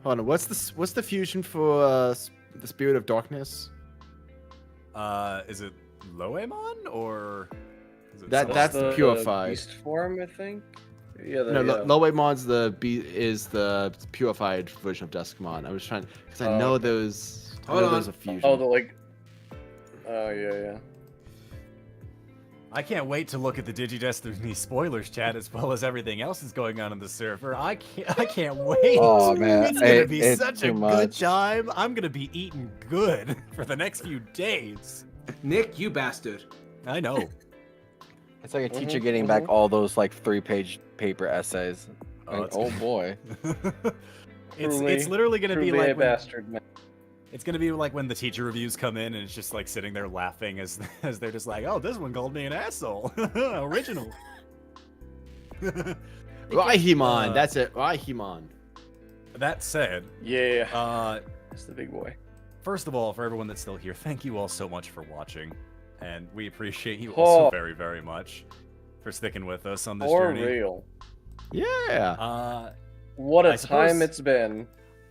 Hold on. What's the fusion for the Spirit of Darkness? Is it Loemon or is it That's the purified. Beast form, I think. Yeah, No, yeah. Loemon's is the purified version of Duskmon. I was trying because I know okay. those. I Hold know on. there's a fusion. Oh, the like. Oh yeah. I can't wait to look at the Digi-Destiny spoilers chat as well as everything else that's going on the server. I can't wait. Oh, man. It's gonna be It's such a too good much. time. I'm gonna be eating good for the next few days. Nick, you bastard. I know. It's like a teacher getting back all those like 3-page paper essays. Oh, Like, it's oh good. boy. It's literally gonna be Truly like a when, bastard man. it's gonna be like when the teacher reviews come in and it's just like sitting there laughing as they're just like, oh, this one called me an asshole. Original. Raihimon. That's it. Raihimon. That said, Yeah. It's the big boy. first of all, for everyone that's still here, thank you all so much for watching, and we appreciate you Oh. also very, very much for sticking with us on this For journey. real. Yeah. What I a suppose- time it's been.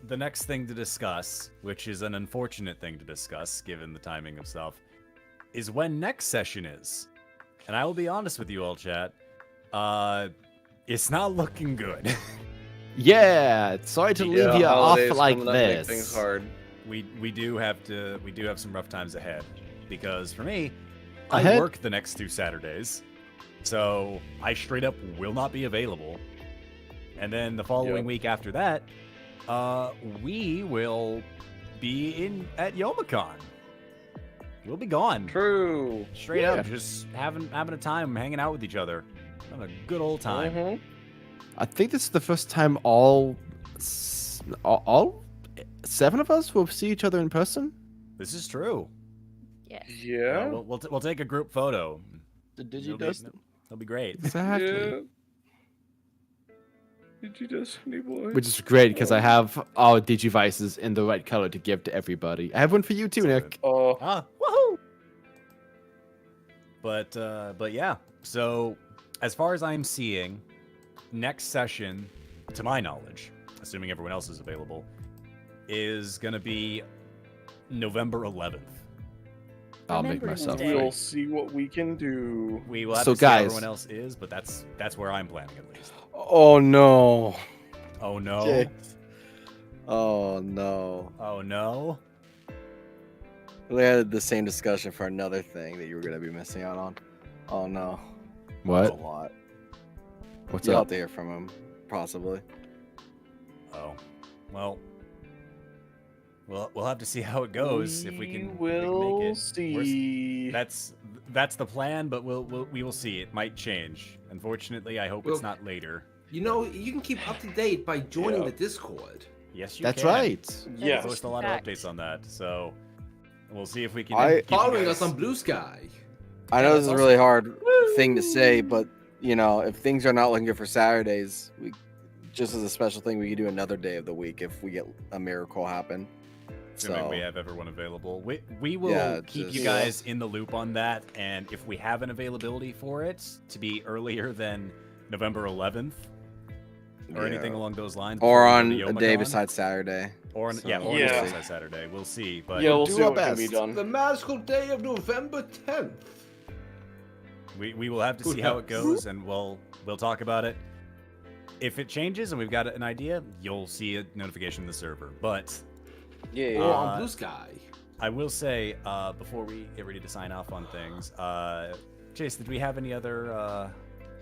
The next thing to discuss, which is an unfortunate thing to discuss given the timing of stuff, is when next session is. And I will be honest with you all, chat. It's not looking good. Yeah. Sorry to leave you off holidays like coming up make this. things hard. we do have some rough times ahead, because for me, Ahead? I work the next 2 Saturdays, so I straight up will not be available. And then the following Yep. week after that, we will be at Youmacon. We'll be gone. True. Straight up, just having a time, hanging out with each other, having a good old time. Mhm. I think this is the first time all 7 of us will see each other in person. This is true. Yes. Yeah. We'll take a group photo. The It'll be, Digi-Destiny. it'll be great. Exactly. Yeah. Digi-Destiny boy. Which is great because I have our Digivices in the right color to give to everybody. I have one for you too, Nick. Oh. Ah, woohoo! But yeah. So, as far as I'm seeing, next session, to my knowledge, assuming everyone else is available, is gonna be November 11th. I'll make Remember myself today. We'll free. see what we can do. We will have So to see how guys- everyone else is, but that's where I'm planning at least. Oh no. Oh no. Okay. Oh no. Oh no. We had the same discussion for another thing that you were gonna be missing out on. Oh no. What? A lot. What's You'll up? have to hear from him, possibly. Oh. Well, we'll have to see how it goes if we can will make it. see. That's the plan, but we will see. It might change. Unfortunately, I hope Well- it's not later. You know, you can keep up to date by joining Yeah. the Discord. Yes, you That's can. right. We Yes. post a lot Fact. of updates on that, so we'll see if we can. I- keep you Following guys- us on Blue Sky. I know this is a really hard thing to say, but you know, if things are not looking good for Saturdays, we just as a special thing, we could do another day of the week if we get a miracle happen. Assuming So we have everyone available. We will Yeah, keep you just- guys in the loop on that, and if we have an availability for it to be earlier than November 11th or anything Yeah. along those lines, or before we on go to a day Yomicon, besides Saturday. or on, So- yeah, or Yeah. on Saturday, we'll see. But Yeah, we'll do see our what can be best. done. The magical day of November 10th. we will have to see how it goes, and we'll talk about it. If it changes and we've got an idea, you'll see a notification in the server. But Yeah. Or Uh, on Blue Sky. I will say, before we get ready to sign off on things, Chase, did we have any other?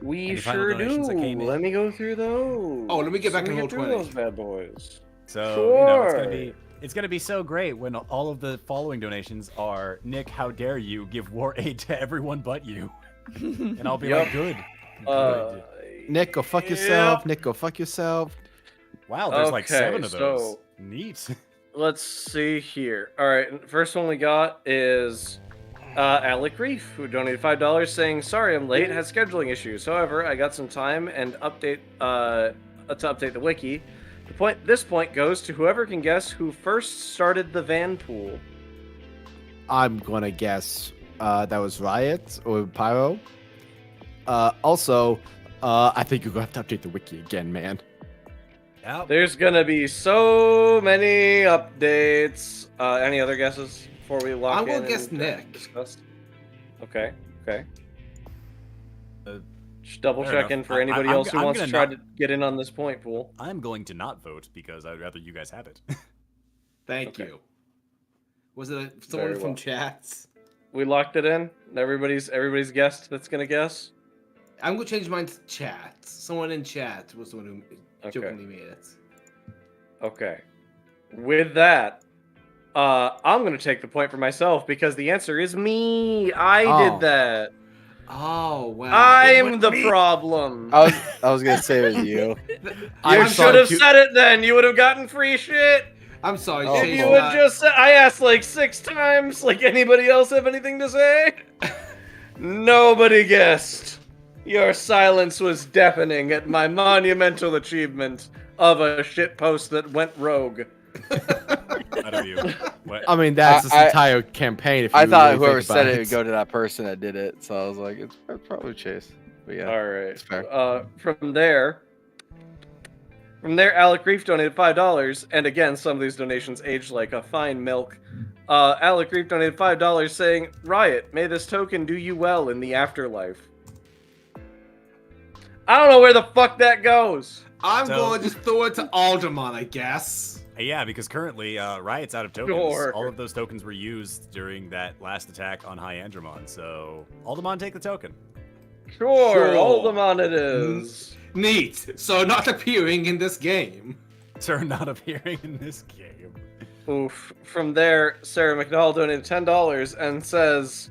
We Any final sure donations do. that came in? Let me go through those. Oh, let me get back in Let me Roll20. through those bad boys. So you know, Sure. it's gonna be so great when all of the following donations are Nick. How dare you give war aid to everyone but you? And I'll be Yep. like, good. Uh, Nick, go fuck yeah. yourself. Nick, go fuck yourself. Wow, there's like Okay, 7 of those. so- Neat. Let's see here. All right, first one we got is Alec Reef, who donated $5, saying, "Sorry, I'm late. Had scheduling issues. However, I got some time and to update the wiki. This point goes to whoever can guess who first started the van pool. I'm gonna guess that was Riot or Pyro. Also, I think you're gonna have to update the wiki again, man. Yep. There's gonna be so many updates. Any other guesses before we lock I in? will guess and Nick. discuss? Okay. Uh, Just double fair check enough. in for anybody I'm else who I'm wants to gonna try not- to get in on this point pool. I'm going to not vote because I'd rather you guys have it. Thank Okay. you. Was it someone Very from well. chats? We locked it in. Everybody's guessed that's gonna guess. I'm gonna change mine to chat. Someone in chat was the one who Okay. jokingly made it. Okay. With that, I'm gonna take the point for myself because the answer is me. I Oh. did that. Oh wow! I'm the problem. I was gonna say it was you. You should have said it then. You would have gotten free shit. I'm sorry. Oh, If Chase, you would not- just said, I asked like 6 times. Like anybody else have anything to say? Nobody guessed. Your silence was deafening at my monumental achievement of a shitpost that went rogue. Out of you. What? I mean, that's this I- entire campaign. If I you thought really whoever think said about it would go to that person that did it, so I was like, it's probably Chase. But yeah, All right. it's fair. From there, Alec Reef donated $5, and again, some of these donations aged like a fine milk. Alec Reef donated $5, saying, "Riot, may this token do you well in the afterlife." I don't know where the fuck that goes. I'm So- going to just throw it to Alderman, I guess. Yeah, because currently Riot's out of tokens. Sure. All of those tokens were used during that last attack on Hyandramon. So Alderman, take the token. Sure, Alderman it is. Neat. So not appearing in this game. Sir, not appearing in this game. Oof. From there, Sarah McDowell donated $10 and says,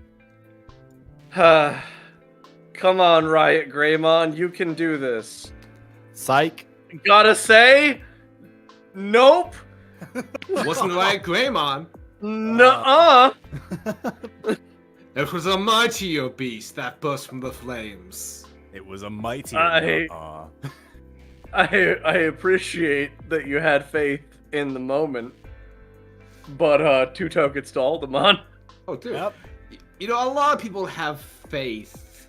"Come on, Riot Greymon, you can do this." Psych. Gotta say, nope. Wasn't like Greymon. Nuh-uh. It was a mightier beast that burst from the flames. It was a mighty. I appreciate that you had faith in the moment, but 2 tokens to Alderman. Oh, dude. Yep. You know, a lot of people have faith,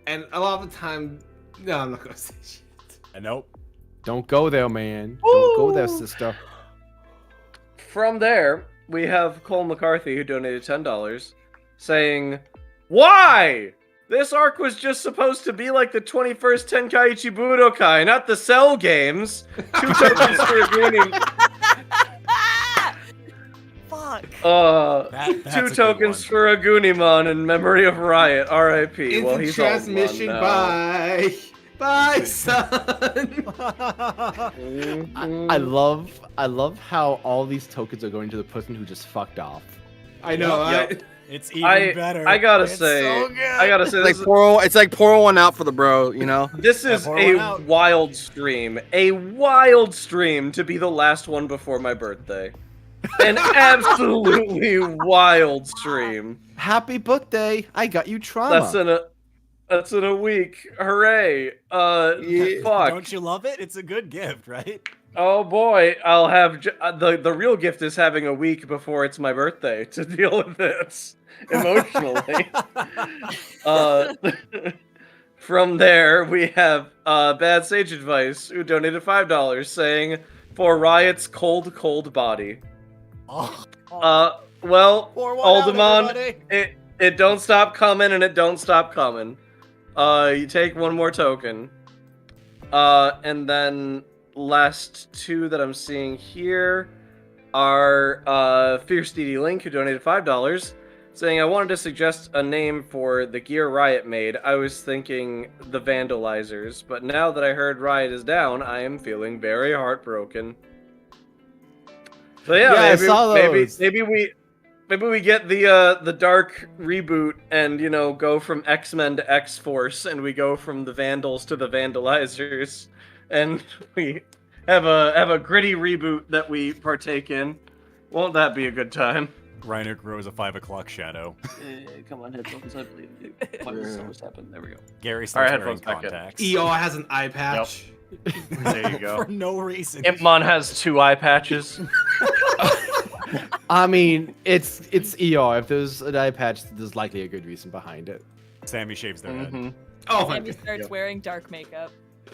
and a lot of the time, no, I'm not gonna say shit. Nope. Don't go there, man. Don't go there, Ooh. sister. from there, we have Cole McCarthy, who donated $10, saying, "Why? This arc was just supposed to be like the 21st Tenkaichi Budokai, not the Cell games. 2 tokens for a Goonie." Fuck. 2 tokens for a Gooniemon in memory of Riot. R.I.P. Well, he's transmission. all now. Bye, son. I love how all these tokens are going to the person who just fucked off. I know. Yep. It's even better. I gotta It's say, so good. It's like pour one out for the bro, you know. This is a wild stream. A wild stream to be the last one before my birthday. An absolutely wild stream. Happy birthday! I got you trauma. That's in a week. Hooray! Fuck. Don't you love it? It's a good gift, right? Oh boy, I'll have the real gift is having a week before it's my birthday to deal with this emotionally. From there, we have Bad Sage Advice, who donated $5, saying, "For Riot's cold body." Well, Aldemon, it don't stop coming, and it don't stop coming. You take one more token. And then last 2 that I'm seeing here are Fierce DD Link, who donated $5, saying, "I wanted to suggest a name for the gear Riot made. I was thinking the Vandalizers, but now that I heard Riot is down, I am feeling very heartbroken." So yeah, I saw those. maybe we get the dark reboot and, you know, go from X-Men to X-Force, and we go from the Vandals to the Vandalizers, and we have a gritty reboot that we partake in. Won't that be a good time? Reiner grows a 5 o'clock shadow. Come on, headphones, I believe you. What just happened? There we go. Gary starts wearing headphones back in. contacts. ER has an eye patch. There you go. For no reason. Impmon has 2 eye patches. I mean, it's ER. If there's an eye patch, there's likely a good reason behind it. Sammy shaves their head. Oh my Sammy starts wearing dark makeup.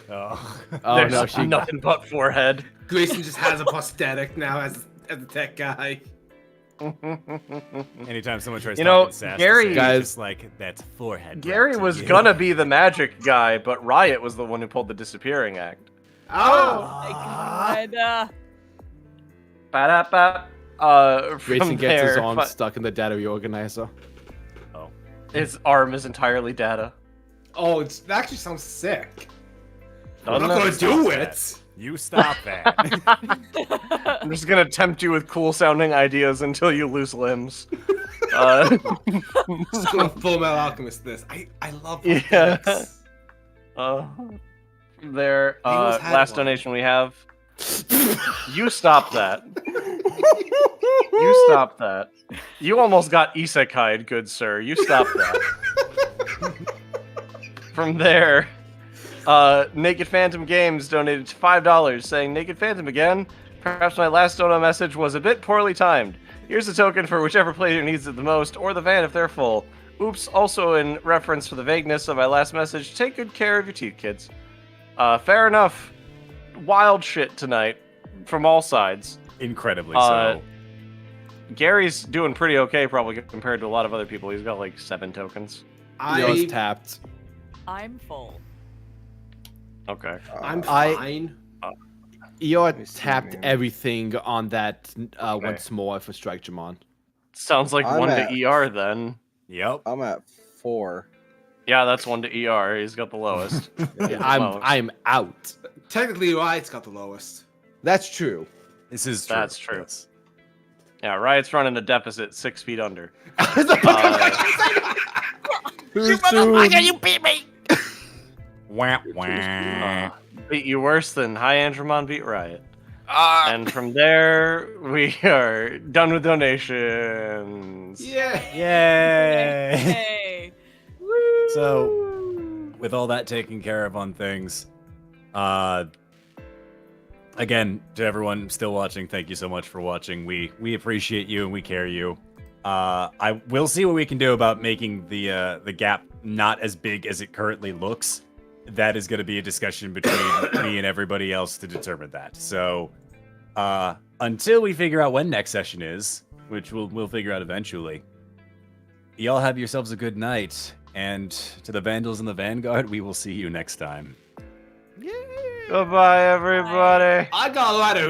Oh. There's no, she nothing but forehead. Grayson just has a prosthetic now as the tech guy. Anytime someone tries You to know, talk sass, Gary- guys, just like that's forehead. Gary right to was you. gonna be the magic guy, but Riot was the one who pulled the disappearing act. Oh my god. Ba-da-ba. Grayson From gets his there, arm stuck in the data reorganizer. his arm is entirely data. Oh, it actually sounds sick. I'm not gonna do it. You stop that. I'm just gonna tempt you with cool sounding ideas until you lose limbs. Just gonna Full Metal Alchemist this. I love Yeah. prosthetics. There, almost had last one. donation we have. You stop that. You stop that. You almost got isekai'd, good sir. You stop that. From there, Naked Phantom Games donated $5, saying, "Naked Phantom again? Perhaps my last dono message was a bit poorly timed. Here's a token for whichever player needs it the most, or the van if they're full. Oops, also in reference for the vagueness of my last message, take good care of your teeth, kids." Fair enough. Wild shit tonight from all sides. Incredibly so. Gary's doing pretty okay, probably compared to a lot of other people. He's got like 7 tokens. Yours tapped. I'm full. Okay. I'm fine. ER tapped everything on that once more for Strike Jamon. Sounds like I'm 1 at- to ER then. Yep. I'm at 4. Yeah, that's 1 to ER. He's got the lowest. I'm out. Technically, Riot's got the lowest. That's true. This is true. That's true. Yeah, Riot's running a deficit 6 feet under. Too soon. You beat me! Wah, wah. Beat you worse than High Andromon beat Riot. And from there, we are done with donations. Yeah. Yay! Hey. So, with all that taken care of on things, again, to everyone still watching, thank you so much for watching. We appreciate you and we care you. I will see what we can do about making the gap not as big as it currently looks. That is going to be a discussion between me and everybody else to determine that. So, until we figure out when next session is, which we'll figure out eventually. Y'all have yourselves a good night, and to the Vandals and the Vanguard, we will see you next time. Goodbye, everybody. I got a lot of